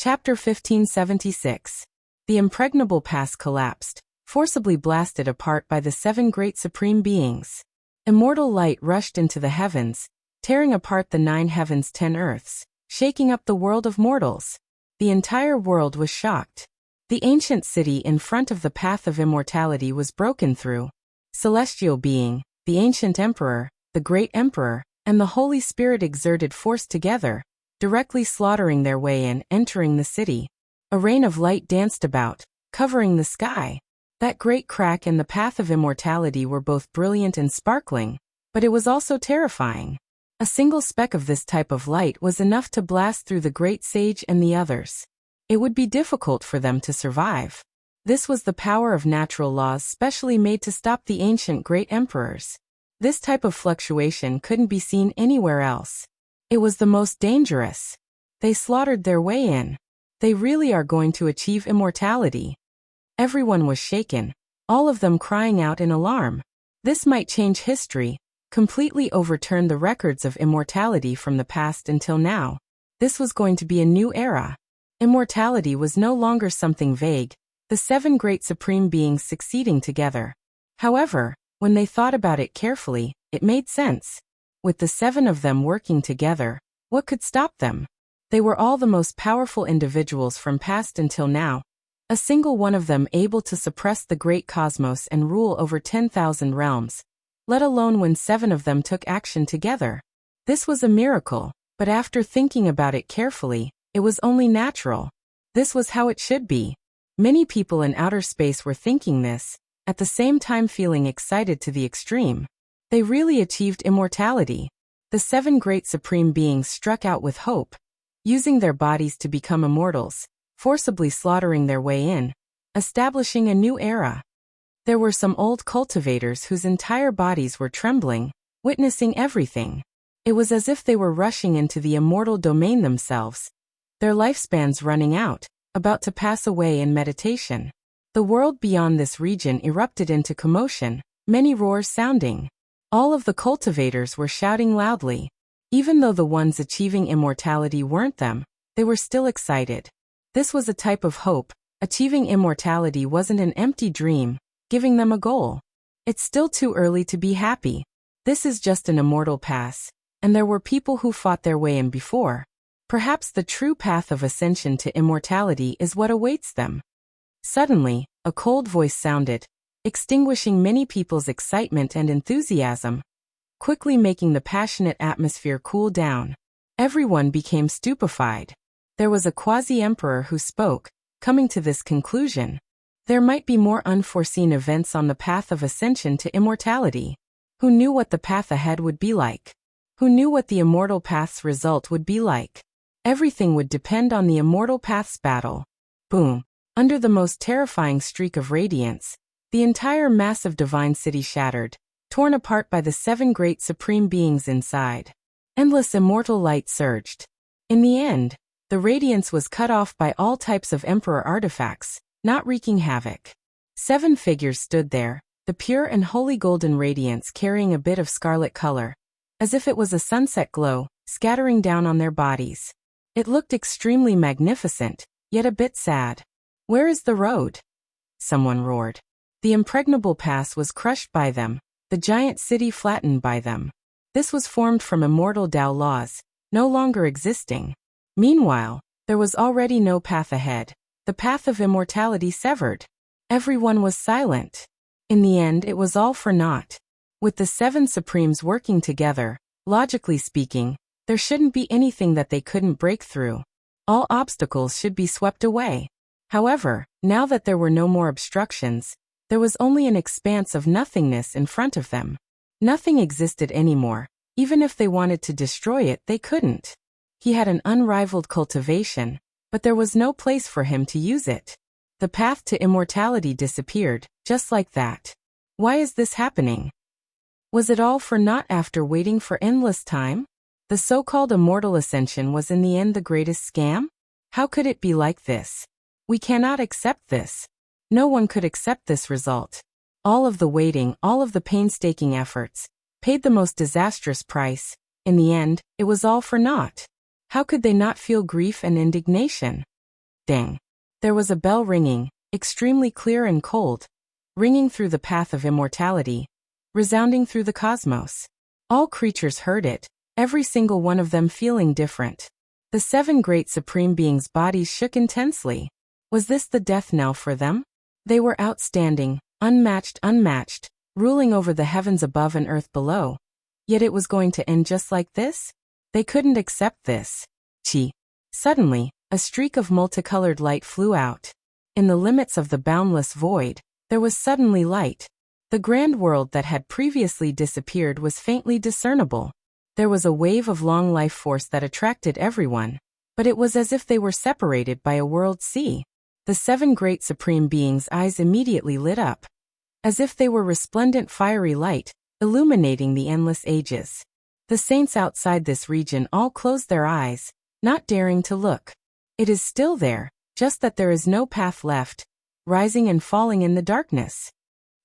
Chapter 1576. The impregnable pass collapsed, forcibly blasted apart by the 7 great supreme beings. Immortal light rushed into the heavens, tearing apart the 9 heavens 10 earths, shaking up the world of mortals. The entire world was shocked. The ancient city in front of the path of immortality was broken through. Celestial being, the ancient emperor, the great emperor, and the Holy Spirit exerted force together, directly slaughtering their way in, entering the city. A rain of light danced about, covering the sky. That great crack and the path of immortality were both brilliant and sparkling, but it was also terrifying. A single speck of this type of light was enough to blast through the great sage and the others. It would be difficult for them to survive. This was the power of natural laws specially made to stop the ancient great emperors. This type of fluctuation couldn't be seen anywhere else. It was the most dangerous. They slaughtered their way in. They really are going to achieve immortality. Everyone was shaken, all of them crying out in alarm. This might change history, completely overturn the records of immortality from the past until now. This was going to be a new era. Immortality was no longer something vague, the 7 great supreme beings succeeding together. However, when they thought about it carefully, it made sense. With the 7 of them working together, what could stop them? They were all the most powerful individuals from past until now, a single one of them able to suppress the great cosmos and rule over 10,000 realms, let alone when 7 of them took action together. This was a miracle, but after thinking about it carefully, it was only natural. This was how it should be. Many people in outer space were thinking this, at the same time feeling excited to the extreme. They really achieved immortality. The 7 great supreme beings struck out with hope, using their bodies to become immortals, forcibly slaughtering their way in, establishing a new era. There were some old cultivators whose entire bodies were trembling, witnessing everything. It was as if they were rushing into the immortal domain themselves, their lifespans running out, about to pass away in meditation. The world beyond this region erupted into commotion, many roars sounding. All of the cultivators were shouting loudly. Even though the ones achieving immortality weren't them, they were still excited. This was a type of hope. Achieving immortality wasn't an empty dream, giving them a goal. It's still too early to be happy. This is just an immortal pass, and there were people who fought their way in before. Perhaps the true path of ascension to immortality is what awaits them. Suddenly, a cold voice sounded, extinguishing many people's excitement and enthusiasm, quickly making the passionate atmosphere cool down. Everyone became stupefied. There was a quasi-emperor who spoke, coming to this conclusion. There might be more unforeseen events on the path of ascension to immortality. Who knew what the path ahead would be like? Who knew what the immortal path's result would be like? Everything would depend on the immortal path's battle. Boom! Under the most terrifying streak of radiance, the entire massive divine city shattered, torn apart by the 7 great supreme beings inside. Endless immortal light surged. In the end, the radiance was cut off by all types of emperor artifacts, not wreaking havoc. 7 figures stood there, the pure and holy golden radiance carrying a bit of scarlet color, as if it was a sunset glow, scattering down on their bodies. It looked extremely magnificent, yet a bit sad. Where is the road? Someone roared. The impregnable pass was crushed by them, the giant city flattened by them. This was formed from immortal Tao laws, no longer existing. Meanwhile, there was already no path ahead, the path of immortality severed. Everyone was silent. In the end, it was all for naught. With the 7 supremes working together, logically speaking, there shouldn't be anything that they couldn't break through. All obstacles should be swept away. However, now that there were no more obstructions, there was only an expanse of nothingness in front of them. Nothing existed anymore. Even if they wanted to destroy it, they couldn't. He had an unrivaled cultivation, but there was no place for him to use it. The path to immortality disappeared, just like that. Why is this happening? Was it all for naught after waiting for endless time? The so-called immortal ascension was in the end the greatest scam? How could it be like this? We cannot accept this. No one could accept this result. All of the waiting, all of the painstaking efforts, paid the most disastrous price. In the end, it was all for naught. How could they not feel grief and indignation? Ding! There was a bell ringing, extremely clear and cold, ringing through the path of immortality, resounding through the cosmos. All creatures heard it, every single one of them feeling different. The 7 great supreme beings' bodies shook intensely. Was this the death knell for them? They were outstanding, unmatched, ruling over the heavens above and earth below. Yet it was going to end just like this? They couldn't accept this. Chi. Suddenly, a streak of multicolored light flew out. In the limits of the boundless void, there was suddenly light. The grand world that had previously disappeared was faintly discernible. There was a wave of long life force that attracted everyone, but it was as if they were separated by a world sea. The 7 great supreme beings' eyes immediately lit up, as if they were resplendent fiery light, illuminating the endless ages. The saints outside this region all closed their eyes, not daring to look. It is still there, just that there is no path left, rising and falling in the darkness.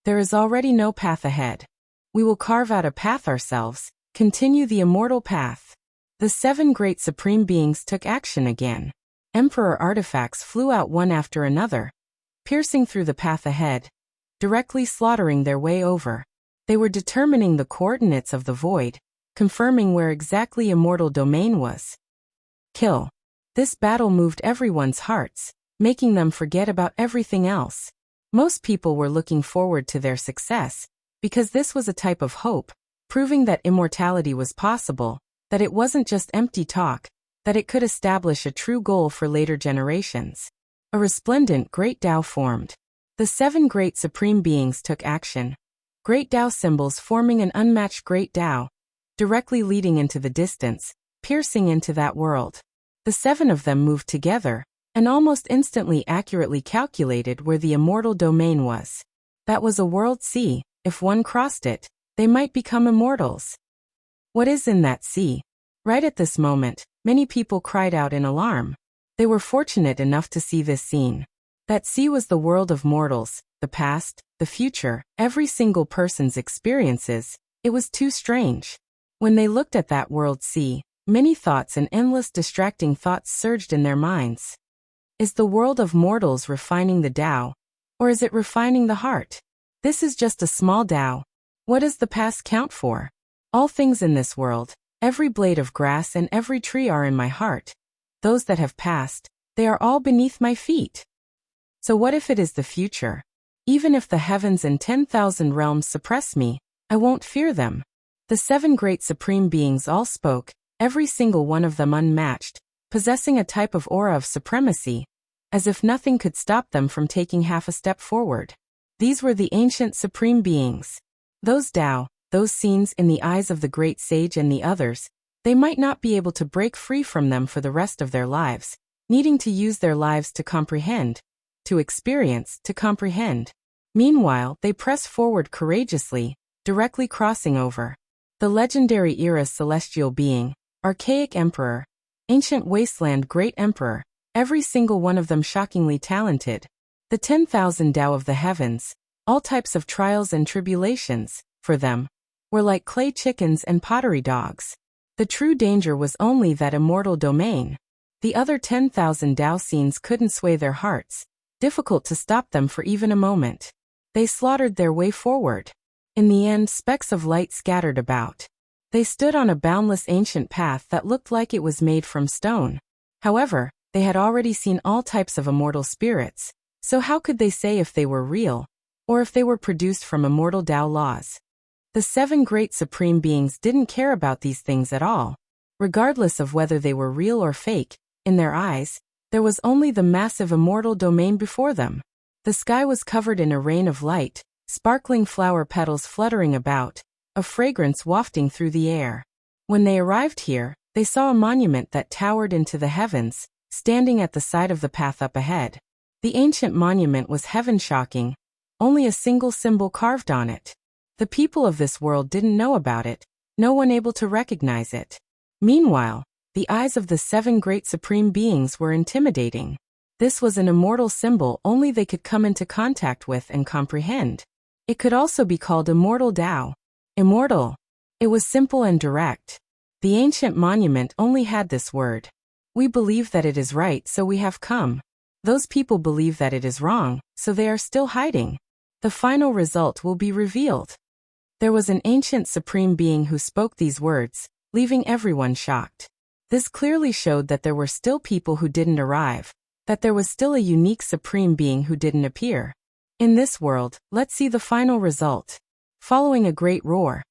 There is already no path ahead. We will carve out a path ourselves, continue the immortal path. The 7 great supreme beings took action again. Emperor artifacts flew out one after another, piercing through the path ahead, directly slaughtering their way over. They were determining the coordinates of the void, confirming where exactly immortal domain was. Kill. This battle moved everyone's hearts, making them forget about everything else. Most people were looking forward to their success, because this was a type of hope, proving that immortality was possible, that it wasn't just empty talk, that it could establish a true goal for later generations. A resplendent great Tao formed. The 7 great supreme beings took action. Great Tao symbols forming an unmatched great Tao, directly leading into the distance, piercing into that world. The 7 of them moved together, and almost instantly accurately calculated where the immortal domain was. That was a world sea. If one crossed it, they might become immortals. What is in that sea? Right at this moment, many people cried out in alarm. They were fortunate enough to see this scene. That sea was the world of mortals, the past, the future, every single person's experiences. It was too strange. When they looked at that world sea, many thoughts and endless distracting thoughts surged in their minds. Is the world of mortals refining the Tao, or is it refining the heart? This is just a small Tao. What does the past count for? All things in this world, every blade of grass and every tree are in my heart. Those that have passed, they are all beneath my feet. So what if it is the future? Even if the heavens and 10,000 realms suppress me, I won't fear them. The 7 great supreme beings all spoke, every single one of them unmatched, possessing a type of aura of supremacy, as if nothing could stop them from taking half a step forward. These were the ancient supreme beings. Those Tao, those scenes in the eyes of the great sage and the others, they might not be able to break free from them for the rest of their lives, needing to use their lives to comprehend, to experience, to comprehend. Meanwhile, they press forward courageously, directly crossing over. The legendary era celestial being, archaic emperor, ancient wasteland great emperor, every single one of them shockingly talented. The 10,000 Tao of the heavens, all types of trials and tribulations, for them, were like clay chickens and pottery dogs. The true danger was only that immortal domain. The other 10,000 Tao scenes couldn't sway their hearts, difficult to stop them for even a moment. They slaughtered their way forward. In the end, specks of light scattered about. They stood on a boundless ancient path that looked like it was made from stone. However, they had already seen all types of immortal spirits, so how could they say if they were real, or if they were produced from immortal Tao laws? The 7 great supreme beings didn't care about these things at all. Regardless of whether they were real or fake, in their eyes, there was only the massive immortal domain before them. The sky was covered in a rain of light, sparkling flower petals fluttering about, a fragrance wafting through the air. When they arrived here, they saw a monument that towered into the heavens, standing at the side of the path up ahead. The ancient monument was heaven-shocking, only a single symbol carved on it. The people of this world didn't know about it, no one able to recognize it. Meanwhile, the eyes of the 7 great supreme beings were intimidating. This was an immortal symbol only they could come into contact with and comprehend. It could also be called immortal Tao. Immortal. It was simple and direct. The ancient monument only had this word. We believe that it is right, so we have come. Those people believe that it is wrong, so they are still hiding. The final result will be revealed. There was an ancient supreme being who spoke these words, leaving everyone shocked. This clearly showed that there were still people who didn't arrive, that there was still a unique supreme being who didn't appear. In this world, let's see the final result. Following a great roar,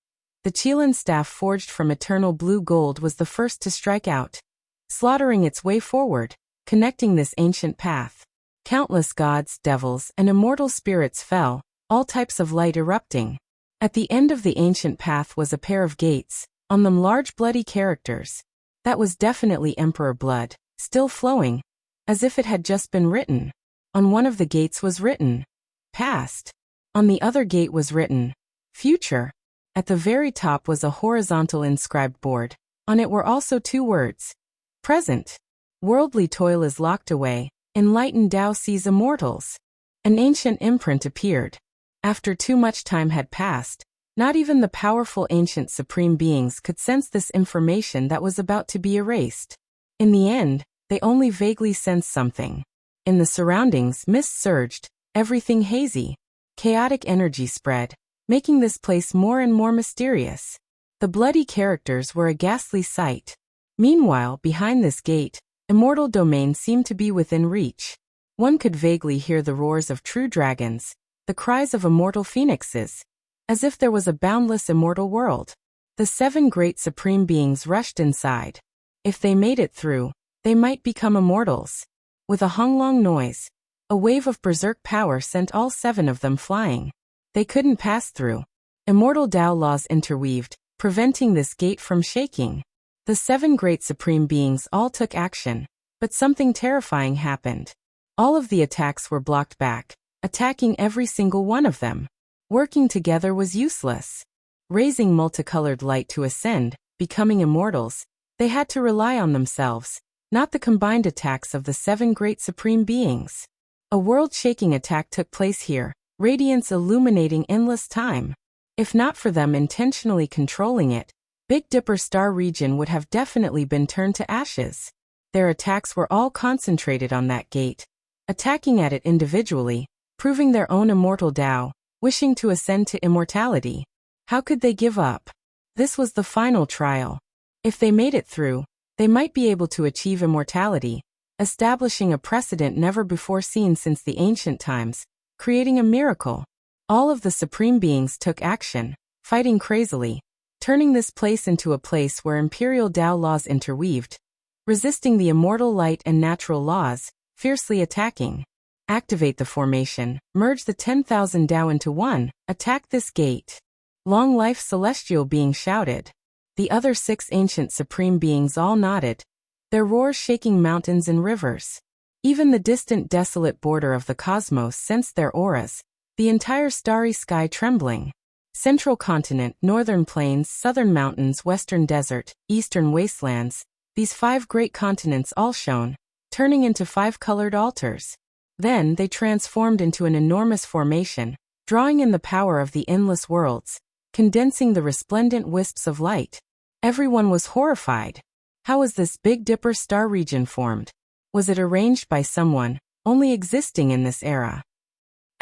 the Qilin staff forged from eternal blue gold was the first to strike out, slaughtering its way forward, connecting this ancient path. Countless gods, devils, and immortal spirits fell, all types of light erupting. At the end of the ancient path was a pair of gates, on them large bloody characters. That was definitely Emperor blood, still flowing, as if it had just been written. On one of the gates was written, past. On the other gate was written, future. At the very top was a horizontal inscribed board. On it were also two words, present. Worldly toil is locked away, enlightened Tao sees immortals. An ancient imprint appeared. After too much time had passed, not even the powerful ancient supreme beings could sense this information that was about to be erased. In the end, they only vaguely sensed something. In the surroundings, mist surged, everything hazy. Chaotic energy spread, making this place more and more mysterious. The bloody characters were a ghastly sight. Meanwhile, behind this gate, immortal domain seemed to be within reach. One could vaguely hear the roars of true dragons, the cries of immortal phoenixes, as if there was a boundless immortal world. The 7 great supreme beings rushed inside. If they made it through, they might become immortals. With a honglong noise, a wave of berserk power sent all 7 of them flying. They couldn't pass through. Immortal Tao laws interweaved, preventing this gate from shaking. The 7 great supreme beings all took action, but something terrifying happened. All of the attacks were blocked back, attacking every single one of them. Working together was useless. Raising multicolored light to ascend, becoming immortals, they had to rely on themselves, not the combined attacks of the 7 great supreme beings. A world-shaking attack took place here, radiance illuminating endless time. If not for them intentionally controlling it, Big Dipper Star region would have definitely been turned to ashes. Their attacks were all concentrated on that gate, attacking at it individually, proving their own immortal Tao, wishing to ascend to immortality. How could they give up? This was the final trial. If they made it through, they might be able to achieve immortality, establishing a precedent never before seen since the ancient times, creating a miracle. All of the supreme beings took action, fighting crazily, turning this place into a place where imperial Tao laws interweaved, resisting the immortal light and natural laws, fiercely attacking. Activate the formation, merge the 10,000 Tao into one, attack this gate. Long life celestial being shouted. The other 6 ancient supreme beings all nodded, their roars shaking mountains and rivers. Even the distant desolate border of the cosmos sensed their auras, the entire starry sky trembling. Central continent, northern plains, southern mountains, western desert, eastern wastelands, these 5 great continents all shone, turning into 5 colored altars. Then they transformed into an enormous formation, drawing in the power of the endless worlds, condensing the resplendent wisps of light. Everyone was horrified. How was this Big Dipper star region formed? Was it arranged by someone, only existing in this era?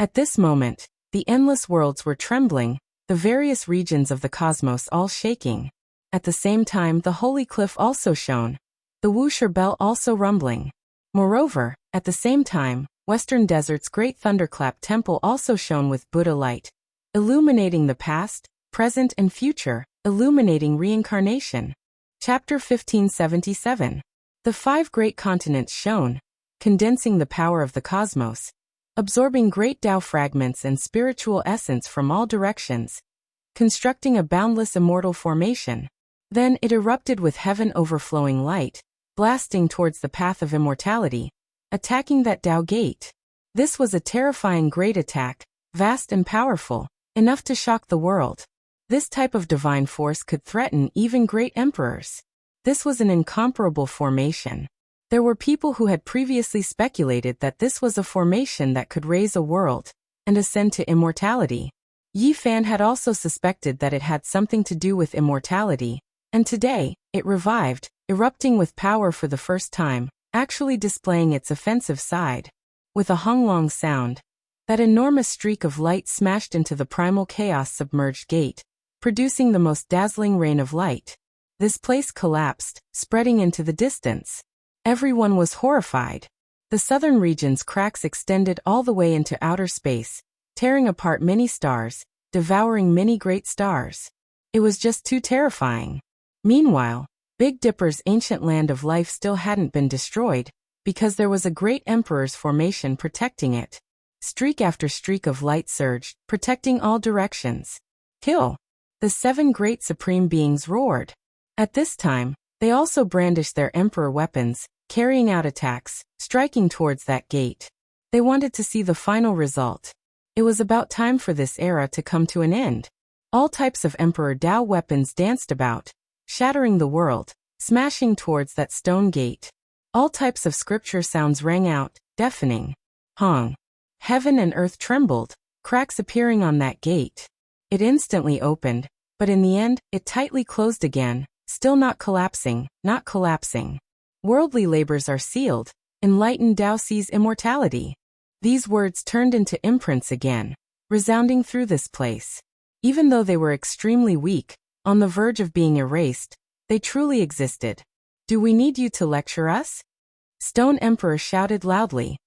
At this moment, the endless worlds were trembling, the various regions of the cosmos all shaking. At the same time, the holy cliff also shone, the Wuxia bell also rumbling. Moreover, at the same time, Western Desert's great thunderclap temple also shone with Buddha light, illuminating the past, present and future, illuminating reincarnation. Chapter 1577. The 5 great continents shone, condensing the power of the cosmos, absorbing great Tao fragments and spiritual essence from all directions, constructing a boundless immortal formation. Then it erupted with heaven overflowing light, blasting towards the path of immortality, attacking that Tao gate. This was a terrifying great attack, vast and powerful, enough to shock the world. This type of divine force could threaten even great emperors. This was an incomparable formation. There were people who had previously speculated that this was a formation that could raise a world and ascend to immortality. Yi Fan had also suspected that it had something to do with immortality, and today, it revived, erupting with power for the first time, actually displaying its offensive side. With a honglong sound, that enormous streak of light smashed into the primal chaos-submerged gate, producing the most dazzling rain of light. This place collapsed, spreading into the distance. Everyone was horrified. The southern region's cracks extended all the way into outer space, tearing apart many stars, devouring many great stars. It was just too terrifying. Meanwhile, Big Dipper's ancient land of life still hadn't been destroyed, because there was a great Emperor's formation protecting it. Streak after streak of light surged, protecting all directions. Kill! The 7 great supreme beings roared. At this time, they also brandished their Emperor weapons, carrying out attacks, striking towards that gate. They wanted to see the final result. It was about time for this era to come to an end. All types of Emperor Dao weapons danced about, shattering the world, smashing towards that stone gate. All types of scripture sounds rang out, deafening. Hong. Heaven and earth trembled, cracks appearing on that gate. It instantly opened, but in the end, it tightly closed again, still not collapsing, not collapsing. Worldly labors are sealed, enlightened Tao sees immortality. These words turned into imprints again, resounding through this place. Even though they were extremely weak, on the verge of being erased, they truly existed. Do we need you to lecture us? Stone Emperor shouted loudly.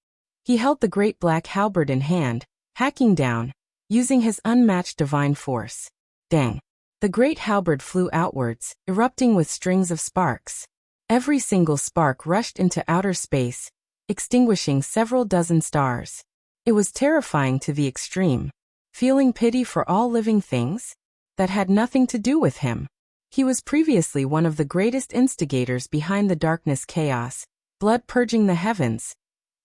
He held the great black halberd in hand, hacking down, using his unmatched divine force. Dang! The great halberd flew outwards, erupting with strings of sparks. Every single spark rushed into outer space, extinguishing several dozen stars. It was terrifying to the extreme. Feeling pity for all living things? That had nothing to do with him. He was previously one of the greatest instigators behind the darkness chaos, blood purging the heavens.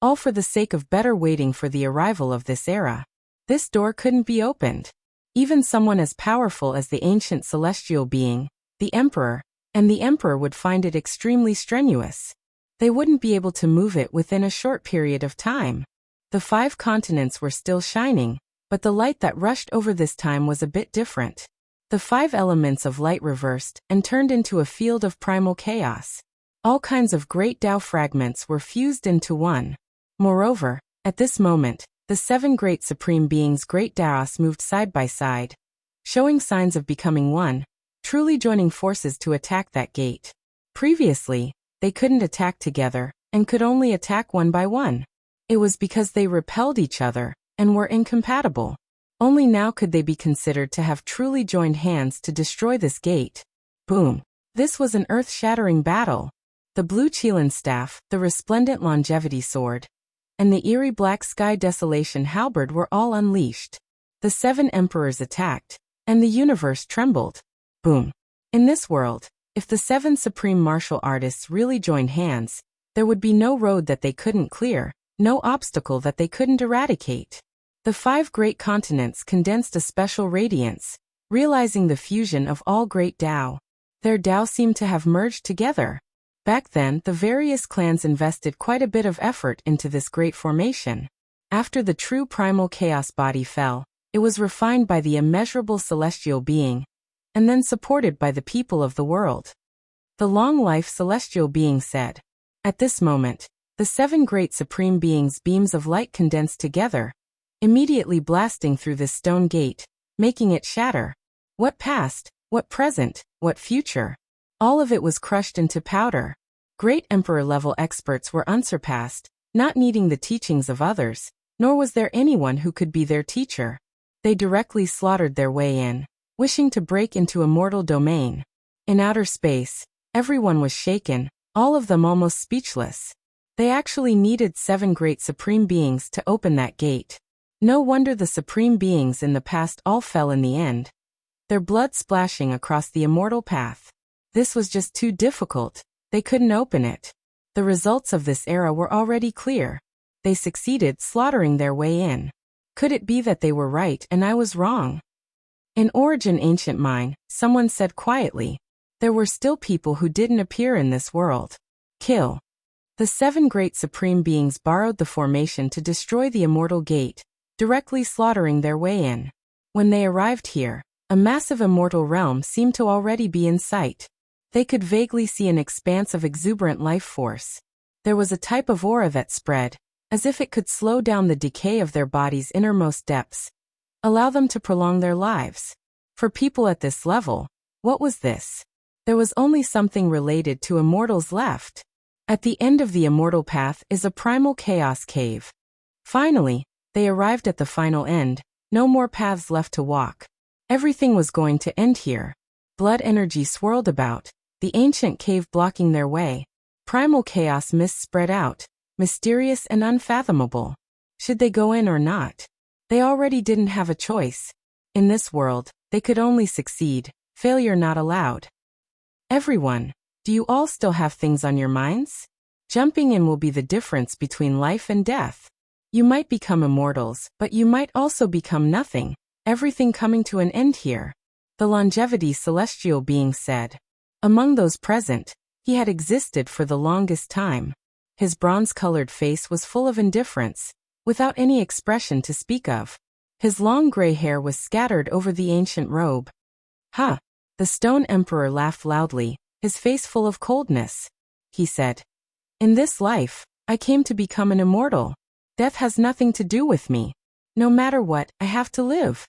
All for the sake of better waiting for the arrival of this era. This door couldn't be opened. Even someone as powerful as the ancient celestial being, the Emperor, and the Emperor would find it extremely strenuous. They wouldn't be able to move it within a short period of time. The 5 continents were still shining, but the light that rushed over this time was a bit different. The 5 elements of light reversed and turned into a field of primal chaos. All kinds of great Tao fragments were fused into one. Moreover, at this moment, the 7 great supreme beings' great Taos moved side by side, showing signs of becoming one, truly joining forces to attack that gate. Previously, they couldn't attack together, and could only attack one by one. It was because they repelled each other, and were incompatible. Only now could they be considered to have truly joined hands to destroy this gate. Boom! This was an earth-shattering battle. The blue Qilin staff, the resplendent longevity sword, and the eerie black sky desolation halberd were all unleashed. The 7 emperors attacked, and the universe trembled. Boom! In this world, if the 7 supreme martial artists really joined hands, there would be no road that they couldn't clear, no obstacle that they couldn't eradicate. The 5 great continents condensed a special radiance, realizing the fusion of all great Tao. Their Tao seemed to have merged together. Back then, the various clans invested quite a bit of effort into this great formation. After the true primal chaos body fell, it was refined by the immeasurable celestial being, and then supported by the people of the world. The long-life celestial being said. At this moment, the 7 great supreme beings' beams of light condensed together, immediately blasting through this stone gate, making it shatter. What past, what present, what future? All of it was crushed into powder. Great Emperor-level experts were unsurpassed, not needing the teachings of others, nor was there anyone who could be their teacher. They directly slaughtered their way in, wishing to break into immortal domain. In outer space, everyone was shaken, all of them almost speechless. They actually needed 7 great supreme beings to open that gate. No wonder the supreme beings in the past all fell in the end. Their blood splashing across the immortal path. This was just too difficult, they couldn't open it. The results of this era were already clear. They succeeded slaughtering their way in. Could it be that they were right and I was wrong? In Origin Ancient Mine, someone said quietly, there were still people who didn't appear in this world. Kill. The 7 great supreme beings borrowed the formation to destroy the immortal gate, directly slaughtering their way in. When they arrived here, a massive immortal realm seemed to already be in sight. They could vaguely see an expanse of exuberant life force. There was a type of aura that spread, as if it could slow down the decay of their body's innermost depths, allow them to prolong their lives. For people at this level, what was this? There was only something related to immortals left. At the end of the immortal path is a primal chaos cave. Finally, they arrived at the final end, no more paths left to walk. Everything was going to end here. Blood energy swirled about, the ancient cave blocking their way. Primal chaos mist spread out, mysterious and unfathomable. Should they go in or not? They already didn't have a choice. In this world, they could only succeed, failure not allowed. Everyone, do you all still have things on your minds? Jumping in will be the difference between life and death. You might become immortals, but you might also become nothing, everything coming to an end here. The longevity celestial being said. Among those present, he had existed for the longest time. His bronze-colored face was full of indifference, without any expression to speak of. His long gray hair was scattered over the ancient robe. "Ha!" The stone emperor laughed loudly, his face full of coldness. He said, "In this life, I came to become an immortal. Death has nothing to do with me. No matter what, I have to live."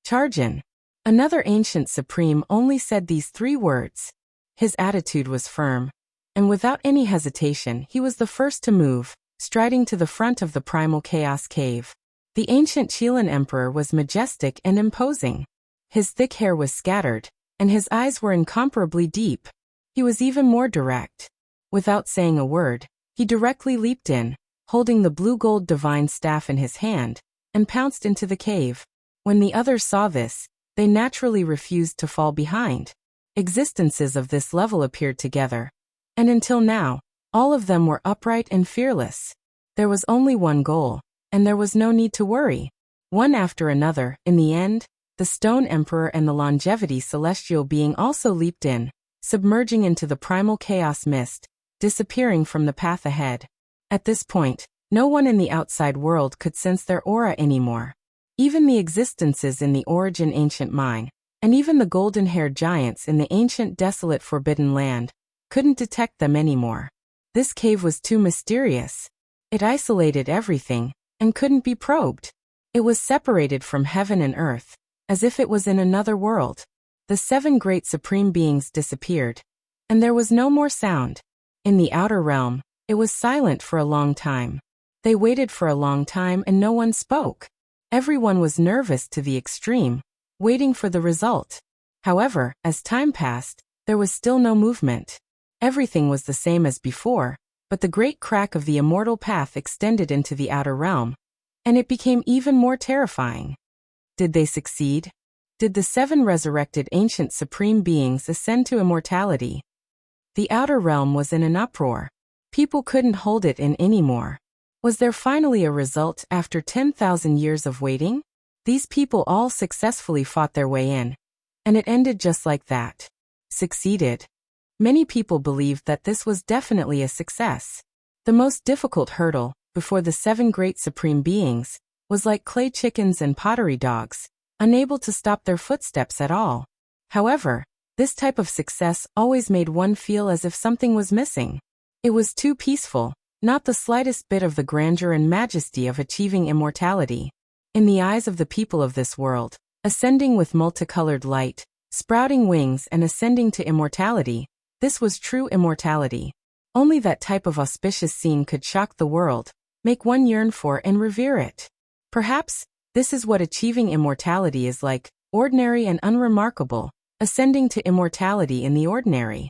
Chargin. Another ancient supreme only said these 3 words. His attitude was firm, and without any hesitation he was the first to move, striding to the front of the primal chaos cave. The ancient Qilin emperor was majestic and imposing. His thick hair was scattered, and his eyes were incomparably deep. He was even more direct. Without saying a word, he directly leaped in, holding the blue-gold divine staff in his hand, and pounced into the cave. When the others saw this, they naturally refused to fall behind. Existences of this level appeared together, and until now, all of them were upright and fearless. There was only one goal, and there was no need to worry. One after another, in the end, the Stone Emperor and the Longevity Celestial being also leaped in, submerging into the primal chaos mist, disappearing from the path ahead. At this point, no one in the outside world could sense their aura anymore. Even the existences in the Origin Ancient Mine, and even the golden-haired giants in the ancient desolate Forbidden Land, couldn't detect them anymore. This cave was too mysterious. It isolated everything, and couldn't be probed. It was separated from heaven and earth, as if it was in another world. The 7 great supreme beings disappeared, and there was no more sound. In the outer realm, it was silent for a long time. They waited for a long time and no one spoke. Everyone was nervous to the extreme, waiting for the result. However, as time passed, there was still no movement. Everything was the same as before, but the great crack of the immortal path extended into the outer realm, and it became even more terrifying. Did they succeed? Did the 7 resurrected ancient supreme beings ascend to immortality? The outer realm was in an uproar. People couldn't hold it in anymore. Was there finally a result after 10,000 years of waiting? These people all successfully fought their way in, and it ended just like that. Succeeded. Many people believed that this was definitely a success. The most difficult hurdle, before the 7 great supreme beings, was like clay chickens and pottery dogs, unable to stop their footsteps at all. However, this type of success always made one feel as if something was missing. It was too peaceful, not the slightest bit of the grandeur and majesty of achieving immortality. In the eyes of the people of this world, ascending with multicolored light, sprouting wings and ascending to immortality, this was true immortality. Only that type of auspicious scene could shock the world, make one yearn for and revere it. Perhaps, this is what achieving immortality is like, ordinary and unremarkable, ascending to immortality in the ordinary.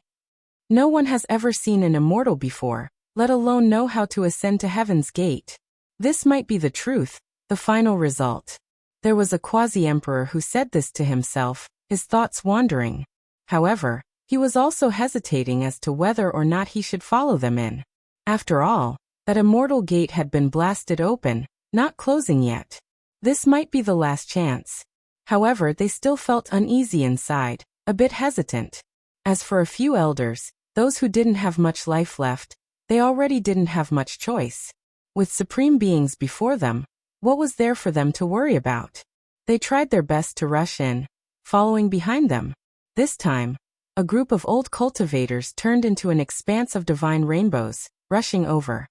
No one has ever seen an immortal before, let alone know how to ascend to heaven's gate. This might be the truth, the final result. There was a quasi-emperor who said this to himself, his thoughts wandering. However, he was also hesitating as to whether or not he should follow them in. After all, that immortal gate had been blasted open, not closing yet. This might be the last chance. However, they still felt uneasy inside, a bit hesitant. As for a few elders, those who didn't have much life left, they already didn't have much choice. With supreme beings before them, what was there for them to worry about? They tried their best to rush in, following behind them. This time, a group of old cultivators turned into an expanse of divine rainbows, rushing over.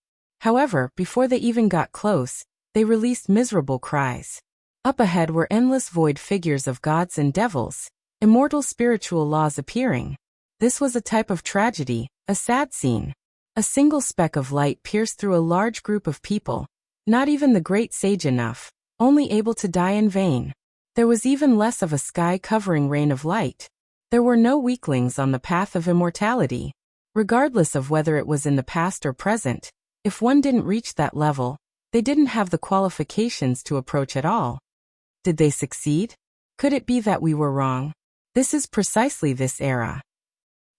However, before they even got close, they released miserable cries. Up ahead were endless void figures of gods and devils, immortal spiritual laws appearing. This was a type of tragedy, a sad scene. A single speck of light pierced through a large group of people, not even the great sage enough, only able to die in vain. There was even less of a sky-covering rain of light. There were no weaklings on the path of immortality. Regardless of whether it was in the past or present, if one didn't reach that level, they didn't have the qualifications to approach at all. Did they succeed? Could it be that we were wrong? This is precisely this era.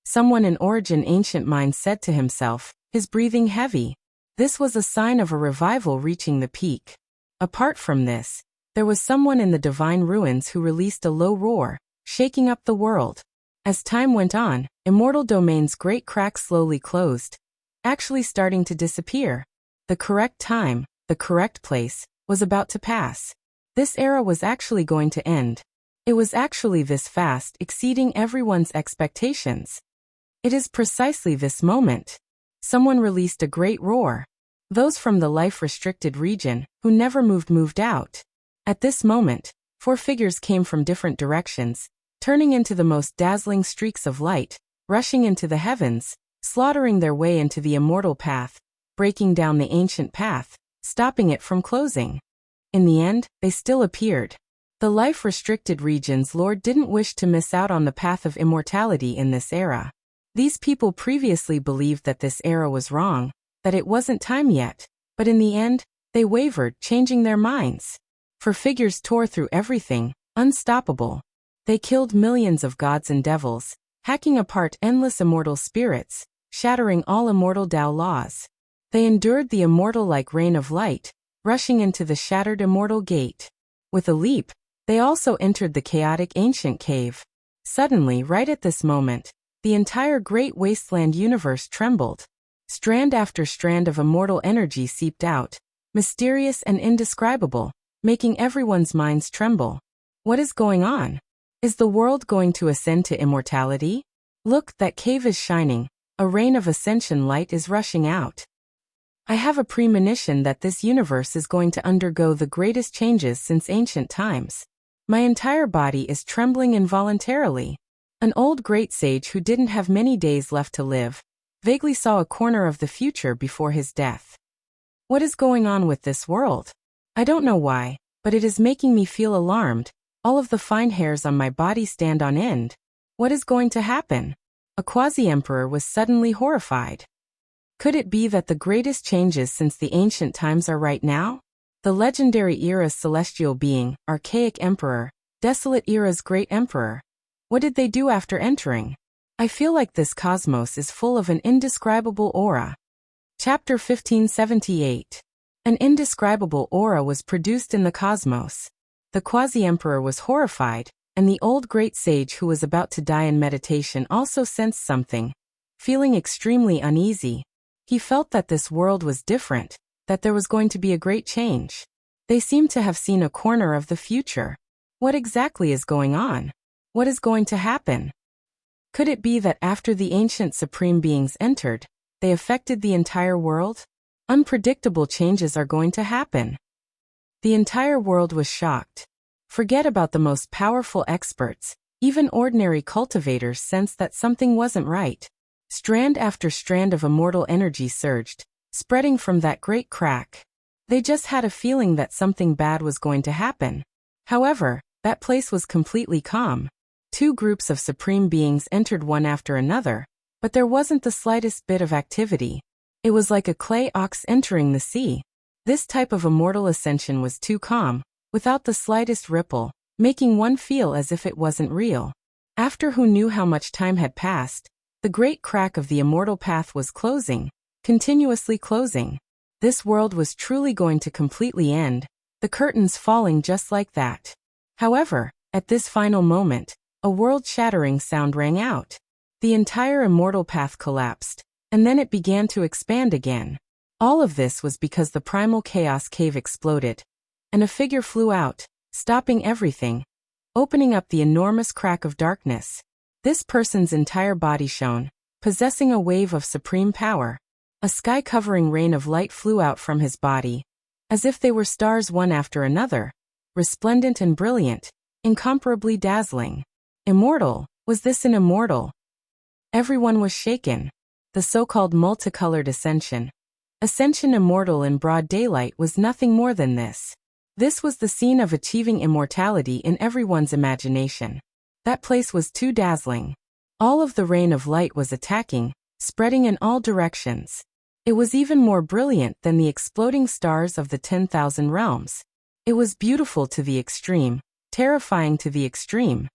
Someone in Origin Ancient Mind said to himself, his breathing heavy. This was a sign of a revival reaching the peak. Apart from this, there was someone in the divine ruins who released a low roar, shaking up the world. As time went on, Immortal Domain's great crack slowly closed, actually starting to disappear. The correct time, the correct place, was about to pass. This era was actually going to end. It was actually this fast, exceeding everyone's expectations. It is precisely this moment. Someone released a great roar. Those from the life-restricted region, who never moved out. At this moment, 4 figures came from different directions, turning into the most dazzling streaks of light, rushing into the heavens, slaughtering their way into the immortal path, breaking down the ancient path, stopping it from closing. In the end, they still appeared. The life-restricted region's lord didn't wish to miss out on the path of immortality in this era. These people previously believed that this era was wrong, that it wasn't time yet, but in the end, they wavered, changing their minds. 4 figures tore through everything, unstoppable. They killed millions of gods and devils, hacking apart endless immortal spirits, shattering all immortal Tao laws. They endured the immortal-like rain of light, rushing into the shattered immortal gate. With a leap, they also entered the chaotic ancient cave. Suddenly, right at this moment, the entire great wasteland universe trembled. Strand after strand of immortal energy seeped out, mysterious and indescribable, making everyone's minds tremble. What is going on? Is the world going to ascend to immortality? Look, that cave is shining. A rain of ascension light is rushing out. I have a premonition that this universe is going to undergo the greatest changes since ancient times. My entire body is trembling involuntarily. An old great sage who didn't have many days left to live, vaguely saw a corner of the future before his death. What is going on with this world? I don't know why, but it is making me feel alarmed. All of the fine hairs on my body stand on end. What is going to happen? A quasi-emperor was suddenly horrified. Could it be that the greatest changes since the ancient times are right now? The legendary era's celestial being, archaic emperor, desolate era's great emperor. What did they do after entering? I feel like this cosmos is full of an indescribable aura. Chapter 1578. An indescribable aura was produced in the cosmos. The quasi-emperor was horrified, and the old great sage who was about to die in meditation also sensed something. Feeling extremely uneasy, he felt that this world was different, that there was going to be a great change. They seemed to have seen a corner of the future. What exactly is going on? What is going to happen? Could it be that after the ancient supreme beings entered, they affected the entire world? Unpredictable changes are going to happen. The entire world was shocked. Forget about the most powerful experts, even ordinary cultivators sensed that something wasn't right. Strand after strand of immortal energy surged, spreading from that great crack. They just had a feeling that something bad was going to happen. However, that place was completely calm. 2 groups of supreme beings entered one after another, but there wasn't the slightest bit of activity. It was like a clay ox entering the sea. This type of immortal ascension was too calm, without the slightest ripple, making one feel as if it wasn't real. After who knew how much time had passed, the great crack of the immortal path was closing, continuously closing. This world was truly going to completely end, the curtains falling just like that. However, at this final moment, a world-shattering sound rang out. The entire immortal path collapsed, and then it began to expand again. All of this was because the primal chaos cave exploded, and a figure flew out, stopping everything, opening up the enormous crack of darkness. This person's entire body shone, possessing a wave of supreme power. A sky-covering rain of light flew out from his body, as if they were stars one after another, resplendent and brilliant, incomparably dazzling. Immortal? Was this an immortal? Everyone was shaken. The so-called multicolored ascension. Ascension immortal in broad daylight was nothing more than this. This was the scene of achieving immortality in everyone's imagination. That place was too dazzling. All of the rain of light was attacking, spreading in all directions. It was even more brilliant than the exploding stars of the 10,000 realms. It was beautiful to the extreme, terrifying to the extreme.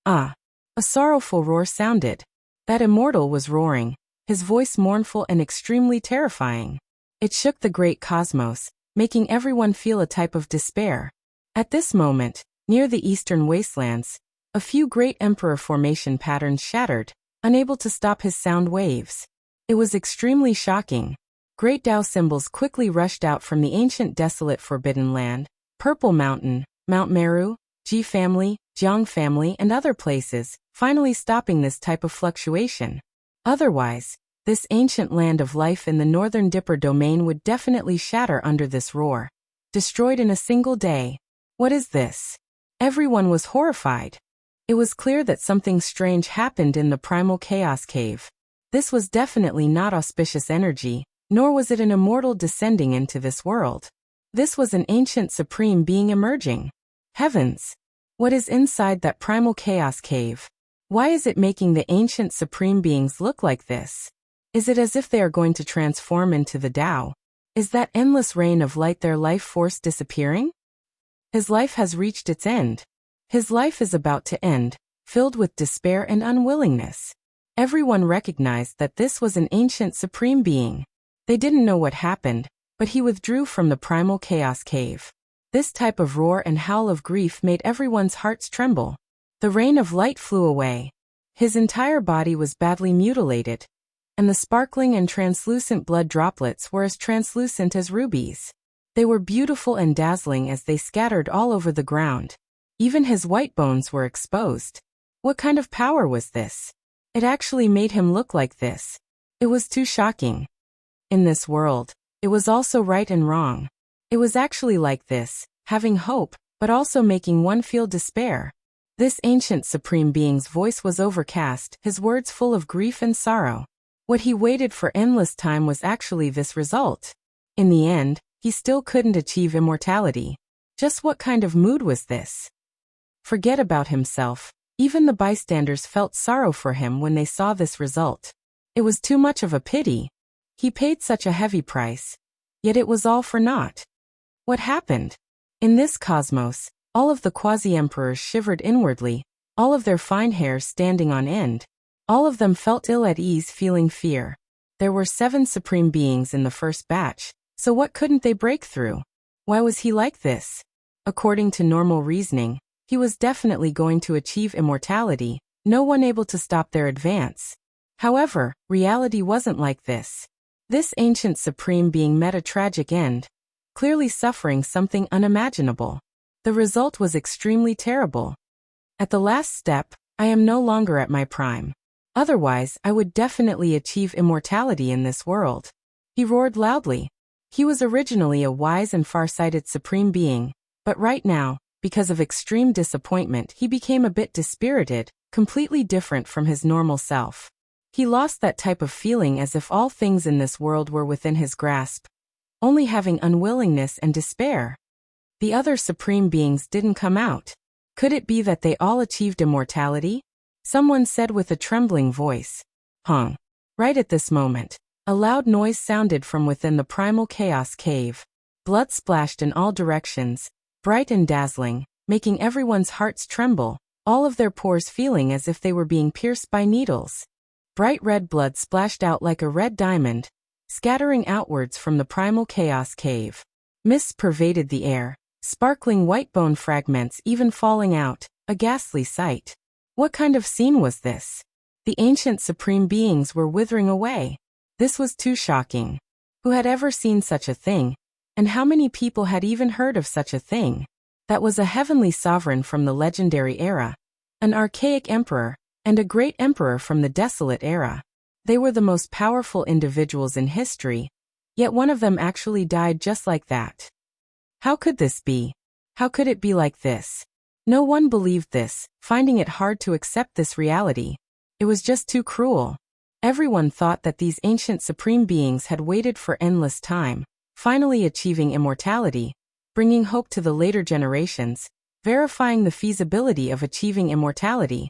Ah! A sorrowful roar sounded. That immortal was roaring, his voice mournful and extremely terrifying. It shook the great cosmos, making everyone feel a type of despair. At this moment, near the eastern wastelands, a few great emperor formation patterns shattered, unable to stop his sound waves. It was extremely shocking. Great Tao symbols quickly rushed out from the ancient desolate forbidden land, Purple Mountain, Mount Meru, Ji family, Jiang family and other places, finally stopping this type of fluctuation. Otherwise, this ancient land of life in the northern Dipper domain would definitely shatter under this roar. Destroyed in a single day. What is this? Everyone was horrified. It was clear that something strange happened in the primal chaos cave. This was definitely not auspicious energy, nor was it an immortal descending into this world. This was an ancient supreme being emerging. Heavens! What is inside that primal chaos cave? Why is it making the ancient supreme beings look like this? Is it as if they are going to transform into the Tao? Is that endless rain of light their life force disappearing? His life has reached its end. His life is about to end, filled with despair and unwillingness. Everyone recognized that this was an ancient supreme being. They didn't know what happened, but he withdrew from the primal chaos cave. This type of roar and howl of grief made everyone's hearts tremble. The rain of light flew away. His entire body was badly mutilated, and the sparkling and translucent blood droplets were as translucent as rubies. They were beautiful and dazzling as they scattered all over the ground. Even his white bones were exposed. What kind of power was this? It actually made him look like this. It was too shocking. In this world, it was also right and wrong. It was actually like this, having hope, but also making one feel despair. This ancient supreme being's voice was overcast, his words full of grief and sorrow. What he waited for endless time was actually this result. In the end, he still couldn't achieve immortality. Just what kind of mood was this? Forget about himself. Even the bystanders felt sorrow for him when they saw this result. It was too much of a pity. He paid such a heavy price. Yet it was all for naught. What happened? In this cosmos, all of the quasi-emperors shivered inwardly, all of their fine hairs standing on end. All of them felt ill at ease, feeling fear. There were 7 supreme beings in the first batch, so what couldn't they break through? Why was he like this? According to normal reasoning, he was definitely going to achieve immortality, no one able to stop their advance. However, reality wasn't like this. This ancient supreme being met a tragic end, clearly suffering something unimaginable. The result was extremely terrible. At the last step, I am no longer at my prime. Otherwise, I would definitely achieve immortality in this world. He roared loudly. He was originally a wise and far-sighted supreme being, but right now, because of extreme disappointment, he became a bit dispirited, completely different from his normal self. He lost that type of feeling as if all things in this world were within his grasp, only having unwillingness and despair. The other supreme beings didn't come out. Could it be that they all achieved immortality? Someone said with a trembling voice. Hong. Right at this moment, a loud noise sounded from within the primal chaos cave. Blood splashed in all directions, bright and dazzling, making everyone's hearts tremble, all of their pores feeling as if they were being pierced by needles. Bright red blood splashed out like a red diamond, scattering outwards from the primal chaos cave. Mists pervaded the air, sparkling white bone fragments even falling out, a ghastly sight. What kind of scene was this? The ancient supreme beings were withering away. This was too shocking. Who had ever seen such a thing? And how many people had even heard of such a thing? That was a heavenly sovereign from the legendary era, an archaic emperor, and a great emperor from the desolate era. They were the most powerful individuals in history, yet one of them actually died just like that. How could this be? How could it be like this? No one believed this, finding it hard to accept this reality. It was just too cruel. Everyone thought that these ancient supreme beings had waited for endless time, finally achieving immortality, bringing hope to the later generations, verifying the feasibility of achieving immortality,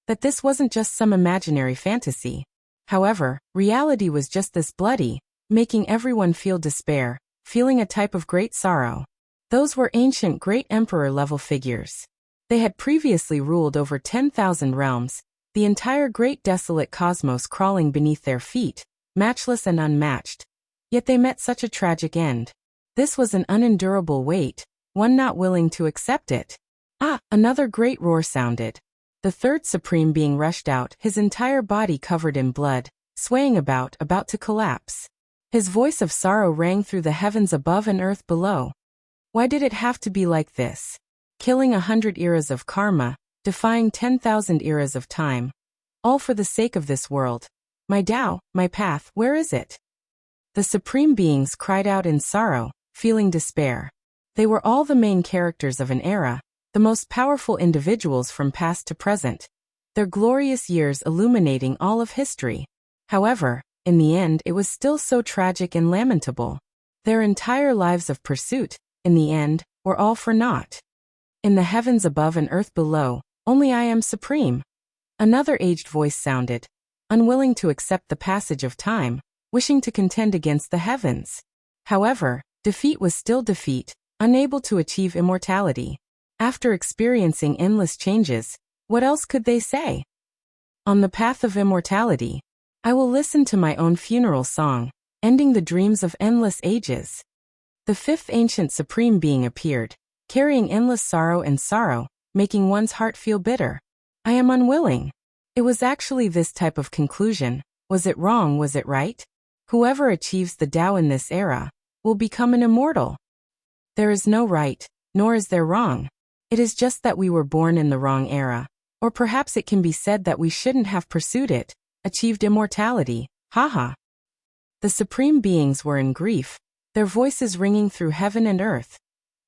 that this wasn't just some imaginary fantasy. However, reality was just this bloody, making everyone feel despair, feeling a type of great sorrow. Those were ancient great emperor-level figures. They had previously ruled over 10,000 realms, the entire great desolate cosmos crawling beneath their feet, matchless and unmatched. Yet they met such a tragic end. This was an unendurable weight, one not willing to accept it. Ah, another great roar sounded. The third supreme being rushed out, his entire body covered in blood, swaying about to collapse. His voice of sorrow rang through the heavens above and earth below. Why did it have to be like this? Killing 100 eras of karma, defying 10,000 eras of time. All for the sake of this world. My Tao, my path, where is it? The supreme beings cried out in sorrow, feeling despair. They were all the main characters of an era, the most powerful individuals from past to present, their glorious years illuminating all of history. However, in the end it was still so tragic and lamentable. Their entire lives of pursuit, in the end, were all for naught. In the heavens above and earth below, only I am supreme. Another aged voice sounded, unwilling to accept the passage of time, wishing to contend against the heavens. However, defeat was still defeat, unable to achieve immortality. After experiencing endless changes, what else could they say? On the path of immortality, I will listen to my own funeral song, ending the dreams of endless ages. The fifth ancient supreme being appeared, carrying endless sorrow and sorrow, making one's heart feel bitter. I am unwilling. It was actually this type of conclusion. Was it wrong? Was it right? Whoever achieves the Tao in this era will become an immortal. There is no right, nor is there wrong. It is just that we were born in the wrong era. Or perhaps it can be said that we shouldn't have pursued it, achieved immortality. Haha. The supreme beings were in grief, their voices ringing through heaven and earth,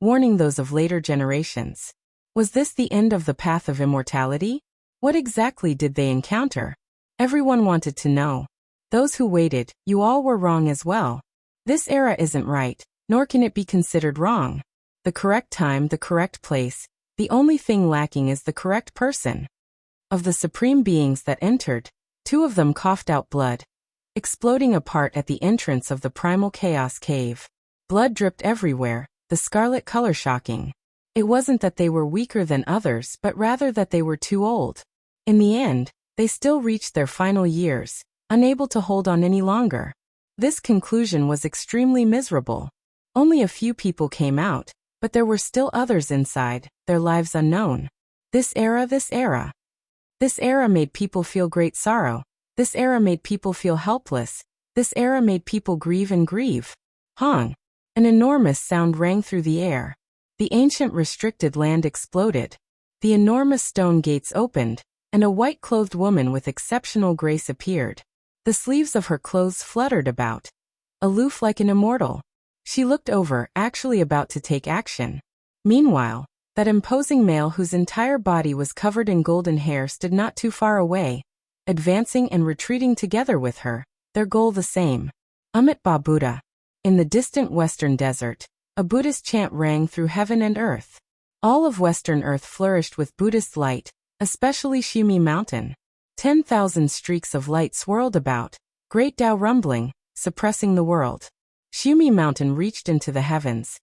warning those of later generations. Was this the end of the path of immortality? What exactly did they encounter? Everyone wanted to know. Those who waited, you all were wrong as well. This era isn't right, nor can it be considered wrong. The correct time, the correct place, the only thing lacking is the correct person. Of the supreme beings that entered, 2 of them coughed out blood, exploding apart at the entrance of the primal chaos cave. Blood dripped everywhere, the scarlet color shocking. It wasn't that they were weaker than others, but rather that they were too old. In the end, they still reached their final years, unable to hold on any longer. This conclusion was extremely miserable. Only a few people came out, but there were still others inside, their lives unknown. This era made people feel great sorrow. This era made people feel helpless. This era made people grieve and grieve. Hong! An enormous sound rang through the air. The ancient restricted land exploded. The enormous stone gates opened, and a white-clothed woman with exceptional grace appeared. The sleeves of her clothes fluttered about, aloof like an immortal. She looked over, actually about to take action. Meanwhile, that imposing male whose entire body was covered in golden hair stood not too far away, advancing and retreating together with her, their goal the same. Amit Ba Buddha. In the distant western desert, a Buddhist chant rang through heaven and earth. All of western earth flourished with Buddhist light, especially Shumi Mountain. 10,000 streaks of light swirled about, great Tao rumbling, suppressing the world. Shumi Mountain reached into the heavens,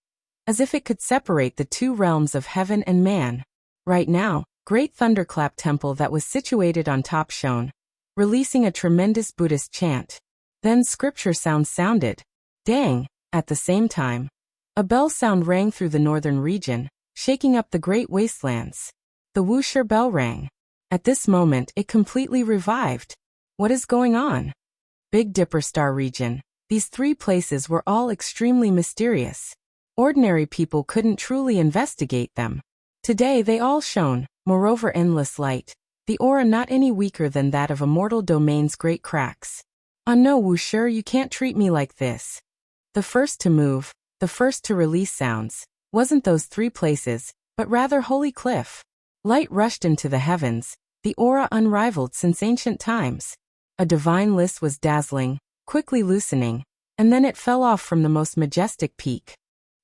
as if it could separate the 2 realms of heaven and man. Right now, great thunderclap temple that was situated on top shone, releasing a tremendous Buddhist chant. Then scripture sounds sounded. Dang! At the same time, a bell sound rang through the northern region, shaking up the great wastelands. The Wuxia bell rang. At this moment it completely revived. What is going on? Big Dipper Star region. These 3 places were all extremely mysterious. Ordinary people couldn't truly investigate them. Today they all shone, moreover endless light, the aura not any weaker than that of immortal domain's great cracks. No, Wuxia, you can't treat me like this. The first to move, the first to release sounds, wasn't those three places, but rather Holy Cliff. Light rushed into the heavens, the aura unrivaled since ancient times. A divine list was dazzling, quickly loosening, and then it fell off from the most majestic peak.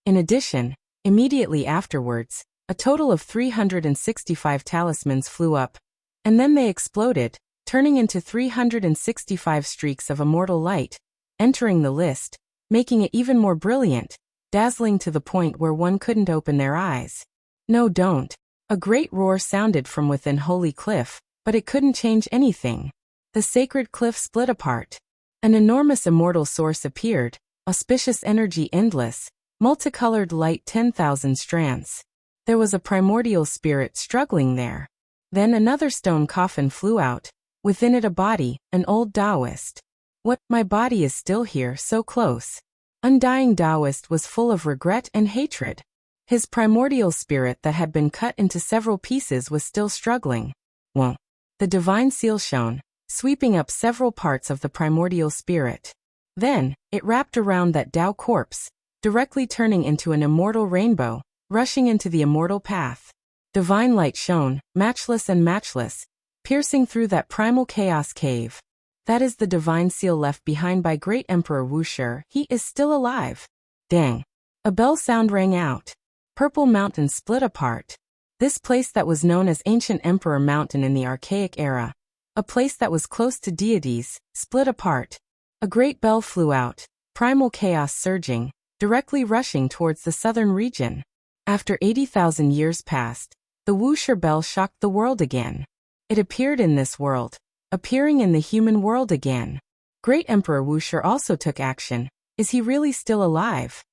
In addition, immediately afterwards, a total of 365 talismans flew up, and then they exploded, turning into 365 streaks of immortal light, entering the list, making it even more brilliant, dazzling to the point where one couldn't open their eyes. No, don't. A great roar sounded from within Holy Cliff, but it couldn't change anything. The sacred cliff split apart. An enormous immortal source appeared, auspicious energy endless, multicolored light 10,000 strands. There was a primordial spirit struggling there. Then another stone coffin flew out, within it a body, an old Taoist. What, my body is still here, so close. Undying Taoist was full of regret and hatred. His primordial spirit that had been cut into several pieces was still struggling. Whoa. The divine seal shone, sweeping up several parts of the primordial spirit. Then, it wrapped around that Tao corpse, directly turning into an immortal rainbow, rushing into the immortal path. Divine light shone, matchless and matchless, piercing through that primal chaos cave. That is the divine seal left behind by great Emperor Wuxia. He is still alive. Dang. A bell sound rang out. Purple Mountain split apart. This place that was known as Ancient Emperor Mountain in the archaic era, a place that was close to deities, split apart. A great bell flew out, primal chaos surging, directly rushing towards the southern region. After 80,000 years passed, the Wuxia bell shocked the world again. It appeared in this world, appearing in the human world again. Great Emperor Wuxia also took action. Is he really still alive?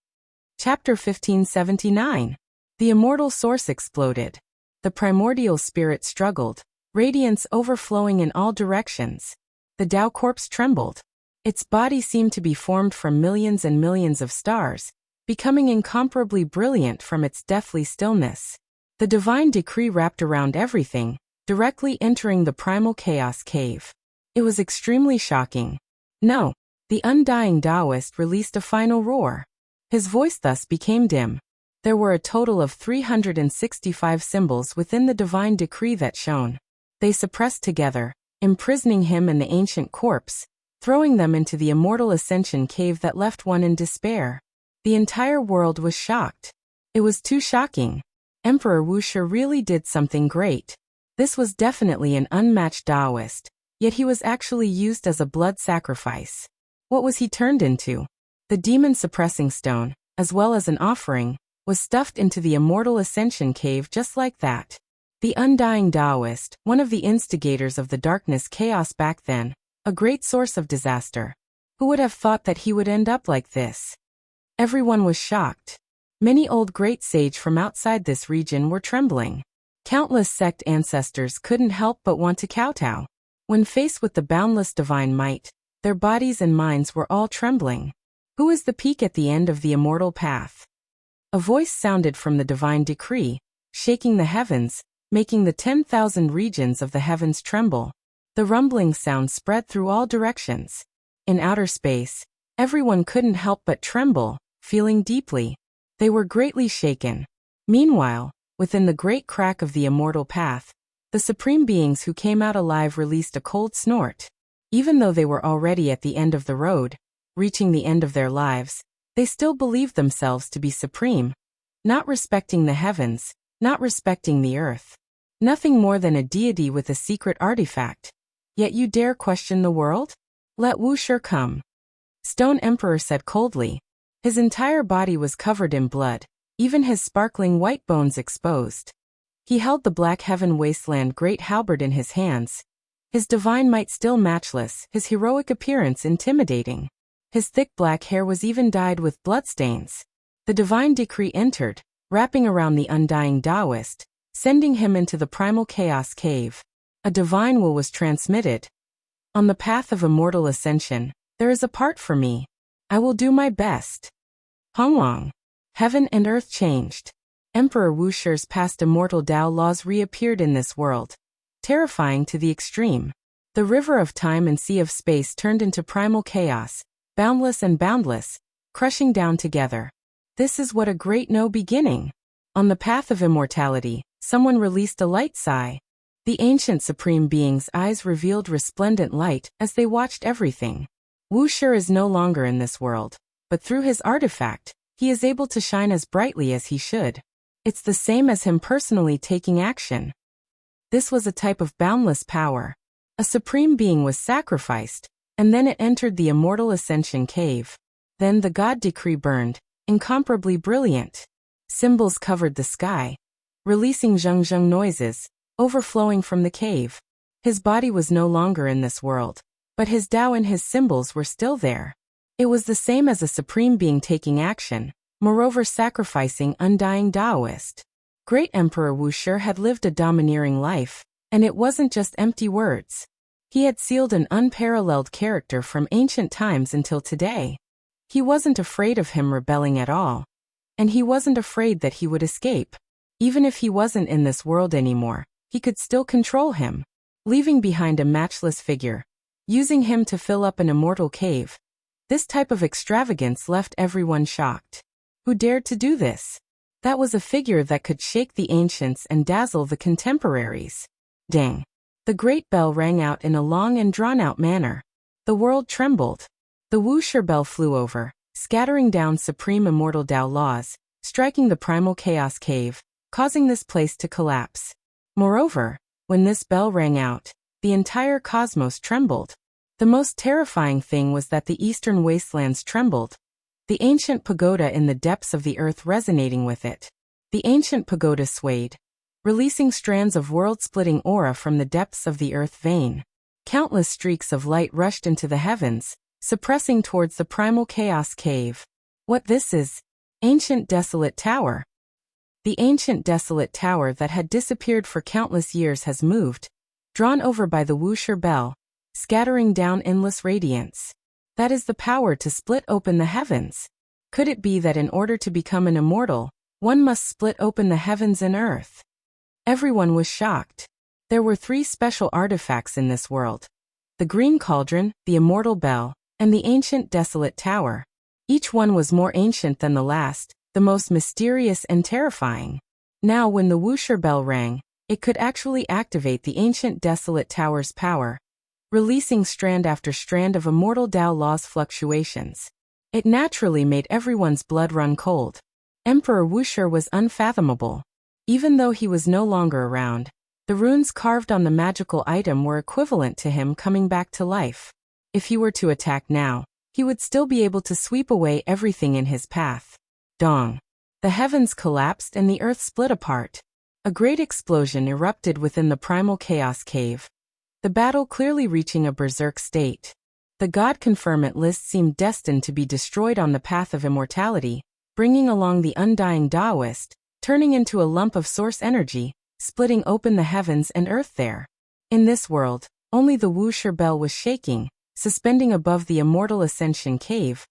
Chapter 1579. The immortal source exploded. The primordial spirit struggled, radiance overflowing in all directions. The Tao corpse trembled. Its body seemed to be formed from millions and millions of stars, becoming incomparably brilliant from its deathly stillness. The divine decree wrapped around everything, directly entering the primal chaos cave. It was extremely shocking. No, the undying Taoist released a final roar. His voice thus became dim. There were a total of 365 symbols within the divine decree that shone. They suppressed together, imprisoning him and the ancient corpse, throwing them into the immortal ascension cave that left one in despair. The entire world was shocked. It was too shocking. Emperor Wuxia really did something great. This was definitely an unmatched Taoist, yet he was actually used as a blood sacrifice. What was he turned into? The demon-suppressing stone, as well as an offering, was stuffed into the immortal ascension cave just like that. The undying Taoist, one of the instigators of the darkness chaos back then, a great source of disaster. Who would have thought that he would end up like this? Everyone was shocked. Many old great sage from outside this region were trembling. Countless sect ancestors couldn't help but want to kowtow. When faced with the boundless divine might, their bodies and minds were all trembling. Who is the peak at the end of the immortal path? A voice sounded from the divine decree, shaking the heavens, making the 10,000 regions of the heavens tremble. The rumbling sound spread through all directions. In outer space, everyone couldn't help but tremble, feeling deeply. They were greatly shaken. Meanwhile, within the great crack of the immortal path, the supreme beings who came out alive released a cold snort. Even though they were already at the end of the road, reaching the end of their lives, they still believed themselves to be supreme, not respecting the heavens, not respecting the earth. Nothing more than a deity with a secret artifact. Yet you dare question the world? Let Wuxia come. Stone Emperor said coldly. His entire body was covered in blood, even his sparkling white bones exposed. He held the black heaven wasteland great halberd in his hands. His divine might still matchless, his heroic appearance intimidating. His thick black hair was even dyed with bloodstains. The divine decree entered, wrapping around the undying Taoist, sending him into the primal chaos cave. A divine will was transmitted. On the path of immortal ascension, there is a part for me. I will do my best. Hongwang. Heaven and earth changed. Emperor Wuxia's past immortal Tao laws reappeared in this world. terrifying to the extreme. The river of time and sea of space turned into primal chaos, boundless and boundless, crushing down together. This is what a great no beginning. On the path of immortality, someone released a light sigh. The ancient supreme being's eyes revealed resplendent light as they watched everything. Wuxia is no longer in this world, but through his artifact, he is able to shine as brightly as he should. It's the same as him personally taking action. This was a type of boundless power. A supreme being was sacrificed, and then it entered the immortal ascension cave. Then the god decree burned, incomparably brilliant. Symbols covered the sky, releasing zheng noises, overflowing from the cave. His body was no longer in this world, but his Tao and his symbols were still there. It was the same as a supreme being taking action, moreover sacrificing undying Taoist. Great Emperor Wuxia had lived a domineering life, and it wasn't just empty words. He had sealed an unparalleled character from ancient times until today. He wasn't afraid of him rebelling at all. And he wasn't afraid that he would escape. Even if he wasn't in this world anymore, he could still control him, leaving behind a matchless figure, using him to fill up an immortal cave. This type of extravagance left everyone shocked. Who dared to do this? That was a figure that could shake the ancients and dazzle the contemporaries. Dang! The great bell rang out in a long and drawn-out manner. The world trembled. The Wuxia bell flew over, scattering down supreme immortal Tao laws, striking the primal chaos cave, causing this place to collapse. Moreover, when this bell rang out, the entire cosmos trembled. The most terrifying thing was that the eastern wastelands trembled, the ancient pagoda in the depths of the earth resonating with it. The ancient pagoda swayed, releasing strands of world-splitting aura from the depths of the earth vein. Countless streaks of light rushed into the heavens, suppressing towards the primal chaos cave. What this is? Ancient desolate tower. The ancient desolate tower that had disappeared for countless years has moved, drawn over by the Wuxia bell, scattering down endless radiance. That is the power to split open the heavens. Could it be that in order to become an immortal, one must split open the heavens and earth? Everyone was shocked. There were 3 special artifacts in this world: the green cauldron, the immortal bell, and the ancient desolate tower. Each one was more ancient than the last, the most mysterious and terrifying. Now when the Wuxia bell rang, it could actually activate the ancient desolate tower's power, releasing strand after strand of immortal Tao law's fluctuations. It naturally made everyone's blood run cold. Emperor Wuxia was unfathomable. Even though he was no longer around, the runes carved on the magical item were equivalent to him coming back to life. If he were to attack now, he would still be able to sweep away everything in his path. Dong! The heavens collapsed and the earth split apart. A great explosion erupted within the primal chaos cave, the battle clearly reaching a berserk state. The god conferment list seemed destined to be destroyed on the path of immortality, bringing along the undying Taoist, turning into a lump of source energy, splitting open the heavens and earth there. In this world, only the Wuxia bell was shaking, suspending above the immortal ascension cave,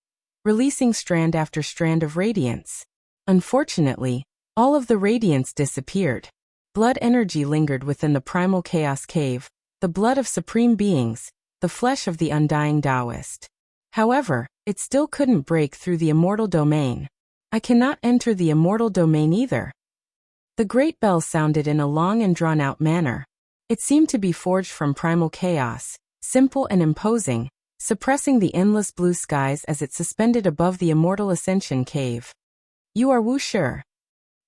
releasing strand after strand of radiance. Unfortunately, all of the radiance disappeared. Blood energy lingered within the primal chaos cave, the blood of supreme beings, the flesh of the undying Taoist. However, it still couldn't break through the immortal domain. I cannot enter the immortal domain either. The great bell sounded in a long and drawn-out manner. It seemed to be forged from primal chaos, simple and imposing, suppressing the endless blue skies as it suspended above the immortal ascension cave. You are Wuxia?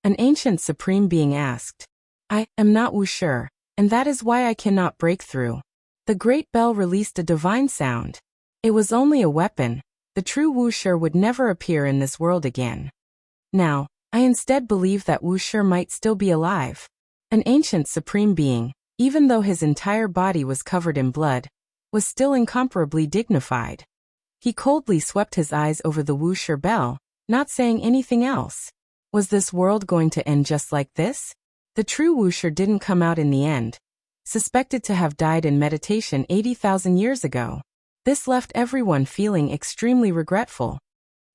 An ancient supreme being asked. I am not Wuxia, and that is why I cannot break through. The great bell released a divine sound. It was only a weapon. The true Wuxia would never appear in this world again. Now, I instead believe that Wuxia might still be alive. An ancient supreme being, even though his entire body was covered in blood, was still incomparably dignified. He coldly swept his eyes over the Wuxia bell, not saying anything else. Was this world going to end just like this? The true Wuxia didn't come out in the end, suspected to have died in meditation 80,000 years ago. This left everyone feeling extremely regretful.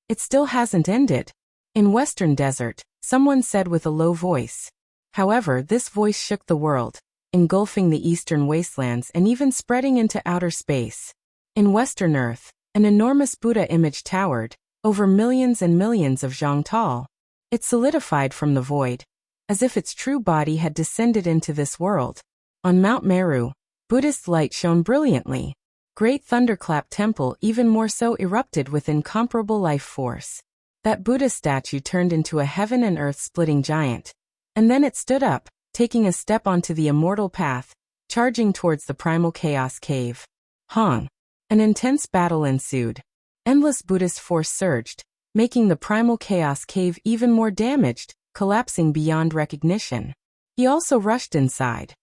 It still hasn't ended. In Western Desert, someone said with a low voice. However, this voice shook the world. engulfing the eastern wastelands and even spreading into outer space. In Western Earth, an enormous Buddha image towered, over millions and millions of zhang tall. It solidified from the void, as if its true body had descended into this world. On Mount Meru, Buddhist light shone brilliantly. Great Thunderclap Temple even more so erupted with incomparable life force. That Buddha statue turned into a heaven and earth splitting giant. And then it stood up, taking a step onto the immortal path, charging towards the primal chaos cave. Hong. An intense battle ensued. Endless Buddhist force surged, making the primal chaos cave even more damaged, collapsing beyond recognition. He also rushed inside.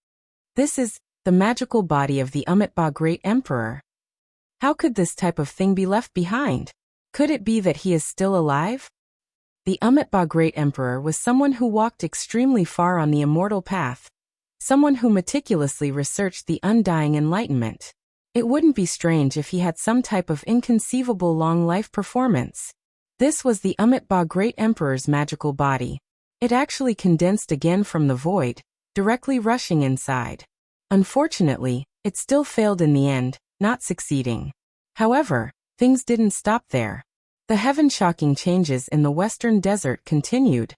This is the magical body of the Amitabha Great Emperor. How could this type of thing be left behind? Could it be that he is still alive? The Amitabha Great Emperor was someone who walked extremely far on the immortal path, someone who meticulously researched the undying enlightenment. It wouldn't be strange if he had some type of inconceivable long life performance. This was the Amitabha Great Emperor's magical body. It actually condensed again from the void, directly rushing inside. Unfortunately, it still failed in the end, not succeeding. However, things didn't stop there. The heaven-shocking changes in the western desert continued.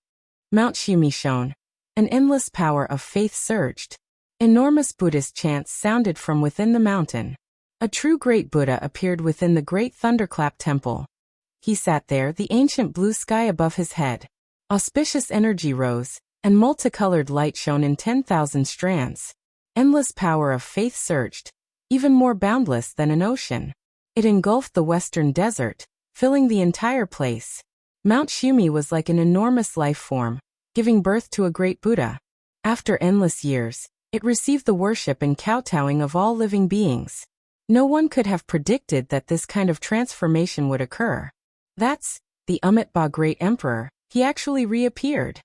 Mount Shumi shone. An endless power of faith surged. Enormous Buddhist chants sounded from within the mountain. A true great Buddha appeared within the great Thunderclap Temple. He sat there, the ancient blue sky above his head. Auspicious energy rose, and multicolored light shone in 10,000 strands. Endless power of faith surged, even more boundless than an ocean. It engulfed the western desert, filling the entire place. Mount Shumi was like an enormous life form, giving birth to a great Buddha. After endless years, it received the worship and kowtowing of all living beings. No one could have predicted that this kind of transformation would occur. That's the Amitabha Great Emperor. He actually reappeared.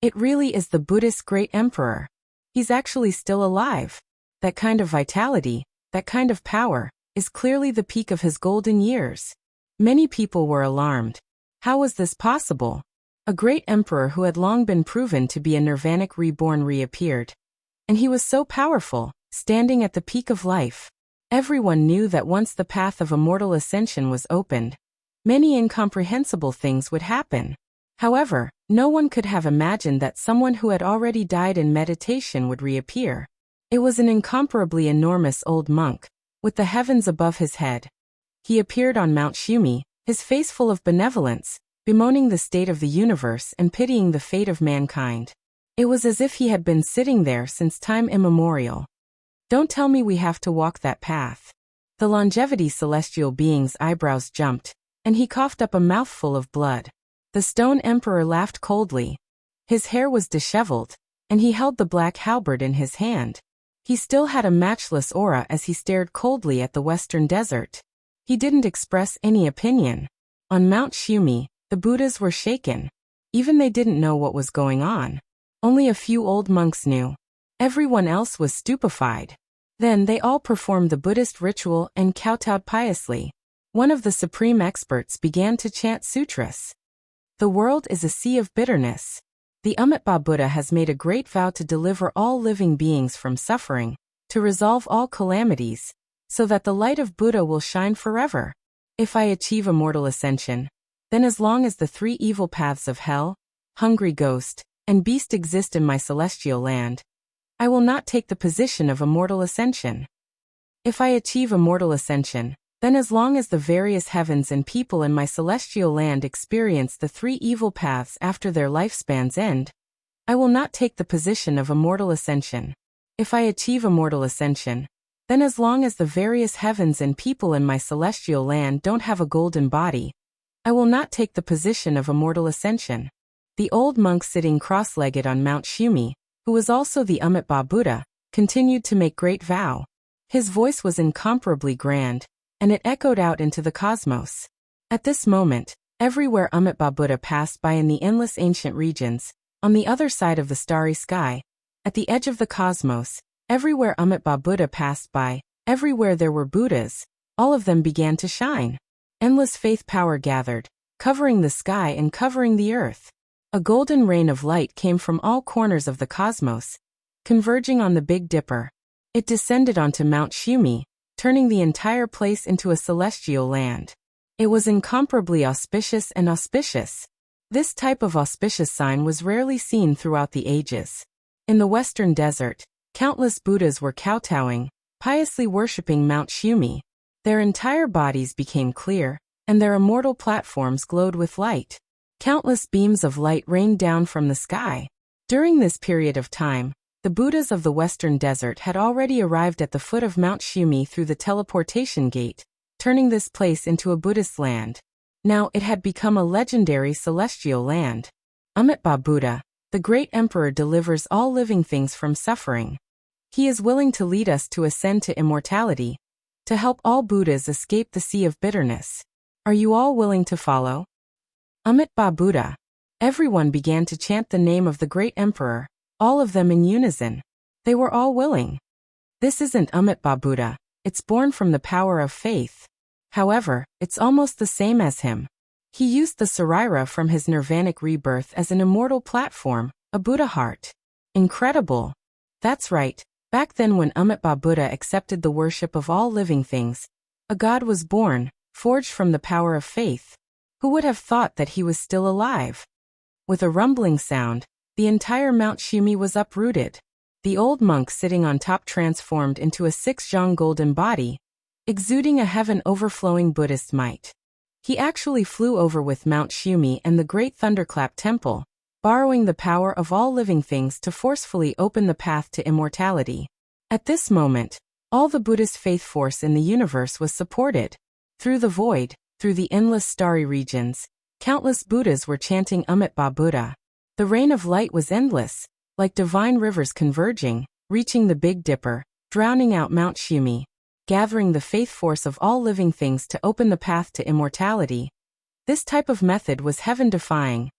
It really is the Buddhist Great Emperor. He's actually still alive. That kind of vitality, that kind of power, is clearly the peak of his golden years. Many people were alarmed. How was this possible? A great emperor who had long been proven to be a nirvanic reborn reappeared. And he was so powerful, standing at the peak of life. Everyone knew that once the path of immortal ascension was opened, many incomprehensible things would happen. However, no one could have imagined that someone who had already died in meditation would reappear. It was an incomparably enormous old monk, with the heavens above his head. He appeared on Mount Shumi, his face full of benevolence, bemoaning the state of the universe and pitying the fate of mankind. It was as if he had been sitting there since time immemorial. Don't tell me we have to walk that path. The longevity celestial being's eyebrows jumped, and he coughed up a mouthful of blood. The stone emperor laughed coldly. His hair was disheveled, and he held the black halberd in his hand. He still had a matchless aura as he stared coldly at the western desert. He didn't express any opinion. On Mount Shumi, the Buddhas were shaken. Even they didn't know what was going on. Only a few old monks knew. Everyone else was stupefied. Then they all performed the Buddhist ritual and kowtowed piously. One of the supreme experts began to chant sutras. The world is a sea of bitterness. The Amitabha Buddha has made a great vow to deliver all living beings from suffering, to resolve all calamities, so that the light of Buddha will shine forever. If I achieve immortal ascension, then as long as the three evil paths of hell, hungry ghost, and beast exist in my celestial land, I will not take the position of immortal ascension. If I achieve immortal ascension, then as long as the various heavens and people in my celestial land experience the three evil paths after their lifespans end, I will not take the position of immortal ascension. If I achieve immortal ascension, then as long as the various heavens and people in my celestial land don't have a golden body, I will not take the position of immortal ascension. The old monk sitting cross-legged on Mount Shumi, who was also the Amitabha Buddha, continued to make great vow. His voice was incomparably grand, and it echoed out into the cosmos. At this moment, everywhere Amitabha Buddha passed by in the endless ancient regions, on the other side of the starry sky, at the edge of the cosmos, everywhere Amitabha Buddha passed by, everywhere there were Buddhas, all of them began to shine. Endless faith power gathered, covering the sky and covering the earth. A golden rain of light came from all corners of the cosmos, converging on the Big Dipper. It descended onto Mount Shumi, turning the entire place into a celestial land. It was incomparably auspicious and auspicious. This type of auspicious sign was rarely seen throughout the ages. In the Western Desert, countless Buddhas were kowtowing, piously worshipping Mount Shumi. Their entire bodies became clear, and their immortal platforms glowed with light. Countless beams of light rained down from the sky. During this period of time, the Buddhas of the Western Desert had already arrived at the foot of Mount Shumi through the teleportation gate, turning this place into a Buddhist land. Now it had become a legendary celestial land. Amitabha Buddha, the great emperor, delivers all living things from suffering. He is willing to lead us to ascend to immortality, to help all Buddhas escape the sea of bitterness. Are you all willing to follow? Amitabha Buddha. Everyone began to chant the name of the great emperor, all of them in unison. They were all willing. This isn't Amitabha Buddha, it's born from the power of faith. However, it's almost the same as him. He used the Sarira from his nirvanic rebirth as an immortal platform, a Buddha heart. Incredible. That's right, back then when Amitabha Buddha accepted the worship of all living things, a god was born, forged from the power of faith. Who would have thought that he was still alive? With a rumbling sound, the entire Mount Shumi was uprooted. The old monk sitting on top transformed into a 6-zhang golden body, exuding a heaven-overflowing Buddhist might. He actually flew over with Mount Shumi and the Great Thunderclap Temple, borrowing the power of all living things to forcefully open the path to immortality. At this moment, all the Buddhist faith force in the universe was supported. Through the void, through the endless starry regions, countless Buddhas were chanting Amitabha Buddha. The rain of light was endless, like divine rivers converging, reaching the Big Dipper, drowning out Mount Shumi, gathering the faith force of all living things to open the path to immortality. This type of method was heaven-defying,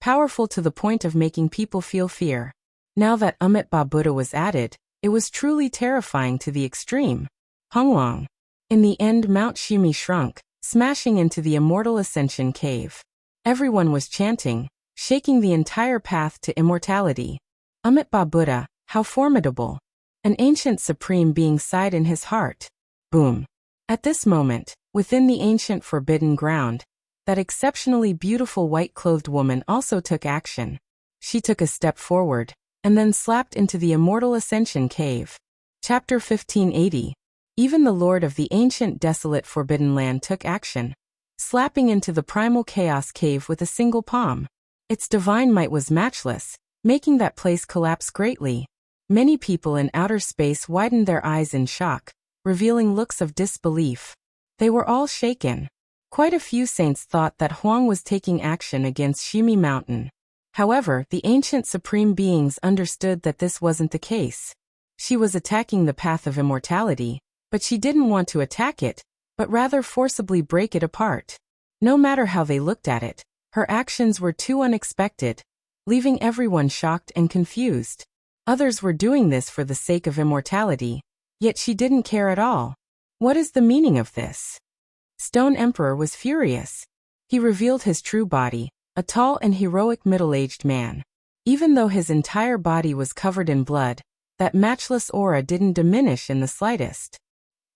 powerful to the point of making people feel fear. Now that Amitabha Buddha was added, it was truly terrifying to the extreme. Hongwang. In the end, Mount Shumi shrunk, smashing into the immortal ascension cave. Everyone was chanting, shaking the entire path to immortality. Amitabha Buddha, how formidable! An ancient supreme being sighed in his heart. Boom. At this moment, within the ancient forbidden ground, that exceptionally beautiful white-clothed woman also took action. She took a step forward, and then slapped into the immortal ascension cave. Chapter 1580. Even the lord of the ancient desolate forbidden land took action, slapping into the primal chaos cave with a single palm. Its divine might was matchless, making that place collapse greatly. Many people in outer space widened their eyes in shock, revealing looks of disbelief. They were all shaken. Quite a few saints thought that Huang was taking action against Shimi Mountain. However, the ancient supreme beings understood that this wasn't the case. She was attacking the path of immortality, but she didn't want to attack it, but rather forcibly break it apart. No matter how they looked at it, her actions were too unexpected, leaving everyone shocked and confused. Others were doing this for the sake of immortality, yet she didn't care at all. What is the meaning of this? Stone Emperor was furious. He revealed his true body, a tall and heroic middle-aged man. Even though his entire body was covered in blood, that matchless aura didn't diminish in the slightest.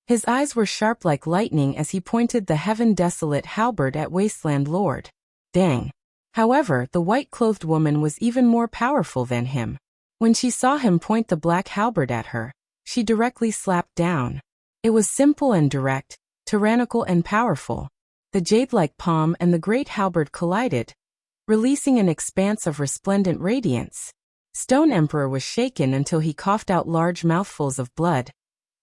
His eyes were sharp like lightning as he pointed the heaven-desolate halberd at Wasteland Lord. Dang. However, the white-clothed woman was even more powerful than him. When she saw him point the black halberd at her, she directly slapped down. It was simple and direct, tyrannical and powerful. The jade-like palm and the great halberd collided, releasing an expanse of resplendent radiance. Stone Emperor was shaken until he coughed out large mouthfuls of blood,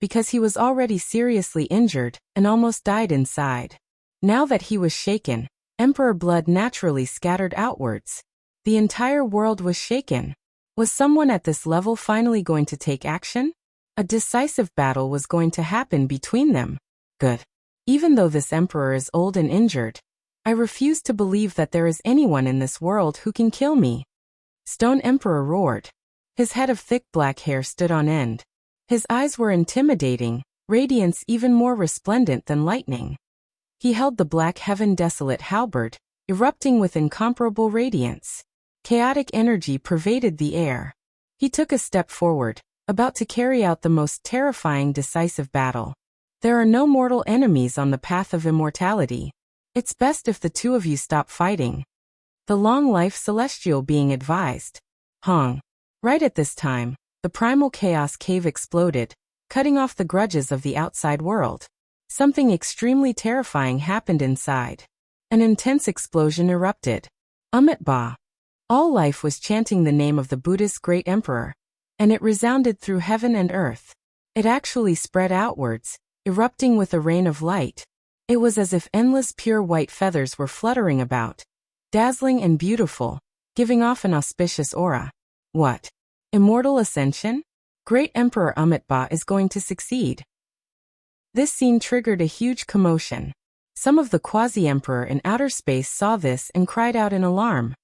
because he was already seriously injured and almost died inside. Now that he was shaken, Emperor blood naturally scattered outwards. The entire world was shaken. Was someone at this level finally going to take action? A decisive battle was going to happen between them. Good. Even though this emperor is old and injured, I refuse to believe that there is anyone in this world who can kill me. Stone Emperor roared. His head of thick black hair stood on end. His eyes were intimidating, radiance even more resplendent than lightning. He held the black heaven-desolate halberd, erupting with incomparable radiance. Chaotic energy pervaded the air. He took a step forward, about to carry out the most terrifying decisive battle. There are no mortal enemies on the path of immortality. It's best if the two of you stop fighting. The long-life celestial being advised. Hong. Right at this time, the primal chaos cave exploded, cutting off the grudges of the outside world. Something extremely terrifying happened inside. An intense explosion erupted. Ba. All life was chanting the name of the Buddhist great emperor, and it resounded through heaven and earth. It actually spread outwards, erupting with a rain of light. It was as if endless pure white feathers were fluttering about, dazzling and beautiful, giving off an auspicious aura. What? Immortal ascension? Great Emperor Ba is going to succeed. This scene triggered a huge commotion. Some of the quasi-emperor in outer space saw this and cried out in alarm.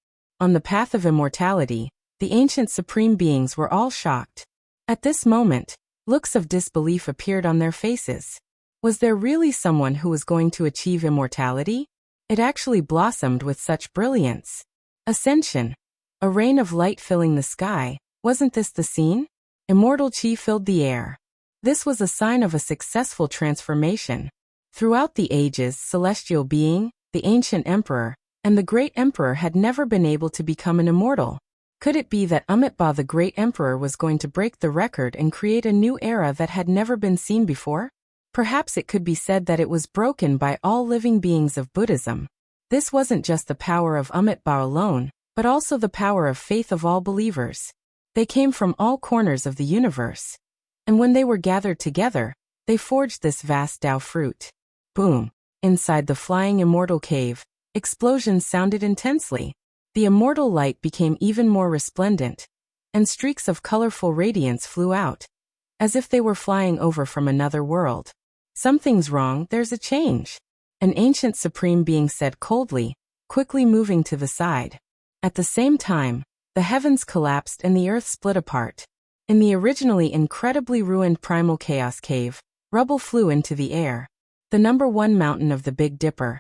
On the path of immortality, the ancient supreme beings were all shocked. At this moment, looks of disbelief appeared on their faces. Was there really someone who was going to achieve immortality? It actually blossomed with such brilliance. Ascension. A rain of light filling the sky. Wasn't this the scene? Immortal chi filled the air. This was a sign of a successful transformation. Throughout the ages, celestial being, the ancient emperor, and the great emperor had never been able to become an immortal. Could it be that Ba the great emperor was going to break the record and create a new era that had never been seen before? Perhaps it could be said that it was broken by all living beings of Buddhism. This wasn't just the power of Ba alone, but also the power of faith of all believers. They came from all corners of the universe. And when they were gathered together, they forged this vast Tao fruit. Boom! Inside the flying immortal cave, explosions sounded intensely. The immortal light became even more resplendent, and streaks of colorful radiance flew out, as if they were flying over from another world. Something's wrong, there's a change. An ancient supreme being said coldly, quickly moving to the side. At the same time, the heavens collapsed and the earth split apart. In the originally incredibly ruined primal chaos cave, rubble flew into the air. The #1 mountain of the Big Dipper,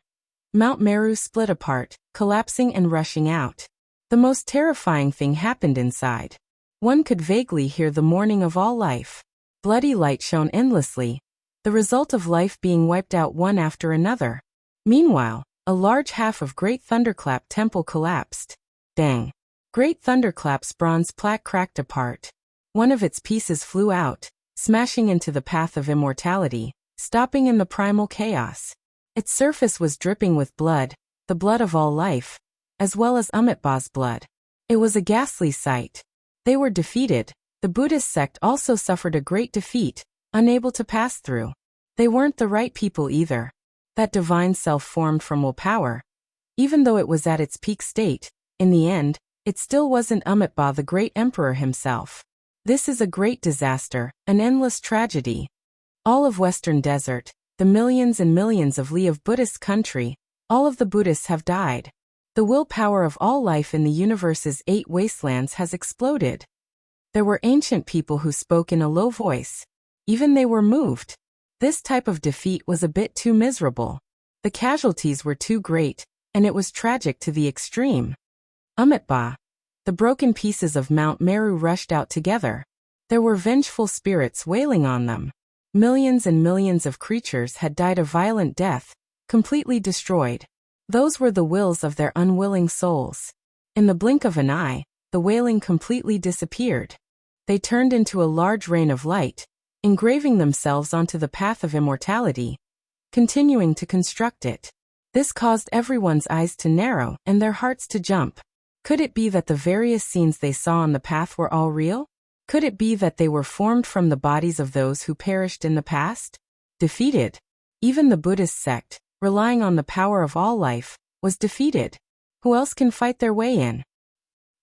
Mount Meru, split apart, collapsing and rushing out. The most terrifying thing happened inside. One could vaguely hear the mourning of all life. Bloody light shone endlessly, the result of life being wiped out one after another. Meanwhile, a large half of Great Thunderclap Temple collapsed. Bang! Great Thunderclap's bronze plaque cracked apart. One of its pieces flew out, smashing into the path of immortality, stopping in the primal chaos. Its surface was dripping with blood, the blood of all life, as well as Ba's blood. It was a ghastly sight. They were defeated. The Buddhist sect also suffered a great defeat, unable to pass through. They weren't the right people either. That divine self formed from willpower. Even though it was at its peak state, in the end, it still wasn't Ba the great emperor himself. This is a great disaster, an endless tragedy. All of Western Desert, the millions and millions of li of Buddhist country, all of the Buddhists have died. The willpower of all life in the universe's 8 wastelands has exploded. There were ancient people who spoke in a low voice. Even they were moved. This type of defeat was a bit too miserable. The casualties were too great, and it was tragic to the extreme. Ba. The broken pieces of Mount Meru rushed out together. There were vengeful spirits wailing on them. Millions and millions of creatures had died a violent death, completely destroyed. Those were the wills of their unwilling souls. In the blink of an eye, the wailing completely disappeared. They turned into a large rain of light, engraving themselves onto the path of immortality, continuing to construct it. This caused everyone's eyes to narrow and their hearts to jump. Could it be that the various scenes they saw on the path were all real? Could it be that they were formed from the bodies of those who perished in the past? Defeated. Even the Buddhist sect, relying on the power of all life, was defeated. Who else can fight their way in?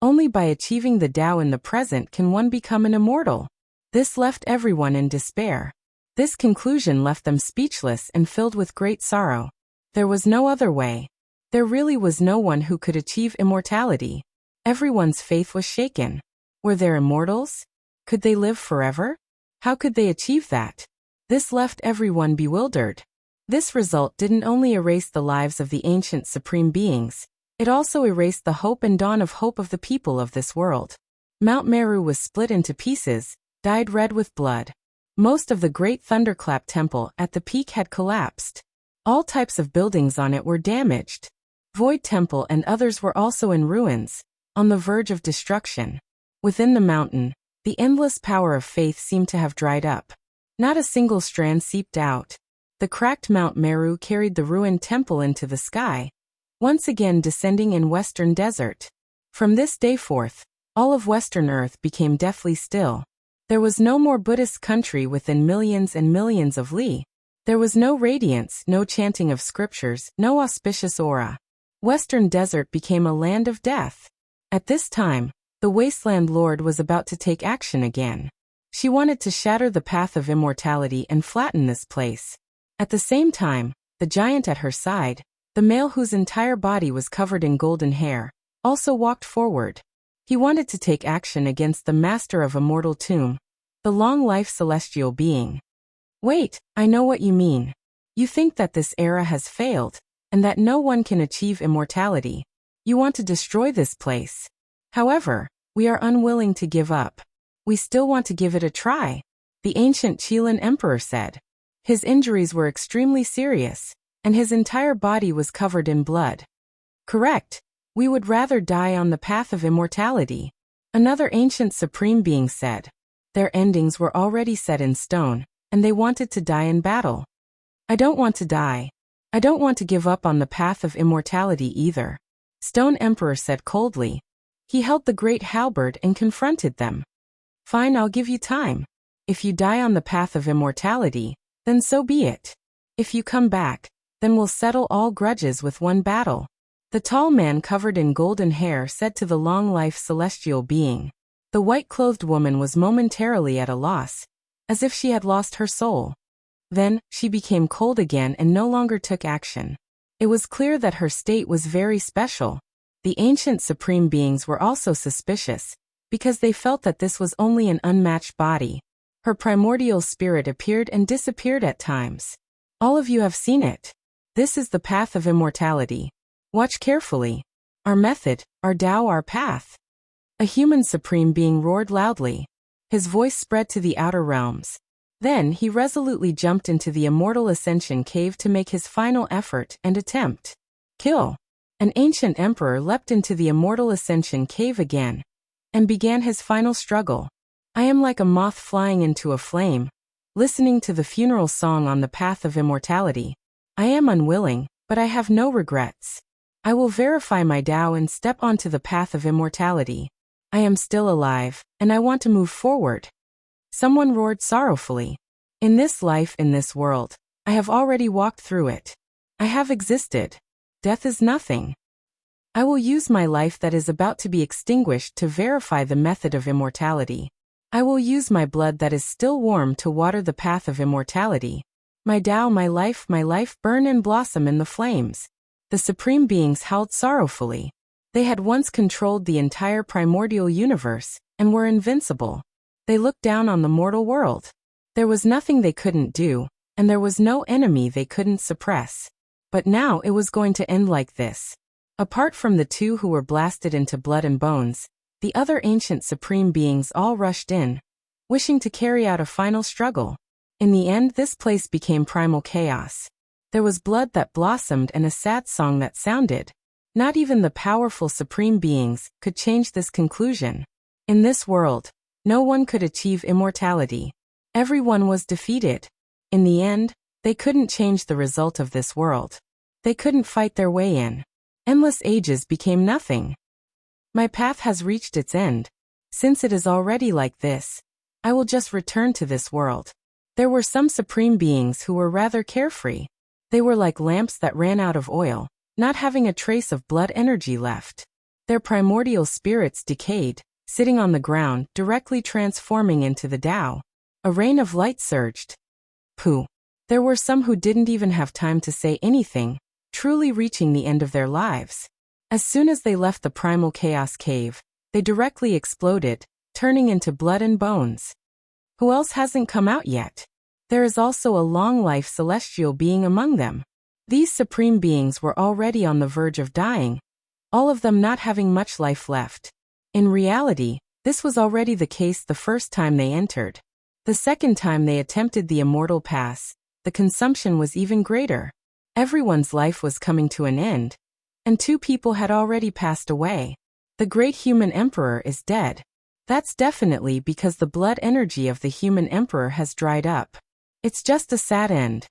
Only by achieving the Tao in the present can one become an immortal. This left everyone in despair. This conclusion left them speechless and filled with great sorrow. There was no other way. There really was no one who could achieve immortality. Everyone's faith was shaken. Were there immortals? Could they live forever? How could they achieve that? This left everyone bewildered. This result didn't only erase the lives of the ancient supreme beings, it also erased the hope and dawn of hope of the people of this world. Mount Meru was split into pieces, dyed red with blood. Most of the great thunderclap temple at the peak had collapsed. All types of buildings on it were damaged. Void Temple and others were also in ruins, on the verge of destruction. Within the mountain, the endless power of faith seemed to have dried up. Not a single strand seeped out. The cracked Mount Meru carried the ruined temple into the sky, once again descending in western desert. From this day forth, all of Western Earth became deathly still. There was no more Buddhist country within millions and millions of li. There was no radiance, no chanting of scriptures, no auspicious aura. Western desert became a land of death. At this time, the Wasteland Lord was about to take action again. She wanted to shatter the path of immortality and flatten this place. At the same time, the giant at her side, the male whose entire body was covered in golden hair, also walked forward. He wanted to take action against the master of Immortal Tomb, the long-life celestial being. Wait, I know what you mean. You think that this era has failed, and that no one can achieve immortality. You want to destroy this place. However, we are unwilling to give up. We still want to give it a try, the ancient Qilin emperor said. His injuries were extremely serious, and his entire body was covered in blood. Correct. We would rather die on the path of immortality, another ancient supreme being said. Their endings were already set in stone, and they wanted to die in battle. I don't want to die. I don't want to give up on the path of immortality either, Stone Emperor said coldly. He held the great halberd and confronted them. Fine, I'll give you time. If you die on the path of immortality, then so be it. If you come back, then we'll settle all grudges with one battle. The tall man covered in golden hair said to the long-life celestial being. The white-clothed woman was momentarily at a loss, as if she had lost her soul. Then, she became cold again and no longer took action. It was clear that her state was very special. The ancient supreme beings were also suspicious, because they felt that this was only an unmatched body. Her primordial spirit appeared and disappeared at times. All of you have seen it. This is the path of immortality. Watch carefully. Our method, our Tao, our path. A human supreme being roared loudly. His voice spread to the outer realms. Then he resolutely jumped into the immortal ascension cave to make his final effort and attempt. Kill. An ancient emperor leapt into the immortal ascension cave again, and began his final struggle. I am like a moth flying into a flame, listening to the funeral song on the path of immortality. I am unwilling, but I have no regrets. I will verify my Tao and step onto the path of immortality. I am still alive, and I want to move forward. Someone roared sorrowfully. In this life, in this world, I have already walked through it. I have existed. Death is nothing. I will use my life that is about to be extinguished to verify the method of immortality. I will use my blood that is still warm to water the path of immortality. My Tao, my life burn and blossom in the flames. The supreme beings howled sorrowfully. They had once controlled the entire primordial universe, and were invincible. They looked down on the mortal world. There was nothing they couldn't do, and there was no enemy they couldn't suppress. But now it was going to end like this. Apart from the two who were blasted into blood and bones, the other ancient supreme beings all rushed in, wishing to carry out a final struggle. In the end, this place became primal chaos. There was blood that blossomed and a sad song that sounded. Not even the powerful supreme beings could change this conclusion. In this world, no one could achieve immortality. Everyone was defeated. In the end, they couldn't change the result of this world. They couldn't fight their way in. Endless ages became nothing. My path has reached its end. Since it is already like this, I will just return to this world. There were some supreme beings who were rather carefree. They were like lamps that ran out of oil, not having a trace of blood energy left. Their primordial spirits decayed, sitting on the ground, directly transforming into the Tao. A rain of light surged. Pooh. There were some who didn't even have time to say anything, truly reaching the end of their lives. As soon as they left the primal chaos cave, they directly exploded, turning into blood and bones. Who else hasn't come out yet? There is also a long-life celestial being among them. These supreme beings were already on the verge of dying, all of them not having much life left. In reality, This was already the case the first time they entered. The second time they attempted the immortal pass, the consumption was even greater. Everyone's life was coming to an end, and 2 people had already passed away. The great human emperor is dead. That's definitely because the blood energy of the human emperor has dried up. It's just a sad end.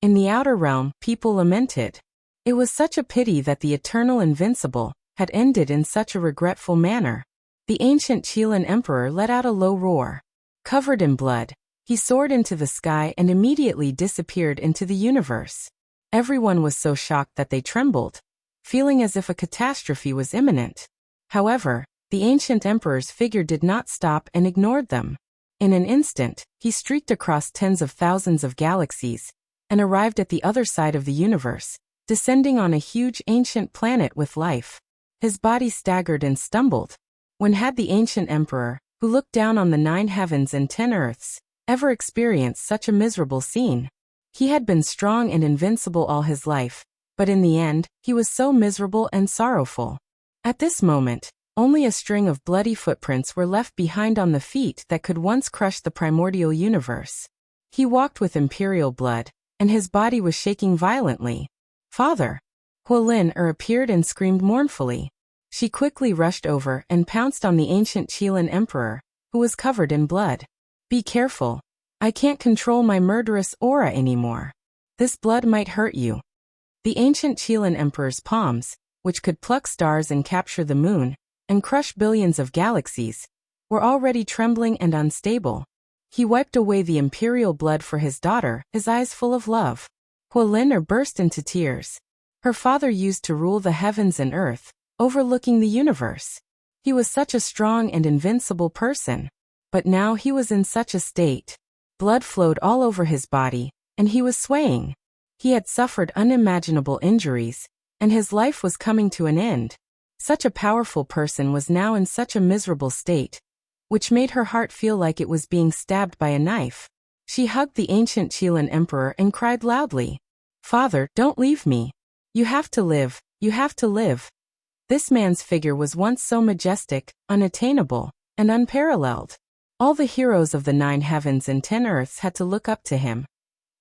In the outer realm, people lamented. It was such a pity that the eternal invincible had ended in such a regretful manner. The ancient Qilin emperor let out a low roar. Covered in blood, he soared into the sky and immediately disappeared into the universe. Everyone was so shocked that they trembled, feeling as if a catastrophe was imminent. However, the ancient emperor's figure did not stop and ignored them. In an instant, he streaked across tens of thousands of galaxies and arrived at the other side of the universe, descending on a huge ancient planet with life. His body staggered and stumbled. When had the ancient emperor, who looked down on the 9 heavens and 10 earths, ever experienced such a miserable scene? He had been strong and invincible all his life, but in the end, he was so miserable and sorrowful. At this moment, only a string of bloody footprints were left behind on the feet that could once crush the primordial universe. He walked with imperial blood, and his body was shaking violently. "Father!" Hualin appeared and screamed mournfully. She quickly rushed over and pounced on the ancient Qilin emperor, who was covered in blood. "Be careful. I can't control my murderous aura anymore. This blood might hurt you." The ancient Qilin emperor's palms, which could pluck stars and capture the moon, and crush billions of galaxies, were already trembling and unstable. He wiped away the imperial blood for his daughter, his eyes full of love. Hualin burst into tears. Her father used to rule the heavens and earth, overlooking the universe. He was such a strong and invincible person. But now he was in such a state. Blood flowed all over his body, and he was swaying. He had suffered unimaginable injuries, and his life was coming to an end. Such a powerful person was now in such a miserable state, which made her heart feel like it was being stabbed by a knife. She hugged the ancient Qilin emperor and cried loudly, "Father, don't leave me. You have to live, you have to live." This man's figure was once so majestic, unattainable, and unparalleled. All the heroes of the 9 heavens and 10 earths had to look up to him.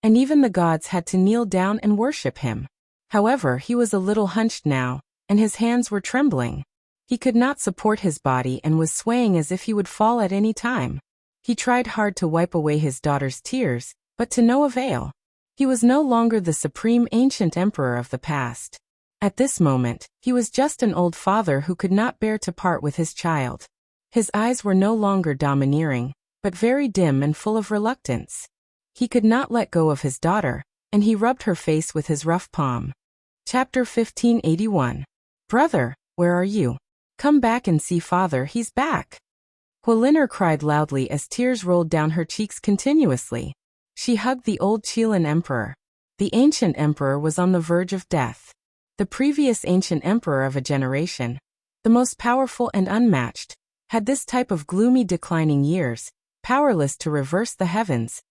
And even the gods had to kneel down and worship him. However, he was a little hunched now, and his hands were trembling. He could not support his body and was swaying as if he would fall at any time. He tried hard to wipe away his daughter's tears, but to no avail. He was no longer the supreme ancient emperor of the past. At this moment, he was just an old father who could not bear to part with his child. His eyes were no longer domineering, but very dim and full of reluctance. He could not let go of his daughter, and he rubbed her face with his rough palm. Chapter 1581. "Brother, where are you? Come back and see father, he's back." Hualin cried loudly as tears rolled down her cheeks continuously. She hugged the old Qilin emperor. The ancient emperor was on the verge of death. The previous ancient emperor of a generation, the most powerful and unmatched, had this type of gloomy declining years, powerless to reverse the heavens,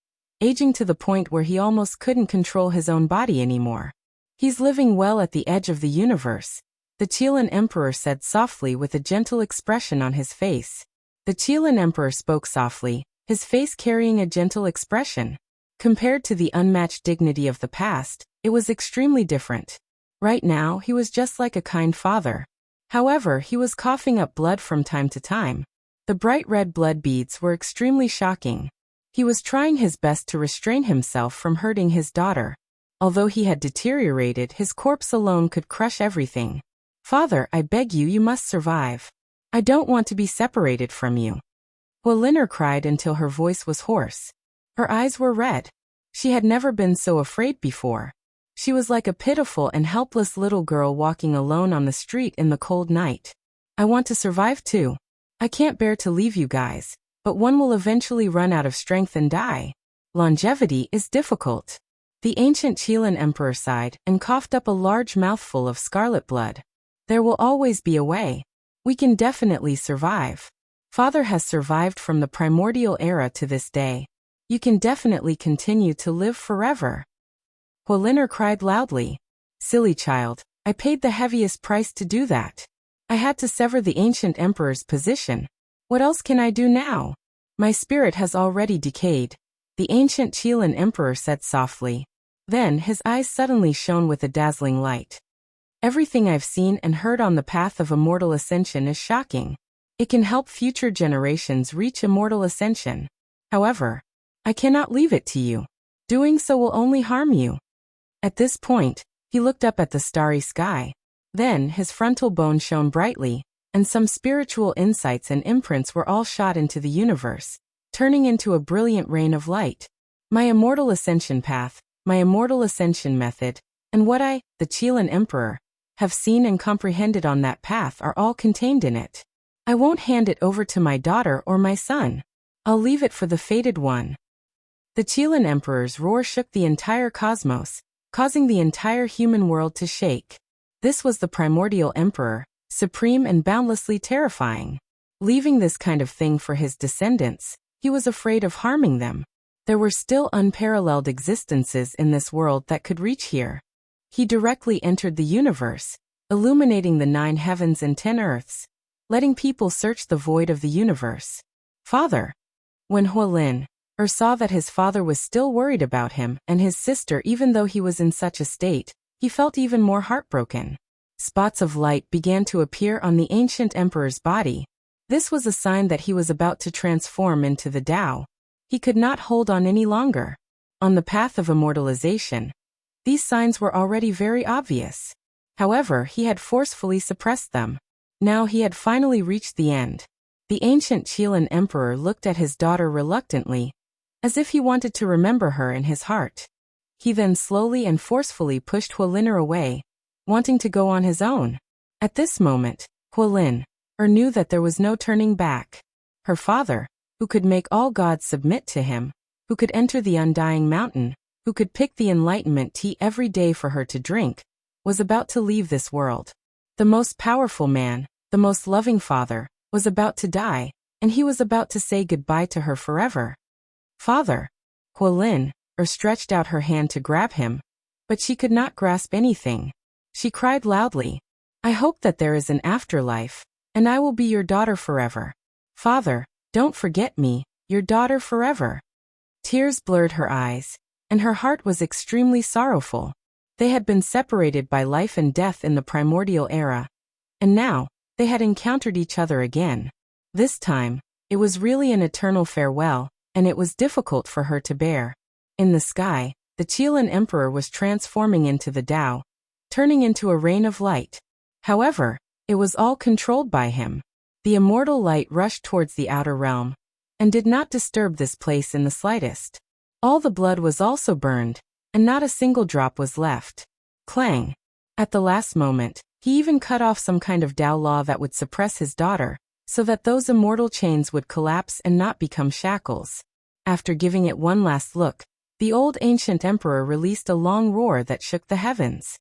aging to the point where he almost couldn't control his own body anymore. "He's living well at the edge of the universe," the Qilin emperor said softly with a gentle expression on his face. The Qilin emperor spoke softly, his face carrying a gentle expression. Compared to the unmatched dignity of the past, it was extremely different. Right now, he was just like a kind father. However, he was coughing up blood from time to time. The bright red blood beads were extremely shocking. He was trying his best to restrain himself from hurting his daughter. Although he had deteriorated, his corpse alone could crush everything. "Father, I beg you, you must survive. I don't want to be separated from you." Hualin cried until her voice was hoarse. Her eyes were red. She had never been so afraid before. She was like a pitiful and helpless little girl walking alone on the street in the cold night. "I want to survive too. I can't bear to leave you guys, but one will eventually run out of strength and die. Longevity is difficult." The ancient Qilin emperor sighed and coughed up a large mouthful of scarlet blood. "There will always be a way. We can definitely survive. Father has survived from the primordial era to this day. You can definitely continue to live forever." Hualin cried loudly. "Silly child, I paid the heaviest price to do that. I had to sever the ancient emperor's position. What else can I do now? My spirit has already decayed, the ancient Qilin emperor said softly. Then his eyes suddenly shone with a dazzling light. Everything I've seen and heard on the path of immortal ascension is shocking. It can help future generations reach immortal ascension. However, I cannot leave it to you. Doing so will only harm you. At this point, he looked up at the starry sky. Then his frontal bone shone brightly, and some spiritual insights and imprints were all shot into the universe, turning into a brilliant rain of light. My immortal ascension path, my immortal ascension method, and what I, the Qilin Emperor, have seen and comprehended on that path are all contained in it. I won't hand it over to my daughter or my son. I'll leave it for the fated one. The Qilin Emperor's roar shook the entire cosmos, causing the entire human world to shake. This was the primordial emperor, supreme and boundlessly terrifying. Leaving this kind of thing for his descendants, he was afraid of harming them. There were still unparalleled existences in this world that could reach here. He directly entered the universe, illuminating the 9 heavens and 10 earths, letting people search the void of the universe. Father. When Huolin saw that his father was still worried about him and his sister even though he was in such a state, he felt even more heartbroken. Spots of light began to appear on the ancient emperor's body. This was a sign that he was about to transform into the Tao. He could not hold on any longer. On the path of immortalization, these signs were already very obvious. However, he had forcefully suppressed them. Now he had finally reached the end. The ancient Qilin emperor looked at his daughter reluctantly, as if he wanted to remember her in his heart. He then slowly and forcefully pushed Huolin away, wanting to go on his own. At this moment, Huolin knew that there was no turning back. Her father, who could make all gods submit to him, who could enter the undying mountain, who could pick the enlightenment tea every day for her to drink, was about to leave this world. The most powerful man, the most loving father, was about to die, and he was about to say goodbye to her forever. Father. Huolin stretched out her hand to grab him, but she could not grasp anything. She cried loudly, I hope that there is an afterlife, and I will be your daughter forever. Father, don't forget me, your daughter forever. Tears blurred her eyes, and her heart was extremely sorrowful. They had been separated by life and death in the primordial era, and now, they had encountered each other again. This time, it was really an eternal farewell, and it was difficult for her to bear. In the sky, the Qilin Emperor was transforming into the Tao, turning into a rain of light. However, it was all controlled by him. The immortal light rushed towards the outer realm, and did not disturb this place in the slightest. All the blood was also burned, and not a single drop was left. Clang! At the last moment, he even cut off some kind of Tao law that would suppress his daughter, so that those immortal chains would collapse and not become shackles. After giving it one last look, the old ancient emperor released a long roar that shook the heavens.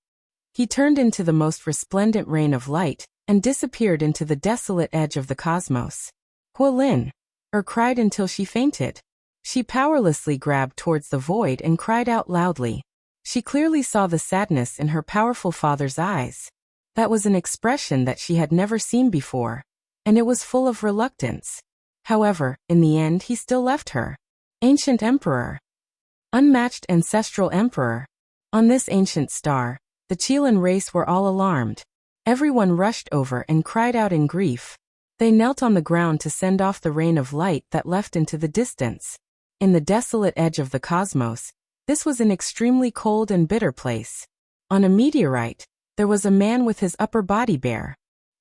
He turned into the most resplendent rain of light, and disappeared into the desolate edge of the cosmos. Huolin cried until she fainted. She powerlessly grabbed towards the void and cried out loudly. She clearly saw the sadness in her powerful father's eyes. That was an expression that she had never seen before, and it was full of reluctance. However, in the end he still left her. Ancient Emperor. Unmatched ancestral emperor. On this ancient star, the Qilin race were all alarmed. Everyone rushed over and cried out in grief. They knelt on the ground to send off the rain of light that left into the distance. In the desolate edge of the cosmos, this was an extremely cold and bitter place. On a meteorite, there was a man with his upper body bare.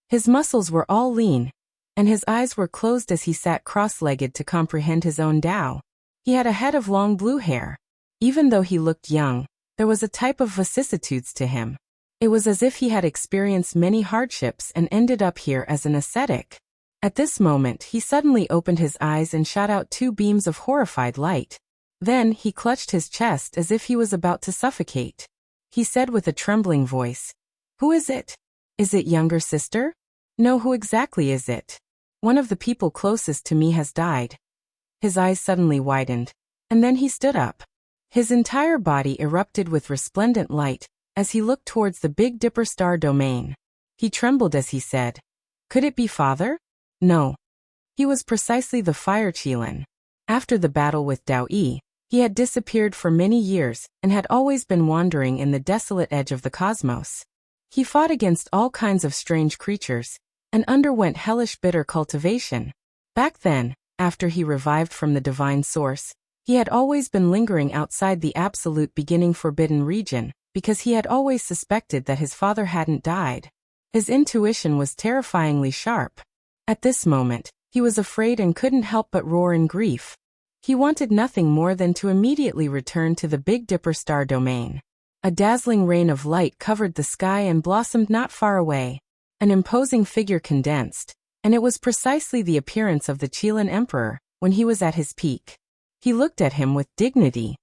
His muscles were all lean, and his eyes were closed as he sat cross-legged to comprehend his own Tao. He had a head of long blue hair. Even though he looked young, there was a type of vicissitudes to him. It was as if he had experienced many hardships and ended up here as an ascetic. At this moment he suddenly opened his eyes and shot out 2 beams of horrified light. Then he clutched his chest as if he was about to suffocate. He said with a trembling voice, Who is it? Is it younger sister? No, who exactly is it? One of the people closest to me has died. His eyes suddenly widened, and then he stood up. His entire body erupted with resplendent light as he looked towards the Big Dipper star domain. He trembled as he said, Could it be father? No. He was precisely the Fire Qilin. After the battle with Dao Yi, he had disappeared for many years and had always been wandering in the desolate edge of the cosmos. He fought against all kinds of strange creatures and underwent hellish bitter cultivation. Back then, after he revived from the divine source, he had always been lingering outside the absolute beginning forbidden region because he had always suspected that his father hadn't died. His intuition was terrifyingly sharp. At this moment, he was afraid and couldn't help but roar in grief. He wanted nothing more than to immediately return to the Big Dipper star domain. A dazzling rain of light covered the sky and blossomed not far away. An imposing figure condensed, and it was precisely the appearance of the Qilin Emperor when he was at his peak. He looked at him with dignity.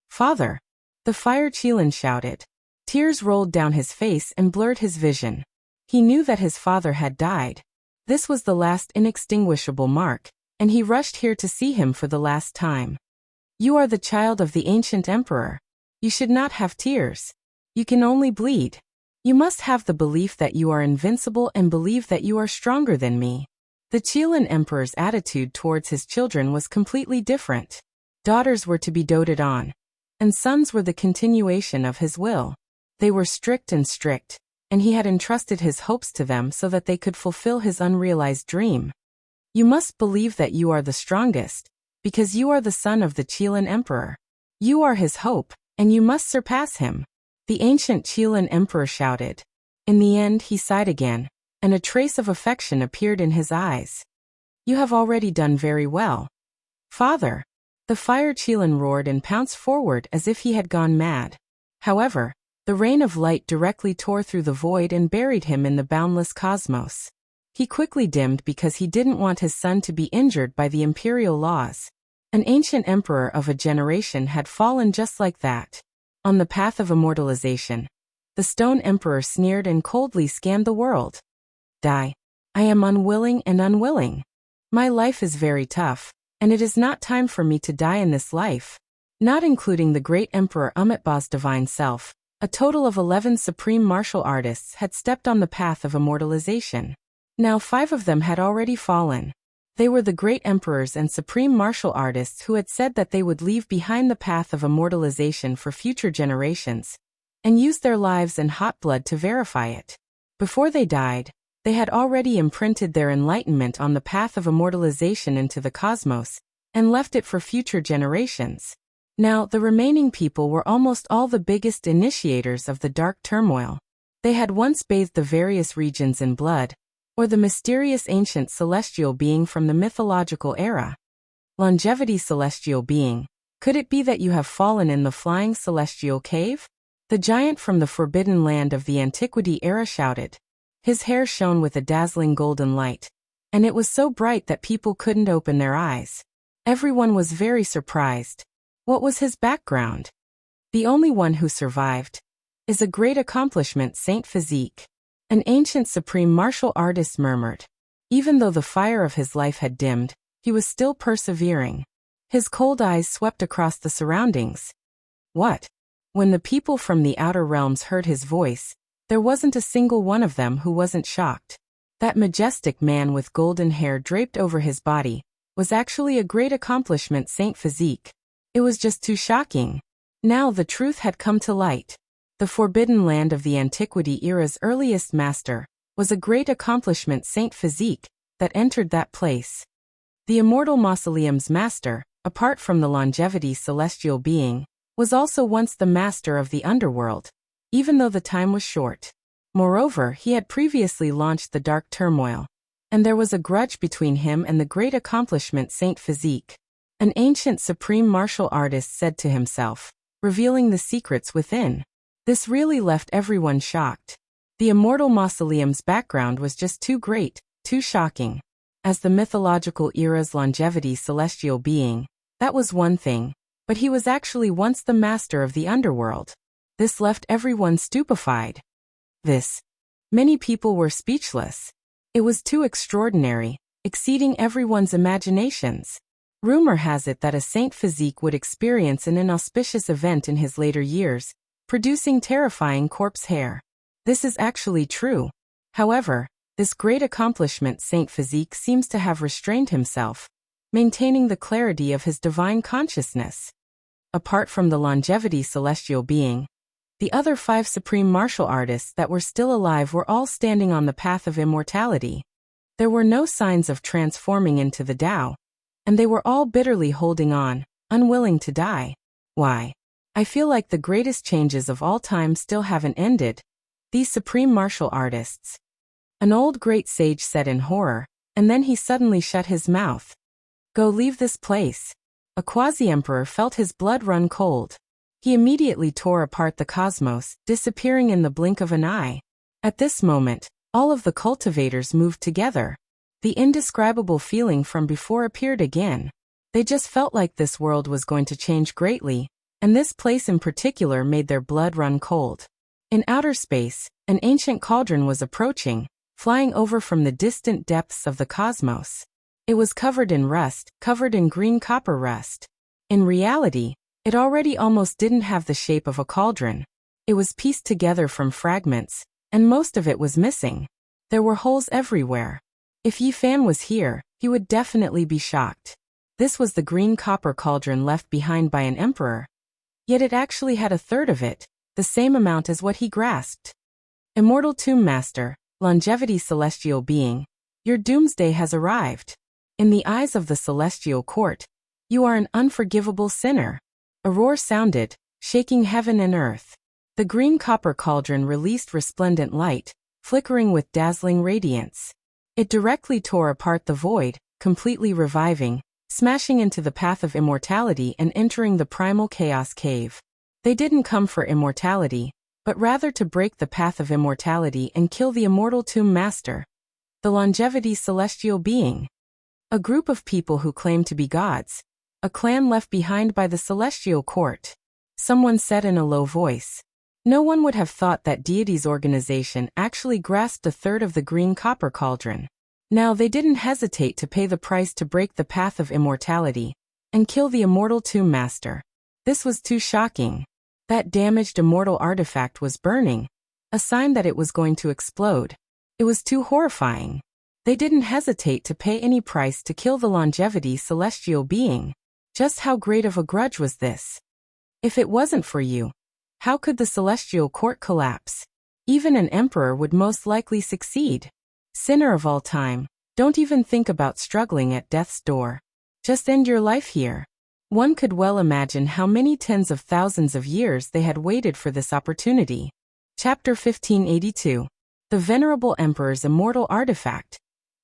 "Father!" The Fire Qilin shouted. Tears rolled down his face and blurred his vision. He knew that his father had died. This was the last inextinguishable mark, and he rushed here to see him for the last time. "You are the child of the ancient emperor. You should not have tears. You can only bleed. You must have the belief that you are invincible and believe that you are stronger than me." The Qilin Emperor's attitude towards his children was completely different. Daughters were to be doted on, and sons were the continuation of his will. They were strict, and he had entrusted his hopes to them so that they could fulfill his unrealized dream. "You must believe that you are the strongest, because you are the son of the Qilin Emperor. You are his hope, and you must surpass him." The ancient Qilin Emperor shouted. In the end he sighed again, and a trace of affection appeared in his eyes. "You have already done very well, Father." The Fire Qilin roared and pounced forward as if he had gone mad. However, the rain of light directly tore through the void and buried him in the boundless cosmos. He quickly dimmed because he didn't want his son to be injured by the imperial laws. An ancient emperor of a generation had fallen just like that. On the path of immortalization, the Stone Emperor sneered and coldly scanned the world. "Die. I am unwilling and unwilling. My life is very tough, and it is not time for me to die in this life." Not including the great Emperor Amitabha's divine self, a total of 11 supreme martial artists had stepped on the path of immortalization. Now 5 of them had already fallen. They were the great emperors and supreme martial artists who had said that they would leave behind the path of immortalization for future generations, and use their lives and hot blood to verify it. Before they died, they had already imprinted their enlightenment on the path of immortalization into the cosmos, and left it for future generations. Now the remaining people were almost all the biggest initiators of the dark turmoil. They had once bathed the various regions in blood, or the mysterious ancient celestial being from the mythological era. Longevity celestial being, could it be that you have fallen in the flying celestial cave? The giant from the forbidden land of the antiquity era shouted. His hair shone with a dazzling golden light, and it was so bright that people couldn't open their eyes. Everyone was very surprised. What was his background? "The only one who survived is a great accomplishment, Saint Physique." An ancient supreme martial artist murmured. Even though the fire of his life had dimmed, he was still persevering. His cold eyes swept across the surroundings. What? When the people from the outer realms heard his voice, there wasn't a single one of them who wasn't shocked. That majestic man with golden hair draped over his body was actually a great accomplishment, Saint Physique. It was just too shocking. Now the truth had come to light. The forbidden land of the antiquity era's earliest master was a great accomplishment, Saint Physique, that entered that place. The immortal mausoleum's master, apart from the longevity celestial being, was also once the master of the underworld, even though the time was short. Moreover, he had previously launched the dark turmoil, and there was a grudge between him and the great accomplishment, Saint Physique. An ancient supreme martial artist said to himself, revealing the secrets within. This really left everyone shocked. The immortal mausoleum's background was just too great, too shocking. As the mythological era's longevity celestial being, that was one thing, but he was actually once the master of the underworld. This left everyone stupefied. Many people were speechless. It was too extraordinary, exceeding everyone's imaginations. Rumor has it that a Saint Physique would experience an inauspicious event in his later years, producing terrifying corpse hair. This is actually true. However, This great accomplishment Saint Physique seems to have restrained himself, maintaining the clarity of his divine consciousness. Apart from the longevity celestial being, the other 5 supreme martial artists that were still alive were all standing on the path of immortality. There were no signs of transforming into the Tao, and they were all bitterly holding on, unwilling to die. Why? I feel like the greatest changes of all time still haven't ended. These supreme martial artists. An old great sage said in horror, and then he suddenly shut his mouth. Go leave this place. A quasi-emperor felt his blood run cold. He immediately tore apart the cosmos, disappearing in the blink of an eye. At this moment, all of the cultivators moved together. The indescribable feeling from before appeared again. They just felt like this world was going to change greatly, and this place in particular made their blood run cold. In outer space, an ancient cauldron was approaching, flying over from the distant depths of the cosmos. It was covered in rust, covered in green copper rust. In reality, it already almost didn't have the shape of a cauldron. It was pieced together from fragments, and most of it was missing. There were holes everywhere. If Yi Fan was here, he would definitely be shocked. This was the green copper cauldron left behind by an emperor. Yet it actually had a third of it, the same amount as what he grasped. Immortal Tomb Master, longevity celestial being, your doomsday has arrived. In the eyes of the celestial court, you are an unforgivable sinner. A roar sounded, shaking heaven and earth. The green copper cauldron released resplendent light, flickering with dazzling radiance. It directly tore apart the void, completely reviving, smashing into the path of immortality and entering the primal chaos cave. They didn't come for immortality, but rather to break the path of immortality and kill the immortal tomb master, the longevity celestial being. A group of people who claim to be gods, a clan left behind by the celestial court. Someone said in a low voice. No one would have thought that deity's organization actually grasped a third of the green copper cauldron. Now they didn't hesitate to pay the price to break the path of immortality and kill the immortal tomb master. This was too shocking. That damaged immortal artifact was burning, a sign that it was going to explode. It was too horrifying. They didn't hesitate to pay any price to kill the longevity celestial being. Just how great of a grudge was this? If it wasn't for you, how could the celestial court collapse? Even an emperor would most likely succeed. Sinner of all time, don't even think about struggling at death's door. Just end your life here. One could well imagine how many tens of thousands of years they had waited for this opportunity. Chapter 1582. The Venerable Emperor's Immortal Artifact.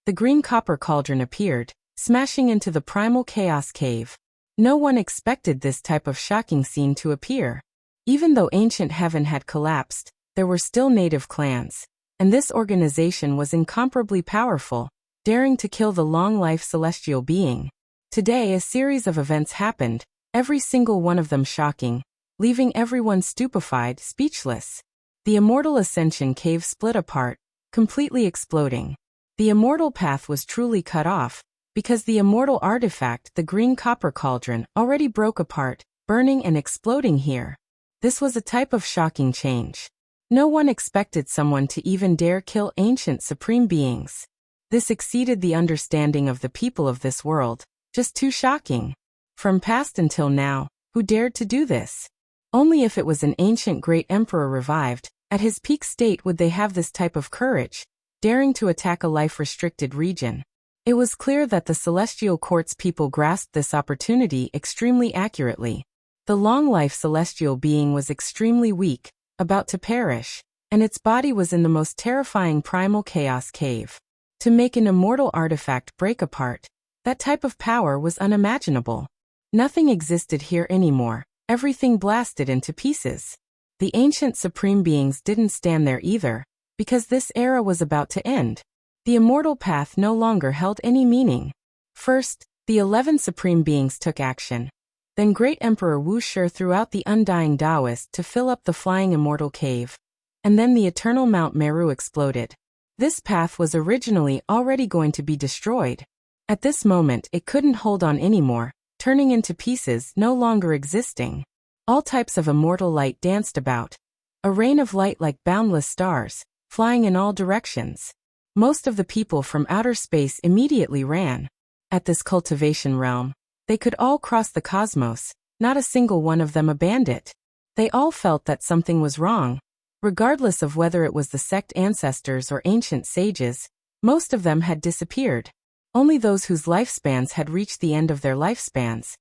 The green copper cauldron appeared, smashing into the primal chaos cave. No one expected this type of shocking scene to appear. Even though ancient heaven had collapsed, there were still native clans, and this organization was incomparably powerful, daring to kill the long-life celestial being. Today a series of events happened, every single one of them shocking, leaving everyone stupefied, speechless. The immortal ascension cave split apart, completely exploding. The immortal path was truly cut off, because the immortal artifact, the green copper cauldron, already broke apart, burning and exploding here. This was a type of shocking change. No one expected someone to even dare kill ancient supreme beings. This exceeded the understanding of the people of this world, just too shocking. From past until now, who dared to do this? Only if it was an ancient great emperor revived, at his peak state would they have this type of courage, daring to attack a life-restricted region. It was clear that the celestial court's people grasped this opportunity extremely accurately. The long-life celestial being was extremely weak, about to perish, and its body was in the most terrifying primal chaos cave. To make an immortal artifact break apart, that type of power was unimaginable. Nothing existed here anymore, everything blasted into pieces. The ancient supreme beings didn't stand there either, because this era was about to end. The immortal path no longer held any meaning. First, the 11 supreme beings took action. Then Great Emperor Wuxia threw out the undying Taoist to fill up the flying immortal cave. And then the eternal Mount Meru exploded. This path was originally already going to be destroyed. At this moment it couldn't hold on anymore, turning into pieces, no longer existing. All types of immortal light danced about. A rain of light like boundless stars, flying in all directions. Most of the people from outer space immediately ran. At this cultivation realm, they could all cross the cosmos, not a single one of them a bandit. They all felt that something was wrong. Regardless of whether it was the sect ancestors or ancient sages, most of them had disappeared. Only those whose lifespans had reached the end of their lifespans,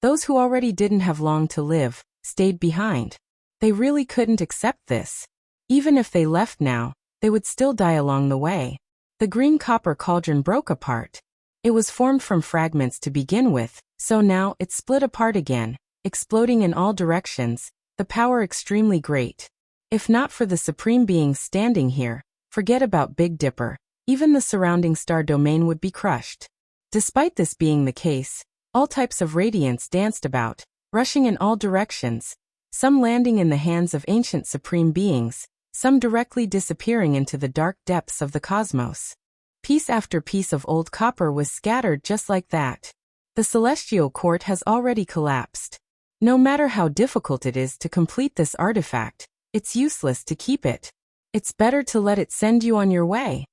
those who already didn't have long to live, stayed behind. They really couldn't accept this. Even if they left now, they would still die along the way. The green copper cauldron broke apart. It was formed from fragments to begin with, so now it split apart again, exploding in all directions, the power extremely great. If not for the supreme beings standing here, forget about Big Dipper, even the surrounding star domain would be crushed. Despite this being the case, all types of radiance danced about, rushing in all directions, some landing in the hands of ancient supreme beings, some directly disappearing into the dark depths of the cosmos. Piece after piece of old copper was scattered just like that. The celestial court has already collapsed. No matter how difficult it is to complete this artifact, it's useless to keep it. It's better to let it send you on your way.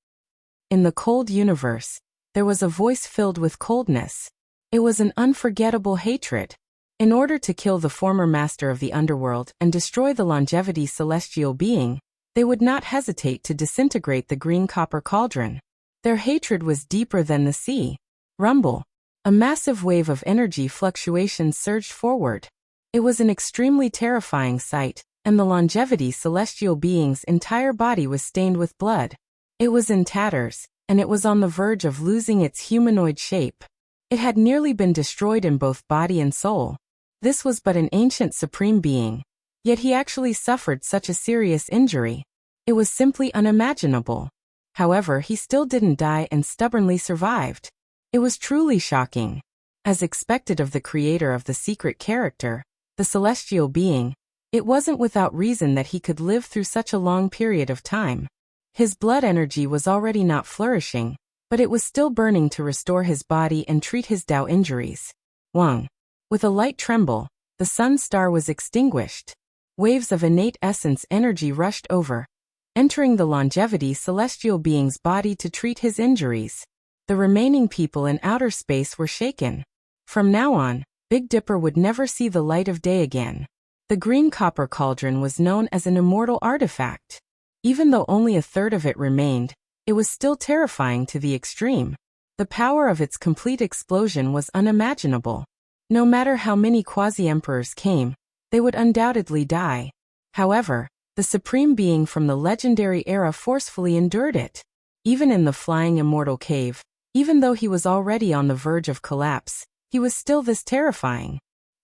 In the cold universe, there was a voice filled with coldness. It was an unforgettable hatred. In order to kill the former master of the underworld and destroy the longevity celestial being, they would not hesitate to disintegrate the green copper cauldron. Their hatred was deeper than the sea. Rumble. A massive wave of energy fluctuations surged forward. It was an extremely terrifying sight, and the longevity celestial being's entire body was stained with blood. It was in tatters, and it was on the verge of losing its humanoid shape. It had nearly been destroyed in both body and soul. This was but an ancient supreme being. Yet he actually suffered such a serious injury. It was simply unimaginable. However, he still didn't die and stubbornly survived. It was truly shocking. As expected of the creator of the secret character, the celestial being, it wasn't without reason that he could live through such a long period of time. His blood energy was already not flourishing, but it was still burning to restore his body and treat his Tao injuries. Wang. With a light tremble, the sun star was extinguished. Waves of innate essence energy rushed over, entering the longevity celestial being's body to treat his injuries. The remaining people in outer space were shaken. From now on, Big Dipper would never see the light of day again. The green copper cauldron was known as an immortal artifact. Even though only a third of it remained, it was still terrifying to the extreme. The power of its complete explosion was unimaginable. No matter how many quasi-emperors came, they would undoubtedly die. However, the supreme being from the legendary era forcefully endured it. Even in the flying immortal cave, even though he was already on the verge of collapse, he was still this terrifying.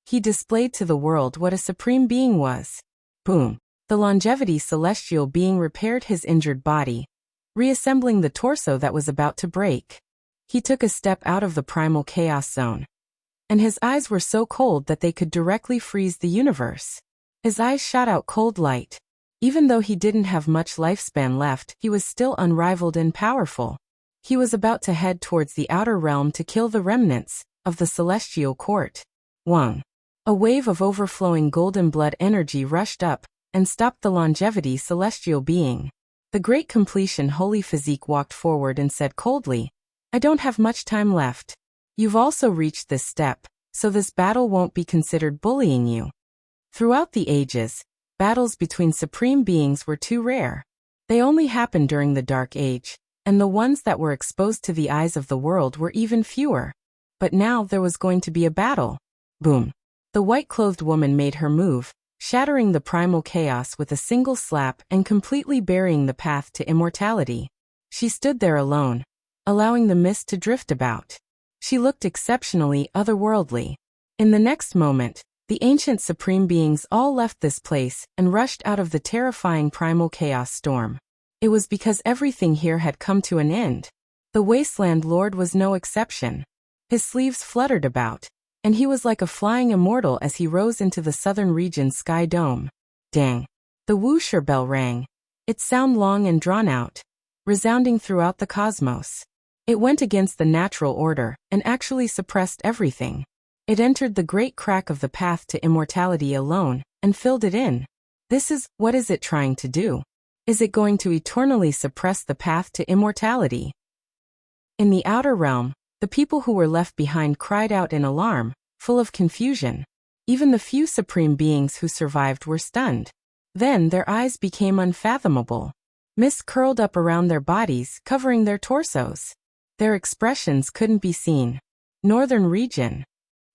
He displayed to the world what a supreme being was. Boom. The longevity celestial being repaired his injured body, reassembling the torso that was about to break. He took a step out of the primal chaos zone, and his eyes were so cold that they could directly freeze the universe. His eyes shot out cold light. Even though he didn't have much lifespan left, he was still unrivaled and powerful. He was about to head towards the outer realm to kill the remnants of the celestial court. Wang. A wave of overflowing golden blood energy rushed up and stopped the longevity celestial being. The great completion holy physique walked forward and said coldly, "I don't have much time left. You've also reached this step, so this battle won't be considered bullying you." Throughout the ages, battles between supreme beings were too rare. They only happened during the Dark Age, and the ones that were exposed to the eyes of the world were even fewer. But now there was going to be a battle. Boom. The white-clothed woman made her move, shattering the primal chaos with a single slap and completely burying the path to immortality. She stood there alone, allowing the mist to drift about. She looked exceptionally otherworldly. In the next moment, the ancient supreme beings all left this place and rushed out of the terrifying primal chaos storm. It was because everything here had come to an end. The Wasteland Lord was no exception. His sleeves fluttered about, and he was like a flying immortal as he rose into the southern region's sky dome. Dang. The Wuxia bell rang. Its sound long and drawn out, resounding throughout the cosmos. It went against the natural order and actually suppressed everything. It entered the great crack of the path to immortality alone and filled it in. What is it trying to do? Is it going to eternally suppress the path to immortality? In the outer realm, the people who were left behind cried out in alarm, full of confusion. Even the few supreme beings who survived were stunned. Then their eyes became unfathomable. Mist curled up around their bodies, covering their torsos. Their expressions couldn't be seen. Northern region.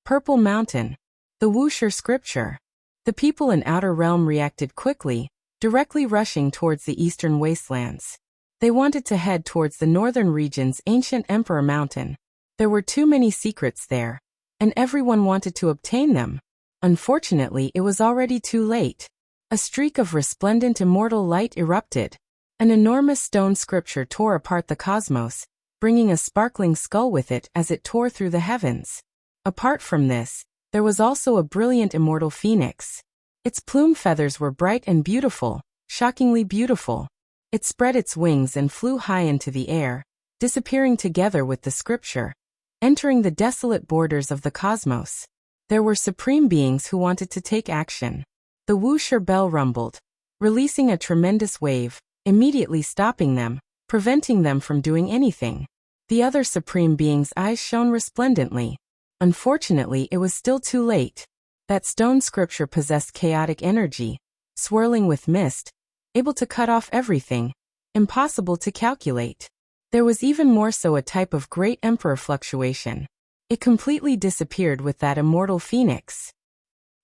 Purple Mountain. The Wuxia scripture. The people in outer realm reacted quickly, directly rushing towards the eastern wastelands. They wanted to head towards the northern region's ancient Emperor Mountain. There were too many secrets there, and everyone wanted to obtain them. Unfortunately, it was already too late. A streak of resplendent immortal light erupted. An enormous stone scripture tore apart the cosmos, bringing a sparkling skull with it as it tore through the heavens. Apart from this, there was also a brilliant immortal phoenix. Its plume feathers were bright and beautiful, shockingly beautiful. It spread its wings and flew high into the air, disappearing together with the scripture, entering the desolate borders of the cosmos. There were supreme beings who wanted to take action. The Wuxia bell rumbled, releasing a tremendous wave, immediately stopping them, preventing them from doing anything. The other supreme being's eyes shone resplendently. Unfortunately, it was still too late. That stone scripture possessed chaotic energy, swirling with mist, able to cut off everything, impossible to calculate. There was even more so a type of great emperor fluctuation. It completely disappeared with that immortal phoenix.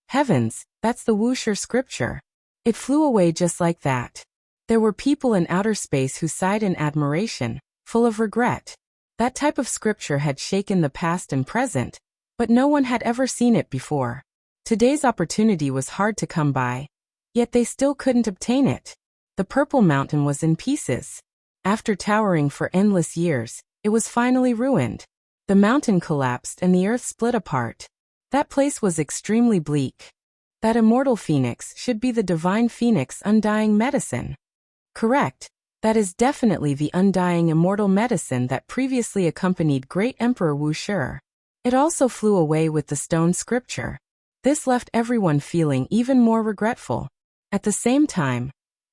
Heavens, that's the Wuxia scripture. It flew away just like that. There were people in outer space who sighed in admiration, full of regret. That type of scripture had shaken the past and present, but no one had ever seen it before. Today's opportunity was hard to come by, yet they still couldn't obtain it. The Purple Mountain was in pieces. After towering for endless years, it was finally ruined. The mountain collapsed and the earth split apart. That place was extremely bleak. That immortal phoenix should be the divine phoenix undying medicine. Correct. That is definitely the undying immortal medicine that previously accompanied great Emperor Wuxia. It also flew away with the stone scripture. This left everyone feeling even more regretful. At the same time,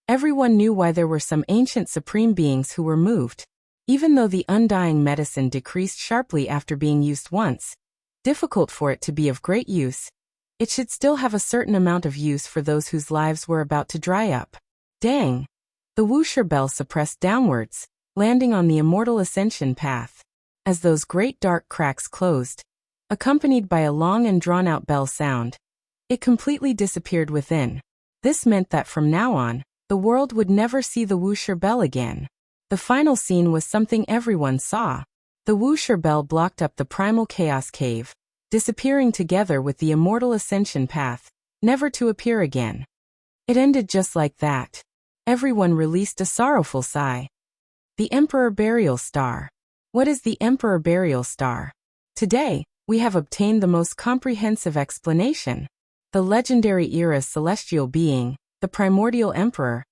everyone knew why there were some ancient supreme beings who were moved. Even though the undying medicine decreased sharply after being used once, difficult for it to be of great use, it should still have a certain amount of use for those whose lives were about to dry up. Dang! The Wuxia bell suppressed downwards, landing on the immortal ascension path. As those great dark cracks closed, accompanied by a long and drawn-out bell sound, it completely disappeared within. This meant that from now on, the world would never see the Wuxia bell again. The final scene was something everyone saw. The Wuxia bell blocked up the primal chaos cave, disappearing together with the immortal ascension path, never to appear again. It ended just like that. Everyone released a sorrowful sigh. The Emperor Burial Star. What is the Emperor Burial Star? Today, we have obtained the most comprehensive explanation. The legendary era's celestial being, the primordial emperor,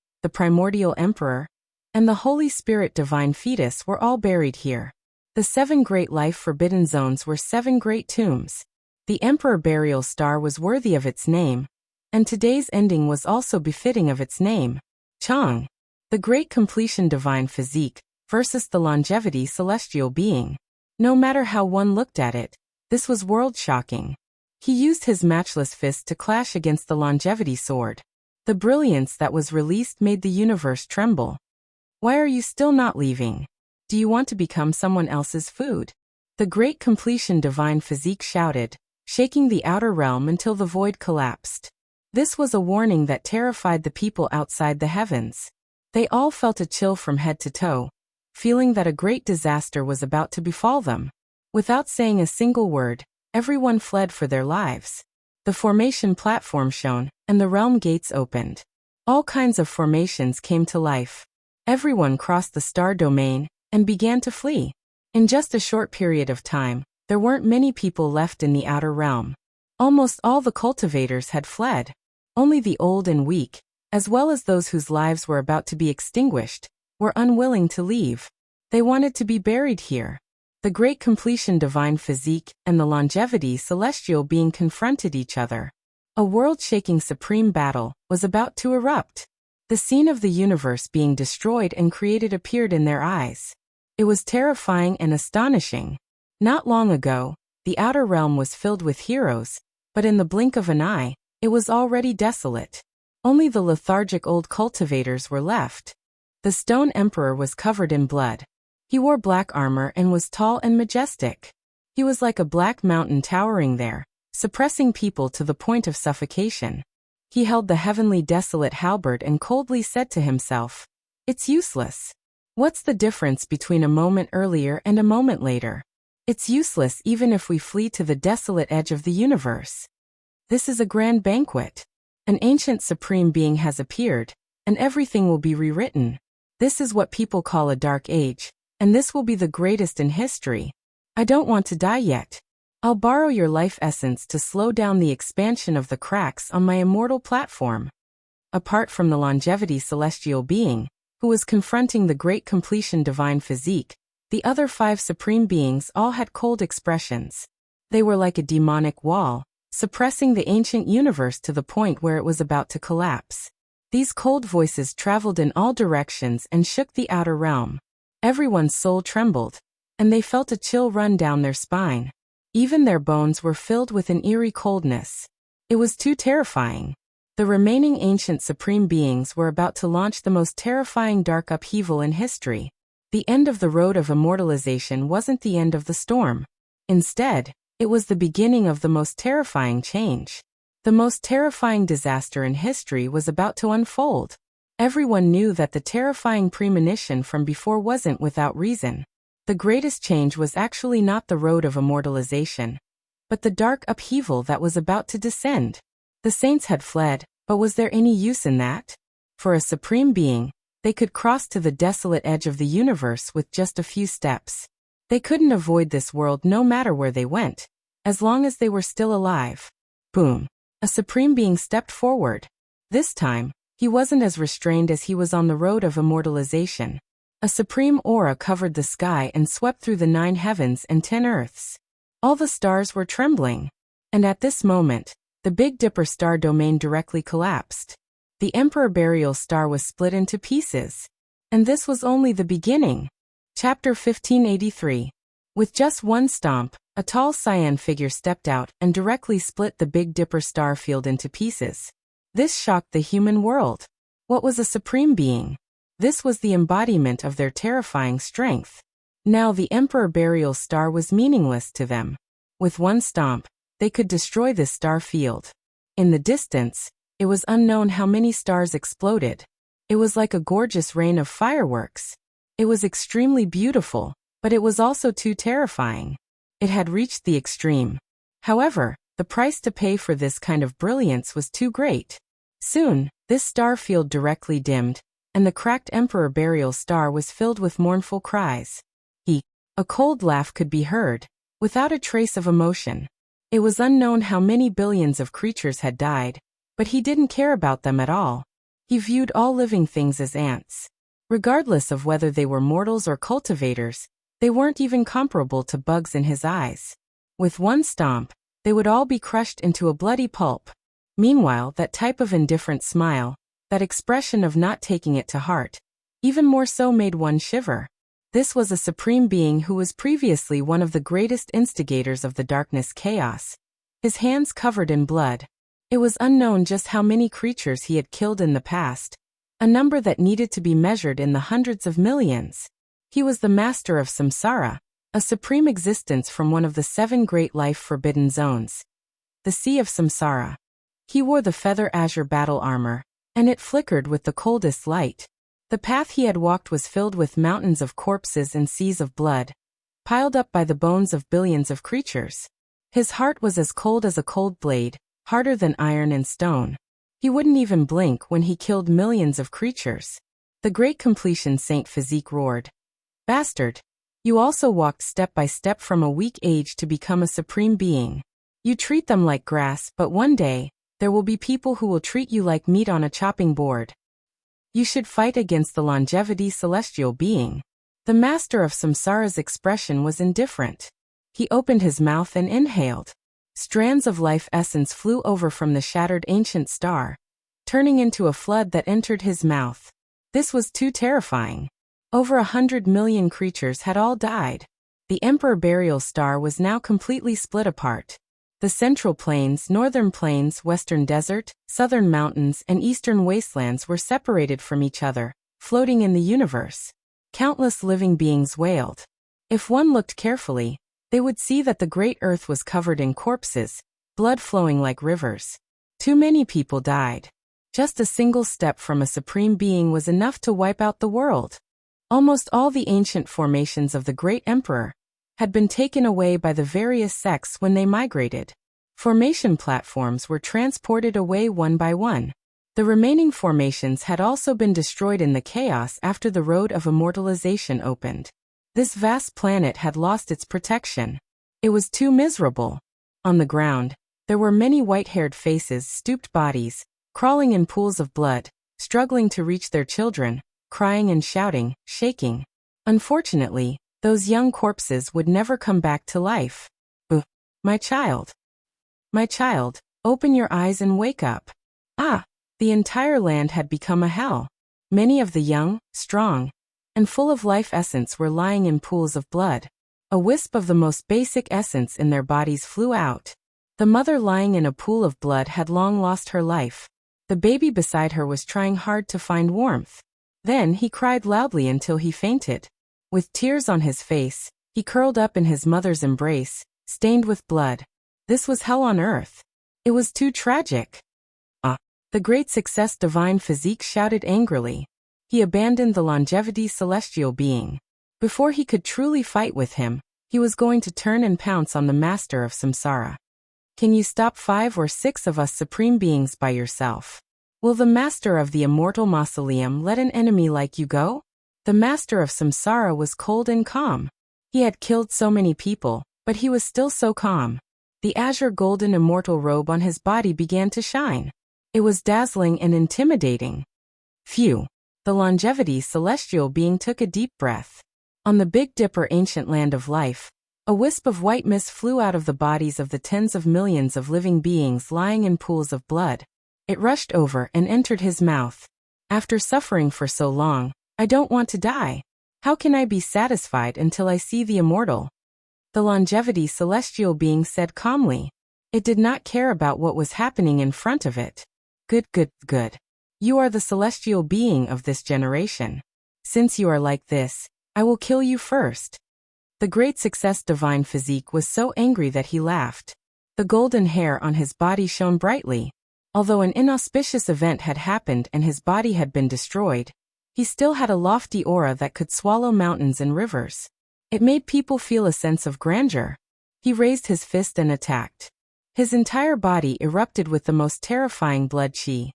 and the Holy Spirit divine fetus were all buried here. The 7 great life forbidden zones were 7 great tombs. The Emperor Burial Star was worthy of its name, and today's ending was also befitting of its name. Chang, the great completion divine physique, versus the longevity celestial being. No matter how one looked at it, this was world-shocking. He used his matchless fist to clash against the longevity sword. The brilliance that was released made the universe tremble. Why are you still not leaving? Do you want to become someone else's food? The great completion divine physique shouted, shaking the outer realm until the void collapsed. This was a warning that terrified the people outside the heavens. They all felt a chill from head to toe, feeling that a great disaster was about to befall them. Without saying a single word, everyone fled for their lives. The formation platform shone, and the realm gates opened. All kinds of formations came to life. Everyone crossed the star domain and began to flee. In just a short period of time, there weren't many people left in the outer realm. Almost all the cultivators had fled. Only the old and weak, as well as those whose lives were about to be extinguished, were unwilling to leave. They wanted to be buried here. The great completion divine physique and the longevity celestial being confronted each other. A world-shaking supreme battle was about to erupt. The scene of the universe being destroyed and created appeared in their eyes. It was terrifying and astonishing. Not long ago, the outer realm was filled with heroes, but in the blink of an eye, it was already desolate. Only the lethargic old cultivators were left. The stone emperor was covered in blood. He wore black armor and was tall and majestic. He was like a black mountain towering there, suppressing people to the point of suffocation. He held the heavenly desolate halberd and coldly said to himself, "It's useless. What's the difference between a moment earlier and a moment later? It's useless even if we flee to the desolate edge of the universe. This is a grand banquet. An ancient supreme being has appeared, and everything will be rewritten. This is what people call a dark age, and this will be the greatest in history. I don't want to die yet. I'll borrow your life essence to slow down the expansion of the cracks on my immortal platform." Apart from the longevity celestial being, who was confronting the great completion divine physique, the other 5 supreme beings all had cold expressions. They were like a demonic wall, suppressing the ancient universe to the point where it was about to collapse. These cold voices traveled in all directions and shook the outer realm. Everyone's soul trembled, and they felt a chill run down their spine. Even their bones were filled with an eerie coldness. It was too terrifying. The remaining ancient supreme beings were about to launch the most terrifying dark upheaval in history. The end of the road of immortalization wasn't the end of the storm. Instead, it was the beginning of the most terrifying change. The most terrifying disaster in history was about to unfold. Everyone knew that the terrifying premonition from before wasn't without reason. The greatest change was actually not the road of immortalization, but the dark upheaval that was about to descend. The saints had fled, but was there any use in that? For a supreme being, they could cross to the desolate edge of the universe with just a few steps. They couldn't avoid this world no matter where they went, as long as they were still alive. Boom. A supreme being stepped forward. This time, he wasn't as restrained as he was on the road of immortalization. A supreme aura covered the sky and swept through the 9 heavens and 10 earths. All the stars were trembling. And at this moment, the Big Dipper star domain directly collapsed. The Emperor Burial star was split into pieces. And this was only the beginning. Chapter 1583. With just one stomp, a tall cyan figure stepped out and directly split the Big Dipper star field into pieces. This shocked the human world. What was a supreme being? This was the embodiment of their terrifying strength. Now the Emperor Burial star was meaningless to them. With one stomp, they could destroy this star field. In the distance, it was unknown how many stars exploded. It was like a gorgeous rain of fireworks. It was extremely beautiful, but it was also too terrifying. It had reached the extreme. However, the price to pay for this kind of brilliance was too great. Soon, this star field directly dimmed, and the cracked Emperor Burial star was filled with mournful cries. A cold laugh could be heard, without a trace of emotion. It was unknown how many billions of creatures had died, but he didn't care about them at all. He viewed all living things as ants. Regardless of whether they were mortals or cultivators, they weren't even comparable to bugs in his eyes. With one stomp, they would all be crushed into a bloody pulp. Meanwhile, that type of indifferent smile, that expression of not taking it to heart, even more so made one shiver. This was a supreme being who was previously one of the greatest instigators of the darkness chaos. His hands covered in blood. It was unknown just how many creatures he had killed in the past, a number that needed to be measured in the hundreds of millions. He was the master of samsara, a supreme existence from one of the 7 great life-forbidden zones. The Sea of Samsara. He wore the feather azure battle armor, and it flickered with the coldest light. The path he had walked was filled with mountains of corpses and seas of blood, piled up by the bones of billions of creatures. His heart was as cold as a cold blade, harder than iron and stone. He wouldn't even blink when he killed millions of creatures. The great completion Saint Physique roared. "Bastard! You also walked step by step from a weak age to become a supreme being. You treat them like grass, but one day, there will be people who will treat you like meat on a chopping board. You should fight against the longevity celestial being." The master of samsara's expression was indifferent. He opened his mouth and inhaled. Strands of life essence flew over from the shattered ancient star. turning into a flood that entered his mouth. This was too terrifying. Over 100 million creatures had all died. The Emperor Burial Star was now completely split apart. The Central Plains, Northern Plains, Western Desert, Southern Mountains, and Eastern Wastelands were separated from each other, floating in the universe. Countless living beings wailed. If one looked carefully, they would see that the great earth was covered in corpses, blood flowing like rivers. Too many people died. Just a single step from a supreme being was enough to wipe out the world. Almost all the ancient formations of the great emperor had been taken away by the various sects when they migrated. Formation platforms were transported away one by one. The remaining formations had also been destroyed in the chaos after the road of immortalization opened. This vast planet had lost its protection. It was too miserable. On the ground, there were many white-haired faces, stooped bodies, crawling in pools of blood, struggling to reach their children, crying and shouting, shaking. Unfortunately, those young corpses would never come back to life. My child. My child, open your eyes and wake up. Ah! The entire land had become a hell. Many of the young, strong, and full of life essence were lying in pools of blood. A wisp of the most basic essence in their bodies flew out. The mother lying in a pool of blood had long lost her life. The baby beside her was trying hard to find warmth. Then he cried loudly until he fainted. With tears on his face, he curled up in his mother's embrace, stained with blood. This was hell on earth. It was too tragic. The great success divine physique shouted angrily. He abandoned the longevity celestial being. Before he could truly fight with him, he was going to turn and pounce on the master of samsara. Can you stop 5 or 6 of us supreme beings by yourself? Will the master of the immortal mausoleum let an enemy like you go? The master of samsara was cold and calm. He had killed so many people, but he was still so calm. The azure golden immortal robe on his body began to shine. It was dazzling and intimidating. Phew! The longevity celestial being took a deep breath. On the Big Dipper ancient land of life, a wisp of white mist flew out of the bodies of the tens of millions of living beings lying in pools of blood. It rushed over and entered his mouth. After suffering for so long, I don't want to die. How can I be satisfied until I see the immortal? The longevity celestial being said calmly. It did not care about what was happening in front of it. Good. You are the celestial being of this generation. Since you are like this, I will kill you first. The great success divine physique was so angry that he laughed. The golden hair on his body shone brightly. Although an inauspicious event had happened and his body had been destroyed, he still had a lofty aura that could swallow mountains and rivers. It made people feel a sense of grandeur. He raised his fist and attacked. His entire body erupted with the most terrifying blood chi.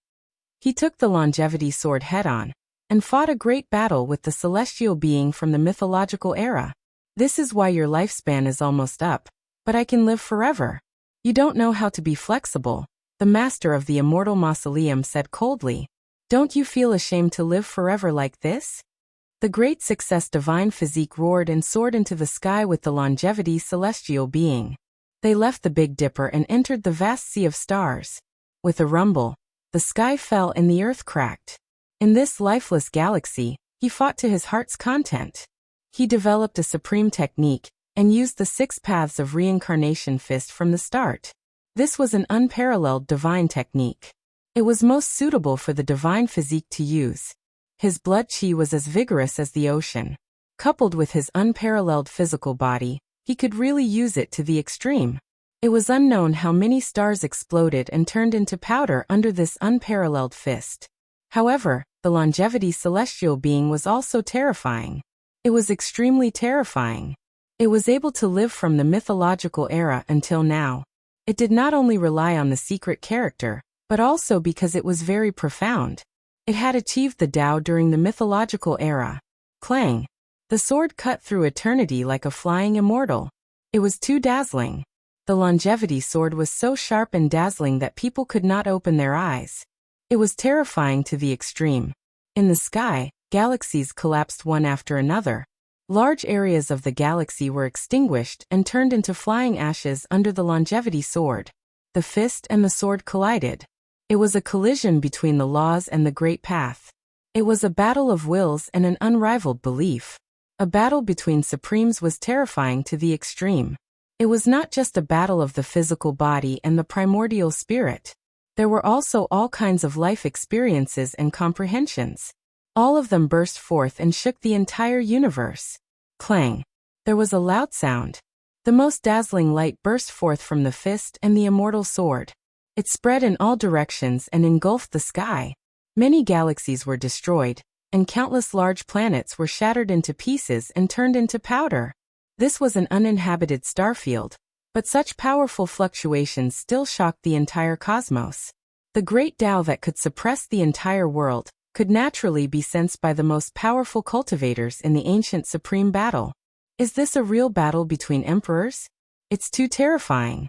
He took the longevity sword head-on, and fought a great battle with the celestial being from the mythological era. This is why your lifespan is almost up, but I can live forever. You don't know how to be flexible, the master of the immortal mausoleum said coldly. Don't you feel ashamed to live forever like this? The great success divine physique roared and soared into the sky with the longevity celestial being. They left the Big Dipper and entered the vast sea of stars. With a rumble, the sky fell and the earth cracked. In this lifeless galaxy, he fought to his heart's content. He developed a supreme technique and used the 6 paths of reincarnation fist from the start. This was an unparalleled divine technique. It was most suitable for the divine physique to use. His blood chi was as vigorous as the ocean. Coupled with his unparalleled physical body, he could really use it to the extreme. It was unknown how many stars exploded and turned into powder under this unparalleled fist. However, the longevity celestial being was also terrifying. It was extremely terrifying. It was able to live from the mythological era until now. It did not only rely on the secret character, but also because it was very profound. It had achieved the Tao during the mythological era. Clang! The sword cut through eternity like a flying immortal. It was too dazzling. The longevity sword was so sharp and dazzling that people could not open their eyes. It was terrifying to the extreme. In the sky, galaxies collapsed one after another. Large areas of the galaxy were extinguished and turned into flying ashes under the longevity sword. The fist and the sword collided. It was a collision between the laws and the great path. It was a battle of wills and an unrivaled belief. A battle between supremes was terrifying to the extreme. It was not just a battle of the physical body and the primordial spirit. There were also all kinds of life experiences and comprehensions. All of them burst forth and shook the entire universe. Clang. There was a loud sound. The most dazzling light burst forth from the fist and the immortal sword. It spread in all directions and engulfed the sky. Many galaxies were destroyed, and countless large planets were shattered into pieces and turned into powder. This was an uninhabited starfield, but such powerful fluctuations still shocked the entire cosmos. The great Tao that could suppress the entire world could naturally be sensed by the most powerful cultivators in the ancient supreme battle. Is this a real battle between emperors? It's too terrifying.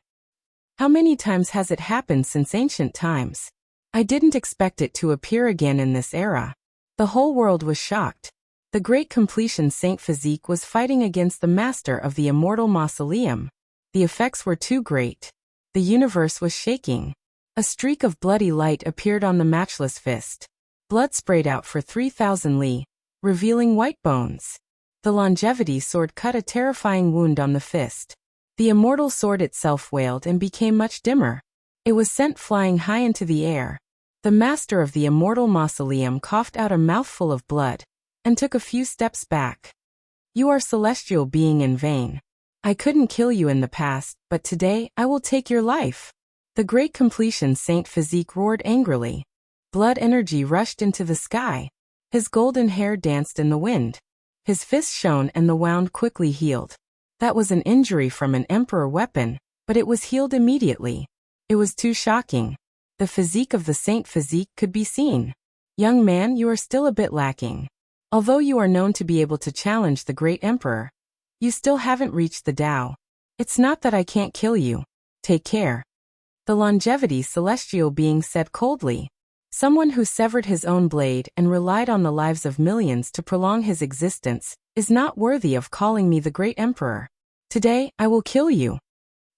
How many times has it happened since ancient times? I didn't expect it to appear again in this era. The whole world was shocked. The great completion Saint Physique was fighting against the master of the immortal mausoleum. The effects were too great. The universe was shaking. A streak of bloody light appeared on the matchless fist. Blood sprayed out for 3,000 li, revealing white bones. The longevity sword cut a terrifying wound on the fist. The immortal sword itself wailed and became much dimmer. It was sent flying high into the air. The master of the immortal mausoleum coughed out a mouthful of blood and took a few steps back. You are celestial being in vain. I couldn't kill you in the past, but today I will take your life. The great completion Saint Physique roared angrily. Blood energy rushed into the sky. His golden hair danced in the wind. His fist shone and the wound quickly healed. That was an injury from an emperor weapon, but it was healed immediately. It was too shocking. The physique of the Saint Physique could be seen. Young man, you are still a bit lacking. Although you are known to be able to challenge the great emperor, you still haven't reached the Tao. It's not that I can't kill you. Take care. The longevity celestial being said coldly. Someone who severed his own blade and relied on the lives of millions to prolong his existence is not worthy of calling me the great emperor. Today, I will kill you.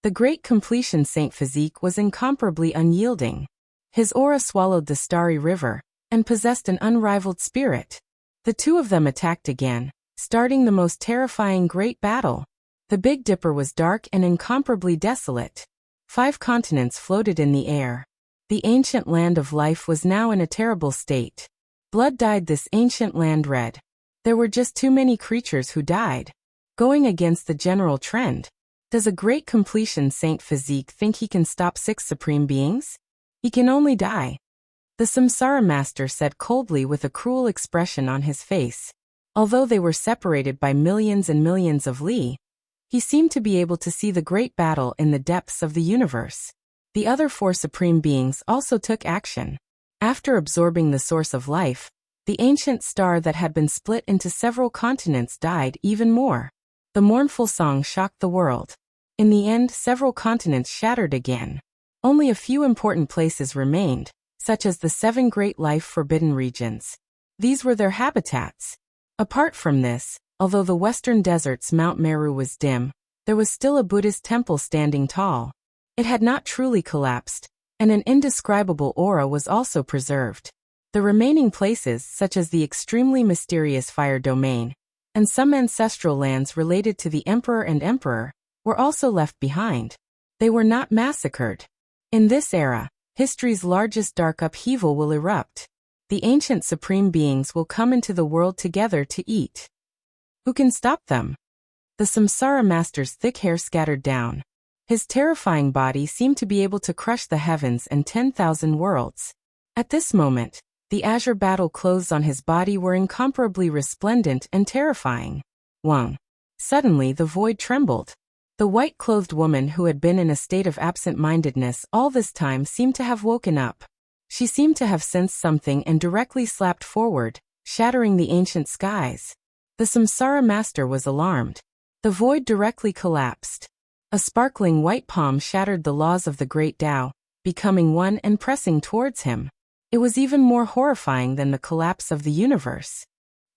The great completion Saint Physique was incomparably unyielding. His aura swallowed the starry river and possessed an unrivaled spirit. The two of them attacked again, starting the most terrifying great battle. The Big Dipper was dark and incomparably desolate. 5 continents floated in the air. The ancient land of life was now in a terrible state. Blood dyed this ancient land red. There were just too many creatures who died. Going against the general trend. Does a great completion Saint Physique think he can stop 6 supreme beings? He can only die. The Samsara Master said coldly with a cruel expression on his face. Although they were separated by millions and millions of li, he seemed to be able to see the great battle in the depths of the universe. The other 4 supreme beings also took action. After absorbing the source of life, the ancient star that had been split into several continents died even more. The mournful song shocked the world. In the end, several continents shattered again. Only a few important places remained, such as the 7 great life-forbidden regions. These were their habitats. Apart from this, although the western desert's Mount Meru was dim, there was still a Buddhist temple standing tall. It had not truly collapsed, and an indescribable aura was also preserved. The remaining places, such as the extremely mysterious Fire Domain, and some ancestral lands related to the Emperor and Emperor, were also left behind. They were not massacred. In this era, history's largest dark upheaval will erupt. The ancient supreme beings will come into the world together to eat. Who can stop them? The Samsara Master's thick hair scattered down. His terrifying body seemed to be able to crush the heavens and 10,000 worlds. At this moment, the azure battle clothes on his body were incomparably resplendent and terrifying. Wang. Suddenly the void trembled. The white-clothed woman who had been in a state of absent-mindedness all this time seemed to have woken up. She seemed to have sensed something and directly slapped forward, shattering the ancient skies. The Samsara Master was alarmed. The void directly collapsed. A sparkling white palm shattered the laws of the great Tao, becoming one and pressing towards him. It was even more horrifying than the collapse of the universe.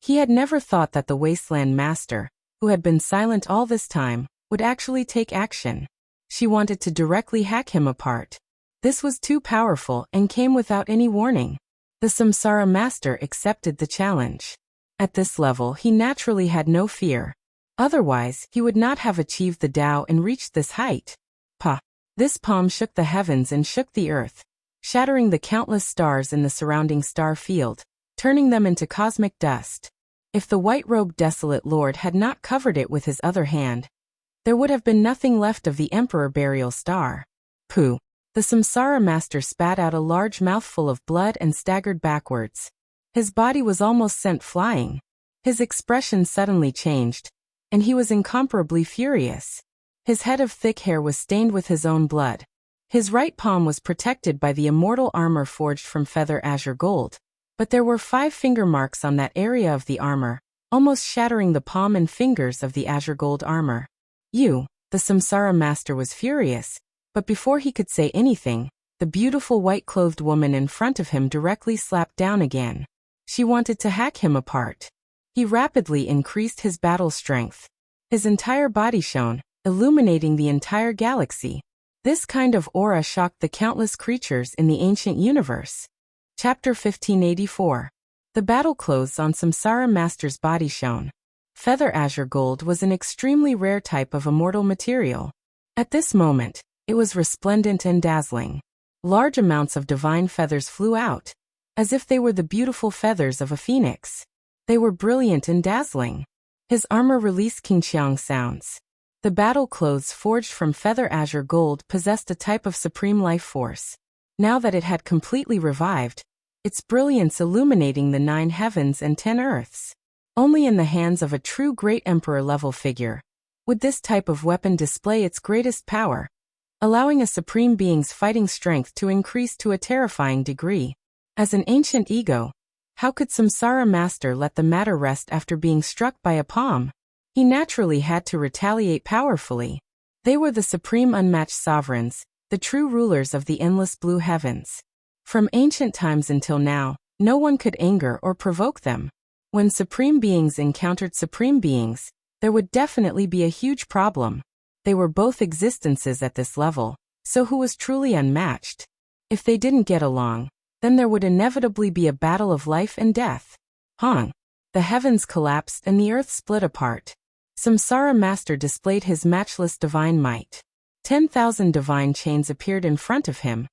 He had never thought that the Wasteland Master, who had been silent all this time, would actually take action. She wanted to directly hack him apart. This was too powerful and came without any warning. The Samsara master accepted the challenge. At this level he naturally had no fear. Otherwise, he would not have achieved the Tao and reached this height. Pa! This palm shook the heavens and shook the earth, shattering the countless stars in the surrounding star field, turning them into cosmic dust. If the white-robed desolate lord had not covered it with his other hand, there would have been nothing left of the emperor burial star. Pooh! The Samsara master spat out a large mouthful of blood and staggered backwards. His body was almost sent flying. His expression suddenly changed, and he was incomparably furious. His head of thick hair was stained with his own blood. His right palm was protected by the immortal armor forged from feather azure gold, but there were 5 finger marks on that area of the armor, almost shattering the palm and fingers of the azure gold armor. The Samsara master was furious, but before he could say anything, the beautiful white-clothed woman in front of him directly slapped down again. She wanted to hack him apart. He rapidly increased his battle strength. His entire body shone, illuminating the entire galaxy. This kind of aura shocked the countless creatures in the ancient universe. Chapter 1584. The battle clothes on Samsara master's body shone. Feather azure gold was an extremely rare type of immortal material. At this moment, it was resplendent and dazzling. Large amounts of divine feathers flew out, as if they were the beautiful feathers of a phoenix. They were brilliant and dazzling. His armor released Qingqiang sounds. The battle clothes forged from feather azure gold possessed a type of supreme life force. Now that it had completely revived, its brilliance illuminating the 9 heavens and 10 earths. Only in the hands of a true great emperor-level figure would this type of weapon display its greatest power, allowing a supreme being's fighting strength to increase to a terrifying degree. As an ancient ego, how could Samsara master let the matter rest after being struck by a palm? He naturally had to retaliate powerfully. They were the supreme unmatched sovereigns, the true rulers of the endless blue heavens. From ancient times until now, no one could anger or provoke them. When supreme beings encountered supreme beings, there would definitely be a huge problem. They were both existences at this level, so who was truly unmatched? If they didn't get along, then there would inevitably be a battle of life and death. Hong! The heavens collapsed and the earth split apart. Samsara master displayed his matchless divine might. 10,000 divine chains appeared in front of him,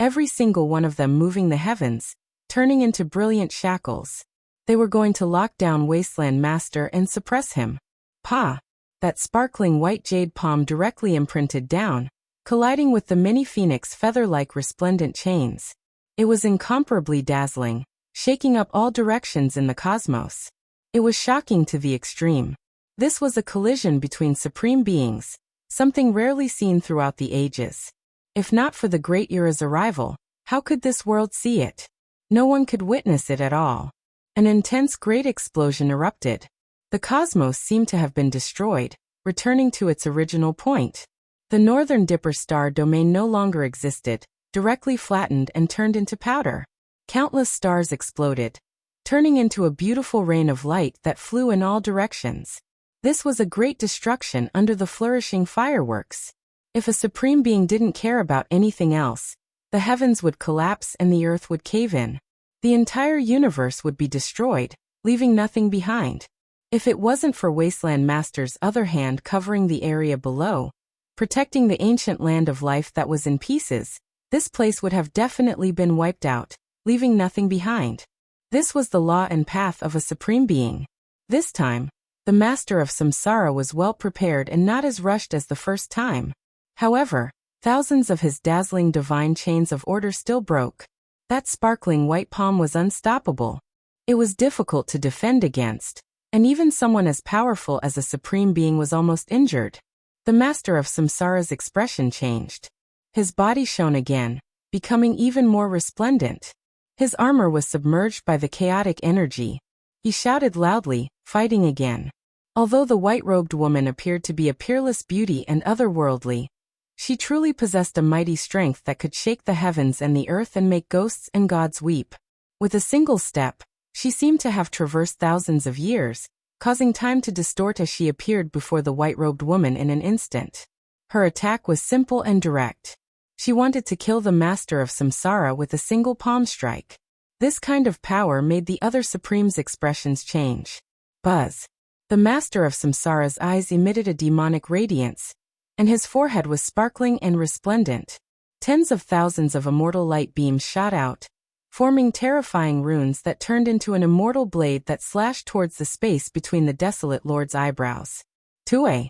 every single one of them moving the heavens, turning into brilliant shackles. They were going to lock down Wasteland Master and suppress him. Pa! That sparkling white jade palm directly imprinted down, colliding with the mini phoenix feather-like resplendent chains. It was incomparably dazzling, shaking up all directions in the cosmos. It was shocking to the extreme. This was a collision between supreme beings, something rarely seen throughout the ages. If not for the Great Era's arrival, how could this world see it? No one could witness it at all. An intense great explosion erupted. The cosmos seemed to have been destroyed, returning to its original point. The northern Dipper star domain no longer existed, directly flattened and turned into powder. Countless stars exploded, turning into a beautiful rain of light that flew in all directions. This was a great destruction under the flourishing fireworks. If a supreme being didn't care about anything else, the heavens would collapse and the earth would cave in. The entire universe would be destroyed, leaving nothing behind. If it wasn't for Wasteland Master's other hand covering the area below, protecting the ancient land of life that was in pieces, this place would have definitely been wiped out, leaving nothing behind. This was the law and path of a supreme being. This time, the master of Samsara was well prepared and not as rushed as the first time. However, thousands of his dazzling divine chains of order still broke. That sparkling white palm was unstoppable. It was difficult to defend against, and even someone as powerful as a supreme being was almost injured. The master of Samsara's expression changed. His body shone again, becoming even more resplendent. His armor was submerged by the chaotic energy. He shouted loudly, fighting again. Although the white-robed woman appeared to be a peerless beauty and otherworldly, she truly possessed a mighty strength that could shake the heavens and the earth and make ghosts and gods weep. With a single step, she seemed to have traversed thousands of years, causing time to distort as she appeared before the white-robed woman in an instant. Her attack was simple and direct. She She wanted to kill the master of samsara with a single palm strike. This kind of power made the other Supreme's expressions change. Buzz. The master of samsara's eyes emitted a demonic radiance, and his forehead was sparkling and resplendent. Tens of thousands of immortal light beams shot out, forming terrifying runes that turned into an immortal blade that slashed towards the space between the Desolate Lord's eyebrows. Tue.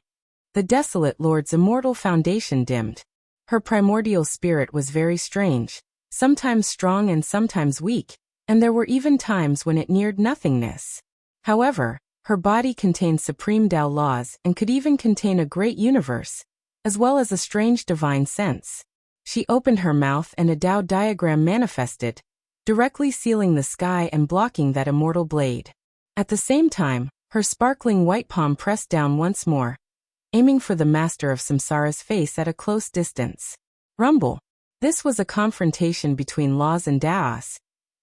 The Desolate Lord's immortal foundation dimmed. Her primordial spirit was very strange, sometimes strong and sometimes weak, and there were even times when it neared nothingness. However, her body contained supreme Tao laws and could even contain a great universe, as well as a strange divine sense. She opened her mouth and a Tao diagram manifested, directly sealing the sky and blocking that immortal blade. At the same time, her sparkling white palm pressed down once more, aiming for the master of samsara's face at a close distance. Rumble. This was a confrontation between laws and Taos,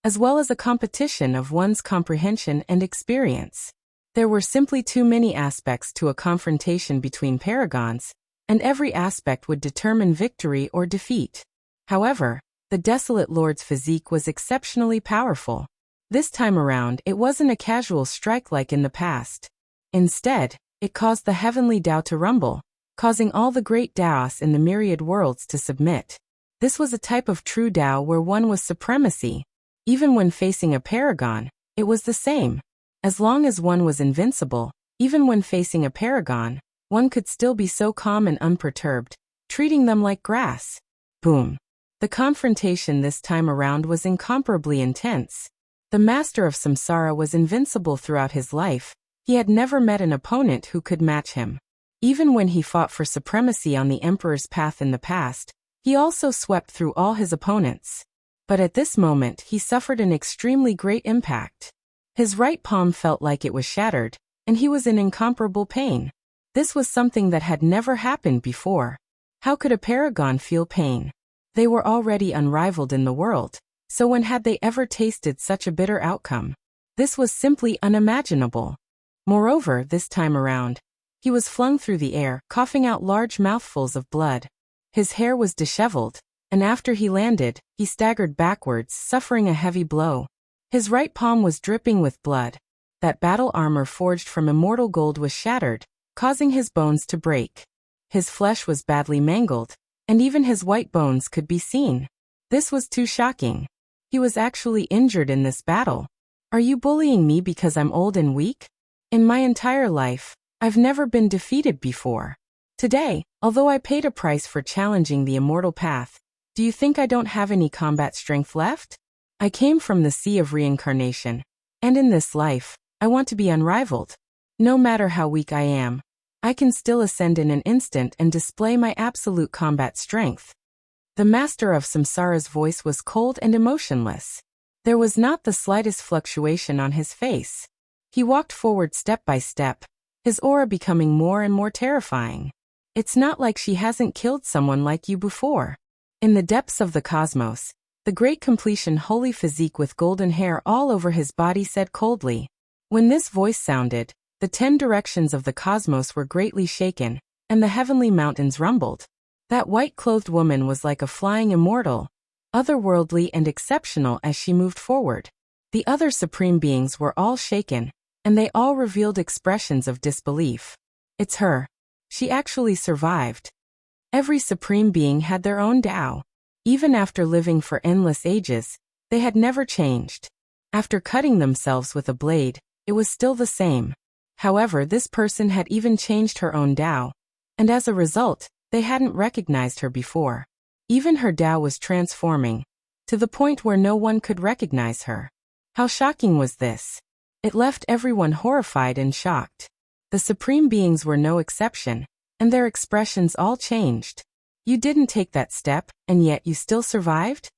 as well as a competition of one's comprehension and experience. There were simply too many aspects to a confrontation between paragons, and every aspect would determine victory or defeat. However, the Desolate Lord's physique was exceptionally powerful. This time around, it wasn't a casual strike like in the past. Instead, it caused the heavenly Tao to rumble, causing all the great Taos in the myriad worlds to submit. This was a type of true Tao where one was supremacy. Even when facing a paragon, it was the same. As long as one was invincible, even when facing a paragon, one could still be so calm and unperturbed, treating them like grass. Boom. The confrontation this time around was incomparably intense. The master of samsara was invincible throughout his life. He had never met an opponent who could match him. Even when he fought for supremacy on the emperor's path in the past, he also swept through all his opponents. But at this moment he suffered an extremely great impact. His right palm felt like it was shattered, and he was in incomparable pain. This was something that had never happened before. How could a paragon feel pain? They were already unrivaled in the world, so when had they ever tasted such a bitter outcome? This was simply unimaginable. Moreover, this time around, he was flung through the air, coughing out large mouthfuls of blood. His hair was disheveled, and after he landed, he staggered backwards, suffering a heavy blow. His right palm was dripping with blood. That battle armor forged from immortal gold was shattered, causing his bones to break. His flesh was badly mangled, and even his white bones could be seen. This was too shocking. He was actually injured in this battle. Are you bullying me because I'm old and weak? In my entire life, I've never been defeated before. Today, although I paid a price for challenging the immortal path, do you think I don't have any combat strength left? I came from the sea of reincarnation, and in this life, I want to be unrivaled. No matter how weak I am, I can still ascend in an instant and display my absolute combat strength. The master of samsara's voice was cold and emotionless. There was not the slightest fluctuation on his face. He walked forward step by step, his aura becoming more and more terrifying. It's not like she hasn't killed someone like you before. In the depths of the cosmos, the great completion holy physique with golden hair all over his body said coldly. When this voice sounded, the 10 directions of the cosmos were greatly shaken, and the heavenly mountains rumbled. That white-clothed woman was like a flying immortal, otherworldly and exceptional as she moved forward. The other supreme beings were all shaken, and they all revealed expressions of disbelief. It's her. She actually survived. Every supreme being had their own Tao. Even after living for endless ages, they had never changed. After cutting themselves with a blade, it was still the same. However, this person had even changed her own Tao, and as a result, they hadn't recognized her before. Even her Tao was transforming, to the point where no one could recognize her. How shocking was this? It left everyone horrified and shocked. The supreme beings were no exception, and their expressions all changed. You didn't take that step, and yet you still survived?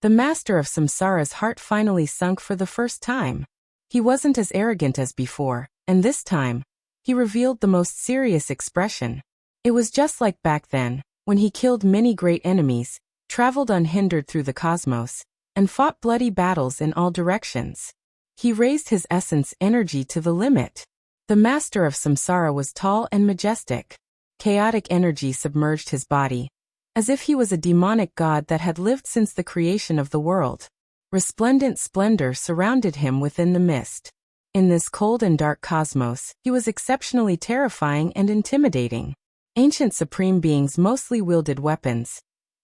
The master of samsara's heart finally sunk for the first time. He wasn't as arrogant as before, and this time, he revealed the most serious expression. It was just like back then, when he killed many great enemies, traveled unhindered through the cosmos, and fought bloody battles in all directions. He raised his essence energy to the limit. The master of samsara was tall and majestic. Chaotic energy submerged his body, as if he was a demonic god that had lived since the creation of the world. Resplendent splendor surrounded him within the mist. In this cold and dark cosmos, he was exceptionally terrifying and intimidating. Ancient supreme beings mostly wielded weapons,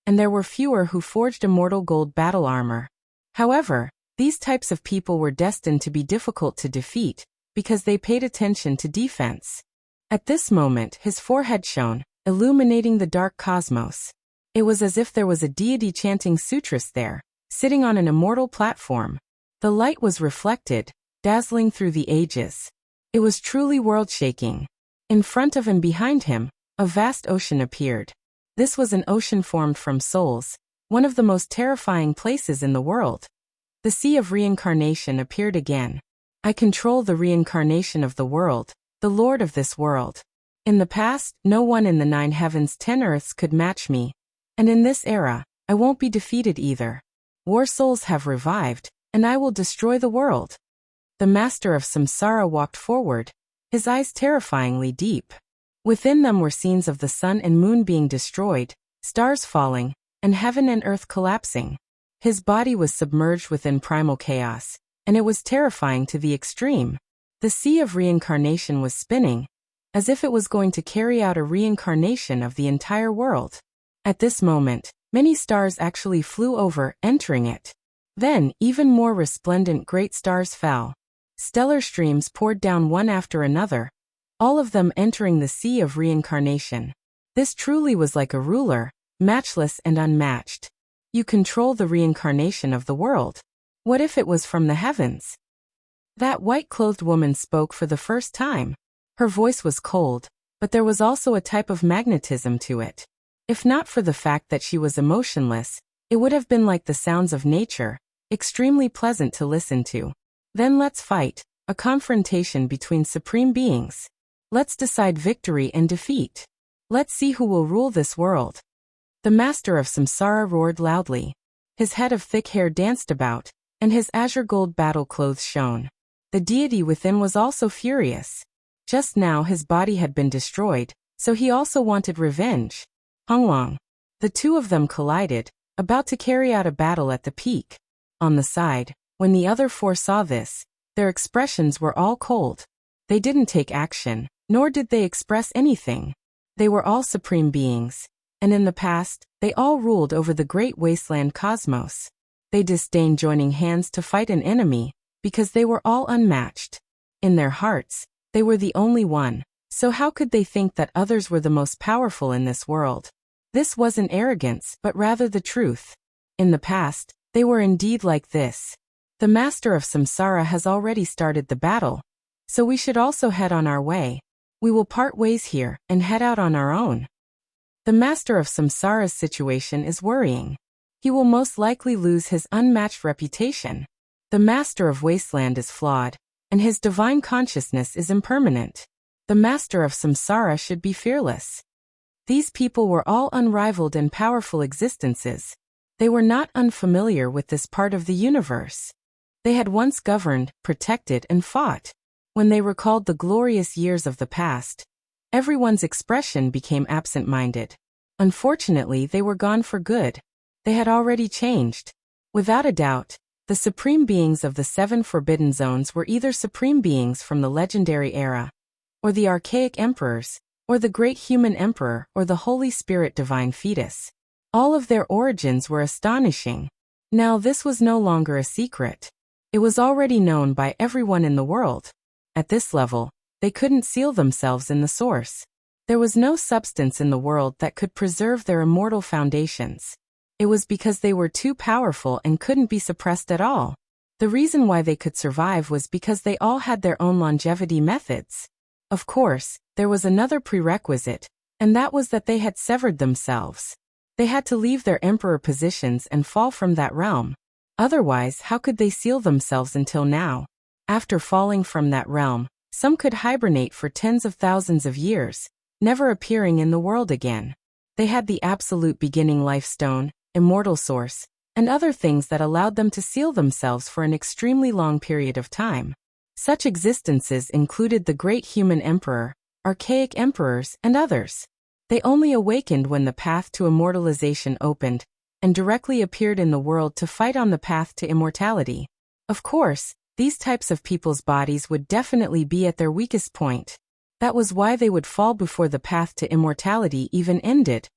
and there were fewer who forged immortal gold battle armor. However, these types of people were destined to be difficult to defeat, because they paid attention to defense. At this moment his forehead shone, illuminating the dark cosmos. It was as if there was a deity chanting sutras there, sitting on an immortal platform. The light was reflected, dazzling through the ages. It was truly world-shaking. In front of and behind him, a vast ocean appeared. This was an ocean formed from souls, one of the most terrifying places in the world. The sea of reincarnation appeared again. I control the reincarnation of the world, the lord of this world. In the past, no one in the 9 heavens 10 earths could match me. And in this era, I won't be defeated either. War souls have revived, and I will destroy the world. The master of samsara walked forward, his eyes terrifyingly deep. Within them were scenes of the sun and moon being destroyed, stars falling, and heaven and earth collapsing. His body was submerged within primal chaos, and it was terrifying to the extreme. The sea of reincarnation was spinning, as if it was going to carry out a reincarnation of the entire world. At this moment, many stars actually flew over, entering it. Then, even more resplendent great stars fell. Stellar streams poured down one after another, all of them entering the sea of reincarnation. This truly was like a ruler, matchless and unmatched. You control the reincarnation of the world. What if it was from the heavens? That white-clothed woman spoke for the first time. Her voice was cold, but there was also a type of magnetism to it. If not for the fact that she was emotionless, it would have been like the sounds of nature, extremely pleasant to listen to. Then let's fight, a confrontation between supreme beings. Let's decide victory and defeat. Let's see who will rule this world. The master of samsara roared loudly. His head of thick hair danced about, and his azure gold battle clothes shone. The deity within was also furious. Just now his body had been destroyed, so he also wanted revenge. Honglong. The two of them collided, about to carry out a battle at the peak. On the side, when the other 4 saw this, their expressions were all cold. They didn't take action, nor did they express anything. They were all supreme beings, and in the past, they all ruled over the great wasteland cosmos. They disdained joining hands to fight an enemy, because they were all unmatched. In their hearts, they were the only one, so how could they think that others were the most powerful in this world? This wasn't arrogance, but rather the truth. In the past, they were indeed like this. The master of samsara has already started the battle, so we should also head on our way. We will part ways here and head out on our own. The master of samsara's situation is worrying. He will most likely lose his unmatched reputation. The master of wasteland is flawed, and his divine consciousness is impermanent. The master of samsara should be fearless. These people were all unrivaled and powerful existences. They were not unfamiliar with this part of the universe. They had once governed, protected, and fought. When they recalled the glorious years of the past, everyone's expression became absent-minded. Unfortunately, they were gone for good. They had already changed. Without a doubt, the supreme beings of the 7 forbidden zones were either supreme beings from the legendary era, or the archaic emperors, or the great human emperor, or the Holy Spirit divine fetus. All of their origins were astonishing. Now this was no longer a secret. It was already known by everyone in the world. At this level, they couldn't seal themselves in the source. There was no substance in the world that could preserve their immortal foundations. It was because they were too powerful and couldn't be suppressed at all. The reason why they could survive was because they all had their own longevity methods. Of course, there was another prerequisite, and that was that they had severed themselves. They had to leave their emperor positions and fall from that realm. Otherwise, how could they seal themselves until now? After falling from that realm, some could hibernate for tens of thousands of years, never appearing in the world again. They had the absolute beginning life stone, immortal source, and other things that allowed them to seal themselves for an extremely long period of time. Such existences included the great human emperor, archaic emperors, and others. They only awakened when the path to immortalization opened, and directly appeared in the world to fight on the path to immortality. Of course, these types of people's bodies would definitely be at their weakest point. That was why they would fall before the path to immortality even ended.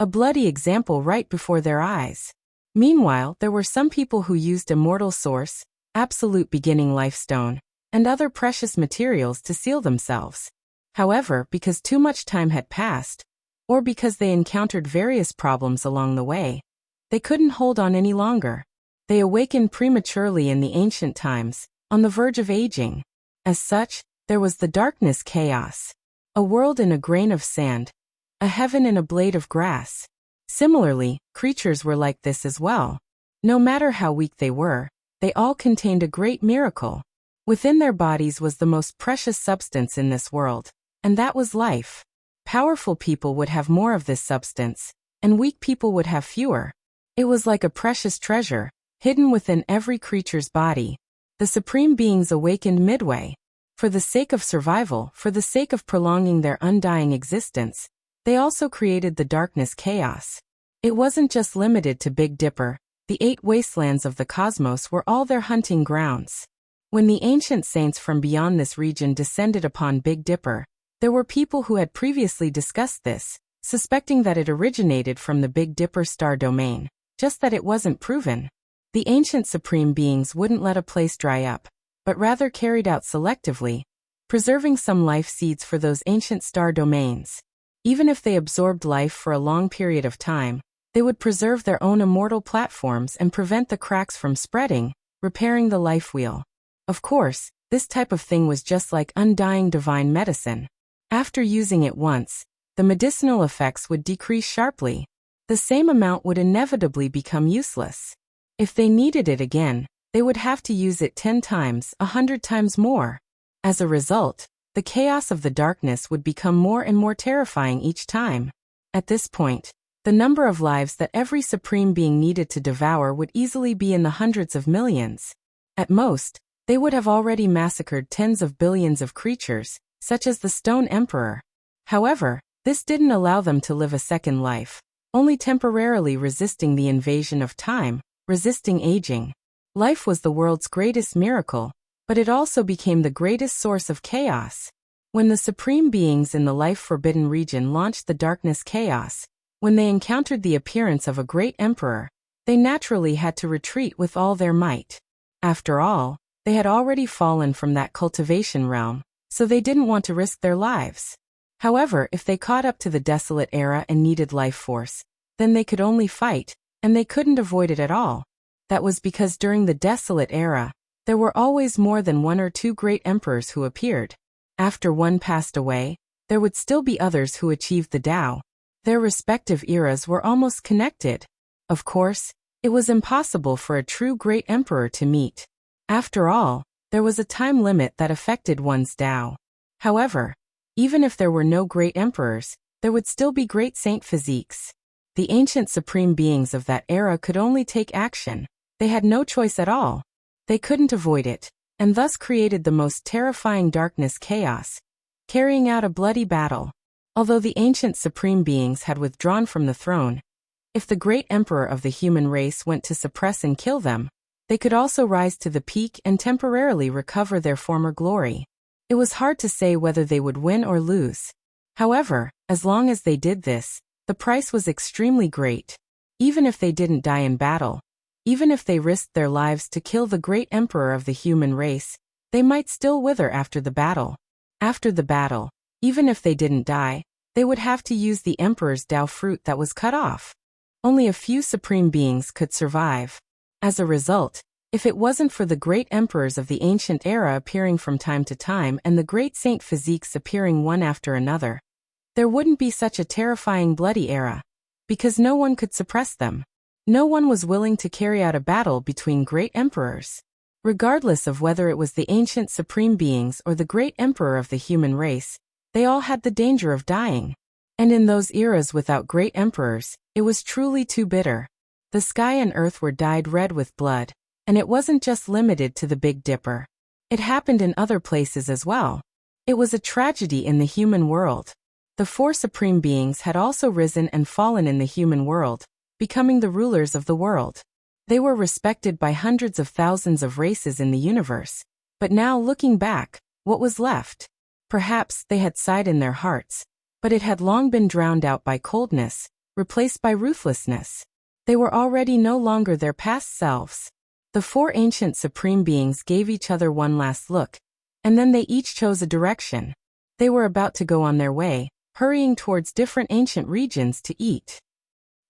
A bloody example right before their eyes. Meanwhile, there were some people who used immortal source, absolute beginning life stone, and other precious materials to seal themselves. However, because too much time had passed, or because they encountered various problems along the way, they couldn't hold on any longer. They awakened prematurely in the ancient times, on the verge of aging. As such, there was the darkness chaos. A world in a grain of sand. A heaven in a blade of grass. Similarly, creatures were like this as well. No matter how weak they were, they all contained a great miracle. Within their bodies was the most precious substance in this world, and that was life. Powerful people would have more of this substance, and weak people would have fewer. It was like a precious treasure, hidden within every creature's body. The supreme beings awakened midway. For the sake of survival, for the sake of prolonging their undying existence, they also created the darkness chaos. It wasn't just limited to Big Dipper. The 8 wastelands of the cosmos were all their hunting grounds. When the ancient saints from beyond this region descended upon Big Dipper, there were people who had previously discussed this, suspecting that it originated from the Big Dipper star domain, just that it wasn't proven. The ancient supreme beings wouldn't let a place dry up, but rather carried out selectively, preserving some life seeds for those ancient star domains. Even if they absorbed life for a long period of time, they would preserve their own immortal platforms and prevent the cracks from spreading, repairing the life wheel. Of course, this type of thing was just like undying divine medicine. After using it once, the medicinal effects would decrease sharply. The same amount would inevitably become useless. If they needed it again, they would have to use it 10 times, 100 times more. As a result, the chaos of the darkness would become more and more terrifying each time. At this point, the number of lives that every supreme being needed to devour would easily be in the hundreds of millions. At most, they would have already massacred tens of billions of creatures, such as the Stone Emperor. However, this didn't allow them to live a second life, only temporarily resisting the invasion of time, resisting aging. Life was the world's greatest miracle, but it also became the greatest source of chaos. When the supreme beings in the life-forbidden region launched the darkness chaos, when they encountered the appearance of a great emperor, they naturally had to retreat with all their might. After all, they had already fallen from that cultivation realm, so they didn't want to risk their lives. However, if they caught up to the desolate era and needed life force, then they could only fight, and they couldn't avoid it at all. That was because during the desolate era, there were always more than 1 or 2 great emperors who appeared. After one passed away, there would still be others who achieved the Tao. Their respective eras were almost connected. Of course, it was impossible for a true great emperor to meet. After all, there was a time limit that affected one's Tao. However, even if there were no great emperors, there would still be great saint physiques. The ancient supreme beings of that era could only take action. They had no choice at all. They couldn't avoid it, and thus created the most terrifying darkness chaos, carrying out a bloody battle. Although the ancient supreme beings had withdrawn from the throne, if the great emperor of the human race went to suppress and kill them, they could also rise to the peak and temporarily recover their former glory. It was hard to say whether they would win or lose. However, as long as they did this, the price was extremely great. Even if they didn't die in battle, even if they risked their lives to kill the great emperor of the human race, they might still wither after the battle. After the battle, even if they didn't die, they would have to use the emperor's Tao fruit that was cut off. Only a few supreme beings could survive. As a result, if it wasn't for the great emperors of the ancient era appearing from time to time and the great saint physiques appearing one after another, there wouldn't be such a terrifying bloody era. Because no one could suppress them. No one was willing to carry out a battle between great emperors. Regardless of whether it was the ancient supreme beings or the great emperor of the human race, they all had the danger of dying. And in those eras without great emperors, it was truly too bitter. The sky and earth were dyed red with blood, and it wasn't just limited to the Big Dipper. It happened in other places as well. It was a tragedy in the human world. The four supreme beings had also risen and fallen in the human world, becoming the rulers of the world. They were respected by hundreds of thousands of races in the universe. But now looking back, what was left? Perhaps they had sighed in their hearts, but it had long been drowned out by coldness, replaced by ruthlessness. They were already no longer their past selves. The four ancient supreme beings gave each other one last look, and then they each chose a direction. They were about to go on their way, hurrying towards different ancient regions to eat.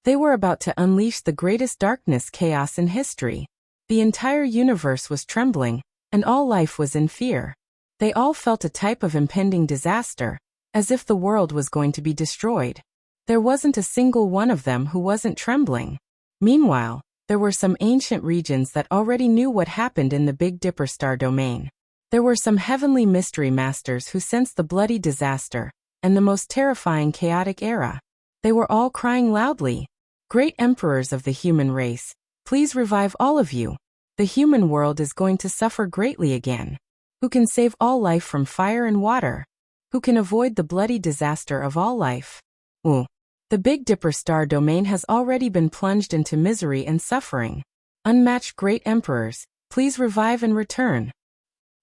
They were about to unleash the greatest darkness chaos in history. The entire universe was trembling, and all life was in fear. They all felt a type of impending disaster, as if the world was going to be destroyed. There wasn't a single one of them who wasn't trembling. Meanwhile, there were some ancient regions that already knew what happened in the Big Dipper star domain. There were some heavenly mystery masters who sensed the bloody disaster, and the most terrifying chaotic era. They were all crying loudly, "Great emperors of the human race, please revive all of you. The human world is going to suffer greatly again. Who can save all life from fire and water? Who can avoid the bloody disaster of all life? Ooh. The Big Dipper star domain has already been plunged into misery and suffering. Unmatched great emperors, please revive and return.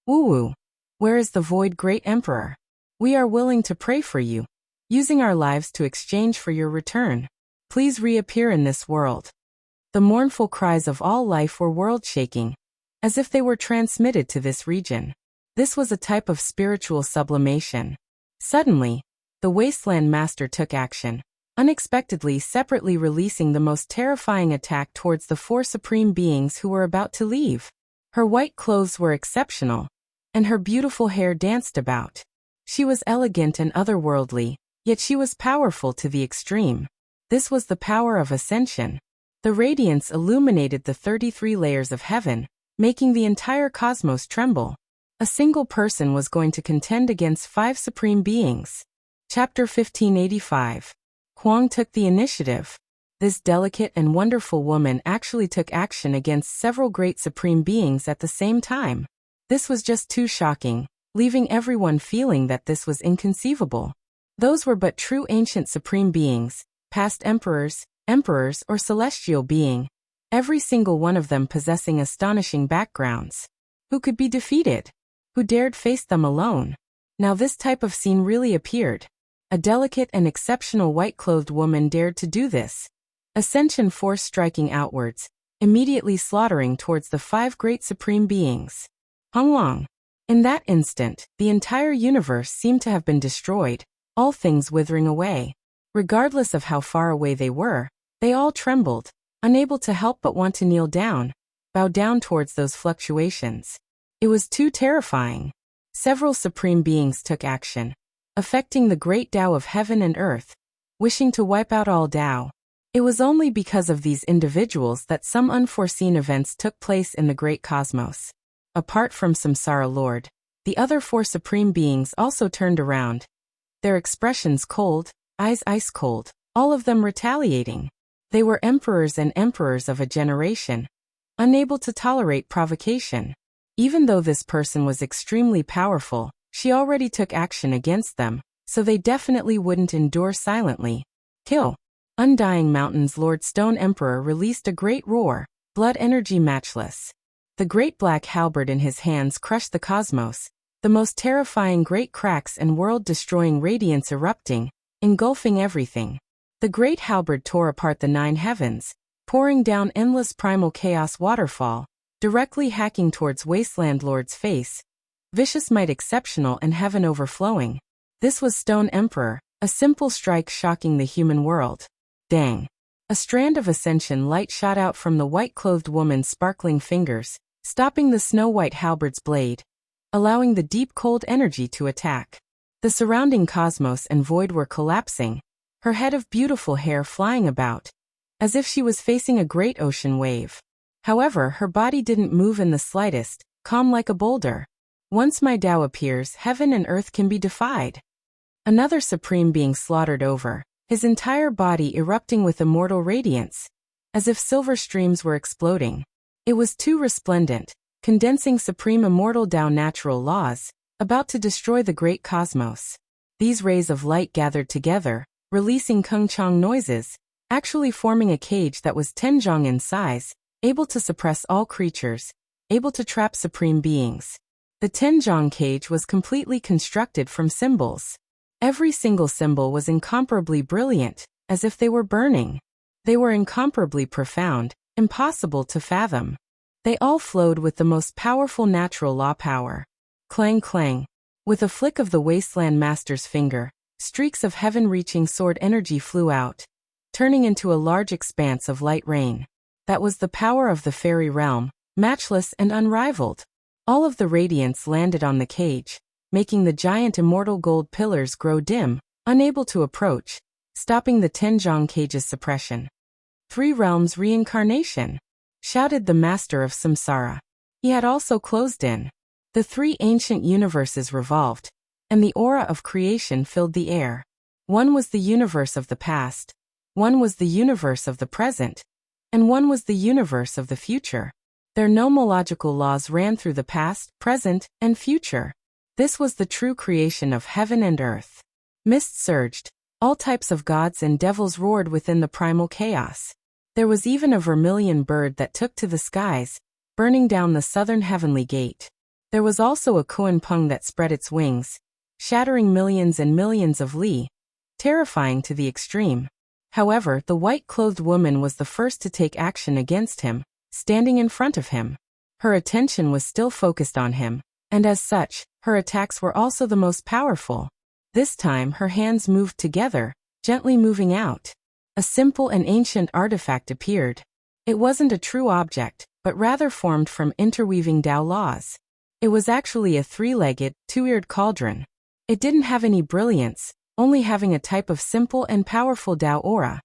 Woo-woo. Where is the void great emperor? We are willing to pray for you, using our lives to exchange for your return. Please reappear in this world." The mournful cries of all life were world-shaking, as if they were transmitted to this region. This was a type of spiritual sublimation. Suddenly, the Wasteland Master took action, unexpectedly separately releasing the most terrifying attack towards the four supreme beings who were about to leave. Her white clothes were exceptional, and her beautiful hair danced about. She was elegant and otherworldly, yet she was powerful to the extreme. This was the power of ascension. The radiance illuminated the 33 layers of heaven, making the entire cosmos tremble. A single person was going to contend against 5 supreme beings. Chapter 1585. Huang took the initiative. This delicate and wonderful woman actually took action against several great supreme beings at the same time. This was just too shocking, leaving everyone feeling that this was inconceivable. Those were but true ancient supreme beings, past emperors, or celestial being, every single one of them possessing astonishing backgrounds. Who could be defeated? Who dared face them alone? Now this type of scene really appeared. A delicate and exceptional white-clothed woman dared to do this. Ascension force striking outwards, immediately slaughtering towards the 5 great supreme beings. Huang. In that instant, the entire universe seemed to have been destroyed, all things withering away. Regardless of how far away they were, they all trembled, unable to help but want to kneel down, bow down towards those fluctuations. It was too terrifying. Several supreme beings took action, affecting the great Tao of heaven and earth, wishing to wipe out all Tao. It was only because of these individuals that some unforeseen events took place in the great cosmos. Apart from Samsara Lord, the other 4 supreme beings also turned around, their expressions cold, eyes ice cold, all of them retaliating. They were emperors and emperors of a generation, unable to tolerate provocation. Even though this person was extremely powerful, she already took action against them, so they definitely wouldn't endure silently. Kill. Undying Mountain's Lord Stone Emperor released a great roar, blood energy matchless. The great black halberd in his hands crushed the cosmos, the most terrifying great cracks and world-destroying radiance erupting, engulfing everything. The great halberd tore apart the 9 heavens, pouring down endless primal chaos waterfall, directly hacking towards Wasteland Lord's face. Vicious might exceptional and heaven overflowing. This was Stone Emperor, a simple strike shocking the human world. Dang. A strand of ascension light shot out from the white-clothed woman's sparkling fingers, stopping the snow-white halberd's blade, allowing the deep cold energy to attack. The surrounding cosmos and void were collapsing, her head of beautiful hair flying about, as if she was facing a great ocean wave. However, her body didn't move in the slightest, calm like a boulder. Once my Tao appears, heaven and earth can be defied. Another supreme being slaughtered over, his entire body erupting with immortal radiance, as if silver streams were exploding. It was too resplendent, condensing supreme immortal Tao natural laws, about to destroy the great cosmos. These rays of light gathered together, releasing kung-chang noises, actually forming a cage that was 10 zhang in size, able to suppress all creatures, able to trap supreme beings. The 10 zhang cage was completely constructed from symbols. Every single symbol was incomparably brilliant, as if they were burning. They were incomparably profound, impossible to fathom. They all flowed with the most powerful natural law power. Clang clang. With a flick of the Wasteland Master's finger, streaks of heaven-reaching sword energy flew out, turning into a large expanse of light rain. That was the power of the fairy realm, matchless and unrivaled. All of the radiance landed on the cage, making the giant immortal gold pillars grow dim, unable to approach, stopping the 10 zhang cage's suppression. 3 realms reincarnation, shouted the master of samsara. He had also closed in. The 3 ancient universes revolved, and the aura of creation filled the air. One was the universe of the past, one was the universe of the present, and one was the universe of the future. Their nomological laws ran through the past, present, and future. This was the true creation of heaven and earth. Mist surged. All types of gods and devils roared within the primal chaos. There was even a vermilion bird that took to the skies, burning down the southern heavenly gate. There was also a kuan-peng that spread its wings, shattering millions and millions of li, terrifying to the extreme. However, the white-clothed woman was the first to take action against him, standing in front of him. Her attention was still focused on him, and as such, her attacks were also the most powerful. This time her hands moved together, gently moving out. A simple and ancient artifact appeared. It wasn't a true object, but rather formed from interweaving Tao laws. It was actually a 3-legged, 2-eared cauldron. It didn't have any brilliance, only having a type of simple and powerful Tao aura.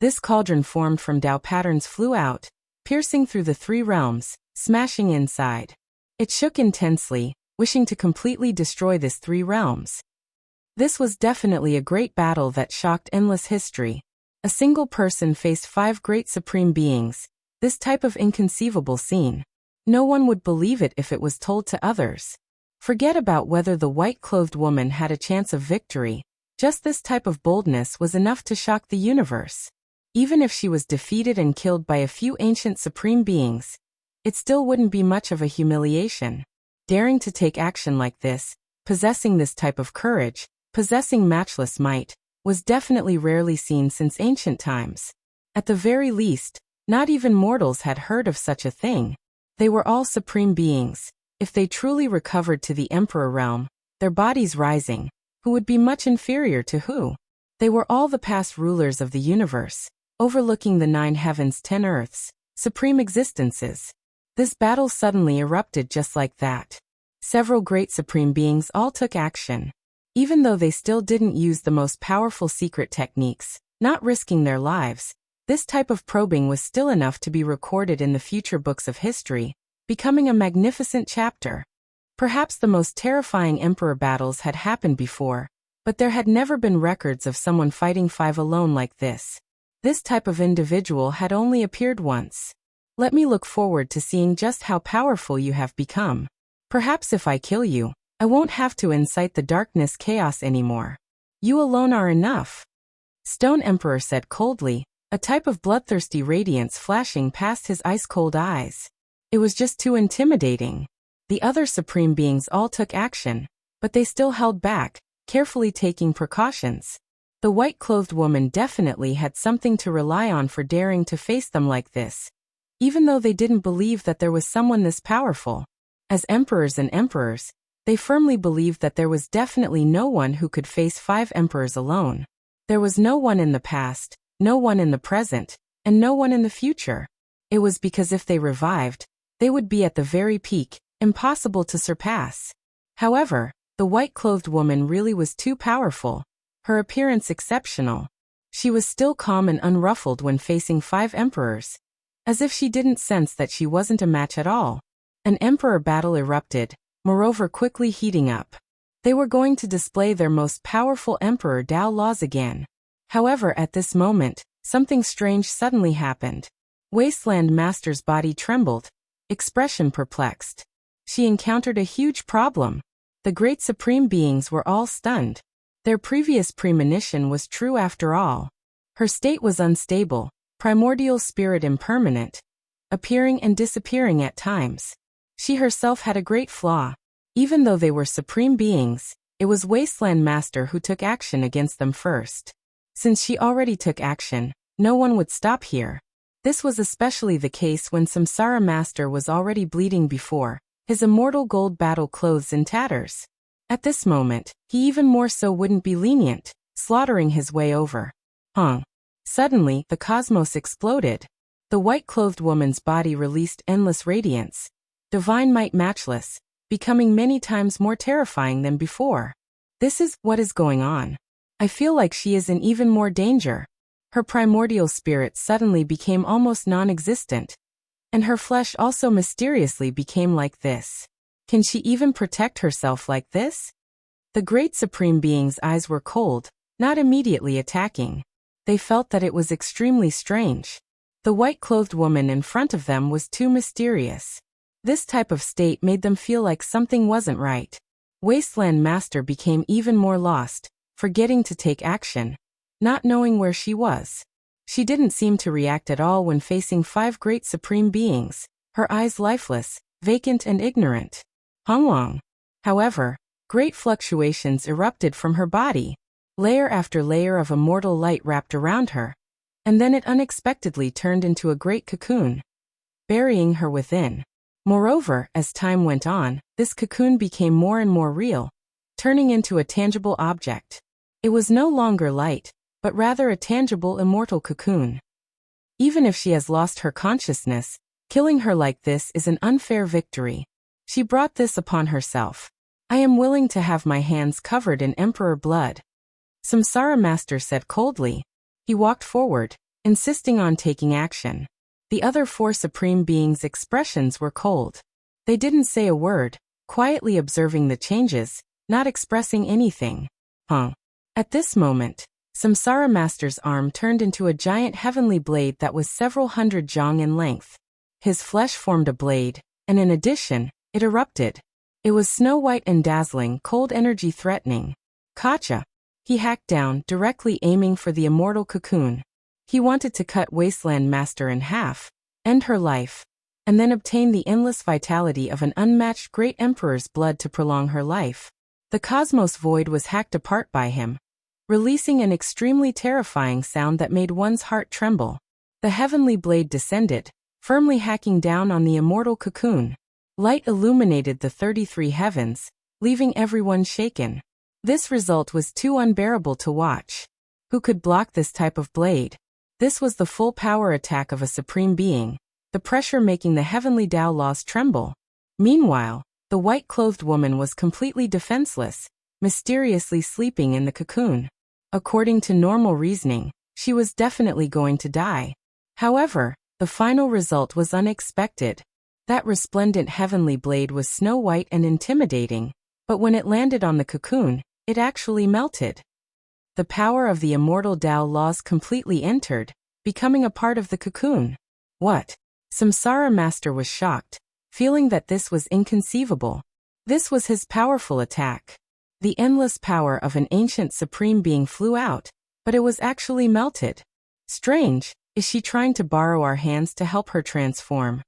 This cauldron formed from Tao patterns flew out, piercing through the 3 realms, smashing inside. It shook intensely, wishing to completely destroy this 3 realms. This was definitely a great battle that shocked endless history. A single person faced 5 great supreme beings. This type of inconceivable scene. No one would believe it if it was told to others. Forget about whether the white-clothed woman had a chance of victory. Just this type of boldness was enough to shock the universe. Even if she was defeated and killed by a few ancient supreme beings, it still wouldn't be much of a humiliation. Daring to take action like this, possessing this type of courage, possessing matchless might, was definitely rarely seen since ancient times. At the very least, not even mortals had heard of such a thing. They were all supreme beings. If they truly recovered to the Emperor realm, their bodies rising, who would be much inferior to who? They were all the past rulers of the universe, overlooking the 9 heavens 10 earths, supreme existences. This battle suddenly erupted just like that. Several great supreme beings all took action. Even though they still didn't use the most powerful secret techniques, not risking their lives, this type of probing was still enough to be recorded in the future books of history, becoming a magnificent chapter. Perhaps the most terrifying emperor battles had happened before, but there had never been records of someone fighting 5 alone like this. This type of individual had only appeared once. Let me look forward to seeing just how powerful you have become. Perhaps if I kill you, I won't have to incite the darkness chaos anymore. You alone are enough. Stone Emperor said coldly, a type of bloodthirsty radiance flashing past his ice-cold eyes. It was just too intimidating. The other supreme beings all took action, but they still held back, carefully taking precautions. The white-clothed woman definitely had something to rely on for daring to face them like this, even though they didn't believe that there was someone this powerful. As emperors and emperors, they firmly believed that there was definitely no one who could face 5 emperors alone. There was no one in the past, no one in the present, and no one in the future. It was because if they revived, they would be at the very peak, impossible to surpass. However, the white-clothed woman really was too powerful, her appearance exceptional. She was still calm and unruffled when facing 5 emperors, as if she didn't sense that she wasn't a match at all. An emperor battle erupted, moreover quickly heating up. They were going to display their most powerful emperor Tao laws again. However, at this moment, something strange suddenly happened. Wasteland Master's body trembled, expression perplexed. She encountered a huge problem. The great supreme beings were all stunned. Their previous premonition was true after all. Her state was unstable, primordial spirit impermanent, appearing and disappearing at times. She herself had a great flaw. Even though they were supreme beings, it was Wasteland Master who took action against them first. Since she already took action, no one would stop here. This was especially the case when Samsara Master was already bleeding before, his immortal gold battle clothes in tatters. At this moment, he even more so wouldn't be lenient, slaughtering his way over. Suddenly, the cosmos exploded. The white-clothed woman's body released endless radiance, divine might matchless, becoming many times more terrifying than before. This is what is going on. I feel like she is in even more danger. Her primordial spirit suddenly became almost non-existent, and her flesh also mysteriously became like this. Can she even protect herself like this? The great supreme being's eyes were cold, not immediately attacking. They felt that it was extremely strange. The white-clothed woman in front of them was too mysterious. This type of state made them feel like something wasn't right. Wasteland Master became even more lost, forgetting to take action, not knowing where she was. She didn't seem to react at all when facing 5 great supreme beings, her eyes lifeless, vacant and ignorant. However, great fluctuations erupted from her body. Layer after layer of immortal light wrapped around her, and then it unexpectedly turned into a great cocoon, burying her within. Moreover, as time went on, this cocoon became more and more real, turning into a tangible object. It was no longer light, but rather a tangible immortal cocoon. Even if she has lost her consciousness, killing her like this is an unfair victory. She brought this upon herself. I am willing to have my hands covered in Emperor blood. Samsara Master said coldly. He walked forward, insisting on taking action. The other 4 supreme beings' expressions were cold. They didn't say a word, quietly observing the changes, not expressing anything. At this moment, Samsara Master's arm turned into a giant heavenly blade that was several hundred jong in length. His flesh formed a blade, and in addition, it erupted. It was snow-white and dazzling, cold energy threatening. Kacha! He hacked down, directly aiming for the immortal cocoon. He wanted to cut Wasteland Master in half, end her life, and then obtain the endless vitality of an unmatched great emperor's blood to prolong her life. The cosmos void was hacked apart by him, releasing an extremely terrifying sound that made one's heart tremble. The heavenly blade descended, firmly hacking down on the immortal cocoon. Light illuminated the 33 heavens, leaving everyone shaken. This result was too unbearable to watch. Who could block this type of blade? This was the full power attack of a supreme being, the pressure making the heavenly Tao laws tremble. Meanwhile, the white-clothed woman was completely defenseless, mysteriously sleeping in the cocoon. According to normal reasoning, she was definitely going to die. However, the final result was unexpected. That resplendent heavenly blade was snow-white and intimidating, but when it landed on the cocoon, it actually melted. The power of the immortal Tao laws completely entered, becoming a part of the cocoon. What? Samsara Master was shocked, feeling that this was inconceivable. This was his powerful attack. The endless power of an ancient supreme being flew out, but it was actually melted. Strange, is she trying to borrow our hands to help her transform?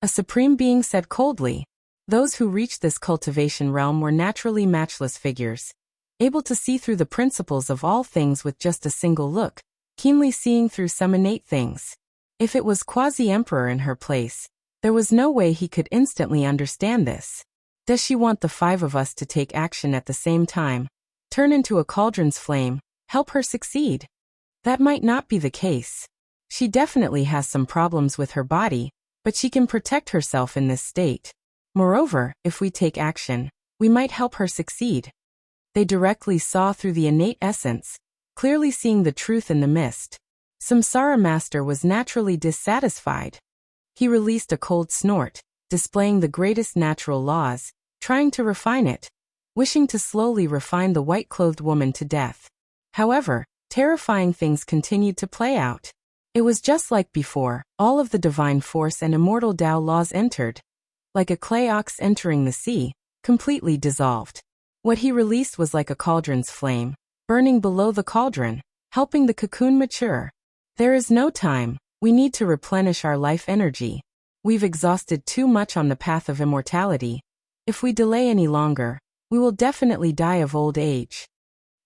A supreme being said coldly. Those who reached this cultivation realm were naturally matchless figures, able to see through the principles of all things with just a single look, keenly seeing through some innate things. If it was Quasi-Emperor in her place, there was no way he could instantly understand this. Does she want the 5 of us to take action at the same time? Turn into a cauldron's flame, help her succeed? That might not be the case. She definitely has some problems with her body, but she can protect herself in this state. Moreover, if we take action, we might help her succeed. They directly saw through the innate essence, clearly seeing the truth in the mist. Samsara Master was naturally dissatisfied. He released a cold snort, displaying the greatest natural laws, trying to refine it, wishing to slowly refine the white-clothed woman to death. However, terrifying things continued to play out. It was just like before, all of the divine force and immortal Tao laws entered. Like a clay ox entering the sea, completely dissolved. What he released was like a cauldron's flame, burning below the cauldron, helping the cocoon mature. There is no time, we need to replenish our life energy. We've exhausted too much on the path of immortality. If we delay any longer, we will definitely die of old age.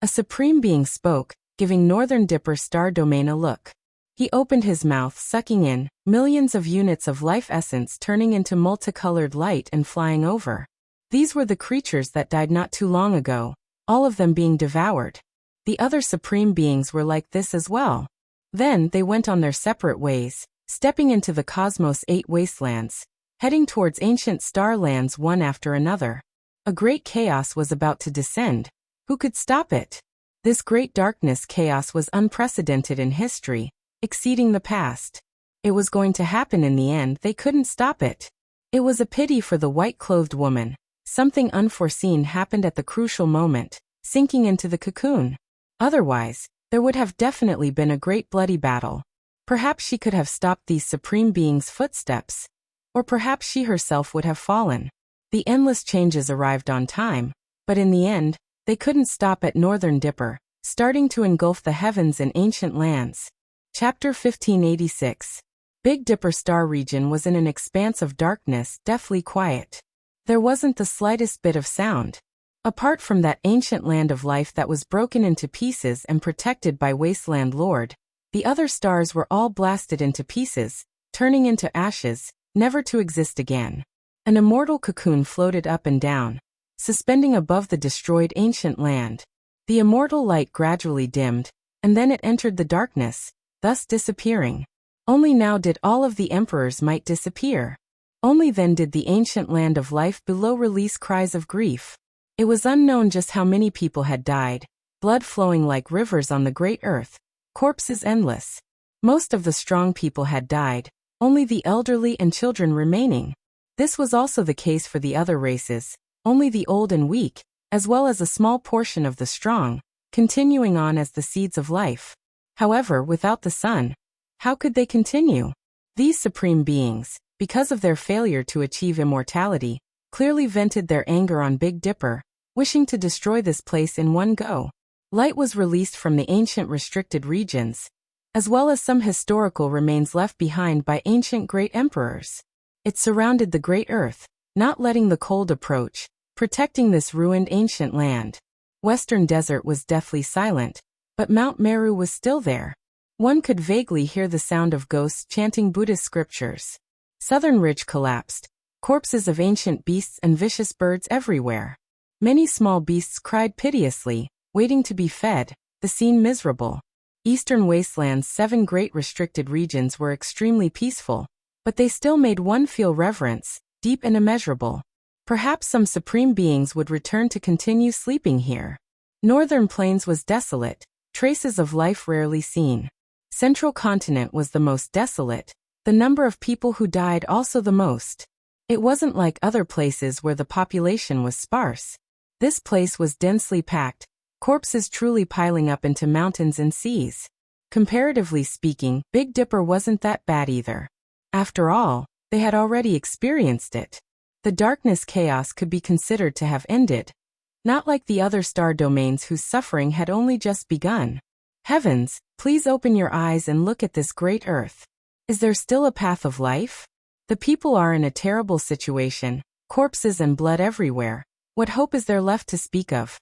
A supreme being spoke, giving Northern Dipper Star Domain a look. He opened his mouth, sucking in millions of units of life essence, turning into multicolored light and flying over. These were the creatures that died not too long ago, all of them being devoured. The other supreme beings were like this as well. Then they went on their separate ways, stepping into the cosmos' 8 wastelands, heading towards ancient star lands one after another. A great chaos was about to descend. Who could stop it? This great darkness chaos was unprecedented in history, exceeding the past. It was going to happen in the end, they couldn't stop it. It was a pity for the white-clothed woman. Something unforeseen happened at the crucial moment, sinking into the cocoon. Otherwise, there would have definitely been a great bloody battle. Perhaps she could have stopped these supreme beings' footsteps. Or perhaps she herself would have fallen. The endless changes arrived on time, but in the end, they couldn't stop at Northern Dipper, starting to engulf the heavens and ancient lands. Chapter 1586. Big Dipper Star region was in an expanse of darkness, deathly quiet. There wasn't the slightest bit of sound. Apart from that ancient land of life that was broken into pieces and protected by Wasteland Lord, the other stars were all blasted into pieces, turning into ashes, never to exist again. An immortal cocoon floated up and down, suspending above the destroyed ancient land. The immortal light gradually dimmed, and then it entered the darkness, thus disappearing. Only now did all of the emperors might disappear. Only then did the ancient land of life below release cries of grief. It was unknown just how many people had died, blood flowing like rivers on the great earth, corpses endless. Most of the strong people had died, only the elderly and children remaining. This was also the case for the other races, only the old and weak, as well as a small portion of the strong, continuing on as the seeds of life. However, without the sun, how could they continue? These supreme beings, because of their failure to achieve immortality, clearly vented their anger on Big Dipper, wishing to destroy this place in one go. Light was released from the ancient restricted regions, as well as some historical remains left behind by ancient great emperors. It surrounded the great earth, not letting the cold approach, protecting this ruined ancient land. Western Desert was deathly silent, but Mount Meru was still there. One could vaguely hear the sound of ghosts chanting Buddhist scriptures. Southern Ridge collapsed, corpses of ancient beasts and vicious birds everywhere. Many small beasts cried piteously, waiting to be fed, the scene miserable. Eastern Wasteland's 7 great restricted regions were extremely peaceful, but they still made one feel reverence, deep and immeasurable. Perhaps some supreme beings would return to continue sleeping here. Northern Plains was desolate, traces of life rarely seen. Central Continent was the most desolate, the number of people who died also the most. It wasn't like other places where the population was sparse. This place was densely packed, corpses truly piling up into mountains and seas. Comparatively speaking, Big Dipper wasn't that bad either. After all, they had already experienced it. The darkness chaos could be considered to have ended. Not like the other star domains whose suffering had only just begun. Heavens, please open your eyes and look at this great earth. Is there still a path of life? The people are in a terrible situation, corpses and blood everywhere. What hope is there left to speak of?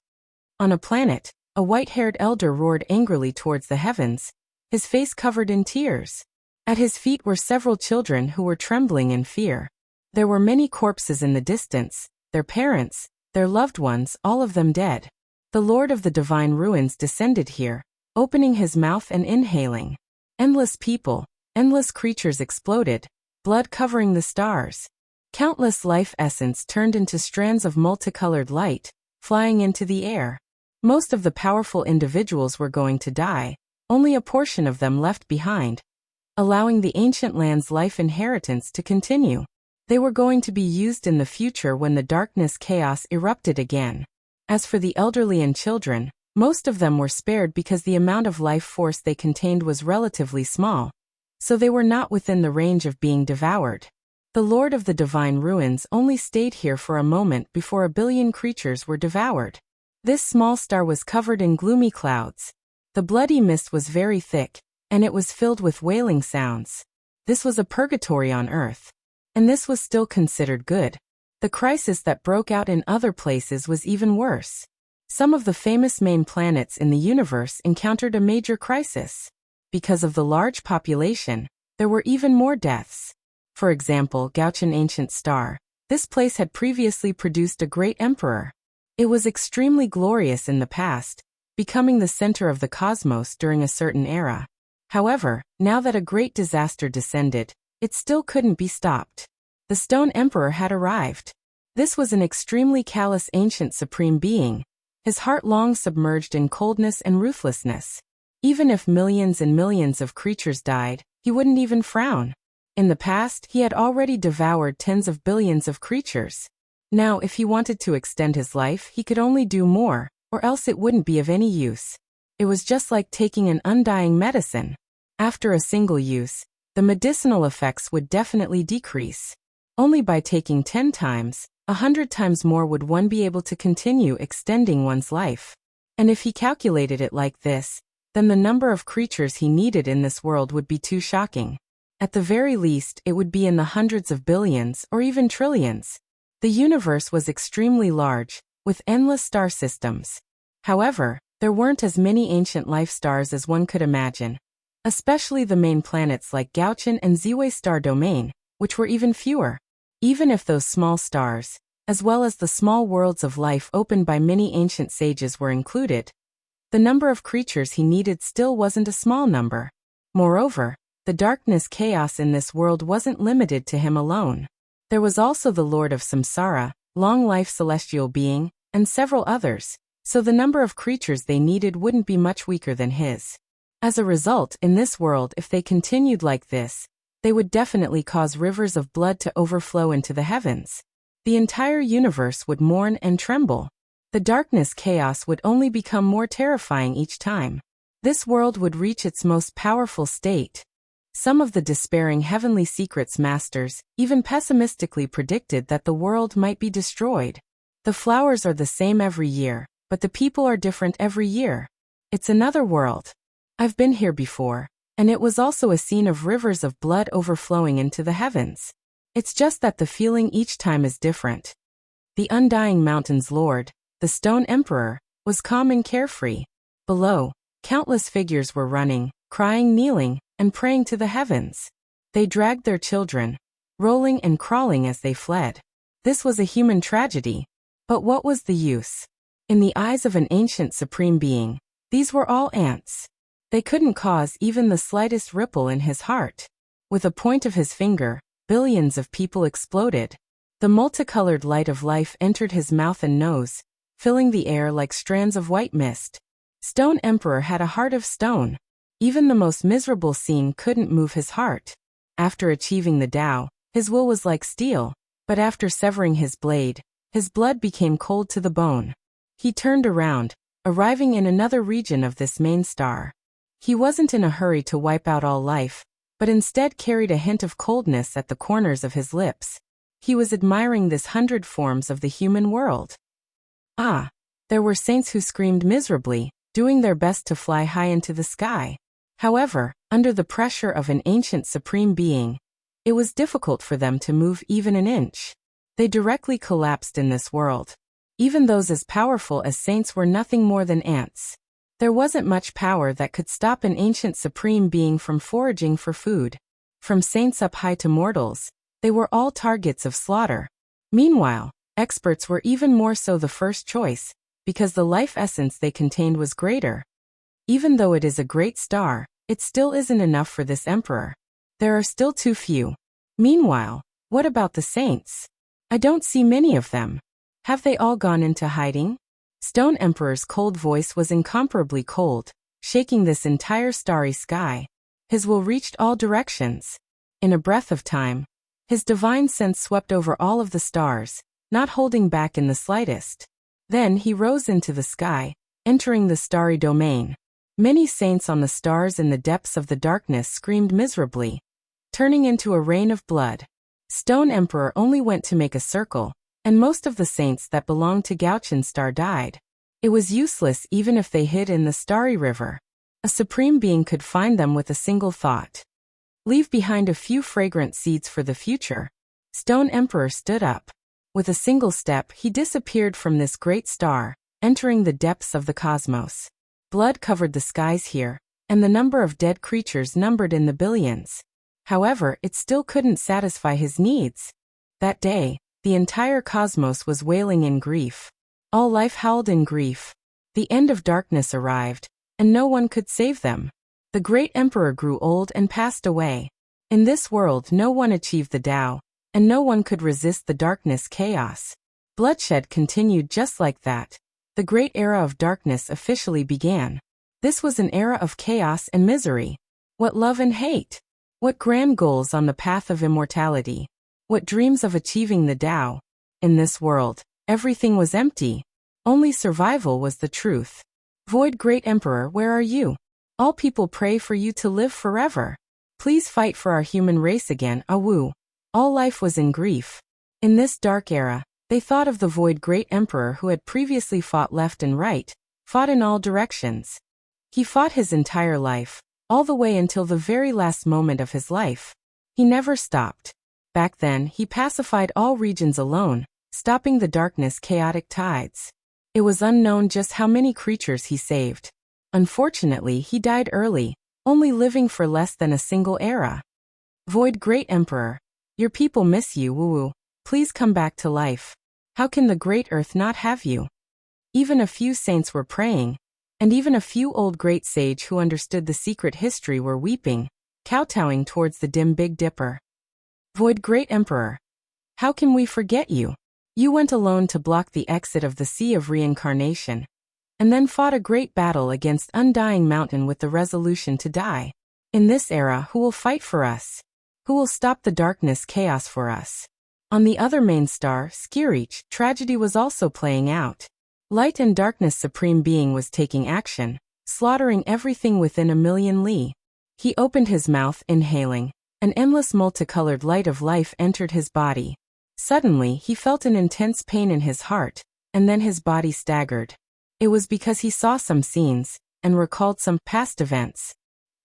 On a planet, a white-haired elder roared angrily towards the heavens, his face covered in tears. At his feet were several children who were trembling in fear. There were many corpses in the distance, their parents, their loved ones, all of them dead. The Lord of the Divine Ruins descended here, opening his mouth and inhaling. Endless people, endless creatures exploded, blood covering the stars. Countless life essence turned into strands of multicolored light, flying into the air. Most of the powerful individuals were going to die, only a portion of them left behind, allowing the ancient land's life inheritance to continue. They were going to be used in the future when the darkness chaos erupted again. As for the elderly and children, most of them were spared because the amount of life force they contained was relatively small, so they were not within the range of being devoured. The Lord of the Divine Ruins only stayed here for a moment before 1 billion creatures were devoured. This small star was covered in gloomy clouds. The bloody mist was very thick, and it was filled with wailing sounds. This was a purgatory on Earth. And this was still considered good. The crisis that broke out in other places was even worse. Some of the famous main planets in the universe encountered a major crisis. Because of the large population, there were even more deaths. For example, Gauchan Ancient Star. This place had previously produced a great emperor. It was extremely glorious in the past, becoming the center of the cosmos during a certain era. However, now that a great disaster descended, it still couldn't be stopped. The Stone Emperor had arrived. This was an extremely callous ancient supreme being, his heart long submerged in coldness and ruthlessness. Even if millions and millions of creatures died, he wouldn't even frown. In the past, he had already devoured tens of billions of creatures. Now, if he wanted to extend his life, he could only do more, or else it wouldn't be of any use. It was just like taking an undying medicine. After a single use, the medicinal effects would definitely decrease. Only by taking 10 times, 100 times more would one be able to continue extending one's life. And if he calculated it like this, then the number of creatures he needed in this world would be too shocking. At the very least, it would be in the hundreds of billions or even trillions. The universe was extremely large, with endless star systems. However, there weren't as many ancient life stars as one could imagine, especially the main planets like Gauchan and Ziwei star domain, which were even fewer. Even if those small stars, as well as the small worlds of life opened by many ancient sages were included, the number of creatures he needed still wasn't a small number. Moreover, the darkness chaos in this world wasn't limited to him alone. There was also the Lord of Samsara, long-life celestial being, and several others, so the number of creatures they needed wouldn't be much weaker than his. As a result, in this world, if they continued like this, they would definitely cause rivers of blood to overflow into the heavens. The entire universe would mourn and tremble. The darkness chaos would only become more terrifying each time. This world would reach its most powerful state. Some of the despairing heavenly secrets masters even pessimistically predicted that the world might be destroyed. The flowers are the same every year, but the people are different every year. It's another world. I've been here before, and it was also a scene of rivers of blood overflowing into the heavens. It's just that the feeling each time is different. The Undying Mountain's Lord, the Stone Emperor, was calm and carefree. Below, countless figures were running, crying, kneeling, and praying to the heavens. They dragged their children, rolling and crawling as they fled. This was a human tragedy. But what was the use? In the eyes of an ancient supreme being, these were all ants. They couldn't cause even the slightest ripple in his heart. With a point of his finger, billions of people exploded. The multicolored light of life entered his mouth and nose, filling the air like strands of white mist. Stone Emperor had a heart of stone. Even the most miserable scene couldn't move his heart. After achieving the Tao, his will was like steel, but after severing his blade, his blood became cold to the bone. He turned around, arriving in another region of this main star. He wasn't in a hurry to wipe out all life, but instead carried a hint of coldness at the corners of his lips. He was admiring this 100 forms of the human world. Ah, there were saints who screamed miserably, doing their best to fly high into the sky. However, under the pressure of an ancient supreme being, it was difficult for them to move even an inch. They directly collapsed in this world. Even those as powerful as saints were nothing more than ants. There wasn't much power that could stop an ancient supreme being from foraging for food. From saints up high to mortals, they were all targets of slaughter. Meanwhile, experts were even more so the first choice, because the life essence they contained was greater. Even though it is a great star, it still isn't enough for this emperor. There are still too few. Meanwhile, what about the saints? I don't see many of them. Have they all gone into hiding? Stone Emperor's cold voice was incomparably cold, shaking this entire starry sky. His will reached all directions. In a breath of time, his divine sense swept over all of the stars, not holding back in the slightest. Then he rose into the sky, entering the starry domain. Many saints on the stars in the depths of the darkness screamed miserably, turning into a rain of blood. Stone Emperor only went to make a circle, and most of the saints that belonged to Gaochen Star died. It was useless even if they hid in the starry river. A supreme being could find them with a single thought. Leave behind a few fragrant seeds for the future. Stone Emperor stood up. With a single step, he disappeared from this great star, entering the depths of the cosmos. Blood covered the skies here, and the number of dead creatures numbered in the billions. However, it still couldn't satisfy his needs. That day, the entire cosmos was wailing in grief. All life howled in grief. The end of darkness arrived, and no one could save them. The great emperor grew old and passed away. In this world no one achieved the Tao, and no one could resist the darkness chaos. Bloodshed continued just like that. The great era of darkness officially began. This was an era of chaos and misery. What love and hate! What grand goals on the path of immortality! What dreams of achieving the Tao! In this world, everything was empty. Only survival was the truth. Void Great Emperor, where are you? All people pray for you to live forever. Please fight for our human race again, Awu. All life was in grief. In this dark era, they thought of the Void Great Emperor who had previously fought left and right, fought in all directions. He fought his entire life, all the way until the very last moment of his life. He never stopped. Back then, he pacified all regions alone, stopping the darkness' chaotic tides. It was unknown just how many creatures he saved. Unfortunately, he died early, only living for less than a single era. Void Great Emperor, your people miss you, Wu. Please come back to life. How can the great earth not have you? Even a few saints were praying, and even a few old great sage who understood the secret history were weeping, kowtowing towards the dim Big Dipper. Void Great Emperor, how can we forget you? You went alone to block the exit of the Sea of Reincarnation, and then fought a great battle against Undying Mountain with the resolution to die. In this era, who will fight for us? Who will stop the darkness chaos for us? On the other main star, Skirich, tragedy was also playing out. Light and darkness supreme being was taking action, slaughtering everything within a million li. He opened his mouth, inhaling. An endless multicolored light of life entered his body. Suddenly, he felt an intense pain in his heart, and then his body staggered. It was because he saw some scenes, and recalled some past events.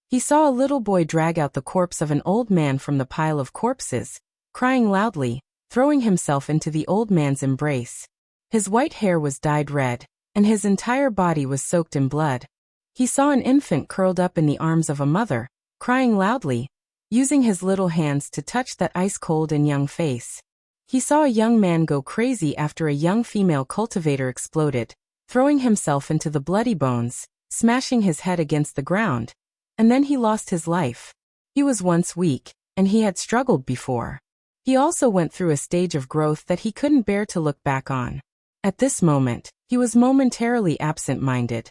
He saw a little boy drag out the corpse of an old man from the pile of corpses, crying loudly, throwing himself into the old man's embrace. His white hair was dyed red, and his entire body was soaked in blood. He saw an infant curled up in the arms of a mother, crying loudly, using his little hands to touch that ice-cold and young face. He saw a young man go crazy after a young female cultivator exploded, throwing himself into the bloody bones, smashing his head against the ground. And then he lost his life. He was once weak, and he had struggled before. He also went through a stage of growth that he couldn't bear to look back on. At this moment, he was momentarily absent-minded.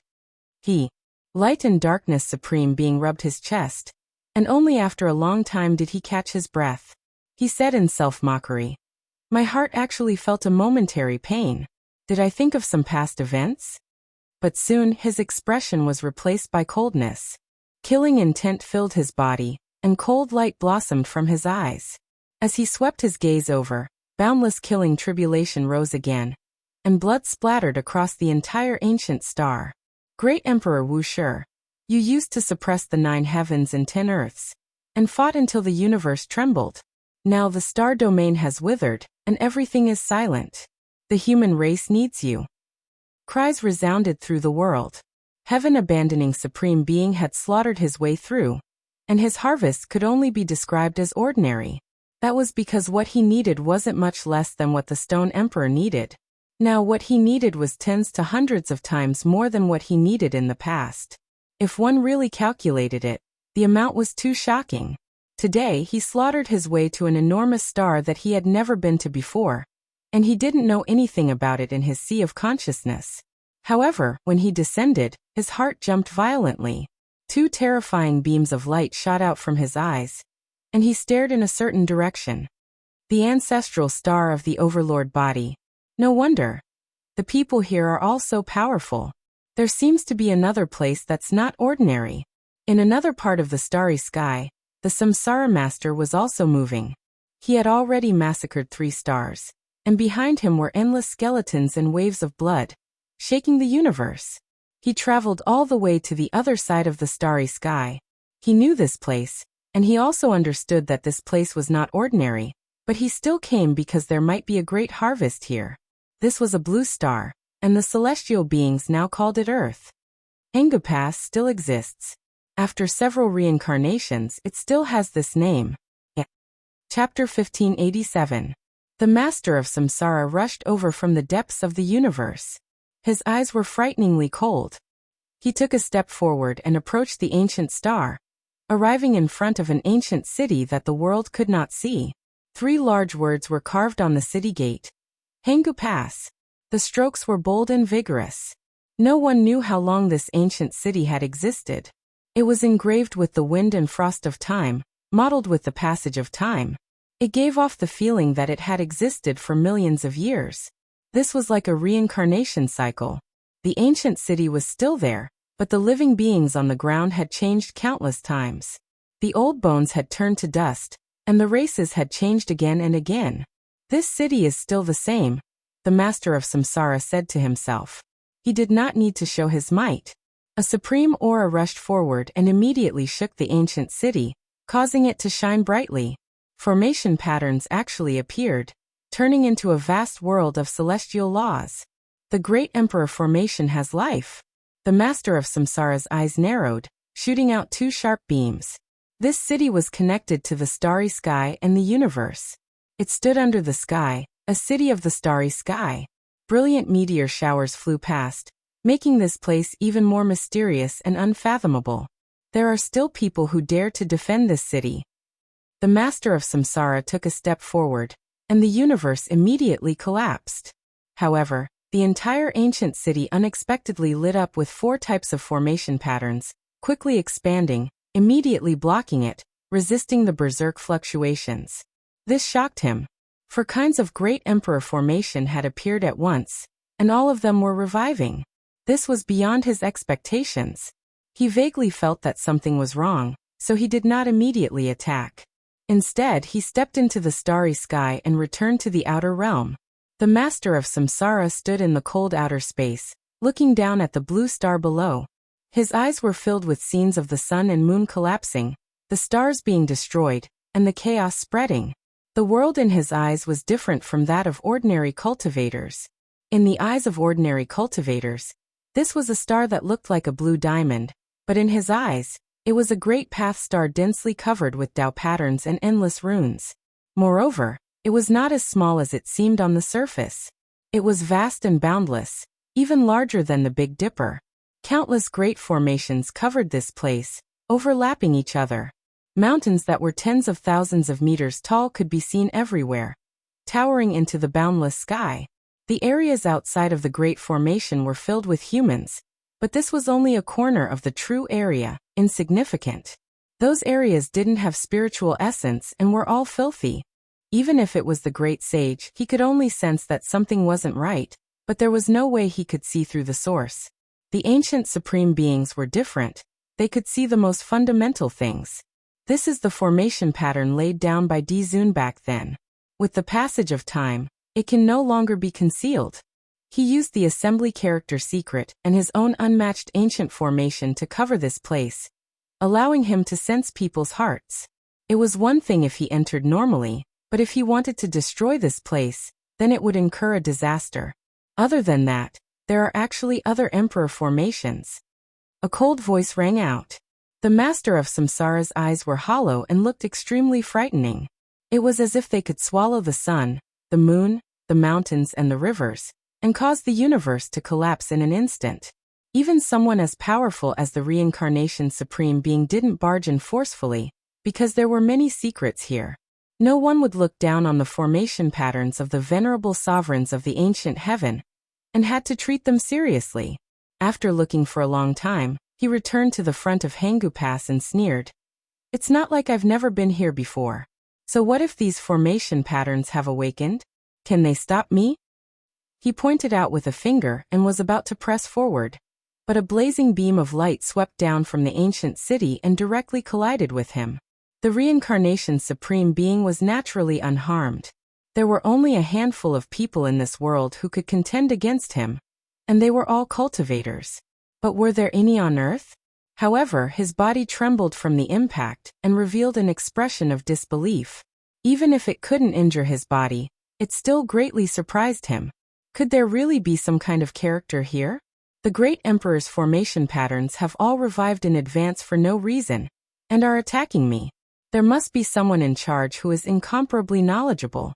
Light and darkness supreme being rubbed his chest, and only after a long time did he catch his breath. He said in self-mockery, "My heart actually felt a momentary pain. Did I think of some past events?" But soon his expression was replaced by coldness. Killing intent filled his body, and cold light blossomed from his eyes. As he swept his gaze over, boundless killing tribulation rose again, and blood splattered across the entire ancient star. Great Emperor Wuxia, you used to suppress the 9 heavens and 10 earths, and fought until the universe trembled. Now the star domain has withered, and everything is silent. The human race needs you. Cries resounded through the world. Heaven-abandoning Supreme Being had slaughtered his way through, and his harvest could only be described as ordinary. That was because what he needed wasn't much less than what the Stone Emperor needed. Now what he needed was tens to hundreds of times more than what he needed in the past. If one really calculated it, the amount was too shocking. Today he slaughtered his way to an enormous star that he had never been to before, and he didn't know anything about it in his sea of consciousness. However, when he descended, his heart jumped violently. 2 terrifying beams of light shot out from his eyes, and he stared in a certain direction. The ancestral star of the Overlord body. No wonder. The people here are all so powerful. There seems to be another place that's not ordinary. In another part of the starry sky, the Samsara Master was also moving. He had already massacred 3 stars, and behind him were endless skeletons and waves of blood, shaking the universe. He traveled all the way to the other side of the starry sky. He knew this place, and he also understood that this place was not ordinary, but he still came because there might be a great harvest here. This was a blue star, and the celestial beings now called it Earth. Hengu Pass still exists. After several reincarnations, it still has this name. Chapter 1587. The master of samsara rushed over from the depths of the universe. His eyes were frighteningly cold. He took a step forward and approached the ancient star, arriving in front of an ancient city that the world could not see. 3 large words were carved on the city gate. Hengu Pass. The strokes were bold and vigorous. No one knew how long this ancient city had existed. It was engraved with the wind and frost of time, modeled with the passage of time. It gave off the feeling that it had existed for millions of years. This was like a reincarnation cycle. The ancient city was still there, but the living beings on the ground had changed countless times. The old bones had turned to dust, and the races had changed again and again. This city is still the same, the master of samsara said to himself. He did not need to show his might. A supreme aura rushed forward and immediately shook the ancient city, causing it to shine brightly. Formation patterns actually appeared, turning into a vast world of celestial laws. The great emperor formation has life. The master of samsara's eyes narrowed, shooting out 2 sharp beams. This city was connected to the starry sky and the universe. It stood under the sky, a city of the starry sky. Brilliant meteor showers flew past, making this place even more mysterious and unfathomable. There are still people who dare to defend this city. The master of samsara took a step forward, and the universe immediately collapsed. However, the entire ancient city unexpectedly lit up with 4 types of formation patterns, quickly expanding, immediately blocking it, resisting the berserk fluctuations. This shocked him. 4 kinds of great emperor formation had appeared at once, and all of them were reviving. This was beyond his expectations. He vaguely felt that something was wrong, so he did not immediately attack. Instead, he stepped into the starry sky and returned to the outer realm. The master of samsara stood in the cold outer space, looking down at the blue star below. His eyes were filled with scenes of the sun and moon collapsing, the stars being destroyed, and the chaos spreading. The world in his eyes was different from that of ordinary cultivators. In the eyes of ordinary cultivators, this was a star that looked like a blue diamond, but in his eyes, it was a great path star densely covered with Tao patterns and endless runes. Moreover, it was not as small as it seemed on the surface. It was vast and boundless, even larger than the Big Dipper. Countless great formations covered this place, overlapping each other. Mountains that were tens of thousands of meters tall could be seen everywhere, towering into the boundless sky. The areas outside of the Great Formation were filled with humans, but this was only a corner of the true area, insignificant. Those areas didn't have spiritual essence and were all filthy. Even if it was the great sage, he could only sense that something wasn't right, but there was no way he could see through the source. The ancient supreme beings were different. They could see the most fundamental things. This is the formation pattern laid down by Dizun back then. With the passage of time, it can no longer be concealed. He used the assembly character secret and his own unmatched ancient formation to cover this place, allowing him to sense people's hearts. It was one thing if he entered normally, but if he wanted to destroy this place, then it would incur a disaster. Other than that, there are actually other emperor formations. A cold voice rang out. The master of samsara's eyes were hollow and looked extremely frightening. It was as if they could swallow the sun, the moon, the mountains and the rivers, and cause the universe to collapse in an instant. Even someone as powerful as the reincarnation supreme being didn't barge in forcefully, because there were many secrets here. No one would look down on the formation patterns of the venerable sovereigns of the ancient heaven, and had to treat them seriously. After looking for a long time, he returned to the front of Hengu Pass and sneered. It's not like I've never been here before. So what if these formation patterns have awakened? Can they stop me? He pointed out with a finger and was about to press forward. But a blazing beam of light swept down from the ancient city and directly collided with him. The reincarnation supreme being was naturally unharmed. There were only a handful of people in this world who could contend against him, and they were all cultivators. But were there any on Earth? However, his body trembled from the impact and revealed an expression of disbelief. Even if it couldn't injure his body, it still greatly surprised him. Could there really be some kind of character here? The great emperor's formation patterns have all revived in advance for no reason, and are attacking me. There must be someone in charge who is incomparably knowledgeable.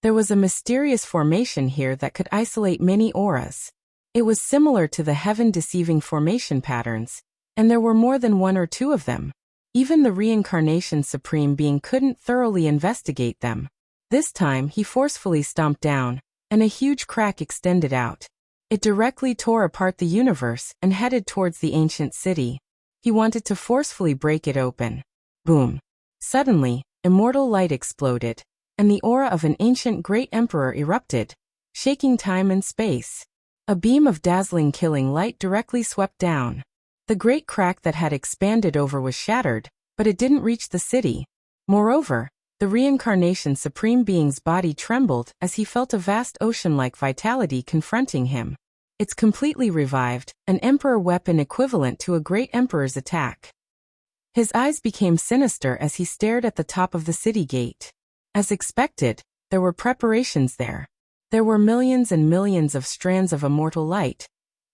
There was a mysterious formation here that could isolate many auras. It was similar to the heaven-deceiving formation patterns, and there were more than one or two of them. Even the reincarnation supreme being couldn't thoroughly investigate them. This time he forcefully stomped down, and a huge crack extended out. It directly tore apart the universe and headed towards the ancient city. He wanted to forcefully break it open. Boom! Suddenly, immortal light exploded, and the aura of an ancient great emperor erupted, shaking time and space. A beam of dazzling killing light directly swept down. The great crack that had expanded over was shattered, but it didn't reach the city. Moreover, the reincarnation supreme being's body trembled as he felt a vast ocean-like vitality confronting him. It's completely revived, an emperor weapon equivalent to a great emperor's attack. His eyes became sinister as he stared at the top of the city gate. As expected, there were preparations there. There were millions and millions of strands of immortal light,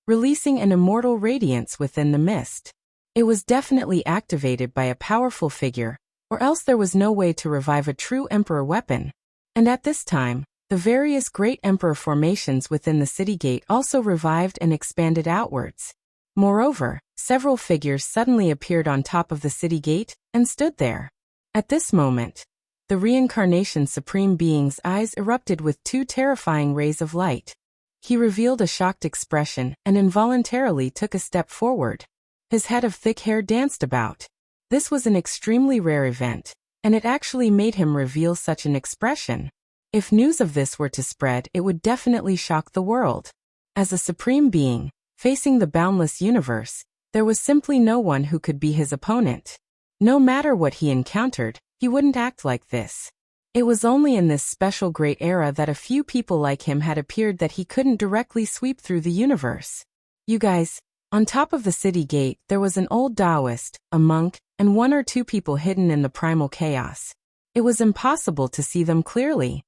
releasing an immortal radiance within the mist. It was definitely activated by a powerful figure, or else there was no way to revive a true emperor weapon. And at this time, the various great emperor formations within the city gate also revived and expanded outwards. Moreover, several figures suddenly appeared on top of the city gate and stood there. At this moment, the reincarnation supreme being's eyes erupted with two terrifying rays of light. He revealed a shocked expression and involuntarily took a step forward. His head of thick hair danced about. This was an extremely rare event, and it actually made him reveal such an expression. If news of this were to spread, it would definitely shock the world. As a supreme being, facing the boundless universe, there was simply no one who could be his opponent. No matter what he encountered, he wouldn't act like this. It was only in this special great era that a few people like him had appeared that he couldn't directly sweep through the universe. You guys, on top of the city gate there was an old Taoist, a monk, and one or two people hidden in the primal chaos. It was impossible to see them clearly.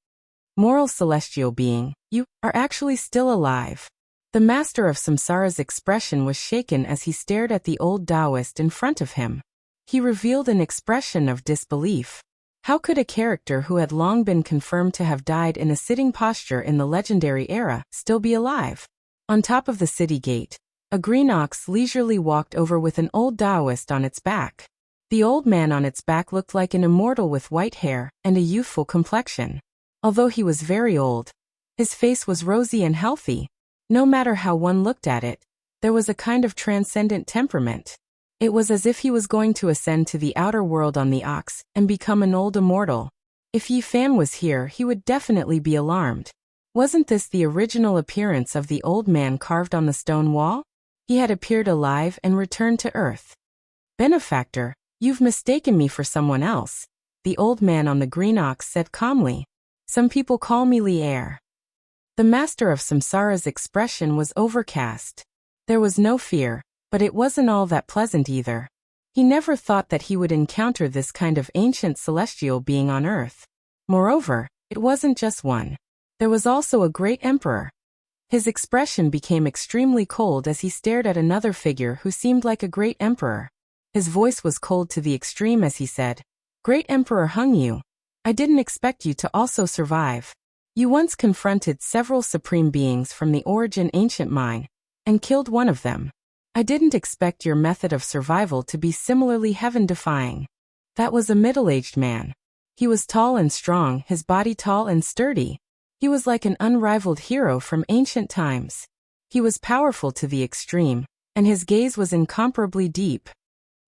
Moral celestial being, you are actually still alive. The master of Samsara's expression was shaken as he stared at the old Taoist in front of him. He revealed an expression of disbelief. How could a character who had long been confirmed to have died in a sitting posture in the legendary era still be alive? On top of the city gate, a green ox leisurely walked over with an old Taoist on its back. The old man on its back looked like an immortal with white hair and a youthful complexion. Although he was very old, his face was rosy and healthy. No matter how one looked at it, there was a kind of transcendent temperament. It was as if he was going to ascend to the outer world on the ox and become an old immortal. If Yi Fan was here, he would definitely be alarmed. Wasn't this the original appearance of the old man carved on the stone wall? He had appeared alive and returned to Earth. Benefactor, you've mistaken me for someone else, the old man on the green ox said calmly. Some people call me Li'er. The master of Samsara's expression was overcast. There was no fear, but it wasn't all that pleasant either. He never thought that he would encounter this kind of ancient celestial being on Earth. Moreover, it wasn't just one. There was also a great emperor. His expression became extremely cold as he stared at another figure who seemed like a great emperor. His voice was cold to the extreme as he said, "Great Emperor Hung Yu, I didn't expect you to also survive. You once confronted several supreme beings from the origin ancient mine, and killed one of them. I didn't expect your method of survival to be similarly heaven-defying." That was a middle-aged man. He was tall and strong, his body tall and sturdy. He was like an unrivaled hero from ancient times. He was powerful to the extreme, and his gaze was incomparably deep.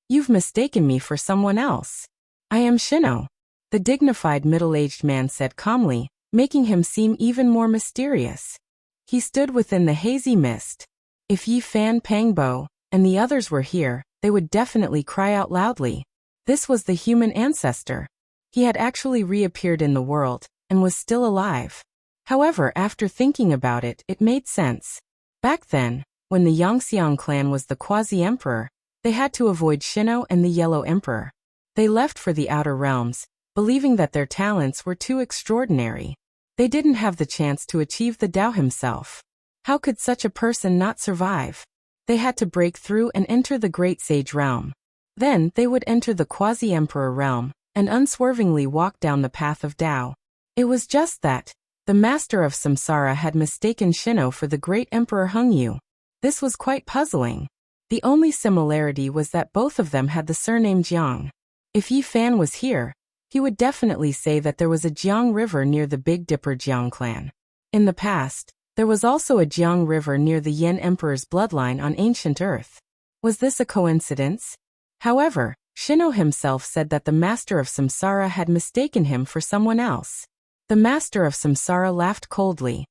"You've mistaken me for someone else. I am Shino," the dignified middle-aged man said calmly, making him seem even more mysterious. He stood within the hazy mist. If Yi Fan, Pangbo, and the others were here, they would definitely cry out loudly. This was the human ancestor. He had actually reappeared in the world, and was still alive. However, after thinking about it, it made sense. Back then, when the Yangxiang clan was the quasi-emperor, they had to avoid Shino and the Yellow Emperor. They left for the outer realms, believing that their talents were too extraordinary. They didn't have the chance to achieve the Tao himself. How could such a person not survive? They had to break through and enter the Great Sage realm. Then, they would enter the quasi-emperor realm, and unswervingly walk down the path of Tao. It was just that the master of samsara had mistaken Shino for the great emperor Hengyu. This was quite puzzling. The only similarity was that both of them had the surname Jiang. If Yi Fan was here, he would definitely say that there was a Jiang River near the Big Dipper Jiang clan. In the past, there was also a Jiang River near the Yin Emperor's bloodline on ancient Earth. Was this a coincidence? However, Shino himself said that the master of samsara had mistaken him for someone else. The master of samsara laughed coldly.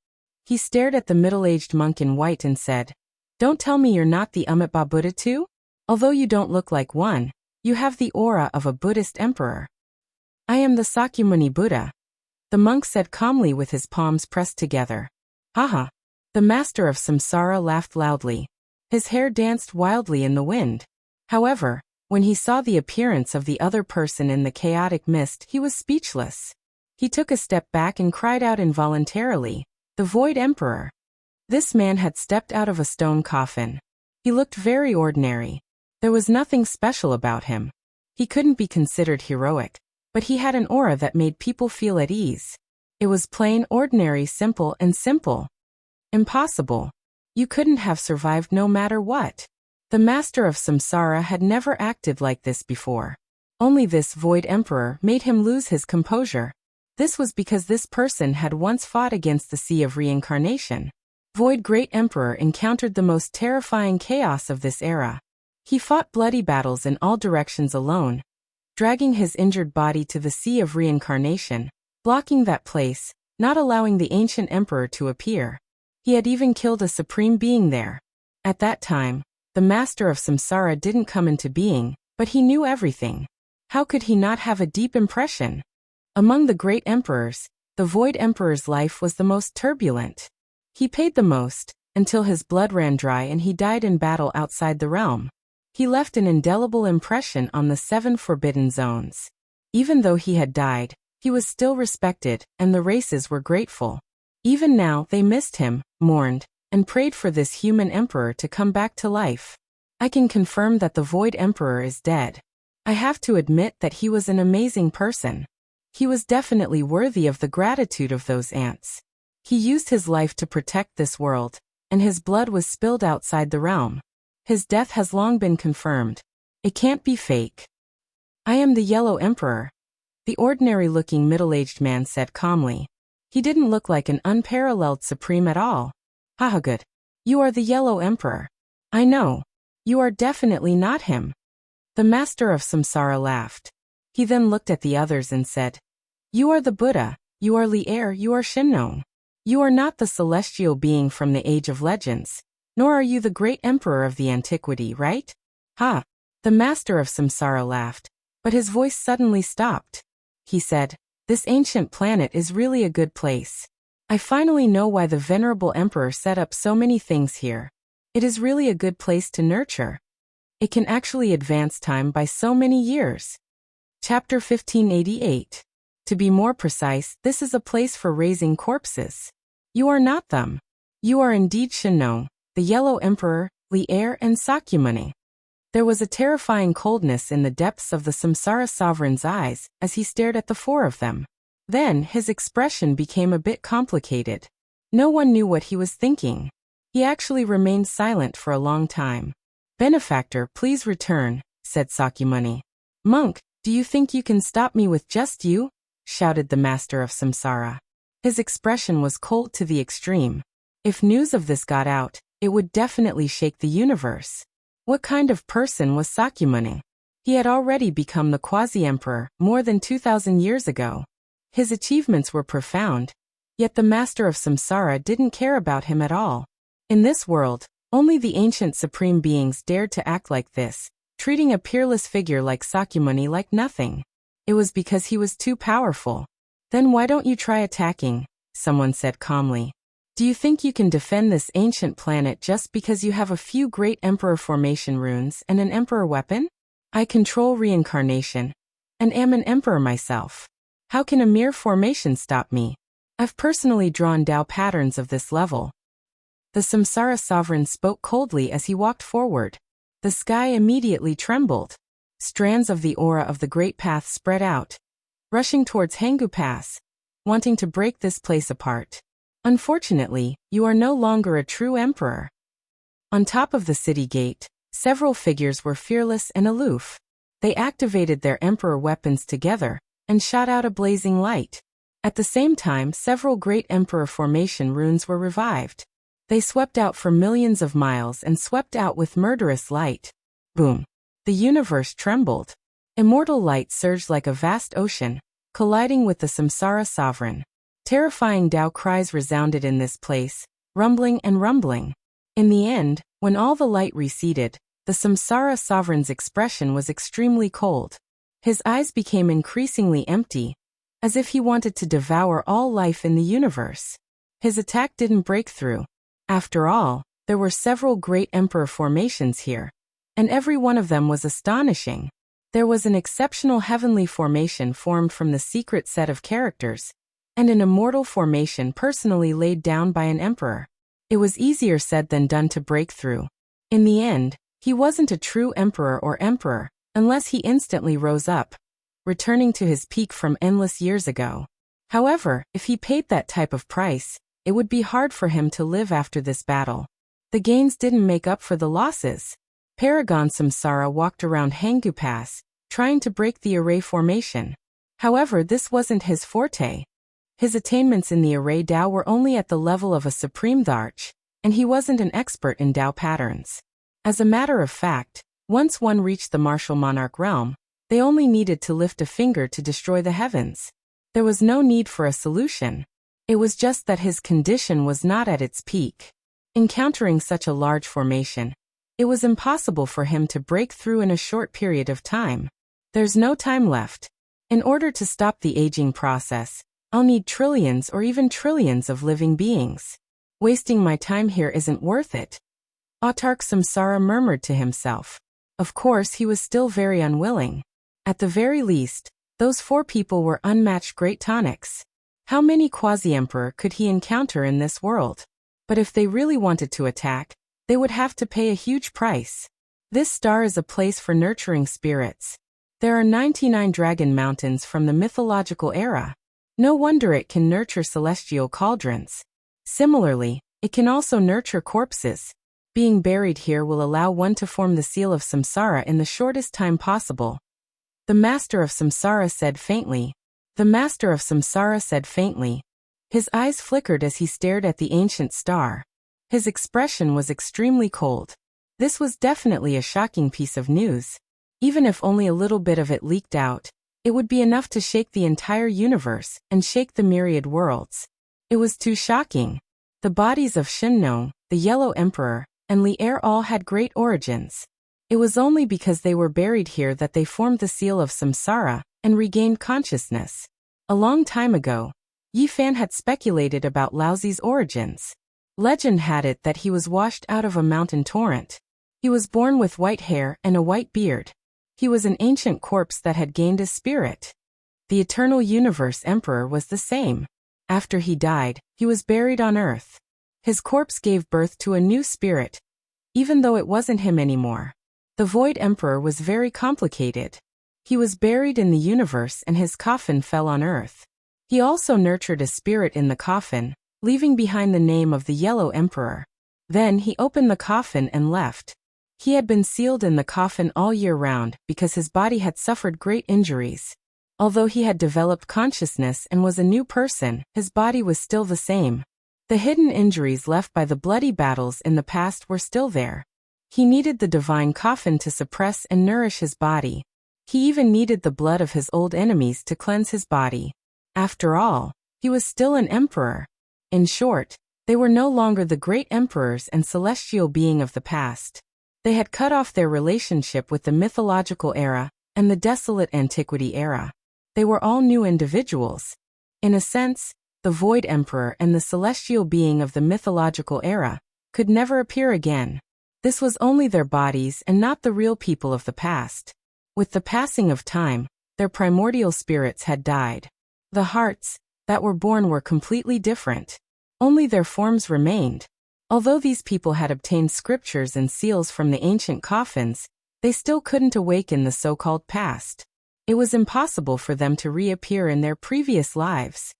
He stared at the middle-aged monk in white and said, "Don't tell me you're not the Amitabha Buddha too? Although you don't look like one, you have the aura of a Buddhist emperor." "I am the Sakyamuni Buddha," the monk said calmly with his palms pressed together. "Haha." The master of samsara laughed loudly. His hair danced wildly in the wind. However, when he saw the appearance of the other person in the chaotic mist, he was speechless. He took a step back and cried out involuntarily, "The Void Emperor." This man had stepped out of a stone coffin. He looked very ordinary. There was nothing special about him. He couldn't be considered heroic, but he had an aura that made people feel at ease. It was plain, ordinary, simple, and simple. Impossible. You couldn't have survived no matter what. The master of samsara had never acted like this before. Only this Void Emperor made him lose his composure. This was because this person had once fought against the Sea of Reincarnation. Void Great Emperor encountered the most terrifying chaos of this era. He fought bloody battles in all directions alone, dragging his injured body to the Sea of Reincarnation, blocking that place, not allowing the ancient emperor to appear. He had even killed a supreme being there. At that time, the master of samsara didn't come into being, but he knew everything. How could he not have a deep impression? Among the great emperors, the Void Emperor's life was the most turbulent. He paid the most, until his blood ran dry and he died in battle outside the realm. He left an indelible impression on the 7 forbidden zones. Even though he had died, he was still respected, and the races were grateful. Even now, they missed him, mourned, and prayed for this human emperor to come back to life. I can confirm that the Void Emperor is dead. I have to admit that he was an amazing person. He was definitely worthy of the gratitude of those ants. He used his life to protect this world, and his blood was spilled outside the realm. His death has long been confirmed. It can't be fake. "I am the Yellow Emperor," the ordinary-looking middle-aged man said calmly. He didn't look like an unparalleled supreme at all. "Haha, good. You are the Yellow Emperor." "I know. You are definitely not him." The master of samsara laughed. He then looked at the others and said, "You are the Buddha, you are Li-Er, you are Shinnon. You are not the celestial being from the Age of Legends, nor are you the great emperor of the antiquity, right?" "Ha!" The master of samsara laughed, but his voice suddenly stopped. He said, "This ancient planet is really a good place. I finally know why the venerable emperor set up so many things here. It is really a good place to nurture. It can actually advance time by so many years." Chapter 1588. To be more precise, this is a place for raising corpses. You are not them. You are indeed Shinnon, the Yellow Emperor, Li-Er, and Sakyamuni. There was a terrifying coldness in the depths of the samsara sovereign's eyes as he stared at the 4 of them. Then his expression became a bit complicated. No one knew what he was thinking. He actually remained silent for a long time. "Benefactor, please return," said Sakyamuni. "Monk, do you think you can stop me with just you?" shouted the master of samsara. His expression was cold to the extreme. If news of this got out, it would definitely shake the universe. What kind of person was Sakyamuni? He had already become the quasi-emperor more than 2,000 years ago. His achievements were profound, yet the master of samsara didn't care about him at all. In this world, only the ancient supreme beings dared to act like this, treating a peerless figure like Sakyamuni like nothing. It was because he was too powerful. Then why don't you try attacking? Someone said calmly. Do you think you can defend this ancient planet just because you have a few great Emperor formation runes and an Emperor weapon? I control reincarnation, and am an Emperor myself. How can a mere formation stop me? I've personally drawn Dao patterns of this level. The Samsara sovereign spoke coldly as he walked forward. The sky immediately trembled. Strands of the aura of the Great Path spread out, rushing towards Hangu Pass, wanting to break this place apart. Unfortunately, you are no longer a true emperor. On top of the city gate, several figures were fearless and aloof. They activated their emperor weapons together and shot out a blazing light. At the same time, several great emperor formation runes were revived. They swept out for millions of miles and swept out with murderous light. Boom! The universe trembled. Immortal light surged like a vast ocean, colliding with the Samsara sovereign. Terrifying Dao cries resounded in this place, rumbling and rumbling. In the end, when all the light receded, the Samsara sovereign's expression was extremely cold. His eyes became increasingly empty, as if he wanted to devour all life in the universe. His attack didn't break through. After all, there were several great emperor formations here, and every one of them was astonishing. There was an exceptional heavenly formation formed from the secret set of characters, and an immortal formation personally laid down by an emperor. It was easier said than done to break through. In the end, he wasn't a true emperor unless he instantly rose up, returning to his peak from endless years ago. However, if he paid that type of price, it would be hard for him to live after this battle. The gains didn't make up for the losses. Paragon Samsara walked around Hangu Pass, trying to break the array formation. However, this wasn't his forte. His attainments in the array Dao were only at the level of a supreme Dharch, and he wasn't an expert in Dao patterns. As a matter of fact, once one reached the martial monarch realm, they only needed to lift a finger to destroy the heavens. There was no need for a solution. It was just that his condition was not at its peak. Encountering such a large formation, it was impossible for him to break through in a short period of time. There's no time left. In order to stop the aging process, I'll need trillions or even trillions of living beings. Wasting my time here isn't worth it. Autark Samsara murmured to himself. Of course, he was still very unwilling. At the very least, those 4 people were unmatched great tonics. How many quasi-emperor could he encounter in this world? But if they really wanted to attack, they would have to pay a huge price. This star is a place for nurturing spirits. There are 99 dragon mountains from the mythological era. No wonder it can nurture celestial cauldrons. Similarly, it can also nurture corpses. Being buried here will allow one to form the seal of samsara in the shortest time possible. The Master of Samsara said faintly. The Master of Samsara said faintly. His eyes flickered as he stared at the ancient star. His expression was extremely cold. This was definitely a shocking piece of news. Even if only a little bit of it leaked out, it would be enough to shake the entire universe and shake the myriad worlds. It was too shocking. The bodies of Shinno, the Yellow Emperor, and Li Er all had great origins. It was only because they were buried here that they formed the seal of samsara and regained consciousness. A long time ago, Yi Fan had speculated about Laozi's origins. Legend had it that he was washed out of a mountain torrent. He was born with white hair and a white beard. He was an ancient corpse that had gained a spirit. The Eternal Universe Emperor was the same. After he died, he was buried on Earth. His corpse gave birth to a new spirit, even though it wasn't him anymore. The Void Emperor was very complicated. He was buried in the universe and his coffin fell on Earth. He also nurtured a spirit in the coffin, leaving behind the name of the Yellow Emperor. Then he opened the coffin and left. He had been sealed in the coffin all year round because his body had suffered great injuries. Although he had developed consciousness and was a new person, his body was still the same. The hidden injuries left by the bloody battles in the past were still there. He needed the divine coffin to suppress and nourish his body. He even needed the blood of his old enemies to cleanse his body. After all, he was still an emperor. In short, they were no longer the great emperors and celestial being of the past. They had cut off their relationship with the mythological era and the desolate antiquity era. They were all new individuals. In a sense, the Void Emperor and the celestial being of the mythological era could never appear again. This was only their bodies and not the real people of the past. With the passing of time, their primordial spirits had died. The hearts that were born were completely different. Only their forms remained. Although these people had obtained scriptures and seals from the ancient coffins, they still couldn't awaken the so-called past. It was impossible for them to reappear in their previous lives.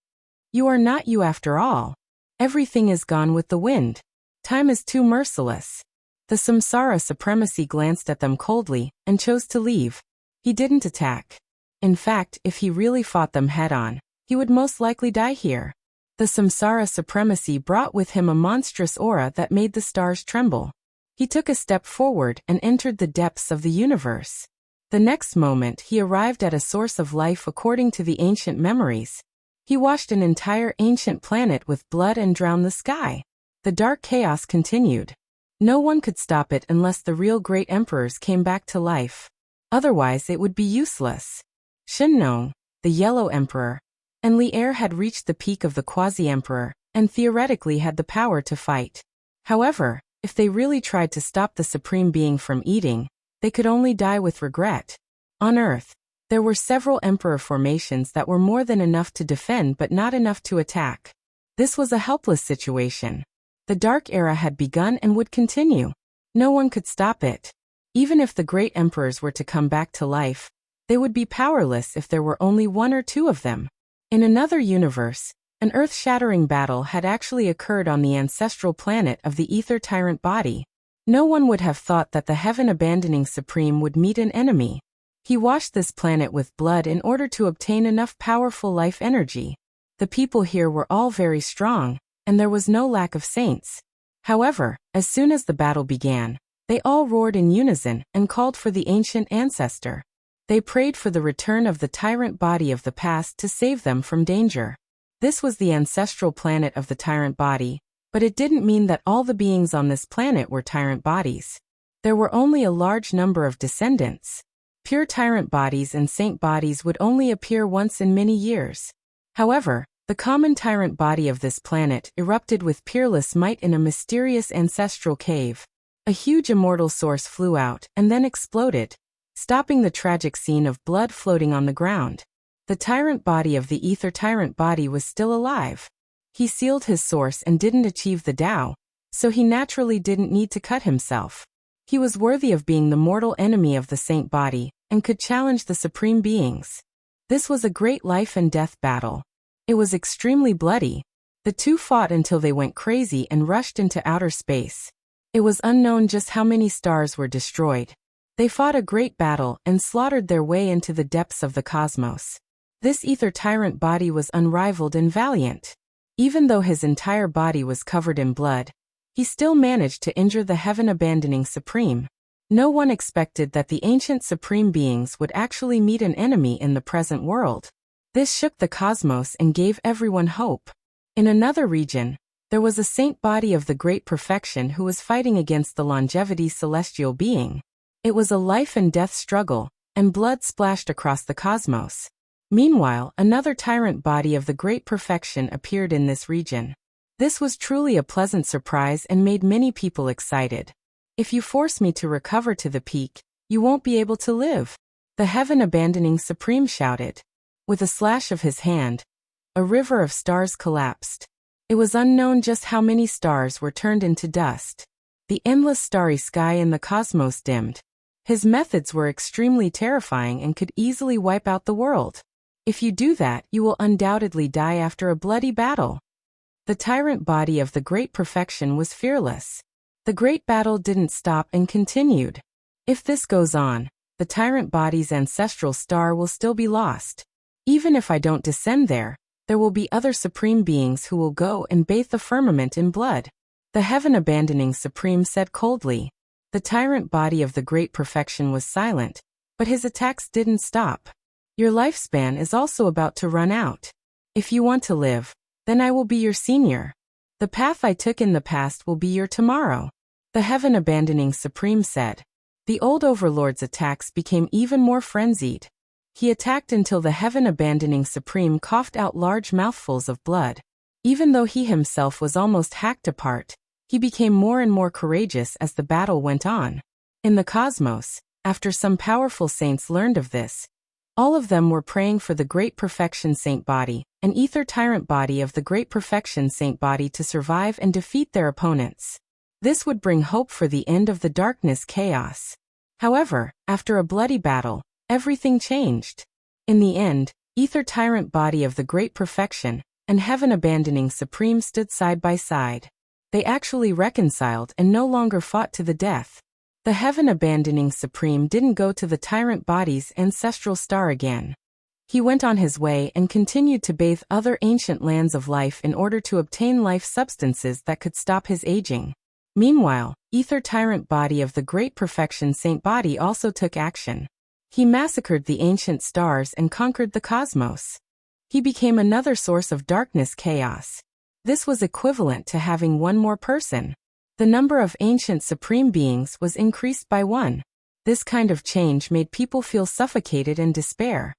You are not you after all. Everything is gone with the wind. Time is too merciless. The Samsara Supremacy glanced at them coldly and chose to leave. He didn't attack. In fact, if he really fought them head-on, he would most likely die here. The Samsara Supremacy brought with him a monstrous aura that made the stars tremble. He took a step forward and entered the depths of the universe. The next moment he arrived at a source of life according to the ancient memories. He washed an entire ancient planet with blood and drowned the sky. The dark chaos continued. No one could stop it unless the real great emperors came back to life. Otherwise it would be useless. Shinong, the Yellow Emperor, and Li-Er had reached the peak of the Quasi-Emperor, and theoretically had the power to fight. However, if they really tried to stop the Supreme Being from eating, they could only die with regret. On Earth, there were several Emperor formations that were more than enough to defend but not enough to attack. This was a helpless situation. The Dark Era had begun and would continue. No one could stop it. Even if the great emperors were to come back to life, they would be powerless if there were only one or two of them. In another universe, an earth-shattering battle had actually occurred on the ancestral planet of the Ether Tyrant body. No one would have thought that the heaven-abandoning Supreme would meet an enemy. He washed this planet with blood in order to obtain enough powerful life energy. The people here were all very strong, and there was no lack of saints. However, as soon as the battle began, they all roared in unison and called for the ancient ancestor. They prayed for the return of the tyrant body of the past to save them from danger. This was the ancestral planet of the tyrant body, but it didn't mean that all the beings on this planet were tyrant bodies. There were only a large number of descendants. Pure tyrant bodies and saint bodies would only appear once in many years. However, the common tyrant body of this planet erupted with peerless might in a mysterious ancestral cave. A huge immortal source flew out and then exploded, stopping the tragic scene of blood floating on the ground. The tyrant body of the Ether Tyrant body was still alive. He sealed his source and didn't achieve the Tao, so he naturally didn't need to cut himself. He was worthy of being the mortal enemy of the saint body, and could challenge the supreme beings. This was a great life and death battle. It was extremely bloody. The two fought until they went crazy and rushed into outer space. It was unknown just how many stars were destroyed. They fought a great battle and slaughtered their way into the depths of the cosmos. This Ether Tyrant body was unrivaled and valiant. Even though his entire body was covered in blood, he still managed to injure the heaven-abandoning Supreme. No one expected that the ancient Supreme Beings would actually meet an enemy in the present world. This shook the cosmos and gave everyone hope. In another region, there was a saint body of the Great Perfection who was fighting against the longevity celestial being. It was a life and death struggle, and blood splashed across the cosmos. Meanwhile, another tyrant body of the Great Perfection appeared in this region. This was truly a pleasant surprise and made many people excited. If you force me to recover to the peak, you won't be able to live, the heaven-abandoning Supreme shouted. With a slash of his hand, a river of stars collapsed. It was unknown just how many stars were turned into dust. The endless starry sky in the cosmos dimmed. His methods were extremely terrifying and could easily wipe out the world. If you do that, you will undoubtedly die after a bloody battle. The tyrant body of the Great Perfection was fearless. The great battle didn't stop and continued. If this goes on, the tyrant body's ancestral star will still be lost. Even if I don't descend there, there will be other supreme beings who will go and bathe the firmament in blood. The heaven-abandoning Supreme said coldly. The tyrant body of the Great Perfection was silent, but his attacks didn't stop. Your lifespan is also about to run out. If you want to live, then I will be your senior. The path I took in the past will be your tomorrow. The heaven-abandoning Supreme said. The old overlord's attacks became even more frenzied. He attacked until the heaven-abandoning Supreme coughed out large mouthfuls of blood. Even though he himself was almost hacked apart, he became more and more courageous as the battle went on. In the cosmos, after some powerful saints learned of this, all of them were praying for the Great Perfection Saint Body, an ether tyrant body of the Great Perfection Saint Body to survive and defeat their opponents. This would bring hope for the end of the darkness chaos. However, after a bloody battle, everything changed. In the end, ether tyrant body of the Great Perfection and heaven-abandoning Supreme stood side by side. They actually reconciled and no longer fought to the death. The heaven-abandoning Supreme didn't go to the tyrant body's ancestral star again. He went on his way and continued to bathe other ancient lands of life in order to obtain life substances that could stop his aging. Meanwhile, ether tyrant body of the Great Perfection Saint Body also took action. He massacred the ancient stars and conquered the cosmos. He became another source of darkness chaos. This was equivalent to having one more person. The number of ancient supreme beings was increased by one. This kind of change made people feel suffocated and despair.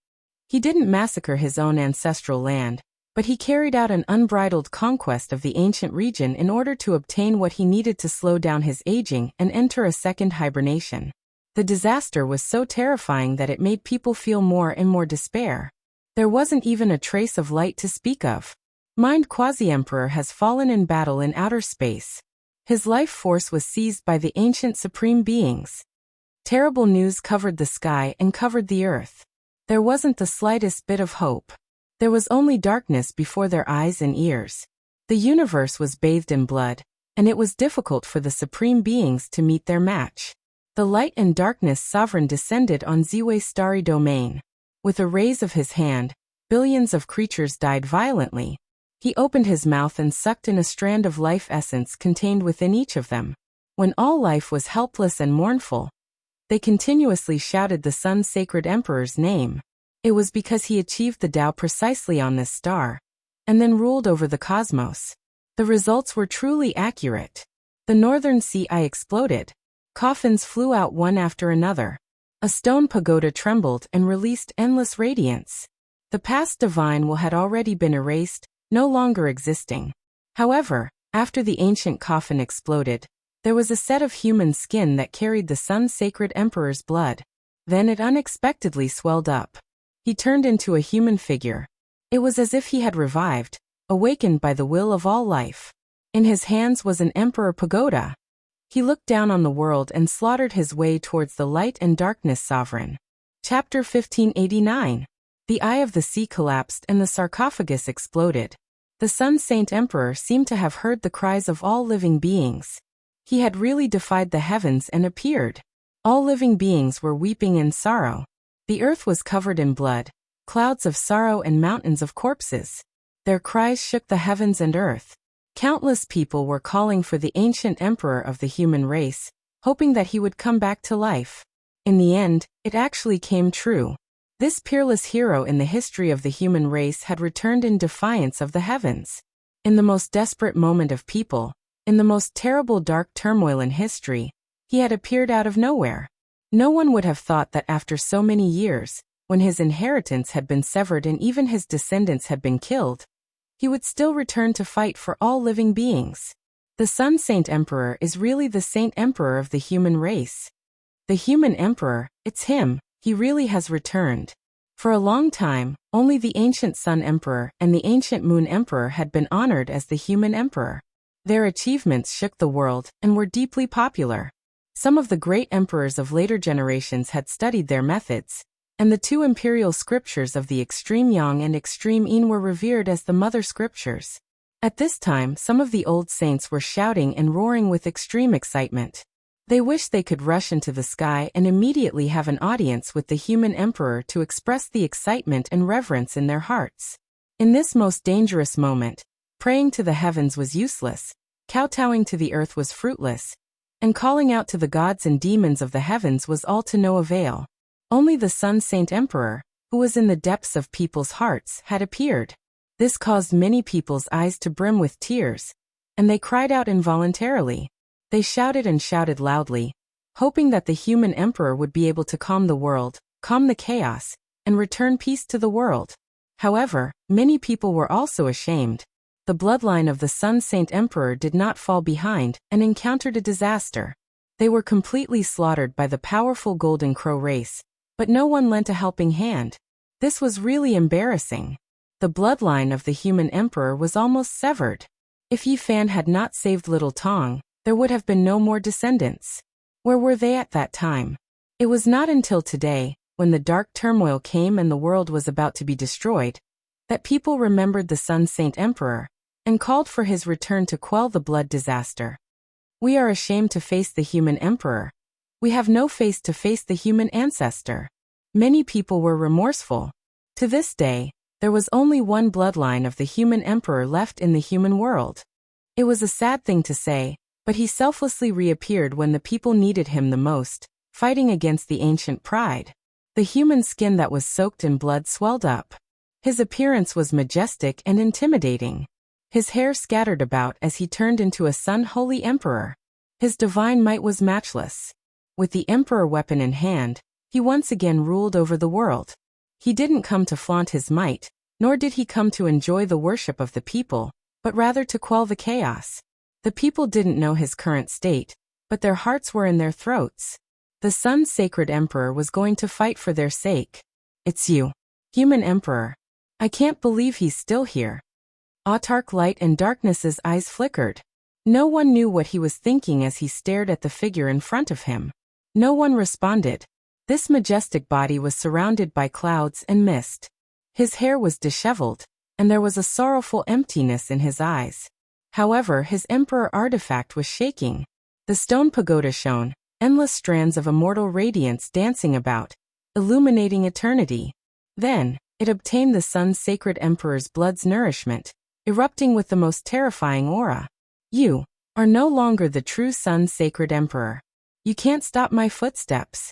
He didn't massacre his own ancestral land, but he carried out an unbridled conquest of the ancient region in order to obtain what he needed to slow down his aging and enter a second hibernation. The disaster was so terrifying that it made people feel more and more despair. There wasn't even a trace of light to speak of. Mind Quasi-Emperor has fallen in battle in outer space. His life force was seized by the ancient supreme beings. Terrible news covered the sky and covered the earth. There wasn't the slightest bit of hope. There was only darkness before their eyes and ears. The universe was bathed in blood, and it was difficult for the supreme beings to meet their match. The light and darkness sovereign descended on Ziwei's starry domain. With a raise of his hand, billions of creatures died violently. He opened his mouth and sucked in a strand of life essence contained within each of them. When all life was helpless and mournful, they continuously shouted the Sun's sacred emperor's name. It was because he achieved the Tao precisely on this star, and then ruled over the cosmos. The results were truly accurate. The northern sea exploded. Coffins flew out one after another. A stone pagoda trembled and released endless radiance. The past divine will had already been erased, no longer existing. However, after the ancient coffin exploded, there was a set of human skin that carried the Sun's sacred emperor's blood. Then it unexpectedly swelled up. He turned into a human figure. It was as if he had revived, awakened by the will of all life. In his hands was an emperor pagoda. He looked down on the world and slaughtered his way towards the light and darkness sovereign. Chapter 1589. The eye of the sea collapsed and the sarcophagus exploded. The Sun Saint Emperor seemed to have heard the cries of all living beings. He had really defied the heavens and appeared. All living beings were weeping in sorrow. The earth was covered in blood, clouds of sorrow and mountains of corpses. Their cries shook the heavens and earth. Countless people were calling for the ancient emperor of the human race, hoping that he would come back to life. In the end, it actually came true. This peerless hero in the history of the human race had returned in defiance of the heavens. In the most desperate moment of people, in the most terrible dark turmoil in history, he had appeared out of nowhere. No one would have thought that after so many years, when his inheritance had been severed and even his descendants had been killed, he would still return to fight for all living beings. The Sun Saint Emperor is really the Saint Emperor of the human race. The human emperor, it's him, he really has returned. For a long time, only the ancient Sun Emperor and the ancient Moon Emperor had been honored as the human emperor. Their achievements shook the world and were deeply popular. Some of the great emperors of later generations had studied their methods, and the two imperial scriptures of the extreme Yang and extreme Yin were revered as the mother scriptures. At this time, some of the old saints were shouting and roaring with extreme excitement. They wished they could rush into the sky and immediately have an audience with the human emperor to express the excitement and reverence in their hearts. In this most dangerous moment, praying to the heavens was useless, kowtowing to the earth was fruitless, and calling out to the gods and demons of the heavens was all to no avail. Only the Sun Saint Emperor, who was in the depths of people's hearts, had appeared. This caused many people's eyes to brim with tears, and they cried out involuntarily. They shouted and shouted loudly, hoping that the human emperor would be able to calm the world, calm the chaos, and return peace to the world. However, many people were also ashamed. The bloodline of the Sun Saint Emperor did not fall behind and encountered a disaster. They were completely slaughtered by the powerful Golden Crow race, but no one lent a helping hand. This was really embarrassing. The bloodline of the human emperor was almost severed. If Yi Fan had not saved Little Tong, there would have been no more descendants. Where were they at that time? It was not until today, when the dark turmoil came and the world was about to be destroyed, that people remembered the Sun Saint Emperor and called for his return to quell the blood disaster. We are ashamed to face the human emperor. We have no face to face the human ancestor. Many people were remorseful. To this day, there was only one bloodline of the human emperor left in the human world. It was a sad thing to say, but he selflessly reappeared when the people needed him the most, fighting against the ancient pride. The human skin that was soaked in blood swelled up. His appearance was majestic and intimidating. His hair scattered about as he turned into a sun-holy emperor. His divine might was matchless. With the emperor weapon in hand, he once again ruled over the world. He didn't come to flaunt his might, nor did he come to enjoy the worship of the people, but rather to quell the chaos. The people didn't know his current state, but their hearts were in their throats. The Sun's sacred emperor was going to fight for their sake. It's you, human emperor. I can't believe he's still here. Autark Light and Darkness's eyes flickered. No one knew what he was thinking as he stared at the figure in front of him. No one responded. This majestic body was surrounded by clouds and mist. His hair was disheveled, and there was a sorrowful emptiness in his eyes. However, his emperor artifact was shaking. The stone pagoda shone, endless strands of immortal radiance dancing about, illuminating eternity. Then, it obtained the Sun's sacred emperor's blood's nourishment, erupting with the most terrifying aura. You are no longer the true Sun's sacred emperor. You can't stop my footsteps.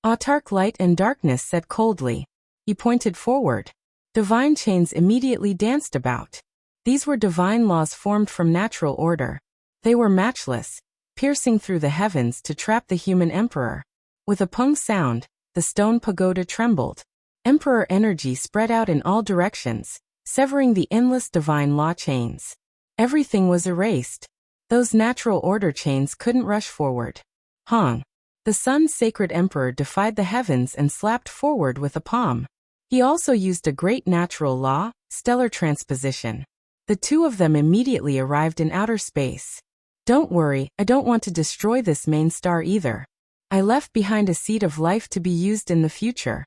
Autark Light and Darkness said coldly. He pointed forward. Divine chains immediately danced about. These were divine laws formed from natural order. They were matchless, piercing through the heavens to trap the human emperor. With a pung sound, the stone pagoda trembled. Emperor energy spread out in all directions, severing the endless divine law chains. Everything was erased. Those natural order chains couldn't rush forward. Hong. The Sun's sacred emperor defied the heavens and slapped forward with a palm. He also used a great natural law, stellar transposition. The two of them immediately arrived in outer space. Don't worry, I don't want to destroy this main star either. I left behind a seed of life to be used in the future.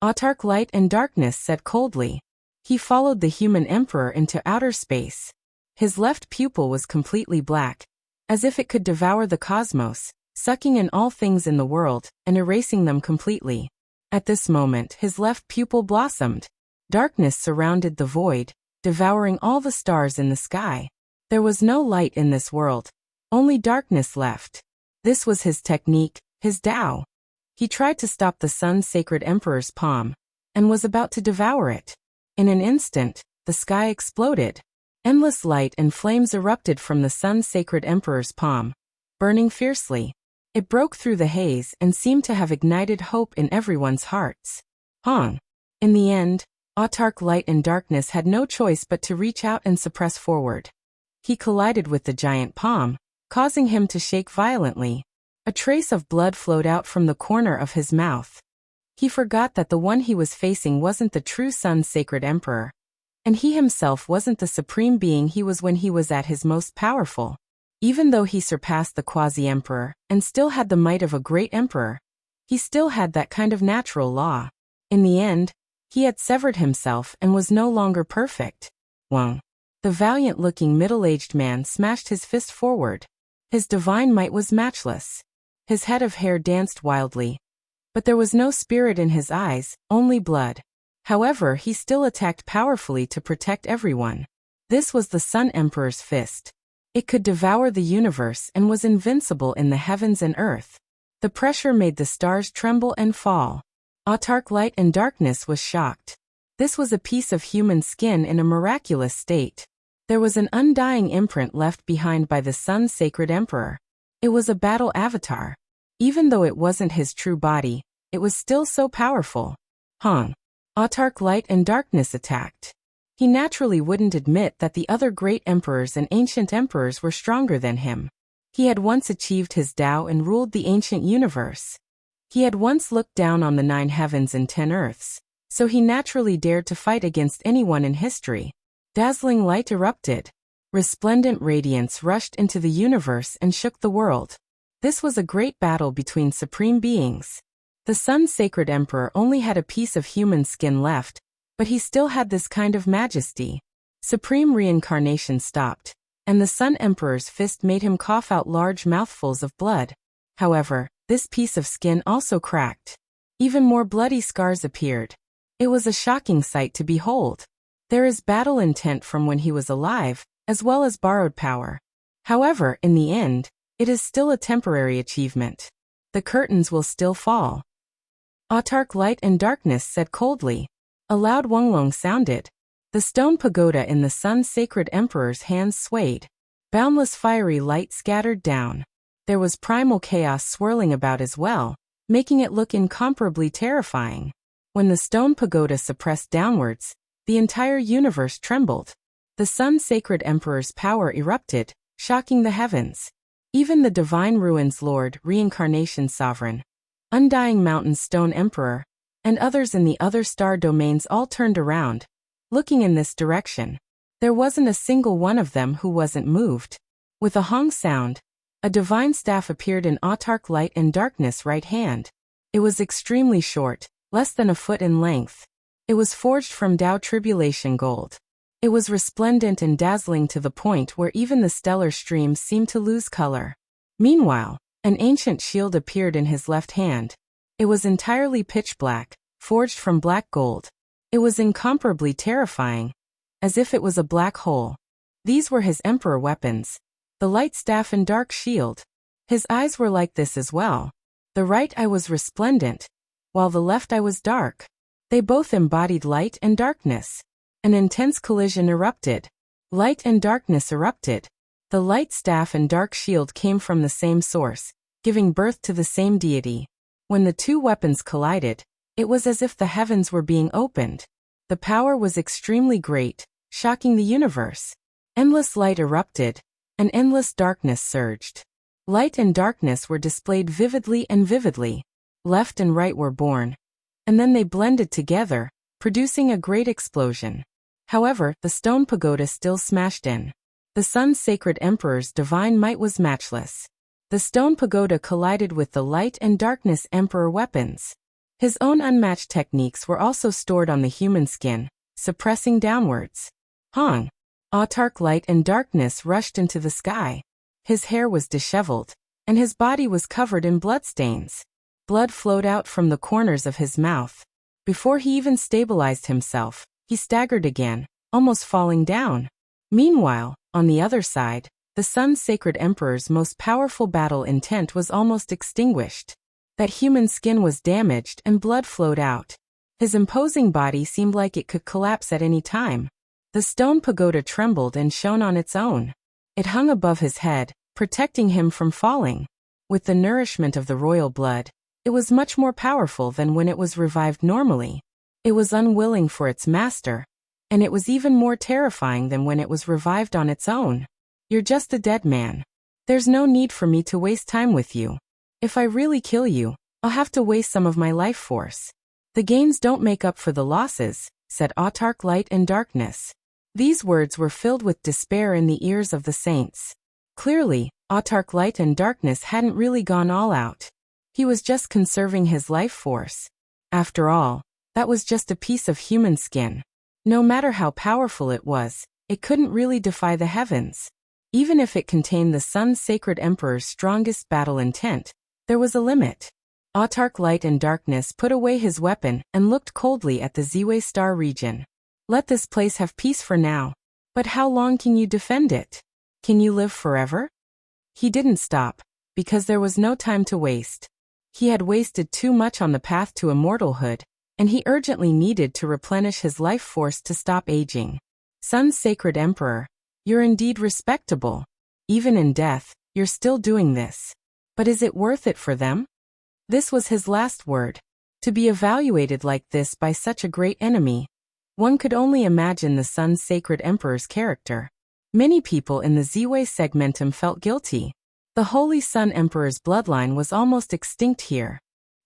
Autark Light and Darkness said coldly. He followed the human emperor into outer space. His left pupil was completely black, as if it could devour the cosmos, sucking in all things in the world and erasing them completely. At this moment, his left pupil blossomed. Darkness surrounded the void, devouring all the stars in the sky. There was no light in this world, only darkness left. This was his technique, his Tao. He tried to stop the Sun's sacred emperor's palm, and was about to devour it. In an instant, the sky exploded. Endless light and flames erupted from the Sun's sacred emperor's palm, burning fiercely. It broke through the haze and seemed to have ignited hope in everyone's hearts. Hong. In the end, Autark Light and Darkness had no choice but to reach out and suppress forward. He collided with the giant palm, causing him to shake violently. A trace of blood flowed out from the corner of his mouth. He forgot that the one he was facing wasn't the true Sun's sacred emperor, and he himself wasn't the supreme being he was when he was at his most powerful. Even though he surpassed the quasi-emperor and still had the might of a great emperor, he still had that kind of natural law. In the end, he had severed himself and was no longer perfect. Wang. The valiant-looking middle-aged man smashed his fist forward. His divine might was matchless. His head of hair danced wildly, but there was no spirit in his eyes, only blood. However, he still attacked powerfully to protect everyone. This was the Sun Emperor's fist. It could devour the universe and was invincible in the heavens and earth. The pressure made the stars tremble and fall. Autark Light and Darkness was shocked. This was a piece of human skin in a miraculous state. There was an undying imprint left behind by the Sun's sacred emperor. It was a battle avatar. Even though it wasn't his true body, it was still so powerful. Hong. Autarch Light and Darkness attacked. He naturally wouldn't admit that the other great emperors and ancient emperors were stronger than him. He had once achieved his Tao and ruled the ancient universe. He had once looked down on the 9 heavens and 10 earths, so he naturally dared to fight against anyone in history. Dazzling light erupted. Resplendent radiance rushed into the universe and shook the world. This was a great battle between supreme beings. The Sun's sacred emperor only had a piece of human skin left, but he still had this kind of majesty. Supreme reincarnation stopped, and the Sun Emperor's fist made him cough out large mouthfuls of blood. However, this piece of skin also cracked. Even more bloody scars appeared. It was a shocking sight to behold. There is battle intent from when he was alive, as well as borrowed power. However, in the end, it is still a temporary achievement. The curtains will still fall. Autarch Light and Darkness said coldly. A loud wonglong sounded. The stone pagoda in the Sun's sacred emperor's hands swayed. Boundless fiery light scattered down. There was primal chaos swirling about as well, making it look incomparably terrifying. When the stone pagoda suppressed downwards, the entire universe trembled. The Sun's sacred emperor's power erupted, shocking the heavens. Even the divine ruins lord, reincarnation sovereign, undying mountain stone emperor, and others in the other star domains all turned around, looking in this direction. There wasn't a single one of them who wasn't moved. With a hong sound, a divine staff appeared in Autarch Light and Darkness' right hand. It was extremely short, less than a foot in length. It was forged from Tao Tribulation gold. It was resplendent and dazzling to the point where even the stellar streams seemed to lose color. Meanwhile, an ancient shield appeared in his left hand. It was entirely pitch black, forged from black gold. It was incomparably terrifying, as if it was a black hole. These were his emperor weapons, the light staff and dark shield. His eyes were like this as well. The right eye was resplendent, while the left eye was dark. They both embodied light and darkness. An intense collision erupted. Light and darkness erupted. The light staff and dark shield came from the same source, giving birth to the same deity. When the two weapons collided, it was as if the heavens were being opened. The power was extremely great, shocking the universe. Endless light erupted, and endless darkness surged. Light and darkness were displayed vividly and vividly. Left and right were born, and then they blended together, producing a great explosion. However, the stone pagoda still smashed in. The Sun's sacred emperor's divine might was matchless. The stone pagoda collided with the light and darkness emperor weapons. His own unmatched techniques were also stored on the human skin, suppressing downwards. Hong. Autarch Light and Darkness rushed into the sky. His hair was disheveled, and his body was covered in bloodstains. Blood flowed out from the corners of his mouth. Before he even stabilized himself, he staggered again, almost falling down. Meanwhile, on the other side, the Sun's sacred emperor's most powerful battle intent was almost extinguished. That human skin was damaged and blood flowed out. His imposing body seemed like it could collapse at any time. The stone pagoda trembled and shone on its own. It hung above his head, protecting him from falling. With the nourishment of the royal blood, it was much more powerful than when it was revived normally. It was unwilling for its master, and it was even more terrifying than when it was revived on its own. You're just a dead man. There's no need for me to waste time with you. If I really kill you, I'll have to waste some of my life force. The gains don't make up for the losses, said Autarch Light and Darkness. These words were filled with despair in the ears of the saints. Clearly, Autarch Light and Darkness hadn't really gone all out. He was just conserving his life force. After all, that was just a piece of human skin. No matter how powerful it was, it couldn't really defy the heavens. Even if it contained the Sun's sacred emperor's strongest battle intent, there was a limit. Autarch Light and Darkness put away his weapon and looked coldly at the Ziwei star region. Let this place have peace for now. But how long can you defend it? Can you live forever? He didn't stop, because there was no time to waste. He had wasted too much on the path to immortalhood, and he urgently needed to replenish his life force to stop aging. Sun's sacred emperor, you're indeed respectable. Even in death, you're still doing this. But is it worth it for them? This was his last word. To be evaluated like this by such a great enemy. One could only imagine the Sun's sacred emperor's character. Many people in the Ziwei segmentum felt guilty. The Holy Sun Emperor's bloodline was almost extinct here.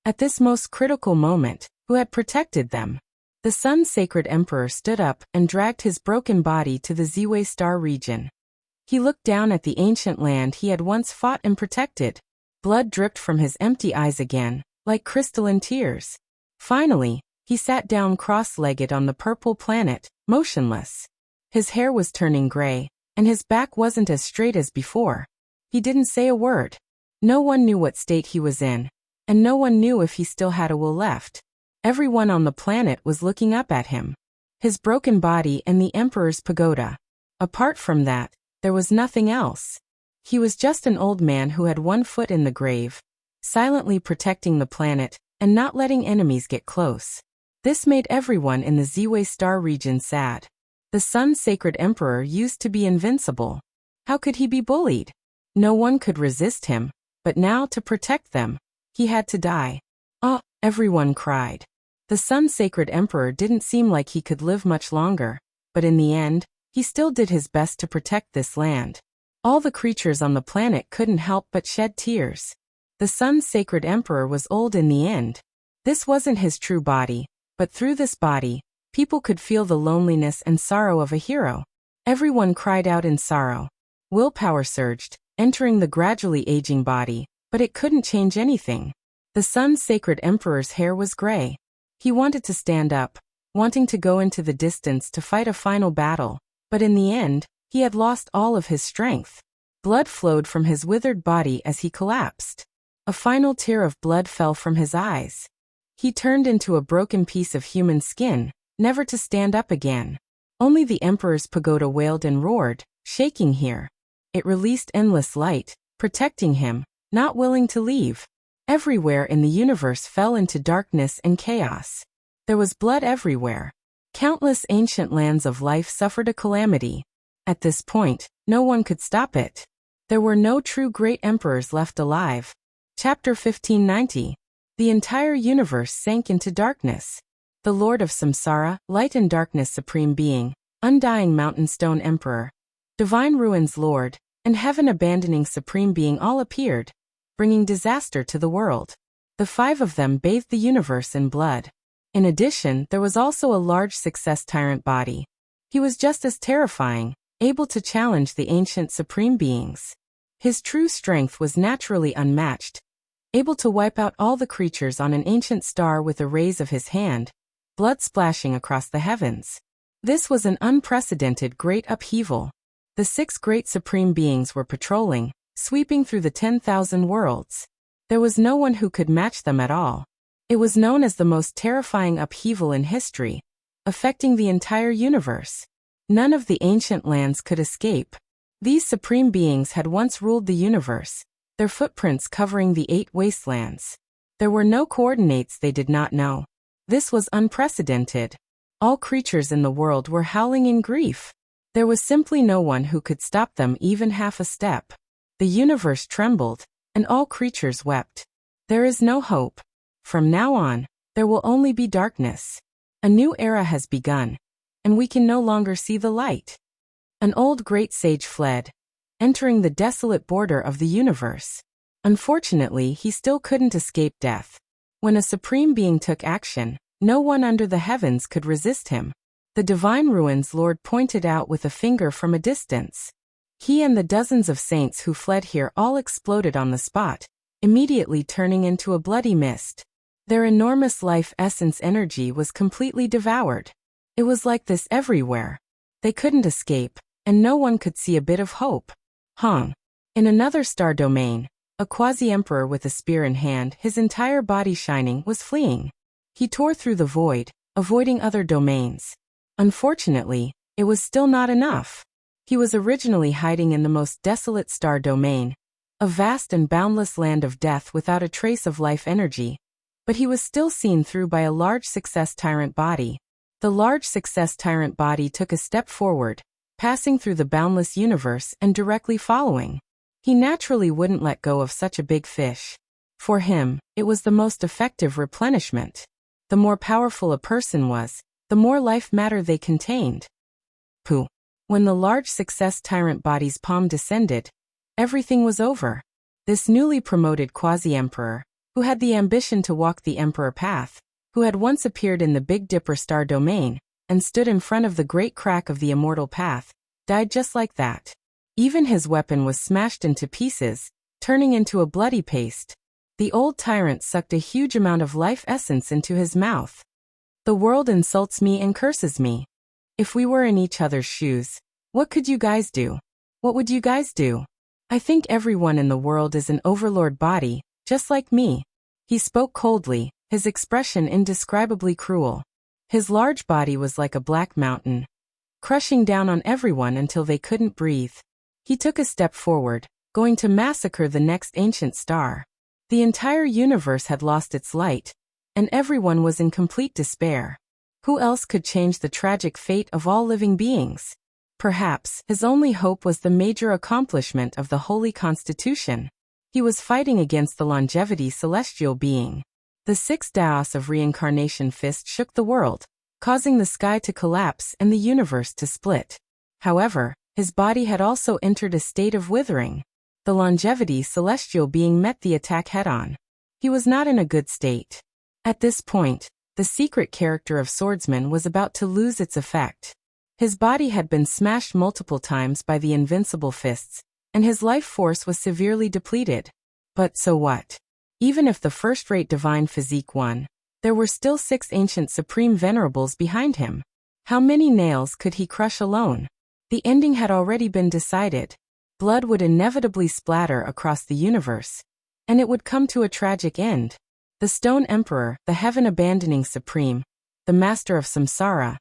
At this most critical moment, who had protected them? The Sun's sacred emperor stood up and dragged his broken body to the Ziwei star region. He looked down at the ancient land he had once fought and protected. Blood dripped from his empty eyes again, like crystalline tears. Finally, he sat down cross-legged on the purple planet, motionless. His hair was turning gray, and his back wasn't as straight as before. He didn't say a word. No one knew what state he was in, and no one knew if he still had a will left. Everyone on the planet was looking up at him. His broken body and the Emperor's pagoda. Apart from that, there was nothing else. He was just an old man who had one foot in the grave, silently protecting the planet and not letting enemies get close. This made everyone in the Ziwei star region sad. The Sun's sacred emperor used to be invincible. How could he be bullied? No one could resist him, but now to protect them, he had to die. Oh, everyone cried. The Sun's sacred emperor didn't seem like he could live much longer, but in the end, he still did his best to protect this land. All the creatures on the planet couldn't help but shed tears. The Sun's sacred emperor was old in the end. This wasn't his true body, but through this body, people could feel the loneliness and sorrow of a hero. Everyone cried out in sorrow. Willpower surged, entering the gradually aging body, but it couldn't change anything. The Sun's sacred emperor's hair was gray. He wanted to stand up, wanting to go into the distance to fight a final battle, but in the end, he had lost all of his strength. Blood flowed from his withered body as he collapsed. A final tear of blood fell from his eyes. He turned into a broken piece of human skin, never to stand up again. Only the Emperor's pagoda wailed and roared, shaking here. It released endless light, protecting him, not willing to leave. Everywhere in the universe fell into darkness and chaos. There was blood everywhere. Countless ancient lands of life suffered a calamity. At this point, no one could stop it. There were no true great emperors left alive. Chapter 1590. The entire universe sank into darkness. The Lord of Samsara, Light and Darkness Supreme Being, Undying Mountain Stone Emperor, Divine Ruins Lord, and Heaven Abandoning Supreme Being all appeared, bringing disaster to the world. The five of them bathed the universe in blood. In addition, there was also a large success tyrant body. He was just as terrifying, able to challenge the ancient supreme beings. His true strength was naturally unmatched, able to wipe out all the creatures on an ancient star with a raise of his hand, blood splashing across the heavens. This was an unprecedented great upheaval. The six great supreme beings were patrolling, sweeping through the 10,000 worlds. There was no one who could match them at all. It was known as the most terrifying upheaval in history, affecting the entire universe. None of the ancient lands could escape. These supreme beings had once ruled the universe, their footprints covering the 8 wastelands. There were no coordinates they did not know. This was unprecedented. All creatures in the world were howling in grief. There was simply no one who could stop them even half a step. The universe trembled, and all creatures wept. There is no hope. From now on, there will only be darkness. A new era has begun, and we can no longer see the light. An old great sage fled, entering the desolate border of the universe. Unfortunately, he still couldn't escape death. When a supreme being took action, no one under the heavens could resist him. The Divine Ruins Lord pointed out with a finger from a distance. He and the dozens of saints who fled here all exploded on the spot, immediately turning into a bloody mist. Their enormous life essence energy was completely devoured. It was like this everywhere. They couldn't escape, and no one could see a bit of hope. In another star domain, a quasi-emperor with a spear in hand, his entire body shining, was fleeing. He tore through the void, avoiding other domains. Unfortunately, it was still not enough. He was originally hiding in the most desolate star domain, a vast and boundless land of death without a trace of life energy. But he was still seen through by a large success tyrant body. The large success tyrant body took a step forward, passing through the boundless universe and directly following. He naturally wouldn't let go of such a big fish. For him, it was the most effective replenishment. The more powerful a person was, the more life matter they contained. Pooh. When the large success tyrant body's palm descended, everything was over. This newly promoted quasi-emperor, who had the ambition to walk the emperor path, who had once appeared in the Big Dipper star domain, and stood in front of the great crack of the immortal path, died just like that. Even his weapon was smashed into pieces, turning into a bloody paste. The old tyrant sucked a huge amount of life essence into his mouth. The world insults me and curses me. If we were in each other's shoes, what could you guys do? What would you guys do? I think everyone in the world is an overlord body, just like me. He spoke coldly, his expression indescribably cruel. His large body was like a black mountain, crushing down on everyone until they couldn't breathe. He took a step forward, going to massacre the next ancient star. The entire universe had lost its light, and everyone was in complete despair. Who else could change the tragic fate of all living beings? Perhaps his only hope was the major accomplishment of the Holy Constitution. He was fighting against the longevity celestial being. The 6 Daos of reincarnation fist shook the world, causing the sky to collapse and the universe to split. However, his body had also entered a state of withering. The longevity celestial being met the attack head-on. He was not in a good state. At this point, the secret character of Swordsman was about to lose its effect. His body had been smashed multiple times by the invincible fists, and his life force was severely depleted. But so what? Even if the first-rate divine physique won, there were still 6 ancient supreme venerables behind him. How many nails could he crush alone? The ending had already been decided. Blood would inevitably splatter across the universe, and it would come to a tragic end. The Stone Emperor, the heaven-abandoning supreme, the master of samsara,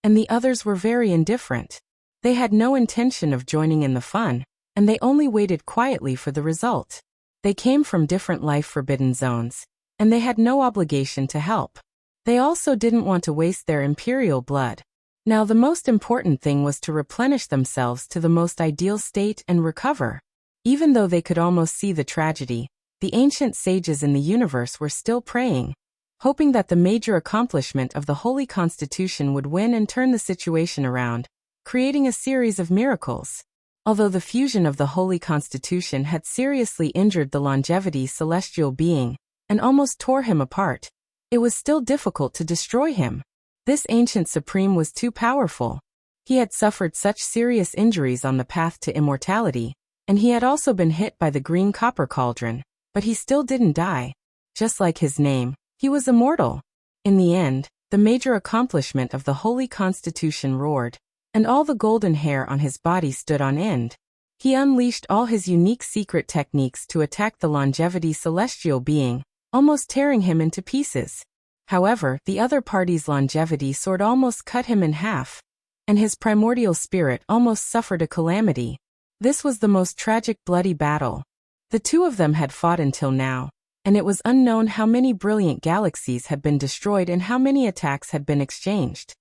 and the others were very indifferent. They had no intention of joining in the fun, and they only waited quietly for the result. They came from different life-forbidden zones, and they had no obligation to help. They also didn't want to waste their imperial blood. Now the most important thing was to replenish themselves to the most ideal state and recover. Even though they could almost see the tragedy, the ancient sages in the universe were still praying, hoping that the major accomplishment of the Holy Constitution would win and turn the situation around, creating a series of miracles. Although the fusion of the Holy Constitution had seriously injured the longevity celestial being, and almost tore him apart, it was still difficult to destroy him. This ancient supreme was too powerful. He had suffered such serious injuries on the path to immortality, and he had also been hit by the green copper cauldron, but he still didn't die. Just like his name, he was immortal. In the end, the major accomplishment of the Holy Constitution roared, and all the golden hair on his body stood on end. He unleashed all his unique secret techniques to attack the longevity celestial being, almost tearing him into pieces. However, the other party's longevity sword almost cut him in half, and his primordial spirit almost suffered a calamity. This was the most tragic bloody battle. The two of them had fought until now, and it was unknown how many brilliant galaxies had been destroyed and how many attacks had been exchanged.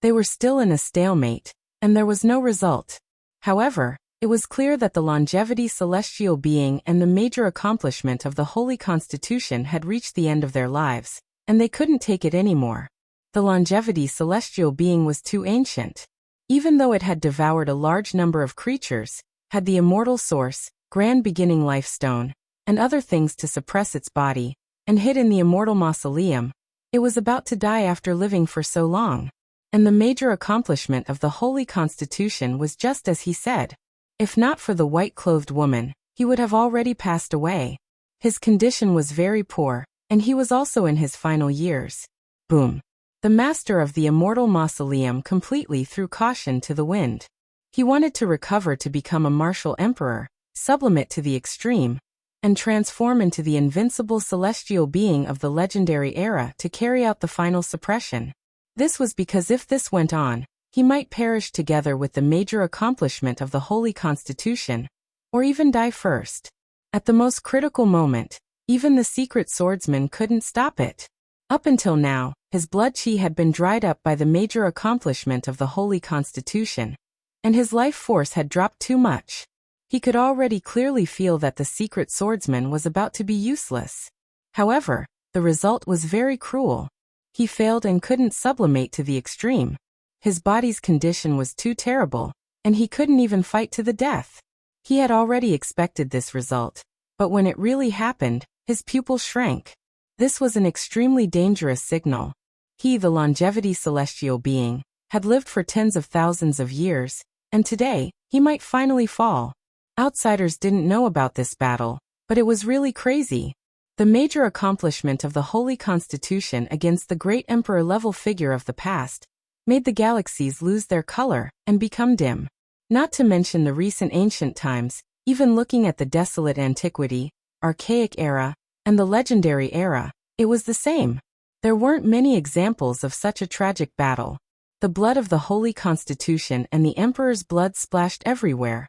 They were still in a stalemate, and there was no result. However, it was clear that the longevity celestial being and the major accomplishment of the Holy Constitution had reached the end of their lives, and they couldn't take it anymore. The longevity celestial being was too ancient. Even though it had devoured a large number of creatures, had the immortal source, grand beginning life stone, and other things to suppress its body, and hid in the immortal mausoleum, it was about to die after living for so long. And the major accomplishment of the Holy Constitution was just as he said. If not for the white-clothed woman, he would have already passed away. His condition was very poor, and he was also in his final years. Boom. The master of the immortal mausoleum completely threw caution to the wind. He wanted to recover to become a martial emperor, sublimate to the extreme, and transform into the invincible celestial being of the legendary era to carry out the final suppression. This was because if this went on, he might perish together with the major accomplishment of the Holy Constitution, or even die first. At the most critical moment, even the secret swordsman couldn't stop it. Up until now, his blood chi had been dried up by the major accomplishment of the Holy Constitution, and his life force had dropped too much. He could already clearly feel that the secret swordsman was about to be useless. However, the result was very cruel. He failed and couldn't sublimate to the extreme. His body's condition was too terrible, and he couldn't even fight to the death. He had already expected this result, but when it really happened, his pupils shrank. This was an extremely dangerous signal. He, the longevity celestial being, had lived for tens of thousands of years, and today, he might finally fall. Outsiders didn't know about this battle, but it was really crazy. The major accomplishment of the Holy Constitution against the great emperor-level figure of the past made the galaxies lose their color and become dim. Not to mention the recent ancient times, even looking at the desolate antiquity, archaic era, and the legendary era, it was the same. There weren't many examples of such a tragic battle. The blood of the Holy Constitution and the Emperor's blood splashed everywhere,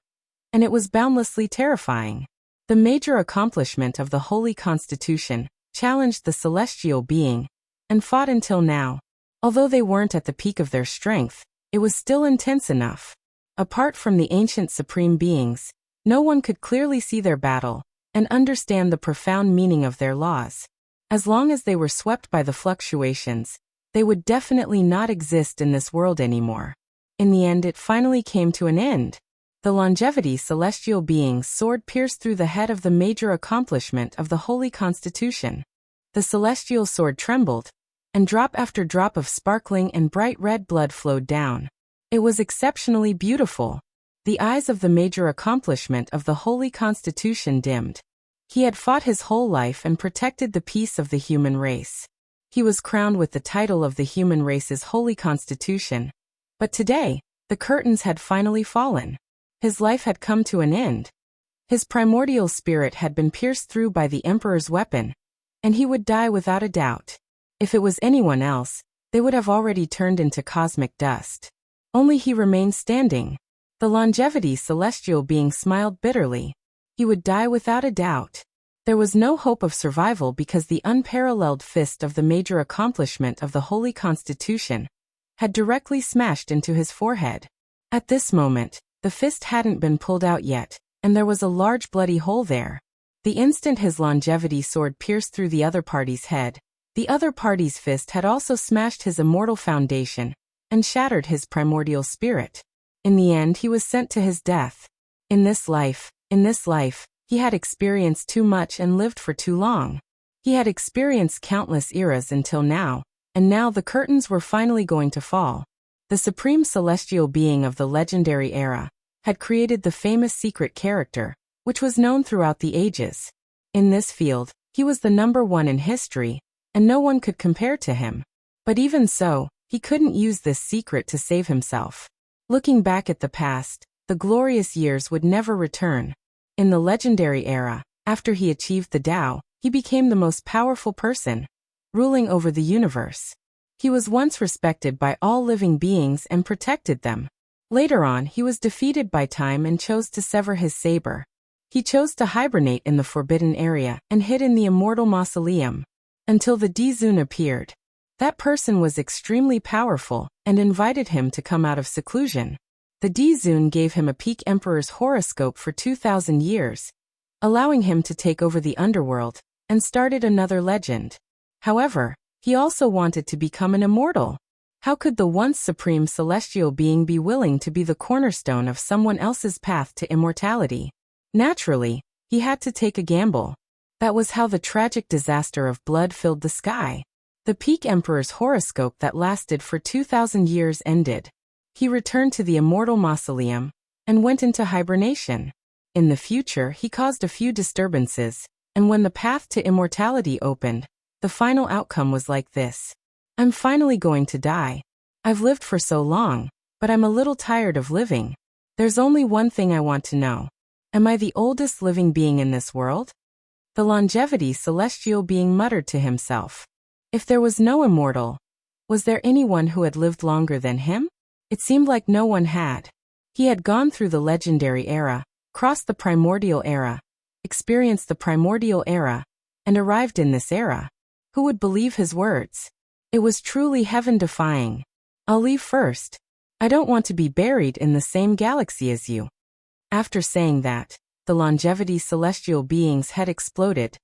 and it was boundlessly terrifying. The major accomplishment of the Holy Constitution challenged the celestial being and fought until now. Although they weren't at the peak of their strength, it was still intense enough. Apart from the ancient supreme beings, no one could clearly see their battle and understand the profound meaning of their laws. As long as they were swept by the fluctuations, they would definitely not exist in this world anymore. In the end, it finally came to an end. The longevity celestial being's sword pierced through the head of the major accomplishment of the Holy Constitution. The celestial sword trembled, and drop after drop of sparkling and bright red blood flowed down. It was exceptionally beautiful. The eyes of the major accomplishment of the Holy Constitution dimmed. He had fought his whole life and protected the peace of the human race. He was crowned with the title of the human race's Holy Constitution. But today, the curtains had finally fallen. His life had come to an end. His primordial spirit had been pierced through by the Emperor's weapon, and he would die without a doubt. If it was anyone else, they would have already turned into cosmic dust. Only he remained standing. The longevity celestial being smiled bitterly. He would die without a doubt. There was no hope of survival because the unparalleled fist of the major accomplishment of the Holy Constitution had directly smashed into his forehead. At this moment, the fist hadn't been pulled out yet, and there was a large bloody hole there. The instant his longevity sword pierced through the other party's head, the other party's fist had also smashed his immortal foundation and shattered his primordial spirit. In the end, he was sent to his death. In this life, he had experienced too much and lived for too long. He had experienced countless eras until now, and now the curtains were finally going to fall. The supreme celestial being of the legendary era had created the famous secret character, which was known throughout the ages. In this field, he was the #1 in history, and no one could compare to him. But even so, he couldn't use this secret to save himself. Looking back at the past, the glorious years would never return. In the legendary era, after he achieved the Tao, he became the most powerful person, ruling over the universe. He was once respected by all living beings and protected them. Later on, he was defeated by time and chose to sever his saber. He chose to hibernate in the forbidden area and hid in the immortal mausoleum until the Dizun appeared. That person was extremely powerful and invited him to come out of seclusion. The Dizun gave him a peak emperor's horoscope for 2,000 years, allowing him to take over the underworld and started another legend. However, he also wanted to become an immortal. How could the once supreme celestial being be willing to be the cornerstone of someone else's path to immortality? Naturally, he had to take a gamble. That was how the tragic disaster of blood filled the sky. The peak emperor's horoscope that lasted for 2,000 years ended. He returned to the immortal mausoleum and went into hibernation. In the future, he caused a few disturbances, and when the path to immortality opened, the final outcome was like this. I'm finally going to die. I've lived for so long, but I'm a little tired of living. There's only one thing I want to know. Am I the oldest living being in this world? The longevity celestial being muttered to himself. If there was no immortal, was there anyone who had lived longer than him? It seemed like no one had. He had gone through the legendary era, crossed the primordial era, experienced the primordial era, and arrived in this era. Who would believe his words? It was truly heaven-defying. I'll leave first. I don't want to be buried in the same galaxy as you. After saying that, the longevity celestial being's head exploded,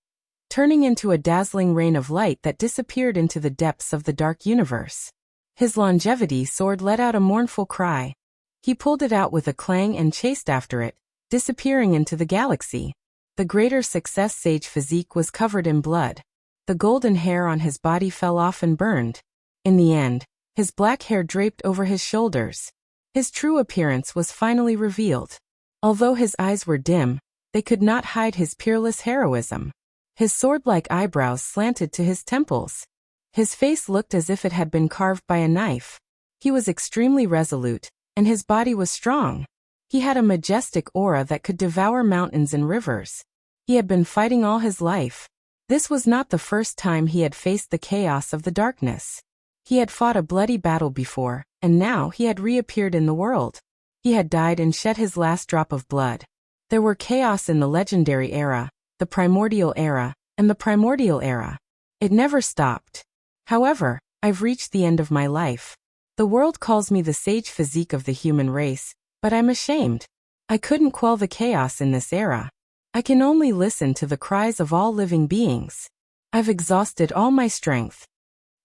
turning into a dazzling rain of light that disappeared into the depths of the dark universe. His longevity sword let out a mournful cry. He pulled it out with a clang and chased after it, disappearing into the galaxy. The greater success sage physique was covered in blood. The golden hair on his body fell off and burned. In the end, his black hair draped over his shoulders. His true appearance was finally revealed. Although his eyes were dim, they could not hide his peerless heroism. His sword-like eyebrows slanted to his temples. His face looked as if it had been carved by a knife. He was extremely resolute, and his body was strong. He had a majestic aura that could devour mountains and rivers. He had been fighting all his life. This was not the first time he had faced the chaos of the darkness. He had fought a bloody battle before, and now he had reappeared in the world. He had died and shed his last drop of blood. There were chaos in the legendary era, the primordial era, and the primordial era. It never stopped. However, I've reached the end of my life. The world calls me the sage physique of the human race, but I'm ashamed. I couldn't quell the chaos in this era. I can only listen to the cries of all living beings. I've exhausted all my strength.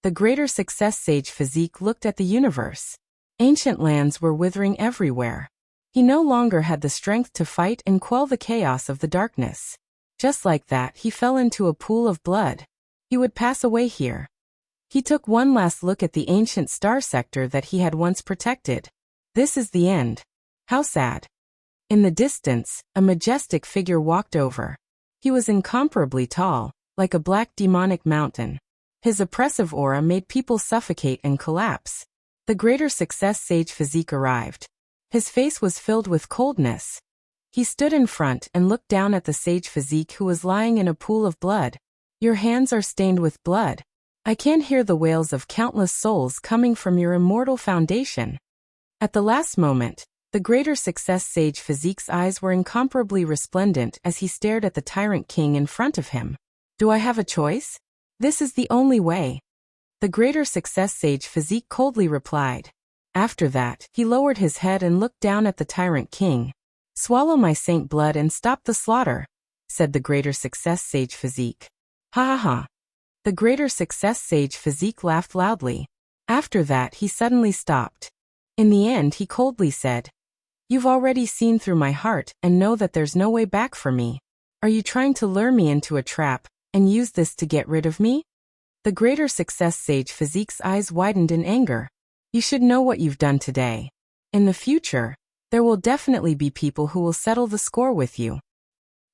The greater success sage physique looked at the universe. Ancient lands were withering everywhere. He no longer had the strength to fight and quell the chaos of the darkness. Just like that, he fell into a pool of blood. He would pass away here. He took one last look at the ancient star sector that he had once protected. This is the end. How sad. In the distance, a majestic figure walked over. He was incomparably tall, like a black demonic mountain. His oppressive aura made people suffocate and collapse. The greater success sage physique arrived. His face was filled with coldness. He stood in front and looked down at the sage physique who was lying in a pool of blood. Your hands are stained with blood. I can hear the wails of countless souls coming from your immortal foundation. At the last moment, the greater success sage physique's eyes were incomparably resplendent as he stared at the tyrant king in front of him. Do I have a choice? This is the only way. The greater success sage physique coldly replied. After that, he lowered his head and looked down at the tyrant king. Swallow my saint blood and stop the slaughter, said the greater success sage physique. Ha ha ha. The greater success sage physique laughed loudly. After that, he suddenly stopped. In the end, he coldly said, You've already seen through my heart and know that there's no way back for me. Are you trying to lure me into a trap and use this to get rid of me? The greater success sage physique's eyes widened in anger. You should know what you've done today. In the future, there will definitely be people who will settle the score with you.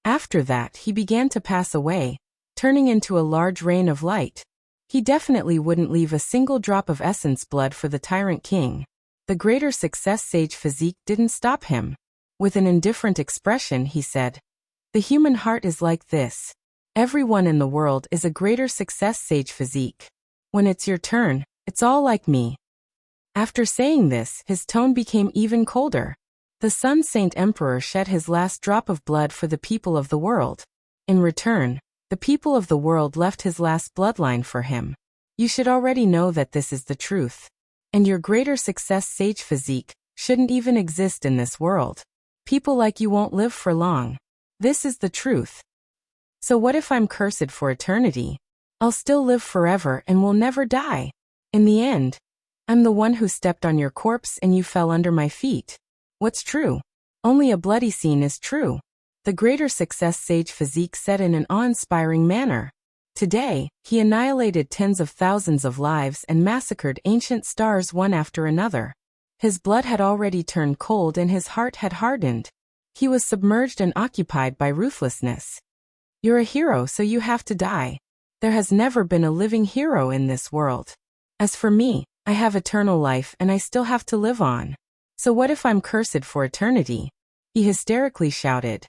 After that, he began to pass away, turning into a large rain of light. He definitely wouldn't leave a single drop of essence blood for the tyrant king. The greater success sage physique didn't stop him. With an indifferent expression, he said, The human heart is like this. Everyone in the world is a greater success sage physique. When it's your turn, it's all like me. After saying this, his tone became even colder. The Sun Saint Emperor shed his last drop of blood for the people of the world. In return, the people of the world left his last bloodline for him. You should already know that this is the truth. And your greater success sage physique shouldn't even exist in this world. People like you won't live for long. This is the truth. So what if I'm cursed for eternity? I'll still live forever and will never die. In the end, I'm the one who stepped on your corpse and you fell under my feet. What's true? Only a bloody scene is true. The greater success sage physique said in an awe-inspiring manner. Today, he annihilated tens of thousands of lives and massacred ancient stars one after another. His blood had already turned cold and his heart had hardened. He was submerged and occupied by ruthlessness. You're a hero, so you have to die. There has never been a living hero in this world. As for me, I have eternal life and I still have to live on. So what if I'm cursed for eternity? He hysterically shouted.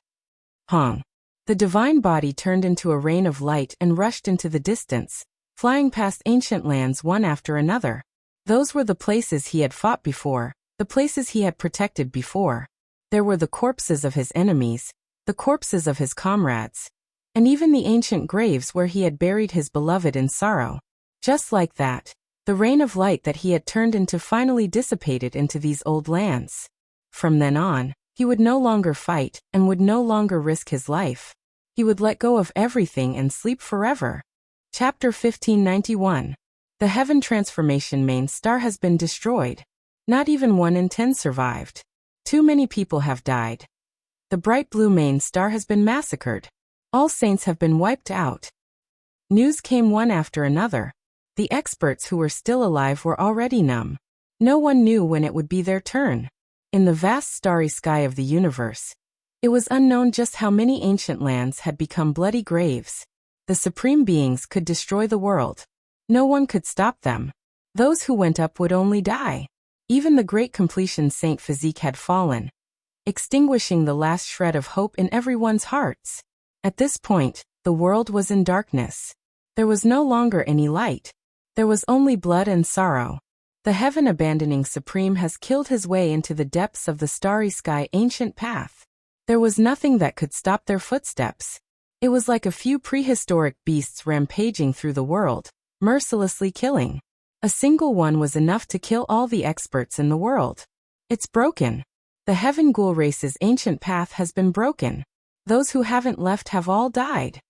Hong. The divine body turned into a rain of light and rushed into the distance, flying past ancient lands one after another. Those were the places he had fought before, the places he had protected before. There were the corpses of his enemies, the corpses of his comrades, and even the ancient graves where he had buried his beloved in sorrow. Just like that, the rain of light that he had turned into finally dissipated into these old lands. From then on, He would no longer fight and would no longer risk his life. He would let go of everything and sleep forever. Chapter 1591. The Heaven Transformation main star has been destroyed. Not even 1 in 10 survived. Too many people have died. The bright blue main star has been massacred. All saints have been wiped out. News came one after another. The experts who were still alive were already numb. No one knew when it would be their turn. In the vast starry sky of the universe, it was unknown just how many ancient lands had become bloody graves. The supreme beings could destroy the world. No one could stop them. Those who went up would only die. Even the great completion Saint Physique had fallen, extinguishing the last shred of hope in everyone's hearts. At this point, the world was in darkness. There was no longer any light. There was only blood and sorrow. The heaven-abandoning Supreme has killed his way into the depths of the starry sky ancient path. There was nothing that could stop their footsteps. It was like a few prehistoric beasts rampaging through the world, mercilessly killing. A single one was enough to kill all the experts in the world. It's broken. The Heaven Ghoul race's ancient path has been broken. Those who haven't left have all died.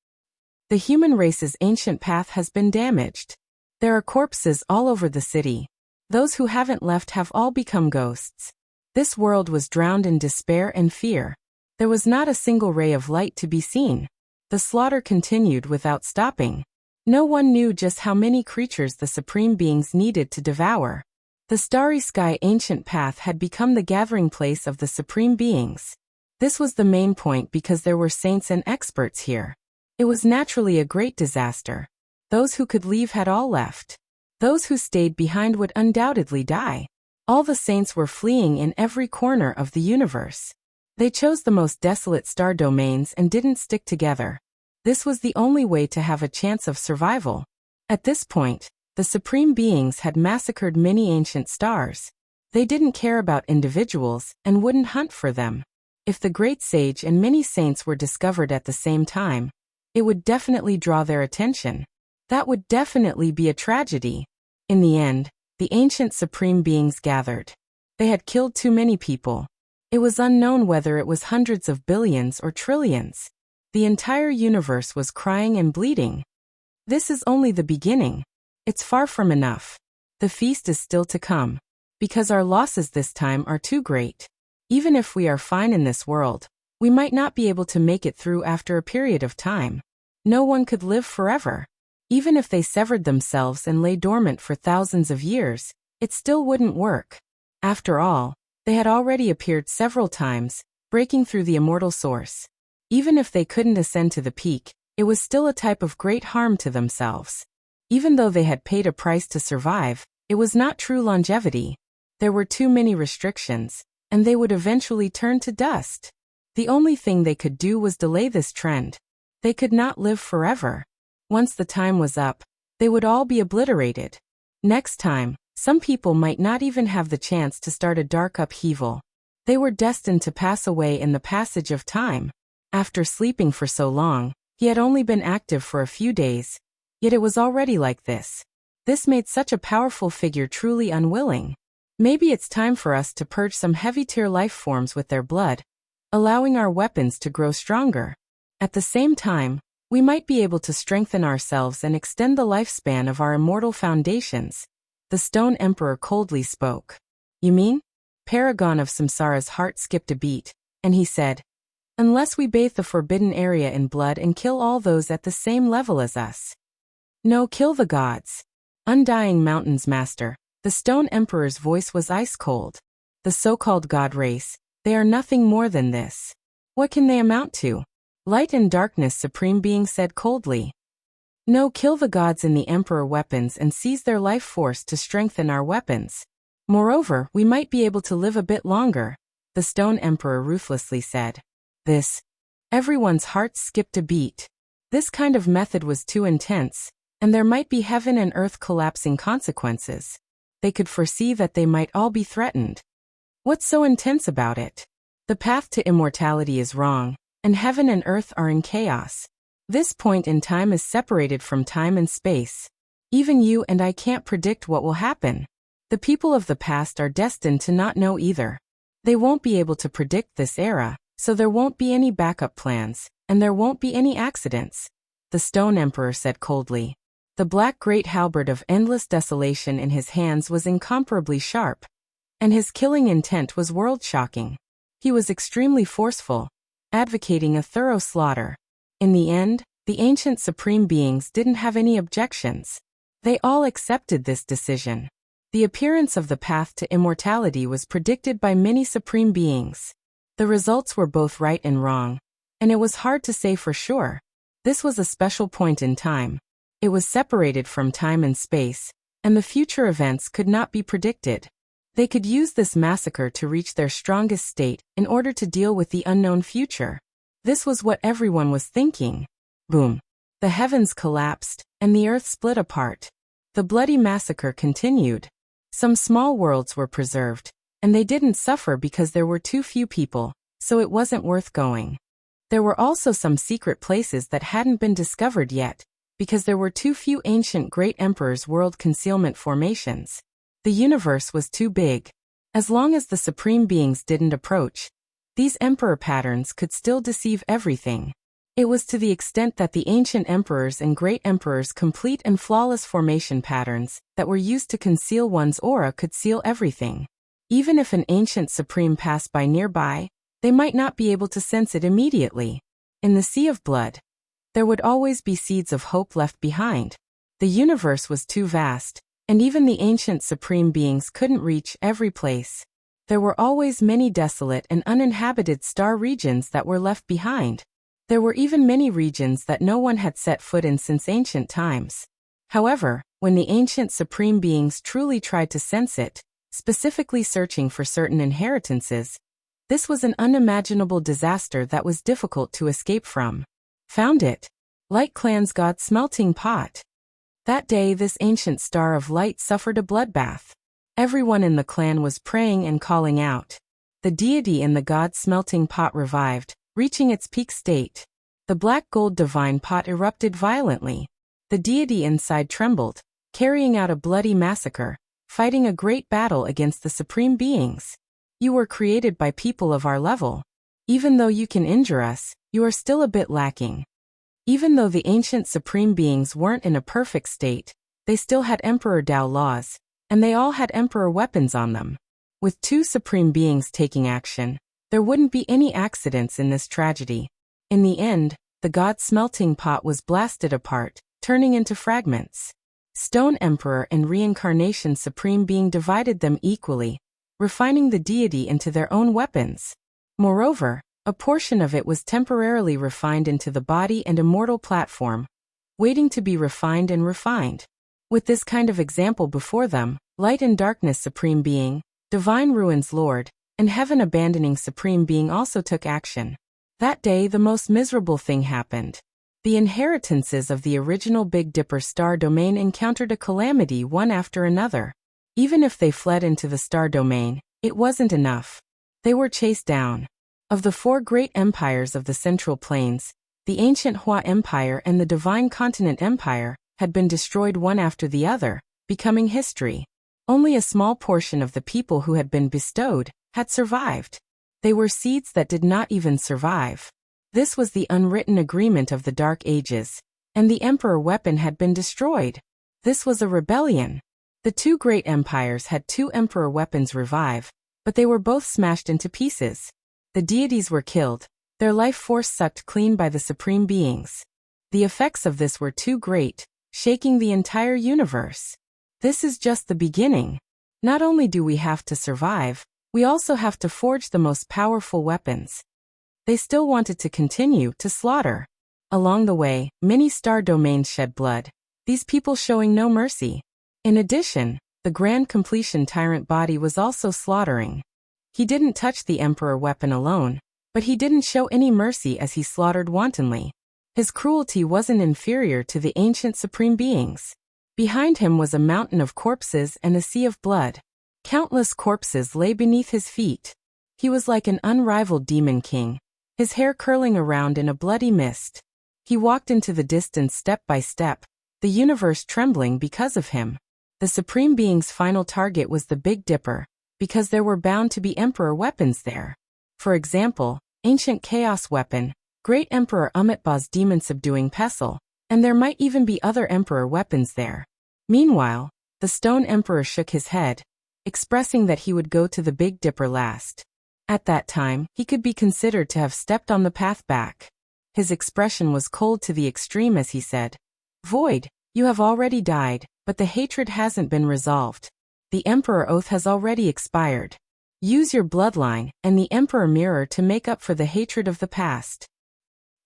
The human race's ancient path has been damaged. There are corpses all over the city. Those who haven't left have all become ghosts. This world was drowned in despair and fear. There was not a single ray of light to be seen. The slaughter continued without stopping. No one knew just how many creatures the supreme beings needed to devour. The starry sky ancient path had become the gathering place of the supreme beings. This was the main point because there were saints and experts here. It was naturally a great disaster. Those who could leave had all left. Those who stayed behind would undoubtedly die. All the saints were fleeing in every corner of the universe. They chose the most desolate star domains and didn't stick together. This was the only way to have a chance of survival. At this point, the supreme beings had massacred many ancient stars. They didn't care about individuals and wouldn't hunt for them. If the great sage and many saints were discovered at the same time, it would definitely draw their attention. That would definitely be a tragedy. In the end, the ancient supreme beings gathered. They had killed too many people. It was unknown whether it was hundreds of billions or trillions. The entire universe was crying and bleeding. This is only the beginning. It's far from enough. The feast is still to come. Because our losses this time are too great. Even if we are fine in this world, we might not be able to make it through after a period of time. No one could live forever. Even if they severed themselves and lay dormant for thousands of years, it still wouldn't work. After all, they had already appeared several times, breaking through the immortal source. Even if they couldn't ascend to the peak, it was still a type of great harm to themselves. Even though they had paid a price to survive, it was not true longevity. There were too many restrictions, and they would eventually turn to dust. The only thing they could do was delay this trend. They could not live forever. Once the time was up, they would all be obliterated. Next time, some people might not even have the chance to start a dark upheaval. They were destined to pass away in the passage of time. After sleeping for so long, he had only been active for a few days. Yet it was already like this. This made such a powerful figure truly unwilling. Maybe it's time for us to purge some heavy-tier life forms with their blood, allowing our weapons to grow stronger. At the same time, we might be able to strengthen ourselves and extend the lifespan of our immortal foundations. The Stone Emperor coldly spoke. You mean? Paragon of Samsara's heart skipped a beat, and he said, unless we bathe the forbidden area in blood and kill all those at the same level as us. No, kill the gods. Undying Mountains Master, the Stone Emperor's voice was ice cold. The so-called God race, they are nothing more than this. What can they amount to? Light and darkness Supreme Being said coldly. No, kill the gods in the Emperor weapons and seize their life force to strengthen our weapons. Moreover, we might be able to live a bit longer, the Stone Emperor ruthlessly said. Everyone's hearts skipped a beat. This kind of method was too intense, and there might be heaven and earth collapsing consequences. They could foresee that they might all be threatened. What's so intense about it? The path to immortality is wrong, and heaven and earth are in chaos. This point in time is separated from time and space. Even you and I can't predict what will happen. The people of the past are destined to not know either. They won't be able to predict this era, so there won't be any backup plans, and there won't be any accidents, the Stone Emperor said coldly. The black great halberd of endless desolation in his hands was incomparably sharp, and his killing intent was world-shocking. He was extremely forceful, advocating a thorough slaughter. In the end, the ancient supreme beings didn't have any objections. They all accepted this decision. The appearance of the path to immortality was predicted by many supreme beings. The results were both right and wrong, and it was hard to say for sure. This was a special point in time. It was separated from time and space, and the future events could not be predicted. They could use this massacre to reach their strongest state in order to deal with the unknown future. This was what everyone was thinking. Boom. The heavens collapsed, and the earth split apart. The bloody massacre continued. Some small worlds were preserved, and they didn't suffer because there were too few people, so it wasn't worth going. There were also some secret places that hadn't been discovered yet, because there were too few ancient great emperors' world concealment formations. The universe was too big. As long as the supreme beings didn't approach, these emperor patterns could still deceive everything. It was to the extent that the ancient emperors and great emperors' complete and flawless formation patterns that were used to conceal one's aura could seal everything. Even if an ancient supreme passed by nearby, they might not be able to sense it immediately. In the sea of blood, there would always be seeds of hope left behind. The universe was too vast, and even the ancient supreme beings couldn't reach every place. There were always many desolate and uninhabited star regions that were left behind. There were even many regions that no one had set foot in since ancient times. However, when the ancient supreme beings truly tried to sense it, specifically searching for certain inheritances, this was an unimaginable disaster that was difficult to escape from. Found it. Light Clan's god smelting pot. That day this ancient star of light suffered a bloodbath. Everyone in the clan was praying and calling out. The deity in the god smelting pot revived, reaching its peak state. The black gold divine pot erupted violently. The deity inside trembled, carrying out a bloody massacre, fighting a great battle against the supreme beings. You were created by people of our level. Even though you can injure us, you are still a bit lacking. Even though the ancient supreme beings weren't in a perfect state, they still had Emperor Dao laws, and they all had Emperor weapons on them. With two supreme beings taking action, there wouldn't be any accidents in this tragedy. In the end, the god smelting pot was blasted apart, turning into fragments. Stone Emperor and Reincarnation Supreme Being divided them equally, refining the deity into their own weapons. Moreover, a portion of it was temporarily refined into the body and immortal platform, waiting to be refined and refined. With this kind of example before them, Light and Darkness Supreme Being, Divine Ruins Lord, and Heaven Abandoning Supreme Being also took action. That day the most miserable thing happened. The inheritances of the original Big Dipper star domain encountered a calamity one after another. Even if they fled into the star domain, it wasn't enough. They were chased down. Of the four great empires of the Central Plains, the ancient Hua Empire and the Divine Continent Empire had been destroyed one after the other, becoming history. Only a small portion of the people who had been bestowed had survived. They were seeds that did not even survive. This was the unwritten agreement of the Dark Ages, and the Emperor weapon had been destroyed. This was a rebellion. The two great empires had two Emperor weapons revive, but they were both smashed into pieces. The deities were killed, their life force sucked clean by the supreme beings. The effects of this were too great, shaking the entire universe. This is just the beginning. Not only do we have to survive, we also have to forge the most powerful weapons. They still wanted to continue to slaughter. Along the way, many star domains shed blood, these people showing no mercy. In addition, the Grand Completion Tyrant body was also slaughtering. He didn't touch the Emperor weapon alone, but he didn't show any mercy as he slaughtered wantonly. His cruelty wasn't inferior to the ancient supreme beings. Behind him was a mountain of corpses and a sea of blood. Countless corpses lay beneath his feet. He was like an unrivaled demon king, his hair curling around in a bloody mist. He walked into the distance step by step, the universe trembling because of him. The Supreme Being's final target was the Big Dipper, because there were bound to be Emperor weapons there. For example, ancient chaos weapon, Great Emperor Umitba's demon-subduing pestle, and there might even be other Emperor weapons there. Meanwhile, the Stone Emperor shook his head, expressing that he would go to the Big Dipper last. At that time, he could be considered to have stepped on the path back. His expression was cold to the extreme as he said, "Void, you have already died, but the hatred hasn't been resolved. The Emperor Oath has already expired. Use your bloodline and the Emperor Mirror to make up for the hatred of the past."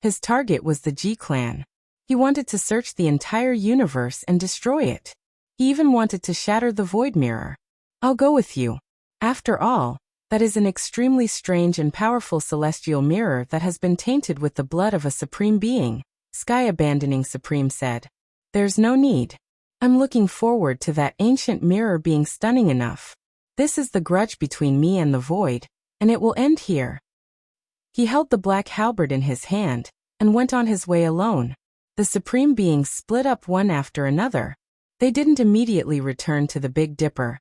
His target was the G clan. He wanted to search the entire universe and destroy it. He even wanted to shatter the Void Mirror. "I'll go with you. After all, that is an extremely strange and powerful celestial mirror that has been tainted with the blood of a supreme being," Sky Abandoning Supreme said. "There's no need. I'm looking forward to that ancient mirror being stunning enough. This is the grudge between me and the Void, and it will end here." He held the black halberd in his hand, and went on his way alone. The supreme beings split up one after another. They didn't immediately return to the Big Dipper,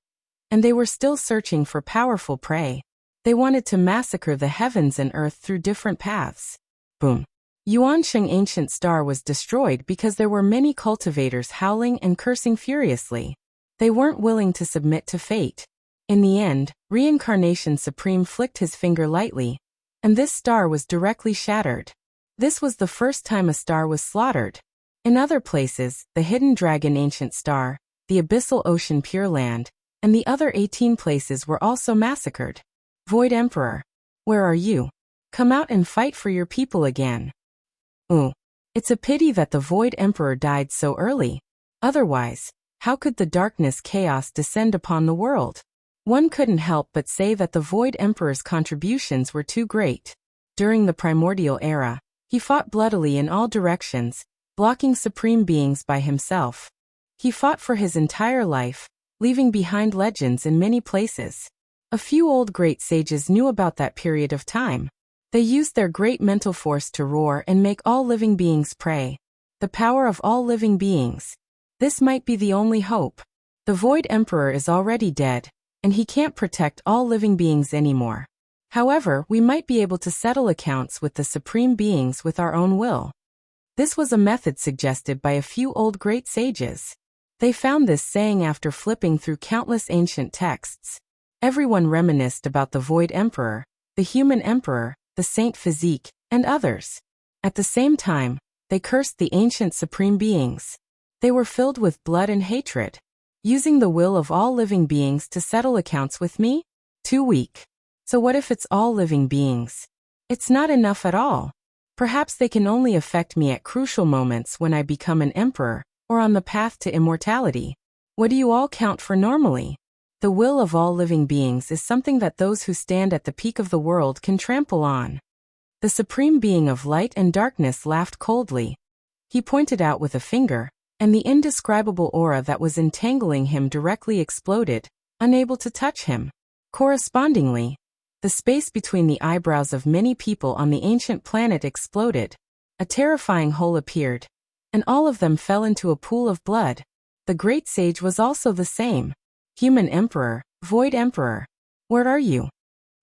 and they were still searching for powerful prey. They wanted to massacre the heavens and earth through different paths. Boom. Yuansheng Ancient Star was destroyed because there were many cultivators howling and cursing furiously. They weren't willing to submit to fate. In the end, Reincarnation Supreme flicked his finger lightly, and this star was directly shattered. This was the first time a star was slaughtered. In other places, the Hidden Dragon Ancient Star, the Abyssal Ocean Pure Land, and the other 18 places were also massacred. "Void Emperor, where are you? Come out and fight for your people again." It's a pity that the Void Emperor died so early. Otherwise, how could the darkness chaos descend upon the world? One couldn't help but say that the Void Emperor's contributions were too great. During the primordial era, he fought bloodily in all directions, blocking supreme beings by himself. He fought for his entire life, leaving behind legends in many places. A few old great sages knew about that period of time. They used their great mental force to roar and make all living beings pray. The power of all living beings. This might be the only hope. The Void Emperor is already dead, and he can't protect all living beings anymore. However, we might be able to settle accounts with the supreme beings with our own will. This was a method suggested by a few old great sages. They found this saying after flipping through countless ancient texts. Everyone reminisced about the Void Emperor, the Human Emperor, the Saint Physique, and others. At the same time, they cursed the ancient supreme beings. They were filled with blood and hatred. Using the will of all living beings to settle accounts with me? Too weak. So what if it's all living beings? It's not enough at all. Perhaps they can only affect me at crucial moments when I become an emperor, or on the path to immortality. What do you all count for normally? The will of all living beings is something that those who stand at the peak of the world can trample on. The supreme being of light and darkness laughed coldly. He pointed out with a finger, and the indescribable aura that was entangling him directly exploded, unable to touch him. Correspondingly, the space between the eyebrows of many people on the ancient planet exploded. A terrifying hole appeared, and all of them fell into a pool of blood. The great sage was also the same. "Human Emperor, Void Emperor, where are you?"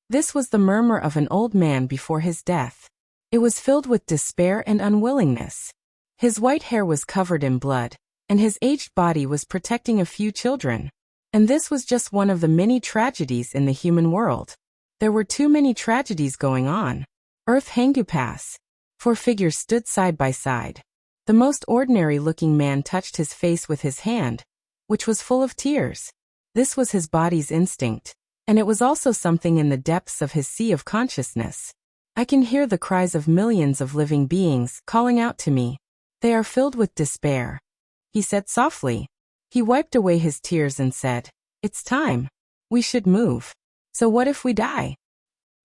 This was the murmur of an old man before his death. It was filled with despair and unwillingness. His white hair was covered in blood, and his aged body was protecting a few children. And this was just one of the many tragedies in the human world. There were too many tragedies going on. Earth Hanggu Pass. 4 figures stood side by side. The most ordinary-looking man touched his face with his hand, which was full of tears. This was his body's instinct, and it was also something in the depths of his sea of consciousness. I can hear the cries of millions of living beings calling out to me. They are filled with despair. He said softly. He wiped away his tears and said, "It's time. We should move. So what if we die?"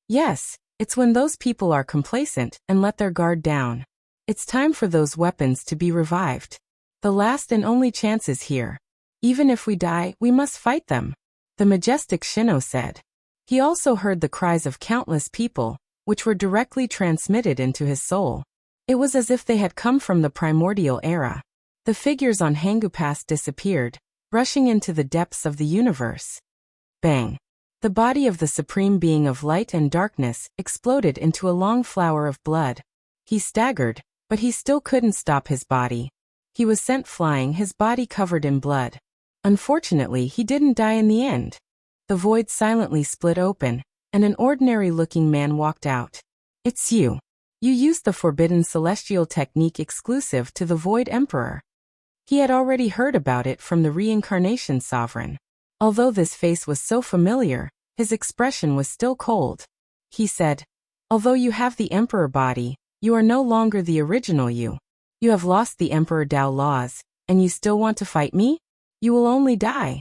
Yes, it's when those people are complacent and let their guard down. It's time for those weapons to be revived. The last and only chance is here. Even if we die, we must fight them, the majestic Shino said. He also heard the cries of countless people, which were directly transmitted into his soul. It was as if they had come from the primordial era. The figures on Hanggu Pass disappeared, rushing into the depths of the universe. Bang! The body of the supreme being of light and darkness exploded into a long flower of blood. He staggered, but he still couldn't stop his body. He was sent flying, his body covered in blood. Unfortunately, he didn't die in the end. The void silently split open, and an ordinary-looking man walked out. It's you. You used the forbidden celestial technique exclusive to the Void Emperor. He had already heard about it from the reincarnation sovereign. Although this face was so familiar, his expression was still cold. He said, "Although you have the Emperor body, you are no longer the original you. You have lost the Emperor Dao laws, and you still want to fight me? You will only die."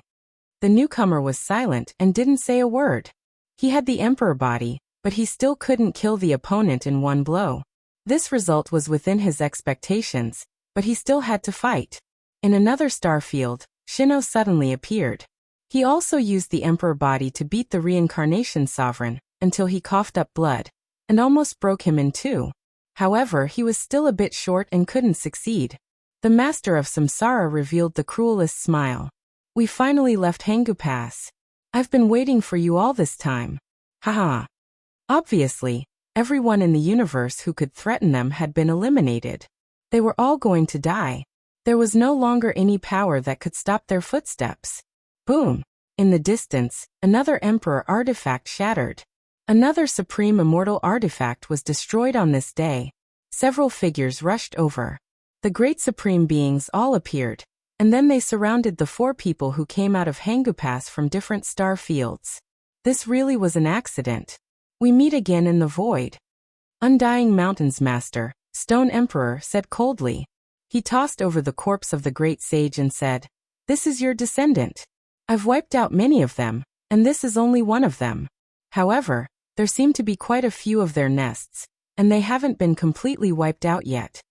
The newcomer was silent and didn't say a word. He had the Emperor body, but he still couldn't kill the opponent in one blow. This result was within his expectations, but he still had to fight. In another star field, Shino suddenly appeared. He also used the Emperor body to beat the reincarnation sovereign, until he coughed up blood, and almost broke him in two. However, he was still a bit short and couldn't succeed. The master of Samsara revealed the cruelest smile. "We finally left Hangu Pass. I've been waiting for you all this time. Haha." Obviously, everyone in the universe who could threaten them had been eliminated. They were all going to die. There was no longer any power that could stop their footsteps. Boom! In the distance, another Emperor artifact shattered. Another supreme immortal artifact was destroyed on this day. Several figures rushed over. The great supreme beings all appeared, and then they surrounded the 4 people who came out of Hangu Pass from different star fields. This really was an accident. We meet again in the void. Undying Mountains Master, Stone Emperor, said coldly. He tossed over the corpse of the great sage and said, "This is your descendant. I've wiped out many of them, and this is only one of them. However, there seem to be quite a few of their nests, and they haven't been completely wiped out yet."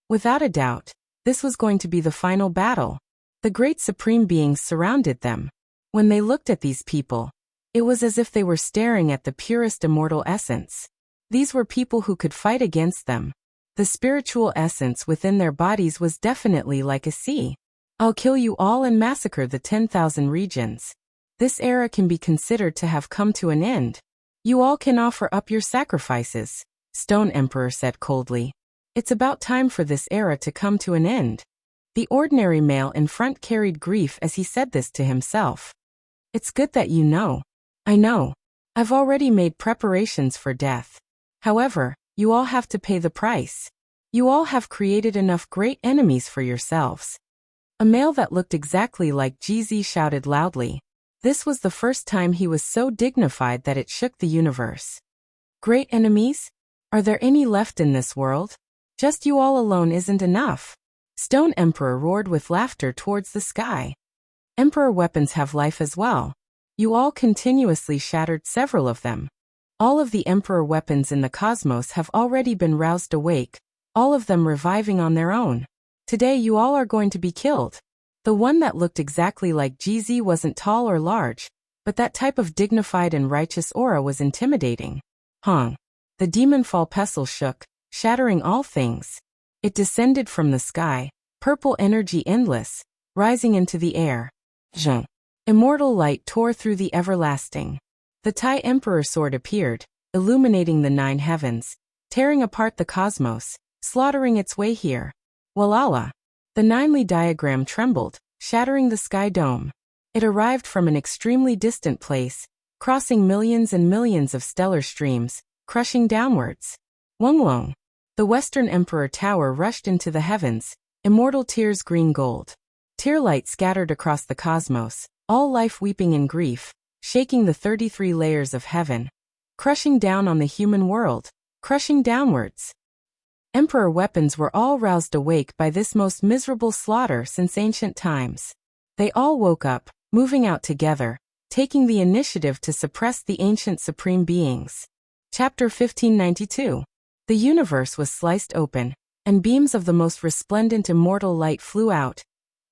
Without a doubt, this was going to be the final battle. The great supreme beings surrounded them. When they looked at these people, it was as if they were staring at the purest immortal essence. These were people who could fight against them. The spiritual essence within their bodies was definitely like a sea. "I'll kill you all and massacre the 10,000 regions. This era can be considered to have come to an end. You all can offer up your sacrifices," Stone Emperor said coldly. "It's about time for this era to come to an end." The ordinary male in front carried grief as he said this to himself. "It's good that you know. I know. I've already made preparations for death. However, you all have to pay the price. You all have created enough great enemies for yourselves." A male that looked exactly like GZ shouted loudly. This was the first time he was so dignified that it shook the universe. "Great enemies? Are there any left in this world? Just you all alone isn't enough." Stone Emperor roared with laughter towards the sky. "Emperor weapons have life as well. You all continuously shattered several of them. All of the Emperor weapons in the cosmos have already been roused awake, all of them reviving on their own. Today you all are going to be killed." The one that looked exactly like GZ wasn't tall or large, but that type of dignified and righteous aura was intimidating. Hong. The demon-fall pestle shook, shattering all things. It descended from the sky, purple energy endless, rising into the air. Zheng. Immortal light tore through the everlasting. The Tai Emperor sword appeared, illuminating the 9 heavens, tearing apart the cosmos, slaughtering its way here. Walala. The 9-li diagram trembled, shattering the sky dome. It arrived from an extremely distant place, crossing millions and millions of stellar streams, crushing downwards. Wonglong. The Western Emperor Tower rushed into the heavens, immortal tears green gold. Tear light scattered across the cosmos, all life weeping in grief, shaking the 33 layers of heaven, crushing down on the human world, crushing downwards. Emperor weapons were all roused awake by this most miserable slaughter since ancient times. They all woke up, moving out together, taking the initiative to suppress the ancient supreme beings. Chapter 1592. The universe was sliced open, and beams of the most resplendent immortal light flew out,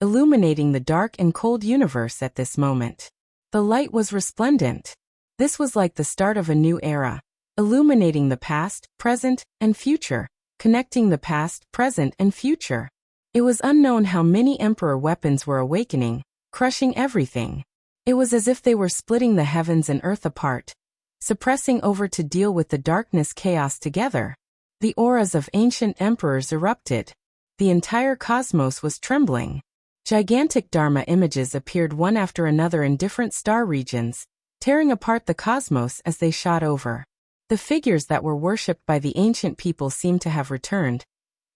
illuminating the dark and cold universe at this moment. The light was resplendent. This was like the start of a new era, illuminating the past, present, and future, connecting the past, present, and future. It was unknown how many Emperor weapons were awakening, crushing everything. It was as if they were splitting the heavens and earth apart, suppressing over to deal with the darkness chaos together. The auras of ancient emperors erupted. The entire cosmos was trembling. Gigantic Dharma images appeared one after another in different star regions, tearing apart the cosmos as they shot over. The figures that were worshipped by the ancient people seemed to have returned,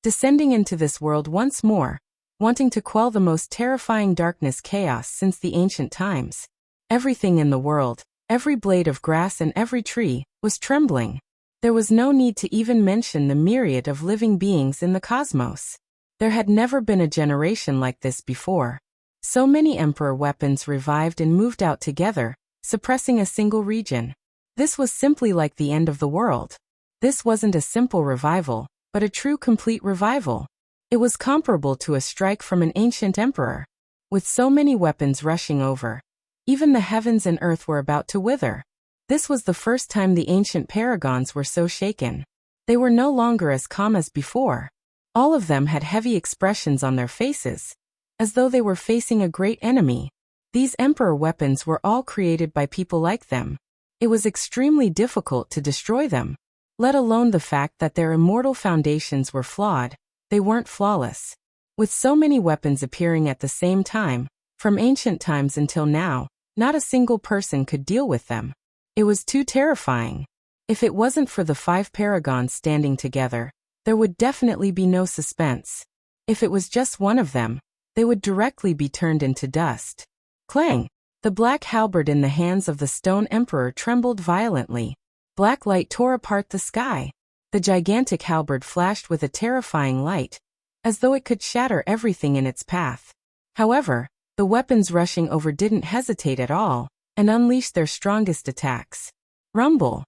descending into this world once more, wanting to quell the most terrifying darkness chaos since the ancient times. Everything in the world, every blade of grass and every tree, was trembling. There was no need to even mention the myriad of living beings in the cosmos. There had never been a generation like this before. So many emperor weapons revived and moved out together, suppressing a single region. This was simply like the end of the world. This wasn't a simple revival, but a true complete revival. It was comparable to a strike from an ancient emperor. With so many weapons rushing over, even the heavens and earth were about to wither. This was the first time the ancient paragons were so shaken. They were no longer as calm as before. All of them had heavy expressions on their faces, as though they were facing a great enemy. These emperor weapons were all created by people like them. It was extremely difficult to destroy them, let alone the fact that their immortal foundations were flawed. They weren't flawless. With so many weapons appearing at the same time, from ancient times until now, not a single person could deal with them. It was too terrifying. If it wasn't for the 5 paragons standing together, there would definitely be no suspense. If it was just one of them, they would directly be turned into dust. Clang! The black halberd in the hands of the stone emperor trembled violently. Black light tore apart the sky. The gigantic halberd flashed with a terrifying light, as though it could shatter everything in its path. However, the weapons rushing over didn't hesitate at all, and unleashed their strongest attacks. Rumble!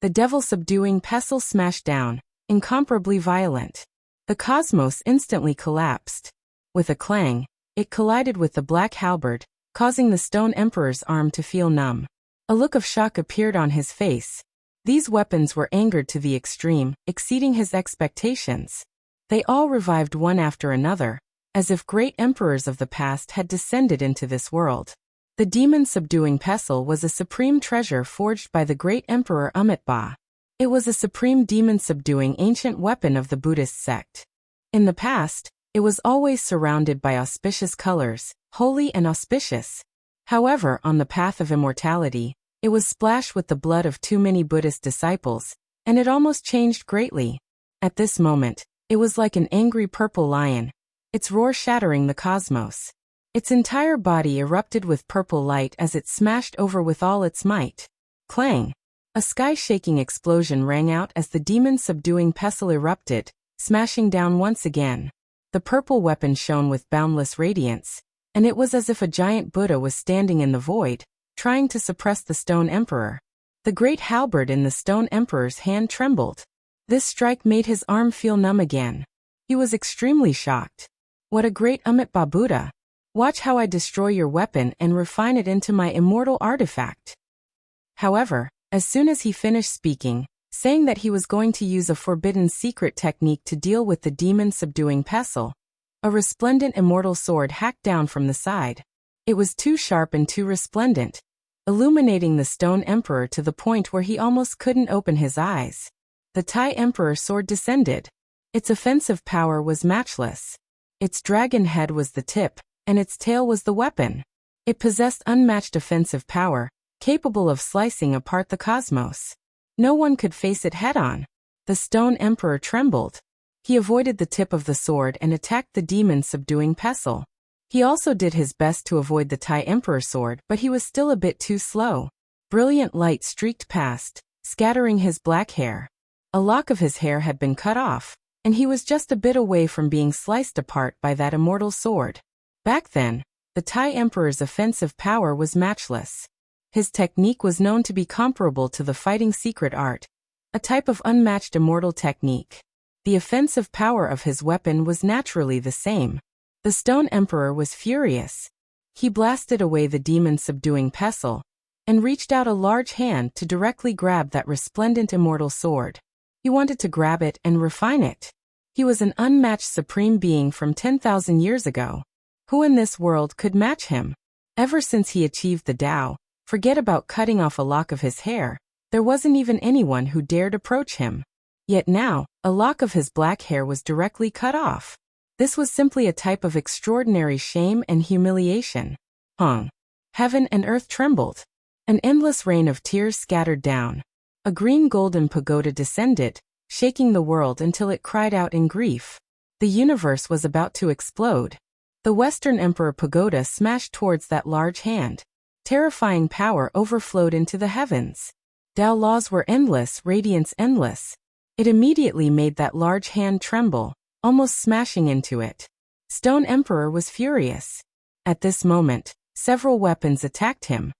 The devil-subduing pestle smashed down, incomparably violent. The cosmos instantly collapsed. With a clang, it collided with the black halberd, causing the stone emperor's arm to feel numb. A look of shock appeared on his face. These weapons were angered to the extreme, exceeding his expectations. They all revived one after another, as if great emperors of the past had descended into this world. The demon-subduing pestle was a supreme treasure forged by the great emperor Amitabha. It was a supreme demon-subduing ancient weapon of the Buddhist sect. In the past, it was always surrounded by auspicious colors, holy and auspicious. However, on the path of immortality, it was splashed with the blood of too many Buddhist disciples, and it almost changed greatly. At this moment, it was like an angry purple lion, its roar shattering the cosmos. Its entire body erupted with purple light as it smashed over with all its might. Clang! A sky-shaking explosion rang out as the demon-subduing pestle erupted, smashing down once again. The purple weapon shone with boundless radiance, and it was as if a giant Buddha was standing in the void, trying to suppress the stone emperor. The great halberd in the stone emperor's hand trembled. This strike made his arm feel numb again. He was extremely shocked. What a great Amitabha Buddha! Watch how I destroy your weapon and refine it into my immortal artifact. However, as soon as he finished speaking, saying that he was going to use a forbidden secret technique to deal with the demon-subduing pestle, a resplendent immortal sword hacked down from the side. It was too sharp and too resplendent, illuminating the stone emperor to the point where he almost couldn't open his eyes. The Thai emperor sword descended. Its offensive power was matchless. Its dragon head was the tip, and its tail was the weapon. It possessed unmatched offensive power, capable of slicing apart the cosmos. No one could face it head-on. The stone emperor trembled. He avoided the tip of the sword and attacked the demon-subduing pestle. He also did his best to avoid the Thai emperor sword, but he was still a bit too slow. Brilliant light streaked past, scattering his black hair. A lock of his hair had been cut off, and he was just a bit away from being sliced apart by that immortal sword. Back then, the Thai emperor's offensive power was matchless. His technique was known to be comparable to the fighting secret art, a type of unmatched immortal technique. The offensive power of his weapon was naturally the same. The stone emperor was furious. He blasted away the demon-subduing pestle, and reached out a large hand to directly grab that resplendent immortal sword. He wanted to grab it and refine it. He was an unmatched supreme being from 10,000 years ago. Who in this world could match him? Ever since he achieved the Tao, forget about cutting off a lock of his hair, there wasn't even anyone who dared approach him. Yet now, a lock of his black hair was directly cut off. This was simply a type of extraordinary shame and humiliation. Heaven and earth trembled. An endless rain of tears scattered down. A green golden pagoda descended, shaking the world until it cried out in grief. The universe was about to explode. The Western Emperor Pagoda smashed towards that large hand. Terrifying power overflowed into the heavens. Tao laws were endless, radiance endless. It immediately made that large hand tremble, almost smashing into it. Stone Emperor was furious. At this moment, several weapons attacked him.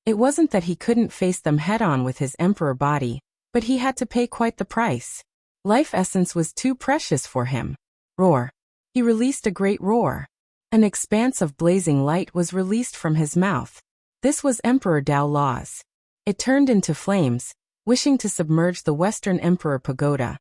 It wasn't that he couldn't face them head-on with his emperor body, but he had to pay quite the price. Life essence was too precious for him. Roar. He released a great roar. An expanse of blazing light was released from his mouth. This was Emperor Tao laws. It turned into flames, wishing to submerge the Western Emperor Pagoda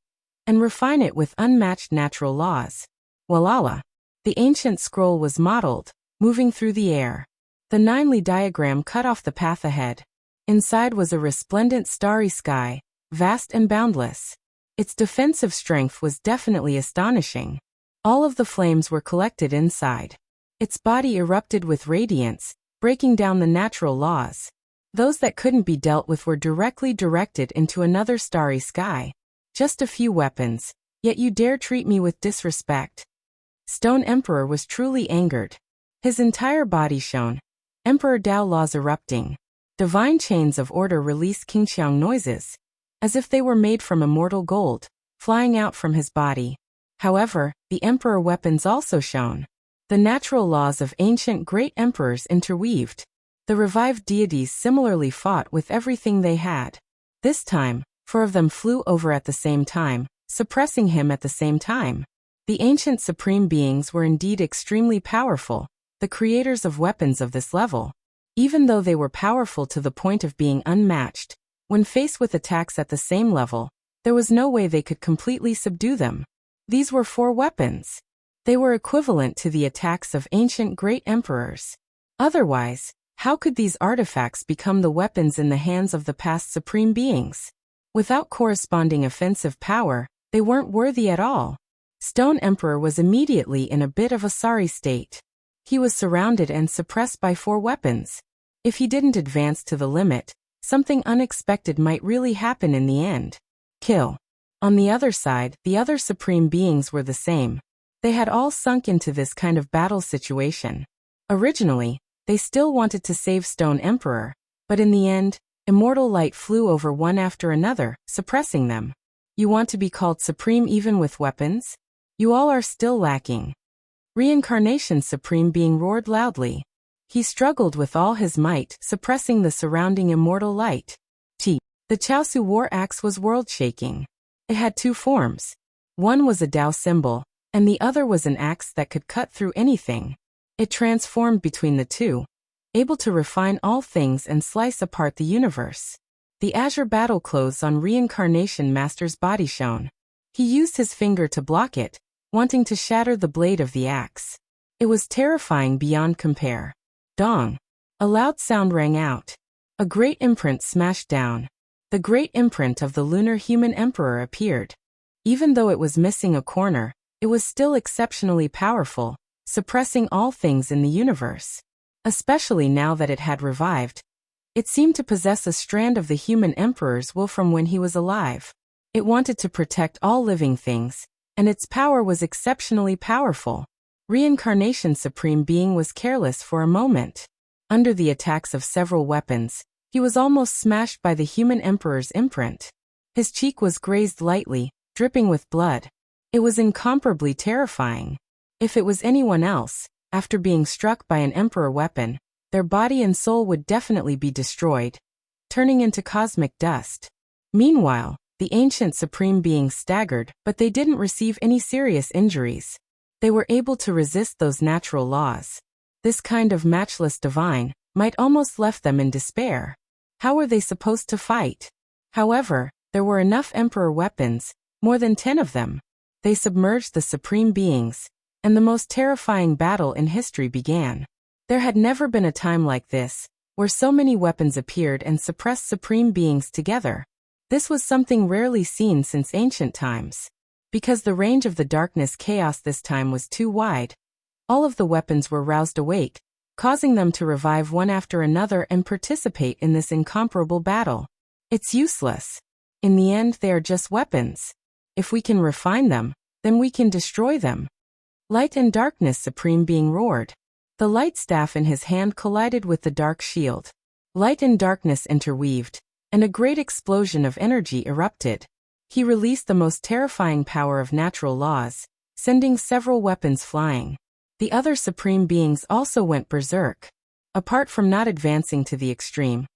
and refine it with unmatched natural laws. Walala. The ancient scroll was modeled, moving through the air. The 9-li diagram cut off the path ahead. Inside was a resplendent starry sky, vast and boundless. Its defensive strength was definitely astonishing. All of the flames were collected inside. Its body erupted with radiance, breaking down the natural laws. Those that couldn't be dealt with were directly directed into another starry sky. Just a few weapons, yet you dare treat me with disrespect. Stone Emperor was truly angered. His entire body shone. Emperor Tao laws erupting. Divine chains of order released Qingqiang noises, as if they were made from immortal gold, flying out from his body. However, the emperor weapons also shone. The natural laws of ancient great emperors interweaved. The revived deities similarly fought with everything they had. This time, 4 of them flew over at the same time, suppressing him at the same time. The ancient supreme beings were indeed extremely powerful, the creators of weapons of this level. Even though they were powerful to the point of being unmatched, when faced with attacks at the same level, there was no way they could completely subdue them. These were 4 weapons. They were equivalent to the attacks of ancient great emperors. Otherwise, how could these artifacts become the weapons in the hands of the past supreme beings? Without corresponding offensive power, they weren't worthy at all. Stone Emperor was immediately in a bit of a sorry state. He was surrounded and suppressed by 4 weapons. If he didn't advance to the limit, something unexpected might really happen in the end. Kill. On the other side, the other supreme beings were the same. They had all sunk into this kind of battle situation. Originally, they still wanted to save Stone Emperor, but in the end, immortal light flew over one after another, suppressing them. You want to be called supreme even with weapons? You all are still lacking. Reincarnation Supreme Being roared loudly. He struggled with all his might, suppressing the surrounding immortal light. The Chaosu war axe was world-shaking. It had 2 forms. One was a Tao symbol, and the other was an axe that could cut through anything. It transformed between the 2, able to refine all things and slice apart the universe. The azure battle clothes on Reincarnation Master's body shone. He used his finger to block it, wanting to shatter the blade of the axe. It was terrifying beyond compare. Dong. A loud sound rang out. A great imprint smashed down. The great imprint of the lunar human emperor appeared. Even though it was missing a corner, it was still exceptionally powerful, suppressing all things in the universe. Especially now that it had revived. It seemed to possess a strand of the human emperor's will from when he was alive. It wanted to protect all living things, and its power was exceptionally powerful. Reincarnation Supreme Being was careless for a moment. Under the attacks of several weapons, he was almost smashed by the human emperor's imprint. His cheek was grazed lightly, dripping with blood. It was incomparably terrifying. If it was anyone else, after being struck by an emperor weapon, their body and soul would definitely be destroyed, turning into cosmic dust. Meanwhile, the ancient supreme beings staggered, but they didn't receive any serious injuries. They were able to resist those natural laws. This kind of matchless divine might almost left them in despair. How were they supposed to fight? However, there were enough emperor weapons, more than 10 of them. They submerged the supreme beings, and the most terrifying battle in history began. There had never been a time like this, where so many weapons appeared and suppressed supreme beings together. This was something rarely seen since ancient times. Because the range of the darkness chaos this time was too wide, all of the weapons were roused awake, causing them to revive one after another and participate in this incomparable battle. It's useless. In the end, they are just weapons. If we can refine them, then we can destroy them. Light and darkness supreme being roared. The light staff in his hand collided with the dark shield. Light and darkness interweaved, and a great explosion of energy erupted. He released the most terrifying power of natural laws, sending several weapons flying. The other supreme beings also went berserk. Apart from not advancing to the extreme,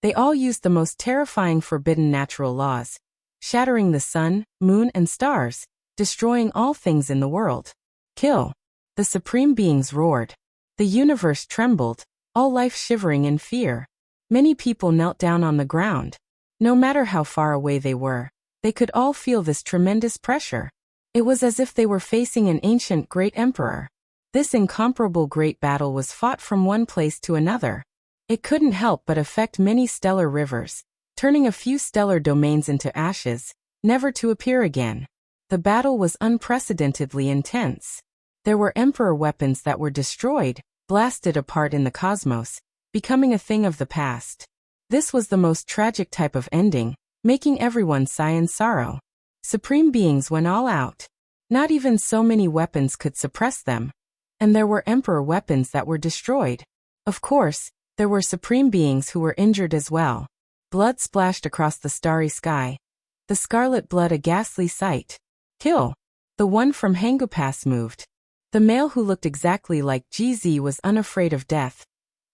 they all used the most terrifying forbidden natural laws, shattering the sun, moon, and stars, destroying all things in the world. Kill! The supreme beings roared. The universe trembled, all life shivering in fear. Many people knelt down on the ground. No matter how far away they were, they could all feel this tremendous pressure. It was as if they were facing an ancient great emperor. This incomparable great battle was fought from one place to another. It couldn't help but affect many stellar rivers, turning a few stellar domains into ashes, never to appear again. The battle was unprecedentedly intense. There were emperor weapons that were destroyed, blasted apart in the cosmos, becoming a thing of the past. This was the most tragic type of ending, making everyone sigh in sorrow. Supreme beings went all out. Not even so many weapons could suppress them. And there were emperor weapons that were destroyed. Of course, there were supreme beings who were injured as well. Blood splashed across the starry sky. The scarlet blood a ghastly sight. Kill! The one from Hangupass moved. The male who looked exactly like GZ was unafraid of death,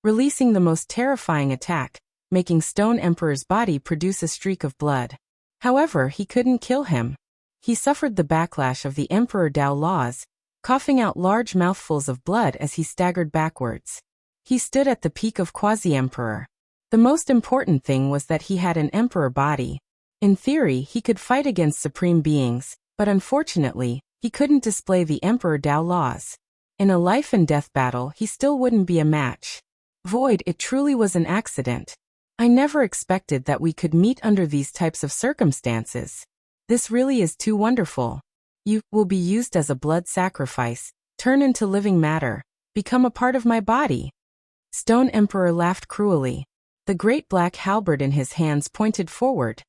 releasing the most terrifying attack, making Stone Emperor's body produce a streak of blood. However, he couldn't kill him. He suffered the backlash of the Emperor Dao laws, coughing out large mouthfuls of blood as he staggered backwards. He stood at the peak of Quasi-Emperor. The most important thing was that he had an Emperor body. In theory, he could fight against supreme beings, but unfortunately, he couldn't display the Emperor Dao laws. In a life and death battle, he still wouldn't be a match. Void, it truly was an accident. I never expected that we could meet under these types of circumstances. This really is too wonderful. You will be used as a blood sacrifice, turn into living matter, become a part of my body. Stone Emperor laughed cruelly. The great black halberd in his hands pointed forward,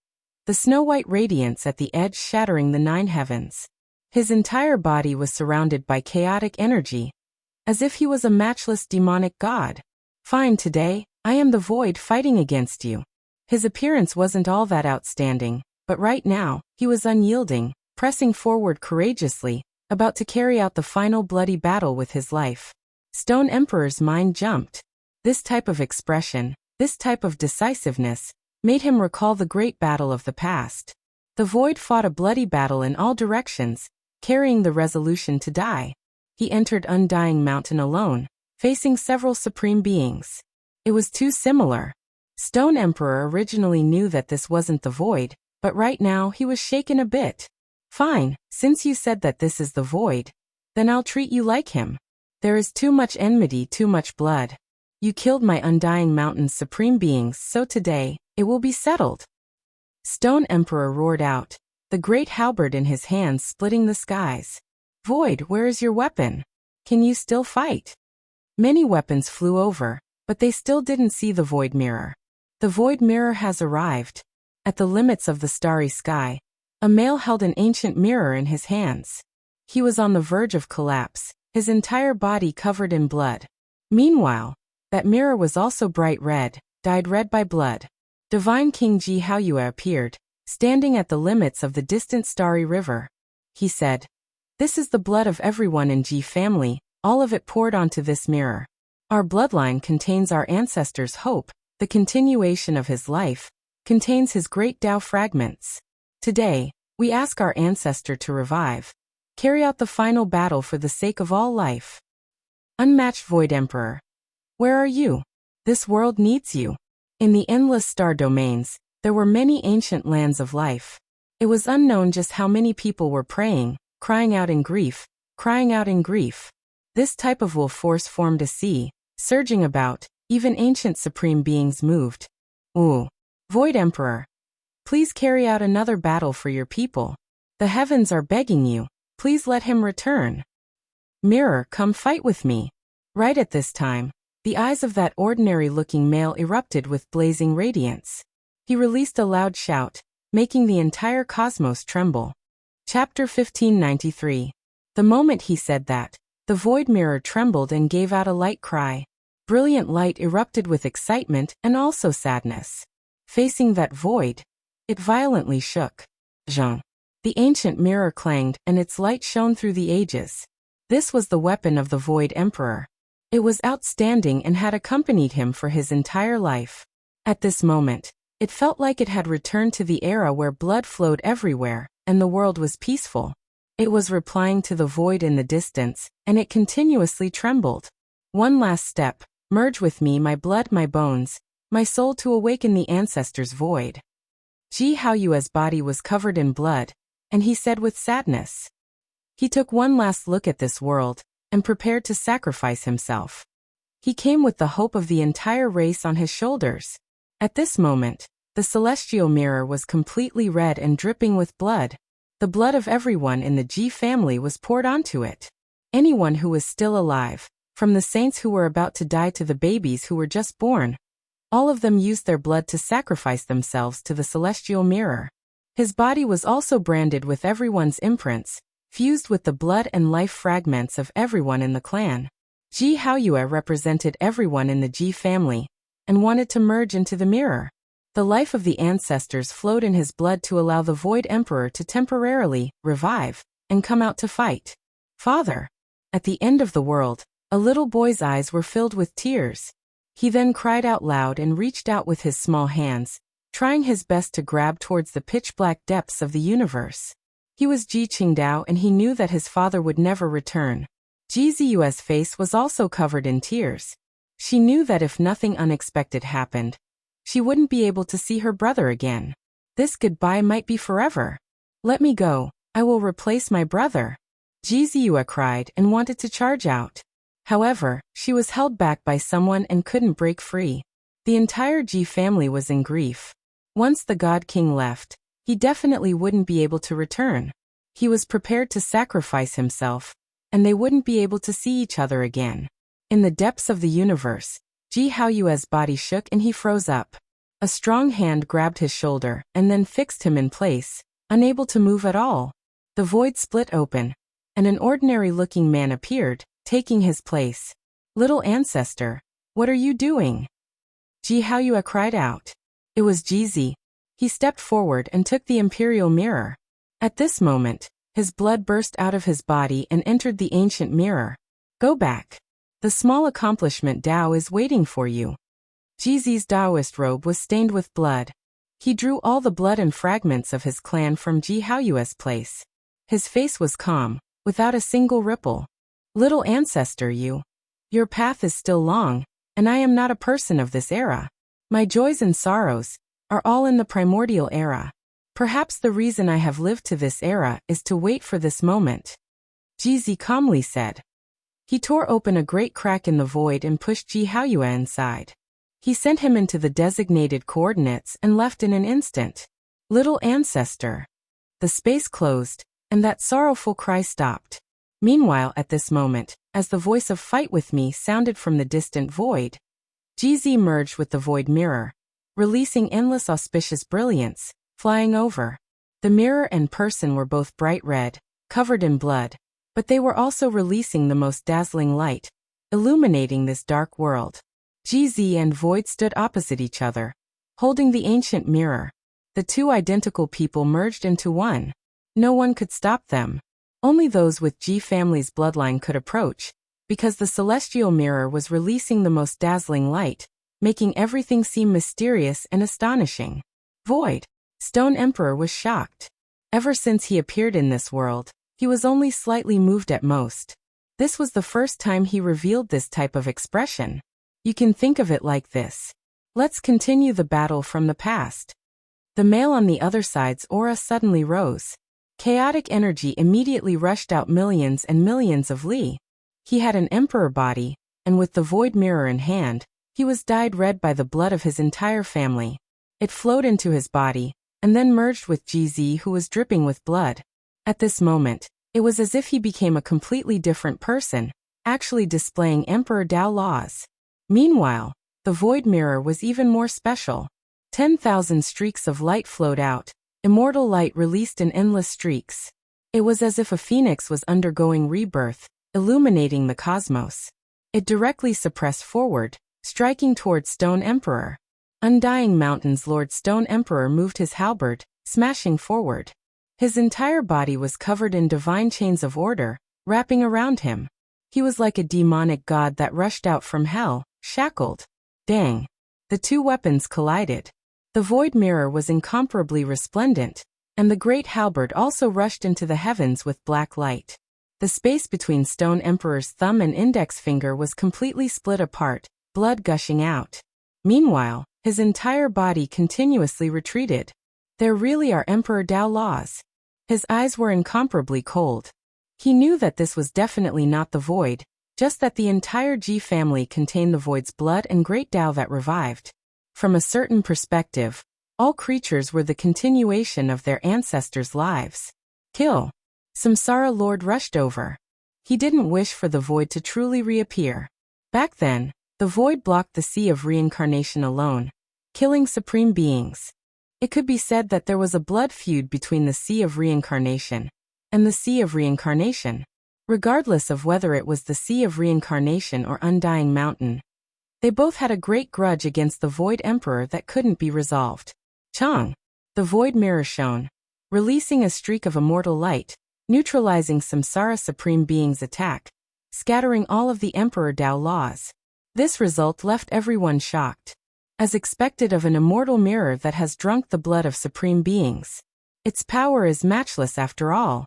the snow-white radiance at the edge shattering the 9 heavens. His entire body was surrounded by chaotic energy, as if he was a matchless demonic god. Fine, today, I am the void fighting against you. His appearance wasn't all that outstanding, but right now, he was unyielding, pressing forward courageously, about to carry out the final bloody battle with his life. Stone Emperor's mind jumped. This type of expression, this type of decisiveness, made him recall the great battle of the past. The void fought a bloody battle in all directions, carrying the resolution to die. He entered Undying Mountain alone, facing several supreme beings. It was too similar. Stone Emperor originally knew that this wasn't the void, but right now he was shaken a bit. Fine, since you said that this is the void, then I'll treat you like him. There is too much enmity, too much blood. You killed my Undying Mountain's supreme beings, so today, it will be settled. Stone Emperor roared out, the great halberd in his hands splitting the skies. Void, where is your weapon? Can you still fight? Many weapons flew over, but they still didn't see the void mirror. The void mirror has arrived. At the limits of the starry sky, a male held an ancient mirror in his hands. He was on the verge of collapse, his entire body covered in blood. Meanwhile, that mirror was also bright red, dyed red by blood. Divine King Ji Haoyue appeared, standing at the limits of the distant starry river. He said, "This is the blood of everyone in Ji family, all of it poured onto this mirror. Our bloodline contains our ancestors' hope, the continuation of his life, contains his great Tao fragments. Today, we ask our ancestor to revive, carry out the final battle for the sake of all life." Unmatched Void Emperor. Where are you? This world needs you. In the endless star domains, there were many ancient lands of life. It was unknown just how many people were praying, crying out in grief, crying out in grief. This type of wolf force formed a sea, surging about, even ancient supreme beings moved. Ooh. Void Emperor. Please carry out another battle for your people. The heavens are begging you, please let him return. Mirror, come fight with me. Right at this time, the eyes of that ordinary-looking male erupted with blazing radiance. He released a loud shout, making the entire cosmos tremble. Chapter 1593. The moment he said that, the void mirror trembled and gave out a light cry. Brilliant light erupted with excitement and also sadness. Facing that void, it violently shook. Zhang. The ancient mirror clanged and its light shone through the ages. This was the weapon of the Void Emperor. It was outstanding and had accompanied him for his entire life. At this moment, it felt like it had returned to the era where blood flowed everywhere, and the world was peaceful. It was replying to the void in the distance, and it continuously trembled. One last step, merge with me my blood my bones, my soul to awaken the ancestors' void. Ji Haoyue's body was covered in blood, and he said with sadness. He took one last look at this world, and prepared to sacrifice himself. He came with the hope of the entire race on his shoulders. At this moment, the celestial mirror was completely red and dripping with blood. The blood of everyone in the Ji family was poured onto it. Anyone who was still alive, from the saints who were about to die to the babies who were just born, all of them used their blood to sacrifice themselves to the celestial mirror. His body was also branded with everyone's imprints, fused with the blood and life fragments of everyone in the clan. Ji Haoyue represented everyone in the Ji family, and wanted to merge into the mirror. The life of the ancestors flowed in his blood to allow the Void Emperor to temporarily revive and come out to fight. Father. At the end of the world, a little boy's eyes were filled with tears. He then cried out loud and reached out with his small hands, trying his best to grab towards the pitch-black depths of the universe. He was Ji Qingdao and he knew that his father would never return. Ji Ziyue's face was also covered in tears. She knew that if nothing unexpected happened, she wouldn't be able to see her brother again. This goodbye might be forever. Let me go, I will replace my brother. Ji Ziyue cried and wanted to charge out. However, she was held back by someone and couldn't break free. The entire Ji family was in grief. Once the God King left, he definitely wouldn't be able to return. He was prepared to sacrifice himself, and they wouldn't be able to see each other again. In the depths of the universe, Ji Haoyue's body shook and he froze up. A strong hand grabbed his shoulder and then fixed him in place, unable to move at all. The void split open, and an ordinary-looking man appeared, taking his place. Little ancestor, what are you doing? Ji Haoyue cried out. It was Jizi. He stepped forward and took the imperial mirror. At this moment, his blood burst out of his body and entered the ancient mirror. Go back. The small accomplishment Dao is waiting for you. Jizi's Daoist robe was stained with blood. He drew all the blood and fragments of his clan from Ji Haoyue's place. His face was calm, without a single ripple. Little ancestor, your path is still long, and I am not a person of this era. My joys and sorrows are all in the primordial era. Perhaps the reason I have lived to this era is to wait for this moment. Jizi calmly said. He tore open a great crack in the void and pushed Ji Haoyue inside. He sent him into the designated coordinates and left in an instant. Little ancestor. The space closed, and that sorrowful cry stopped. Meanwhile, at this moment, as the voice of "Fight with me" sounded from the distant void, Jizi merged with the void mirror, releasing endless auspicious brilliance, flying over. The mirror and person were both bright red, covered in blood, but they were also releasing the most dazzling light, illuminating this dark world. Jizi and Void stood opposite each other, holding the ancient mirror. The two identical people merged into one. No one could stop them. Only those with Ji family's bloodline could approach, because the celestial mirror was releasing the most dazzling light, making everything seem mysterious and astonishing. Void. Stone Emperor was shocked. Ever since he appeared in this world, he was only slightly moved at most. This was the first time he revealed this type of expression. You can think of it like this. Let's continue the battle from the past. The male on the other side's aura suddenly rose. Chaotic energy immediately rushed out millions and millions of li. He had an emperor body, and with the void mirror in hand, he was dyed red by the blood of his entire family. It flowed into his body, and then merged with GZ, who was dripping with blood. At this moment, it was as if he became a completely different person, actually displaying Emperor Dao laws. Meanwhile, the void mirror was even more special. 10,000 streaks of light flowed out, immortal light released in endless streaks. It was as if a phoenix was undergoing rebirth, illuminating the cosmos. It directly suppressed forward, striking toward Stone Emperor. Undying Mountain's Lord Stone Emperor moved his halberd, smashing forward. His entire body was covered in divine chains of order, wrapping around him. He was like a demonic god that rushed out from hell, shackled. Dang! The two weapons collided. The void mirror was incomparably resplendent, and the great halberd also rushed into the heavens with black light. The space between Stone Emperor's thumb and index finger was completely split apart, blood gushing out. Meanwhile, his entire body continuously retreated. There really are Emperor Dao laws. His eyes were incomparably cold. He knew that this was definitely not the void, just that the entire G family contained the void's blood and great Dao that revived. From a certain perspective, all creatures were the continuation of their ancestors' lives. Kill. Samsara Lord rushed over. He didn't wish for the void to truly reappear. Back then, the void blocked the sea of reincarnation alone, killing supreme beings. It could be said that there was a blood feud between the sea of reincarnation and the sea of reincarnation. Regardless of whether it was the sea of reincarnation or Undying Mountain, they both had a great grudge against the Void Emperor that couldn't be resolved. Chang! The void mirror shone, releasing a streak of immortal light, neutralizing Samsara Supreme Being's attack, scattering all of the Emperor Dao laws. This result left everyone shocked. As expected of an immortal mirror that has drunk the blood of supreme beings. Its power is matchless after all.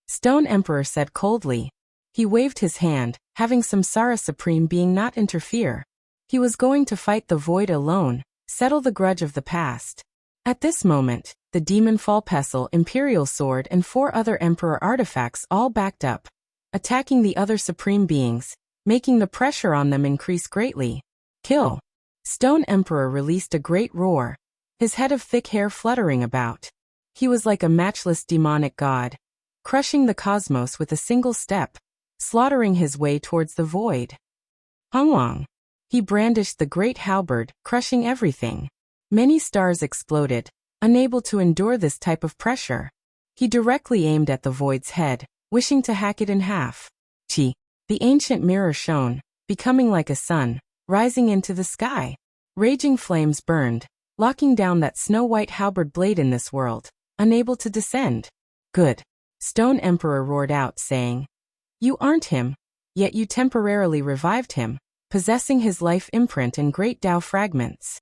Stone Emperor said coldly. He waved his hand, having Samsara Supreme Being not interfere. He was going to fight the void alone, settle the grudge of the past. At this moment, the Demon Fall Pestle, Imperial Sword and 4 other Emperor artifacts all backed up, attacking the other supreme beings, making the pressure on them increase greatly. Kill! Stone Emperor released a great roar, his head of thick hair fluttering about. He was like a matchless demonic god, crushing the cosmos with a single step, slaughtering his way towards the void. Hongwang! He brandished the great halberd, crushing everything. Many stars exploded, unable to endure this type of pressure. He directly aimed at the void's head, wishing to hack it in half. Chi! The ancient mirror shone, becoming like a sun, rising into the sky. Raging flames burned, locking down that snow-white halberd blade in this world, unable to descend. Good. Stone Emperor roared out, saying, "You aren't him, yet you temporarily revived him, possessing his life imprint and great Dao fragments."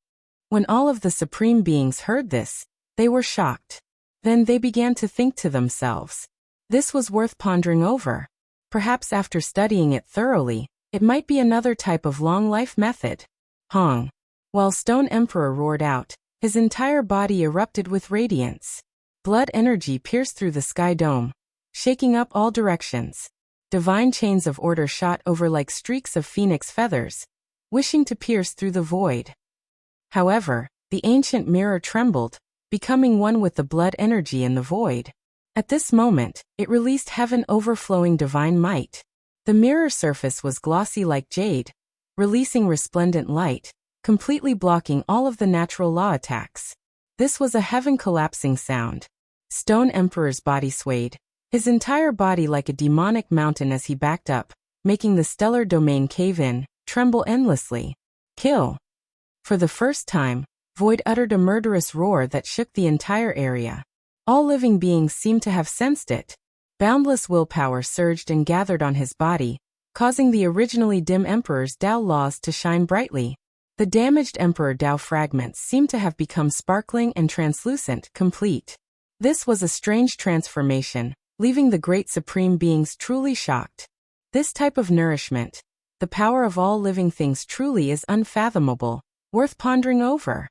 When all of the supreme beings heard this, they were shocked. Then they began to think to themselves, this was worth pondering over. Perhaps after studying it thoroughly, it might be another type of long life method. Hong. While Stone Emperor roared out, his entire body erupted with radiance. Blood energy pierced through the sky dome, shaking up all directions. Divine chains of order shot over like streaks of phoenix feathers, wishing to pierce through the void. However, the ancient mirror trembled, becoming one with the blood energy in the void. At this moment, it released heaven overflowing divine might. The mirror surface was glossy like jade, releasing resplendent light, completely blocking all of the natural law attacks. This was a heaven collapsing sound. Stone Emperor's body swayed, his entire body like a demonic mountain as he backed up, making the stellar domain cave in, tremble endlessly. Kill! For the first time, Void uttered a murderous roar that shook the entire area. All living beings seemed to have sensed it. Boundless willpower surged and gathered on his body, causing the originally dim Emperor's Dao laws to shine brightly. The damaged Emperor Dao fragments seemed to have become sparkling and translucent, complete. This was a strange transformation, leaving the great supreme beings truly shocked. This type of nourishment, the power of all living things, truly is unfathomable, worth pondering over.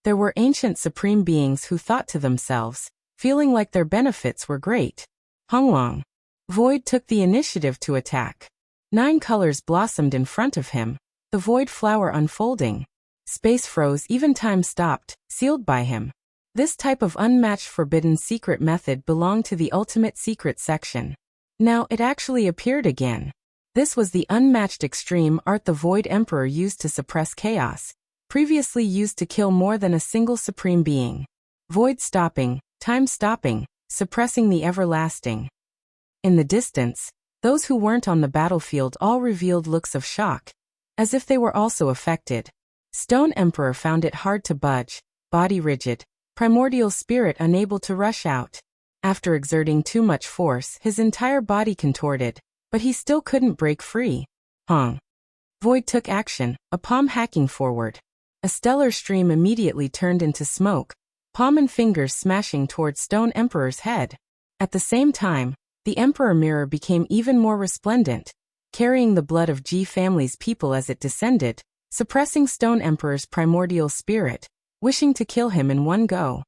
There were ancient supreme beings who thought to themselves, feeling like their benefits were great. Hongwang. Void took the initiative to attack. 9 colors blossomed in front of him, the void flower unfolding. Space froze, even time stopped, sealed by him. This type of unmatched forbidden secret method belonged to the ultimate secret section. Now it actually appeared again. This was the unmatched extreme art the Void Emperor used to suppress chaos, previously used to kill more than a single supreme being. Void stopping, time stopping, suppressing the everlasting. In the distance, those who weren't on the battlefield all revealed looks of shock, as if they were also affected. Stone Emperor found it hard to budge, body rigid, primordial spirit unable to rush out. After exerting too much force, his entire body contorted, but he still couldn't break free. Void took action, a palm hacking forward. A stellar stream immediately turned into smoke, palm and fingers smashing towards Stone Emperor's head. At the same time, the Emperor Mirror became even more resplendent, carrying the blood of G family's people as it descended, suppressing Stone Emperor's primordial spirit, wishing to kill him in one go.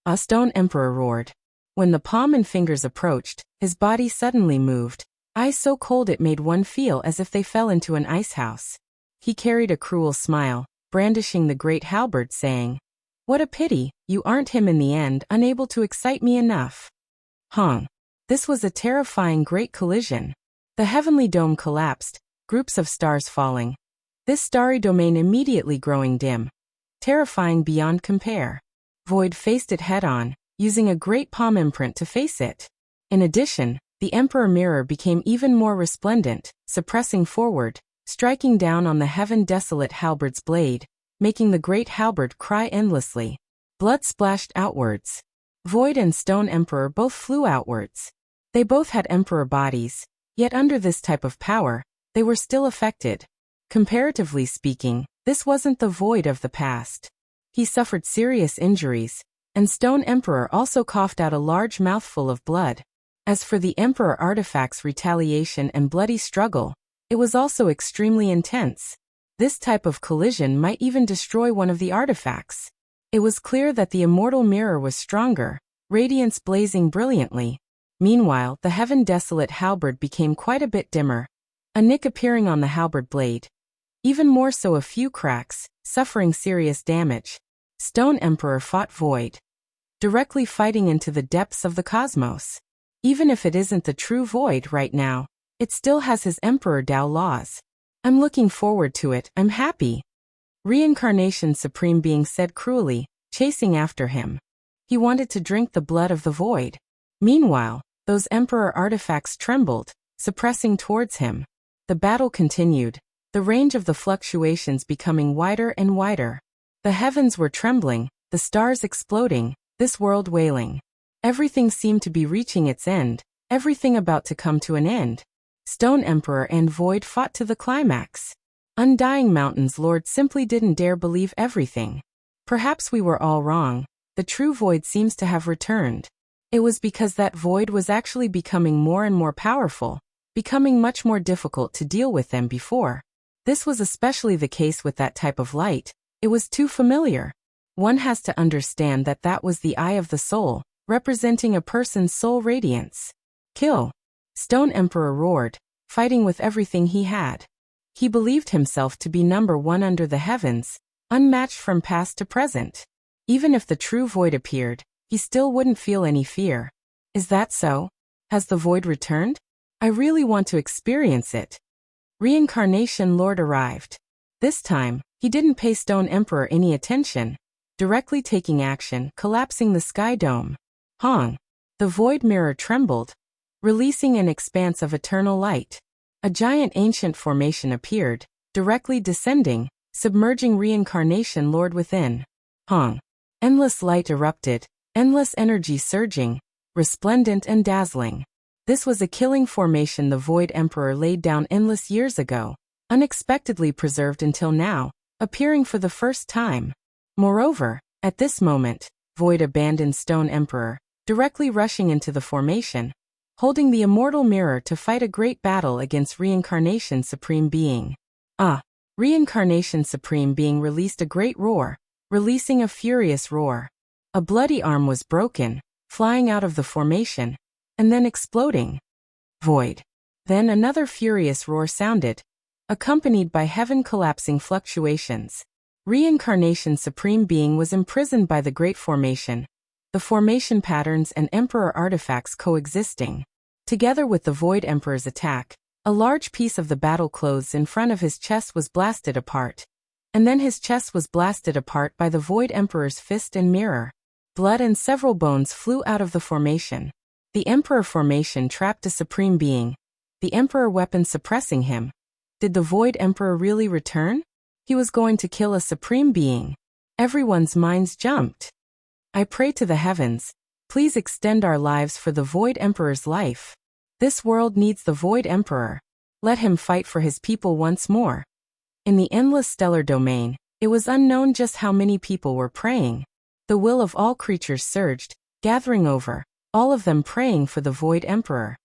A Stone Emperor roared. When the palm and fingers approached, his body suddenly moved, eyes so cold it made one feel as if they fell into an ice house. He carried a cruel smile, brandishing the great halberd, saying, "What a pity, you aren't him in the end, unable to excite me enough." This was a terrifying great collision. The heavenly dome collapsed, groups of stars falling. This starry domain immediately growing dim, terrifying beyond compare. Void faced it head-on, using a great palm imprint to face it. In addition, the Emperor Mirror became even more resplendent, suppressing forward, striking down on the heaven-desolate halberd's blade, making the great halberd cry endlessly. Blood splashed outwards. Void and Stone Emperor both flew outwards. They both had Emperor bodies, yet under this type of power, they were still affected. Comparatively speaking, this wasn't the Void of the past. He suffered serious injuries, and Stone Emperor also coughed out a large mouthful of blood. As for the Emperor artifact's retaliation and bloody struggle, it was also extremely intense. This type of collision might even destroy one of the artifacts. It was clear that the immortal mirror was stronger, radiance blazing brilliantly. Meanwhile, the heaven-desolate halberd became quite a bit dimmer, a nick appearing on the halberd blade. Even more so, a few cracks, suffering serious damage. Stone Emperor fought Void, directly fighting into the depths of the cosmos. Even if it isn't the true Void right now, it still has his Emperor Tao laws. "I'm looking forward to it, I'm happy," Reincarnation Supreme Being said cruelly, chasing after him. He wanted to drink the blood of the Void. Meanwhile, those Emperor artifacts trembled, suppressing towards him. The battle continued, the range of the fluctuations becoming wider and wider. The heavens were trembling, the stars exploding, this world wailing. Everything seemed to be reaching its end, everything about to come to an end. Stone Emperor and Void fought to the climax. Undying Mountain's Lord simply didn't dare believe everything. Perhaps we were all wrong. The true Void seems to have returned. It was because that Void was actually becoming more and more powerful, becoming much more difficult to deal with than before. This was especially the case with that type of light. It was too familiar. One has to understand that that was the eye of the soul, representing a person's soul radiance. "Kill!" Stone Emperor roared, fighting with everything he had. He believed himself to be number one under the heavens, unmatched from past to present. Even if the true Void appeared, he still wouldn't feel any fear. Is that so? Has the Void returned? I really want to experience it. Reincarnation Lord arrived. This time, he didn't pay Stone Emperor any attention, directly taking action, collapsing the sky dome. The Void Mirror trembled, releasing an expanse of eternal light. A giant ancient formation appeared, directly descending, submerging Reincarnation Lord within. Endless light erupted, endless energy surging, resplendent and dazzling. This was a killing formation the Void Emperor laid down endless years ago, unexpectedly preserved until now, appearing for the first time. Moreover, at this moment, Void abandoned Stone Emperor, directly rushing into the formation, holding the immortal mirror to fight a great battle against Reincarnation Supreme Being. Reincarnation Supreme Being released a great roar, releasing a furious roar. A bloody arm was broken, flying out of the formation, and then exploding. Void. Then another furious roar sounded, accompanied by heaven-collapsing fluctuations. Reincarnation Supreme Being was imprisoned by the Great Formation, the formation patterns and Emperor artifacts coexisting. Together with the Void Emperor's attack, a large piece of the battle clothes in front of his chest was blasted apart. And then his chest was blasted apart by the Void Emperor's fist and mirror. Blood and several bones flew out of the formation. The Emperor formation trapped a Supreme Being, the Emperor weapon suppressing him. Did the Void Emperor really return? He was going to kill a Supreme Being. Everyone's minds jumped. I pray to the heavens, please extend our lives for the Void Emperor's life. This world needs the Void Emperor. Let him fight for his people once more. In the endless stellar domain, it was unknown just how many people were praying. The will of all creatures surged, gathering over, all of them praying for the Void Emperor.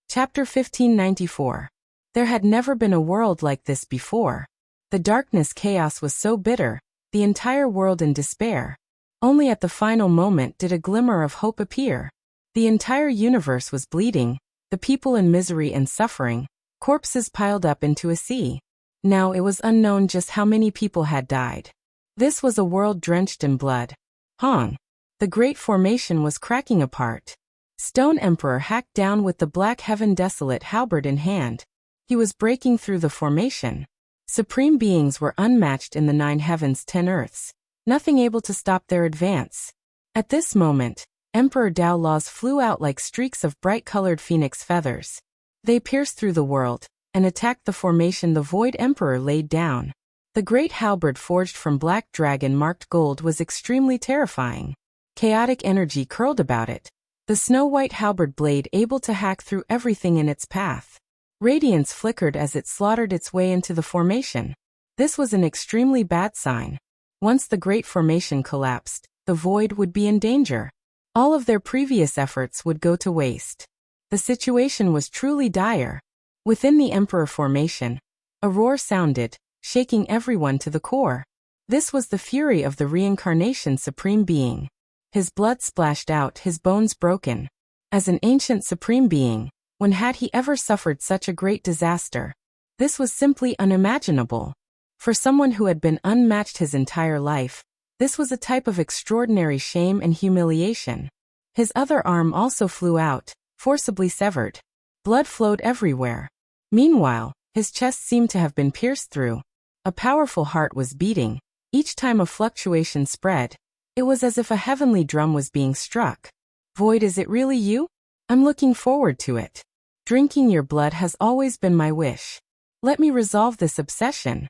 Chapter 1594. There had never been a world like this before. The darkness chaos was so bitter, the entire world in despair. Only at the final moment did a glimmer of hope appear. The entire universe was bleeding, the people in misery and suffering, corpses piled up into a sea. Now it was unknown just how many people had died. This was a world drenched in blood. Hong. The Great Formation was cracking apart. Stone Emperor hacked down with the Black Heaven Desolate halberd in hand. He was breaking through the formation. Supreme beings were unmatched in the 9 heavens 10 earths, nothing able to stop their advance. At this moment, Emperor Dao laws flew out like streaks of bright-colored phoenix feathers. They pierced through the world and attacked the formation the Void Emperor laid down. The great halberd forged from black dragon-marked gold was extremely terrifying. Chaotic energy curled about it, the snow-white halberd blade able to hack through everything in its path. Radiance flickered as it slaughtered its way into the formation. This was an extremely bad sign. Once the Great Formation collapsed, the Void would be in danger. All of their previous efforts would go to waste. The situation was truly dire. Within the Emperor formation, a roar sounded, shaking everyone to the core. This was the fury of the Reincarnation Supreme Being. His blood splashed out, his bones broken. As an ancient Supreme Being, when had he ever suffered such a great disaster? This was simply unimaginable. For someone who had been unmatched his entire life, this was a type of extraordinary shame and humiliation. His other arm also flew out, forcibly severed. Blood flowed everywhere. Meanwhile, his chest seemed to have been pierced through. A powerful heart was beating. Each time a fluctuation spread, it was as if a heavenly drum was being struck. Void, is it really you? I'm looking forward to it. Drinking your blood has always been my wish. Let me resolve this obsession.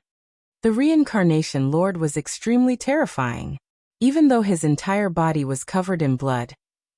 The Reincarnation Lord was extremely terrifying. Even though his entire body was covered in blood,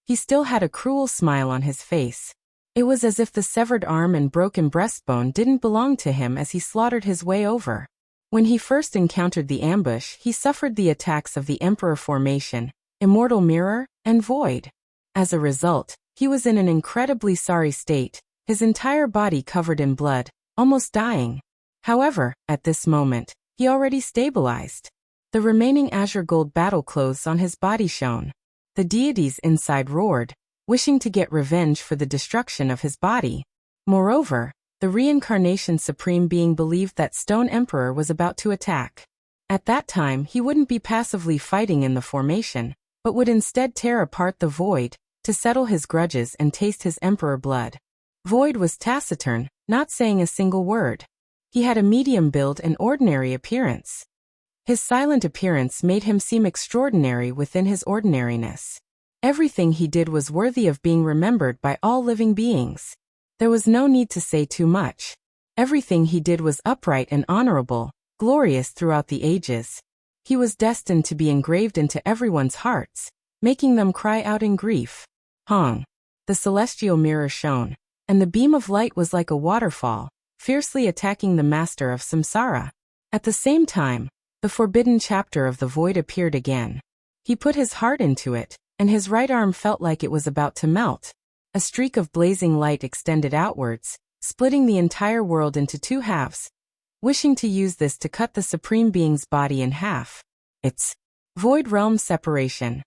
he still had a cruel smile on his face. It was as if the severed arm and broken breastbone didn't belong to him as he slaughtered his way over. When he first encountered the ambush, he suffered the attacks of the Emperor Formation, Immortal Mirror, and Void. As a result, he was in an incredibly sorry state, his entire body covered in blood, almost dying. However, at this moment, he already stabilized. The remaining azure gold battle clothes on his body shone. The deities inside roared, wishing to get revenge for the destruction of his body. Moreover, the Reincarnation Supreme Being believed that Stone Emperor was about to attack. At that time, he wouldn't be passively fighting in the formation, but would instead tear apart the Void, to settle his grudges and taste his Emperor blood. Void was taciturn, not saying a single word. He had a medium build and ordinary appearance. His silent appearance made him seem extraordinary within his ordinariness. Everything he did was worthy of being remembered by all living beings. There was no need to say too much. Everything he did was upright and honorable, glorious throughout the ages. He was destined to be engraved into everyone's hearts, making them cry out in grief. Hong. The celestial mirror shone, and the beam of light was like a waterfall, fiercely attacking the master of samsara. At the same time, the forbidden chapter of the Void appeared again. He put his heart into it, and his right arm felt like it was about to melt. A streak of blazing light extended outwards, splitting the entire world into 2 halves. Wishing to use this to cut the Supreme Being's body in half. It's Void Realm Separation.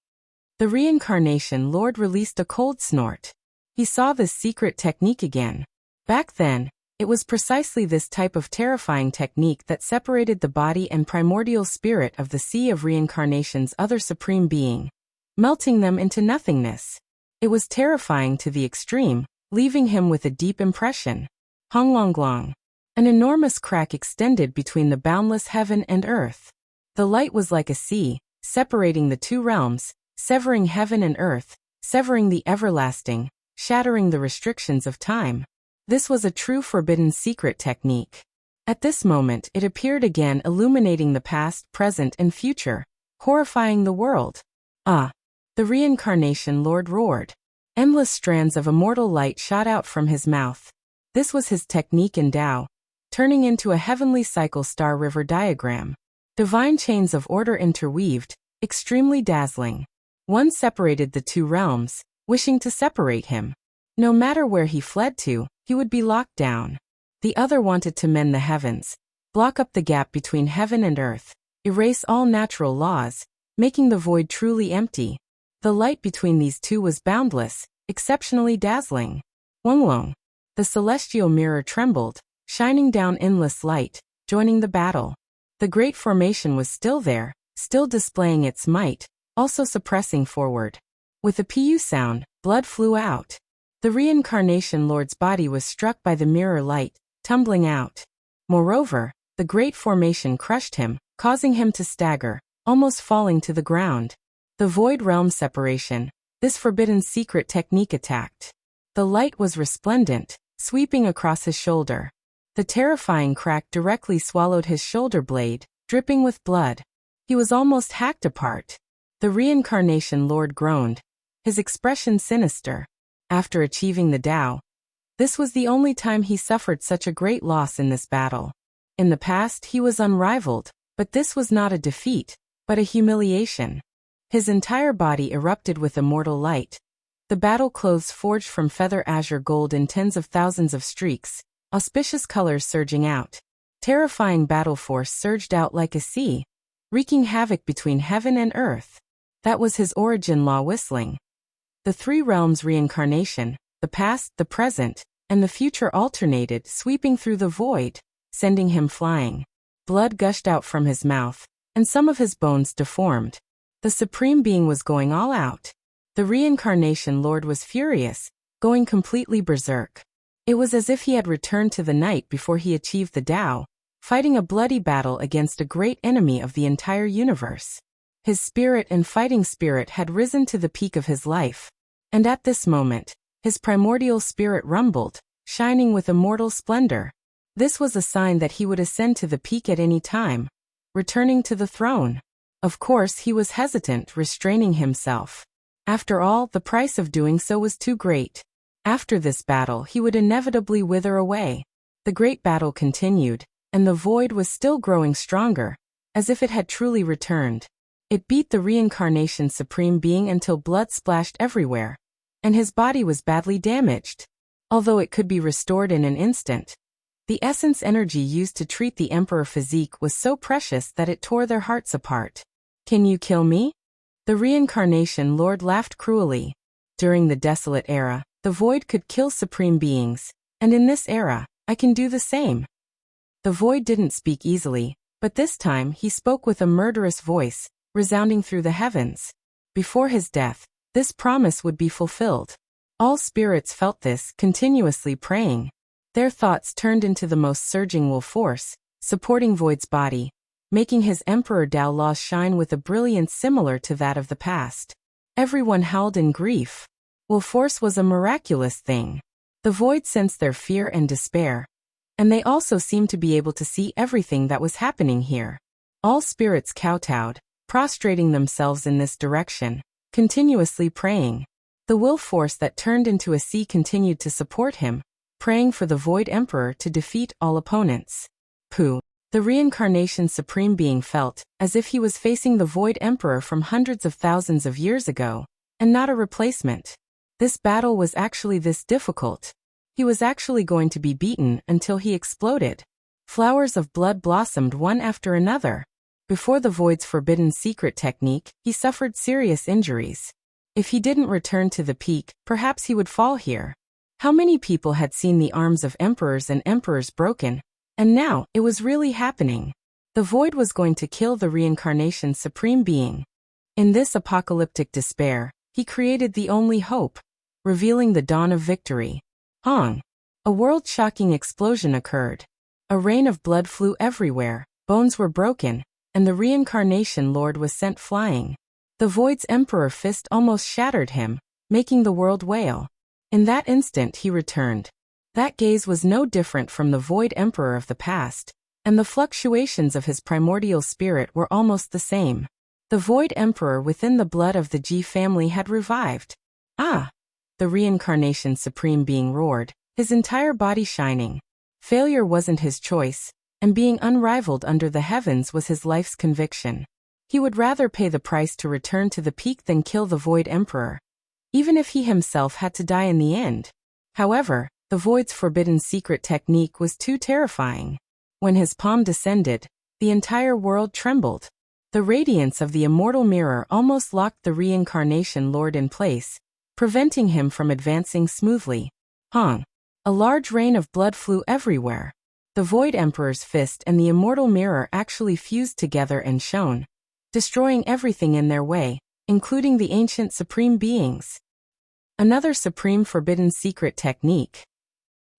The Reincarnation Lord released a cold snort. He saw this secret technique again. Back then, It was precisely this type of terrifying technique that separated the body and primordial spirit of the Sea of Reincarnation's other supreme being, melting them into nothingness. It was terrifying to the extreme, leaving him with a deep impression. Honglonglong. An enormous crack extended between the boundless heaven and earth. The light was like a sea, separating the two realms, severing heaven and earth, severing the everlasting, shattering the restrictions of time. This was a true forbidden secret technique. At this moment it appeared again, illuminating the past, present, and future, horrifying the world. Ah! The Reincarnation Lord roared. Endless strands of immortal light shot out from his mouth. This was his technique in Tao, turning into a heavenly cycle star river diagram. Divine chains of order interweaved, extremely dazzling. One separated the two realms, wishing to separate him. No matter where he fled to, he would be locked down. The other wanted to mend the heavens, block up the gap between heaven and earth, erase all natural laws, making the void truly empty. The light between these two was boundless, exceptionally dazzling. Wonglong. The celestial mirror trembled, shining down endless light, joining the battle. The great formation was still there, still displaying its might, also suppressing forward. With a pu sound, blood flew out. The Reincarnation Lord's body was struck by the mirror light, tumbling out. Moreover, the great formation crushed him, causing him to stagger, almost falling to the ground. The void realm separation, this forbidden secret technique attacked. The light was resplendent, sweeping across his shoulder. The terrifying crack directly swallowed his shoulder blade, dripping with blood. He was almost hacked apart. The Reincarnation Lord groaned, his expression sinister. After achieving the Tao, this was the only time he suffered such a great loss in this battle. In the past he was unrivaled, but this was not a defeat, but a humiliation. His entire body erupted with immortal light. The battle clothes forged from feather azure gold in tens of thousands of streaks, auspicious colors surging out. Terrifying battle force surged out like a sea, wreaking havoc between heaven and earth. That was his origin law whistling. The three realms reincarnation, the past, the present, and the future alternated, sweeping through the void, sending him flying. Blood gushed out from his mouth, and some of his bones deformed. The Supreme Being was going all out. The Reincarnation Lord was furious, going completely berserk. It was as if he had returned to the night before he achieved the Tao, fighting a bloody battle against a great enemy of the entire universe. His spirit and fighting spirit had risen to the peak of his life. And at this moment, his primordial spirit rumbled, shining with immortal splendor. This was a sign that he would ascend to the peak at any time, returning to the throne. Of course he was hesitant, restraining himself. After all, the price of doing so was too great. After this battle he would inevitably wither away. The great battle continued, and the void was still growing stronger, as if it had truly returned. It beat the Reincarnation Supreme Being until blood splashed everywhere, and his body was badly damaged. Although it could be restored in an instant, the essence energy used to treat the Emperor physique was so precious that it tore their hearts apart. Can you kill me? The Reincarnation Lord laughed cruelly. During the desolate era, the void could kill supreme beings, and in this era, I can do the same. The void didn't speak easily, but this time he spoke with a murderous voice, resounding through the heavens. Before his death, this promise would be fulfilled. All spirits felt this, continuously praying. Their thoughts turned into the most surging will force, supporting Void's body, making his Emperor Tao laws shine with a brilliance similar to that of the past. Everyone howled in grief. Will force was a miraculous thing. The Void sensed their fear and despair, and they also seemed to be able to see everything that was happening here. All spirits kowtowed, prostrating themselves in this direction, continuously praying. The will force that turned into a sea continued to support him, praying for the Void Emperor to defeat all opponents. Pooh! The Reincarnation Supreme Being felt as if he was facing the Void Emperor from hundreds of thousands of years ago, and not a replacement. This battle was actually this difficult. He was actually going to be beaten until he exploded. Flowers of blood blossomed one after another. Before the Void's forbidden secret technique, he suffered serious injuries. If he didn't return to the peak, perhaps he would fall here. How many people had seen the arms of emperors and emperors broken? And now, it was really happening. The void was going to kill the reincarnation supreme being. In this apocalyptic despair, he created the only hope, revealing the dawn of victory. Hong! A world-shocking explosion occurred. A rain of blood flew everywhere, bones were broken, and the reincarnation lord was sent flying. The void's emperor fist almost shattered him, making the world wail. In that instant he returned. That gaze was no different from the void emperor of the past, and the fluctuations of his primordial spirit were almost the same. The void emperor within the blood of the Ji family had revived. Ah! The reincarnation supreme being roared, his entire body shining. Failure wasn't his choice, and being unrivaled under the heavens was his life's conviction. He would rather pay the price to return to the peak than kill the void emperor, even if he himself had to die in the end. However, the void's forbidden secret technique was too terrifying. When his palm descended, the entire world trembled. The radiance of the immortal mirror almost locked the reincarnation lord in place, preventing him from advancing smoothly. Hong! A large rain of blood flew everywhere. The void emperor's fist and the immortal mirror actually fused together and shone, destroying everything in their way, including the ancient supreme beings. Another supreme forbidden secret technique.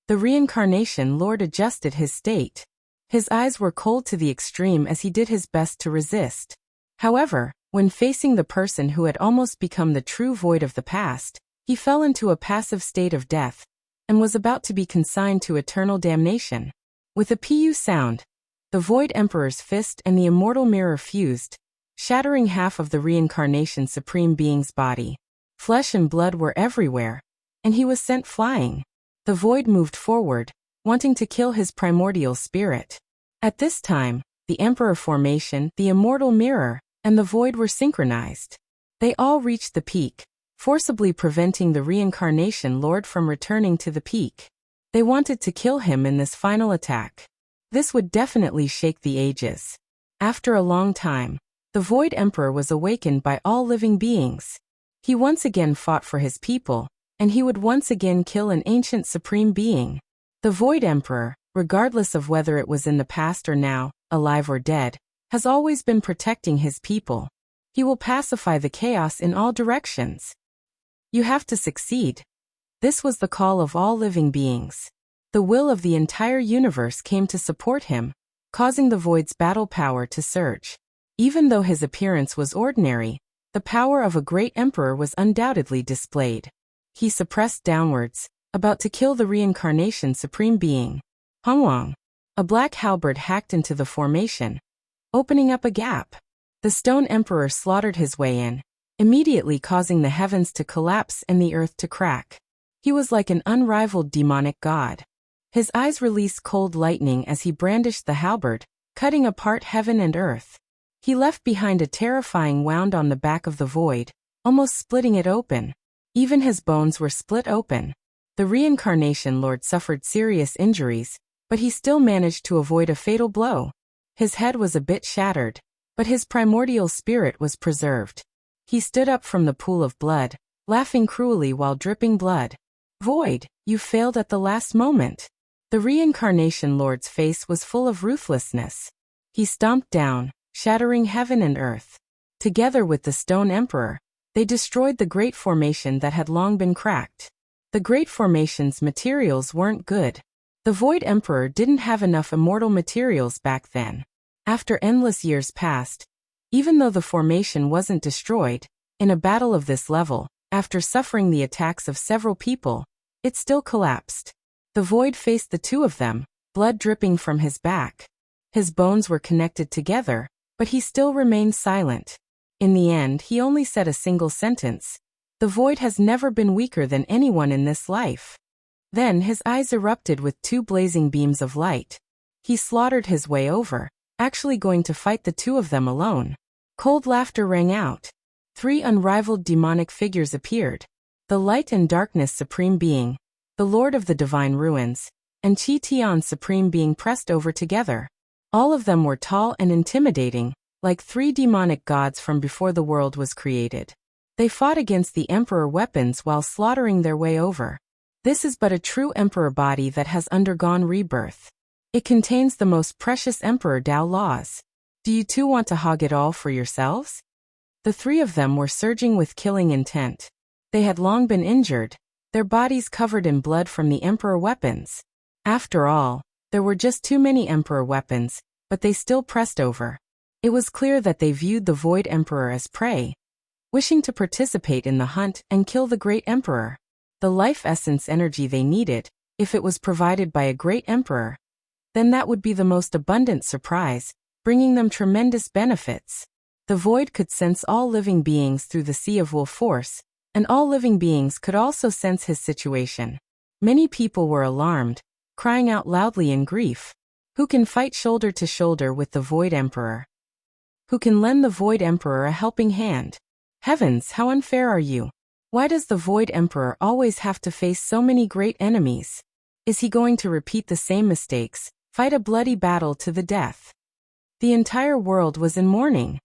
The reincarnation lord adjusted his state. His eyes were cold to the extreme as he did his best to resist. However, when facing the person who had almost become the true void of the past, he fell into a passive state of death, and was about to be consigned to eternal damnation. With a pu sound, the void emperor's fist and the immortal mirror fused, shattering half of the reincarnation supreme being's body. Flesh and blood were everywhere, and he was sent flying. The void moved forward, wanting to kill his primordial spirit. At this time, the emperor formation, the immortal mirror, and the void were synchronized. They all reached the peak, forcibly preventing the reincarnation lord from returning to the peak. They wanted to kill him in this final attack. This would definitely shake the ages. After a long time, the void emperor was awakened by all living beings. He once again fought for his people, and he would once again kill an ancient supreme being. The void emperor, regardless of whether it was in the past or now, alive or dead, has always been protecting his people. He will pacify the chaos in all directions. You have to succeed. This was the call of all living beings. The will of the entire universe came to support him, causing the void's battle power to surge. Even though his appearance was ordinary, the power of a great emperor was undoubtedly displayed. He suppressed downwards, about to kill the reincarnation supreme being. Hongwang. A black halberd hacked into the formation, opening up a gap. The stone emperor slaughtered his way in, immediately causing the heavens to collapse and the earth to crack. He was like an unrivaled demonic god. His eyes released cold lightning as he brandished the halberd, cutting apart heaven and earth. He left behind a terrifying wound on the back of the void, almost splitting it open. Even his bones were split open. The reincarnation lord suffered serious injuries, but he still managed to avoid a fatal blow. His head was a bit shattered, but his primordial spirit was preserved. He stood up from the pool of blood, laughing cruelly while dripping blood. Void, you failed at the last moment. The reincarnation lord's face was full of ruthlessness. He stomped down, shattering heaven and earth. Together with the stone emperor, they destroyed the great formation that had long been cracked. The great formation's materials weren't good. The void emperor didn't have enough immortal materials back then. After endless years passed, even though the formation wasn't destroyed, in a battle of this level, after suffering the attacks of several people, it still collapsed. The void faced the two of them, blood dripping from his back. His bones were connected together, but he still remained silent. In the end, he only said a single sentence. The void has never been weaker than anyone in this life. Then his eyes erupted with two blazing beams of light. He slaughtered his way over, actually going to fight the two of them alone. Cold laughter rang out. 3 unrivaled demonic figures appeared. The light and darkness supreme being, the lord of the divine ruins, and Chi Tian supreme being pressed over together. All of them were tall and intimidating, like 3 demonic gods from before the world was created. They fought against the emperor weapons while slaughtering their way over. This is but a true emperor body that has undergone rebirth. It contains the most precious emperor Tao laws. Do you too want to hog it all for yourselves? The three of them were surging with killing intent. They had long been injured, their bodies covered in blood from the emperor weapons. After all, there were just too many emperor weapons, but they still pressed over. It was clear that they viewed the Void Emperor as prey, wishing to participate in the hunt and kill the great emperor. The life essence energy they needed, if it was provided by a great emperor, then that would be the most abundant surprise, bringing them tremendous benefits. The Void could sense all living beings through the sea of will force, and all living beings could also sense his situation. Many people were alarmed, crying out loudly in grief. Who can fight shoulder to shoulder with the Void Emperor? Who can lend the Void Emperor a helping hand? Heavens, how unfair are you? Why does the Void Emperor always have to face so many great enemies? Is he going to repeat the same mistakes, fight a bloody battle to the death? The entire world was in mourning.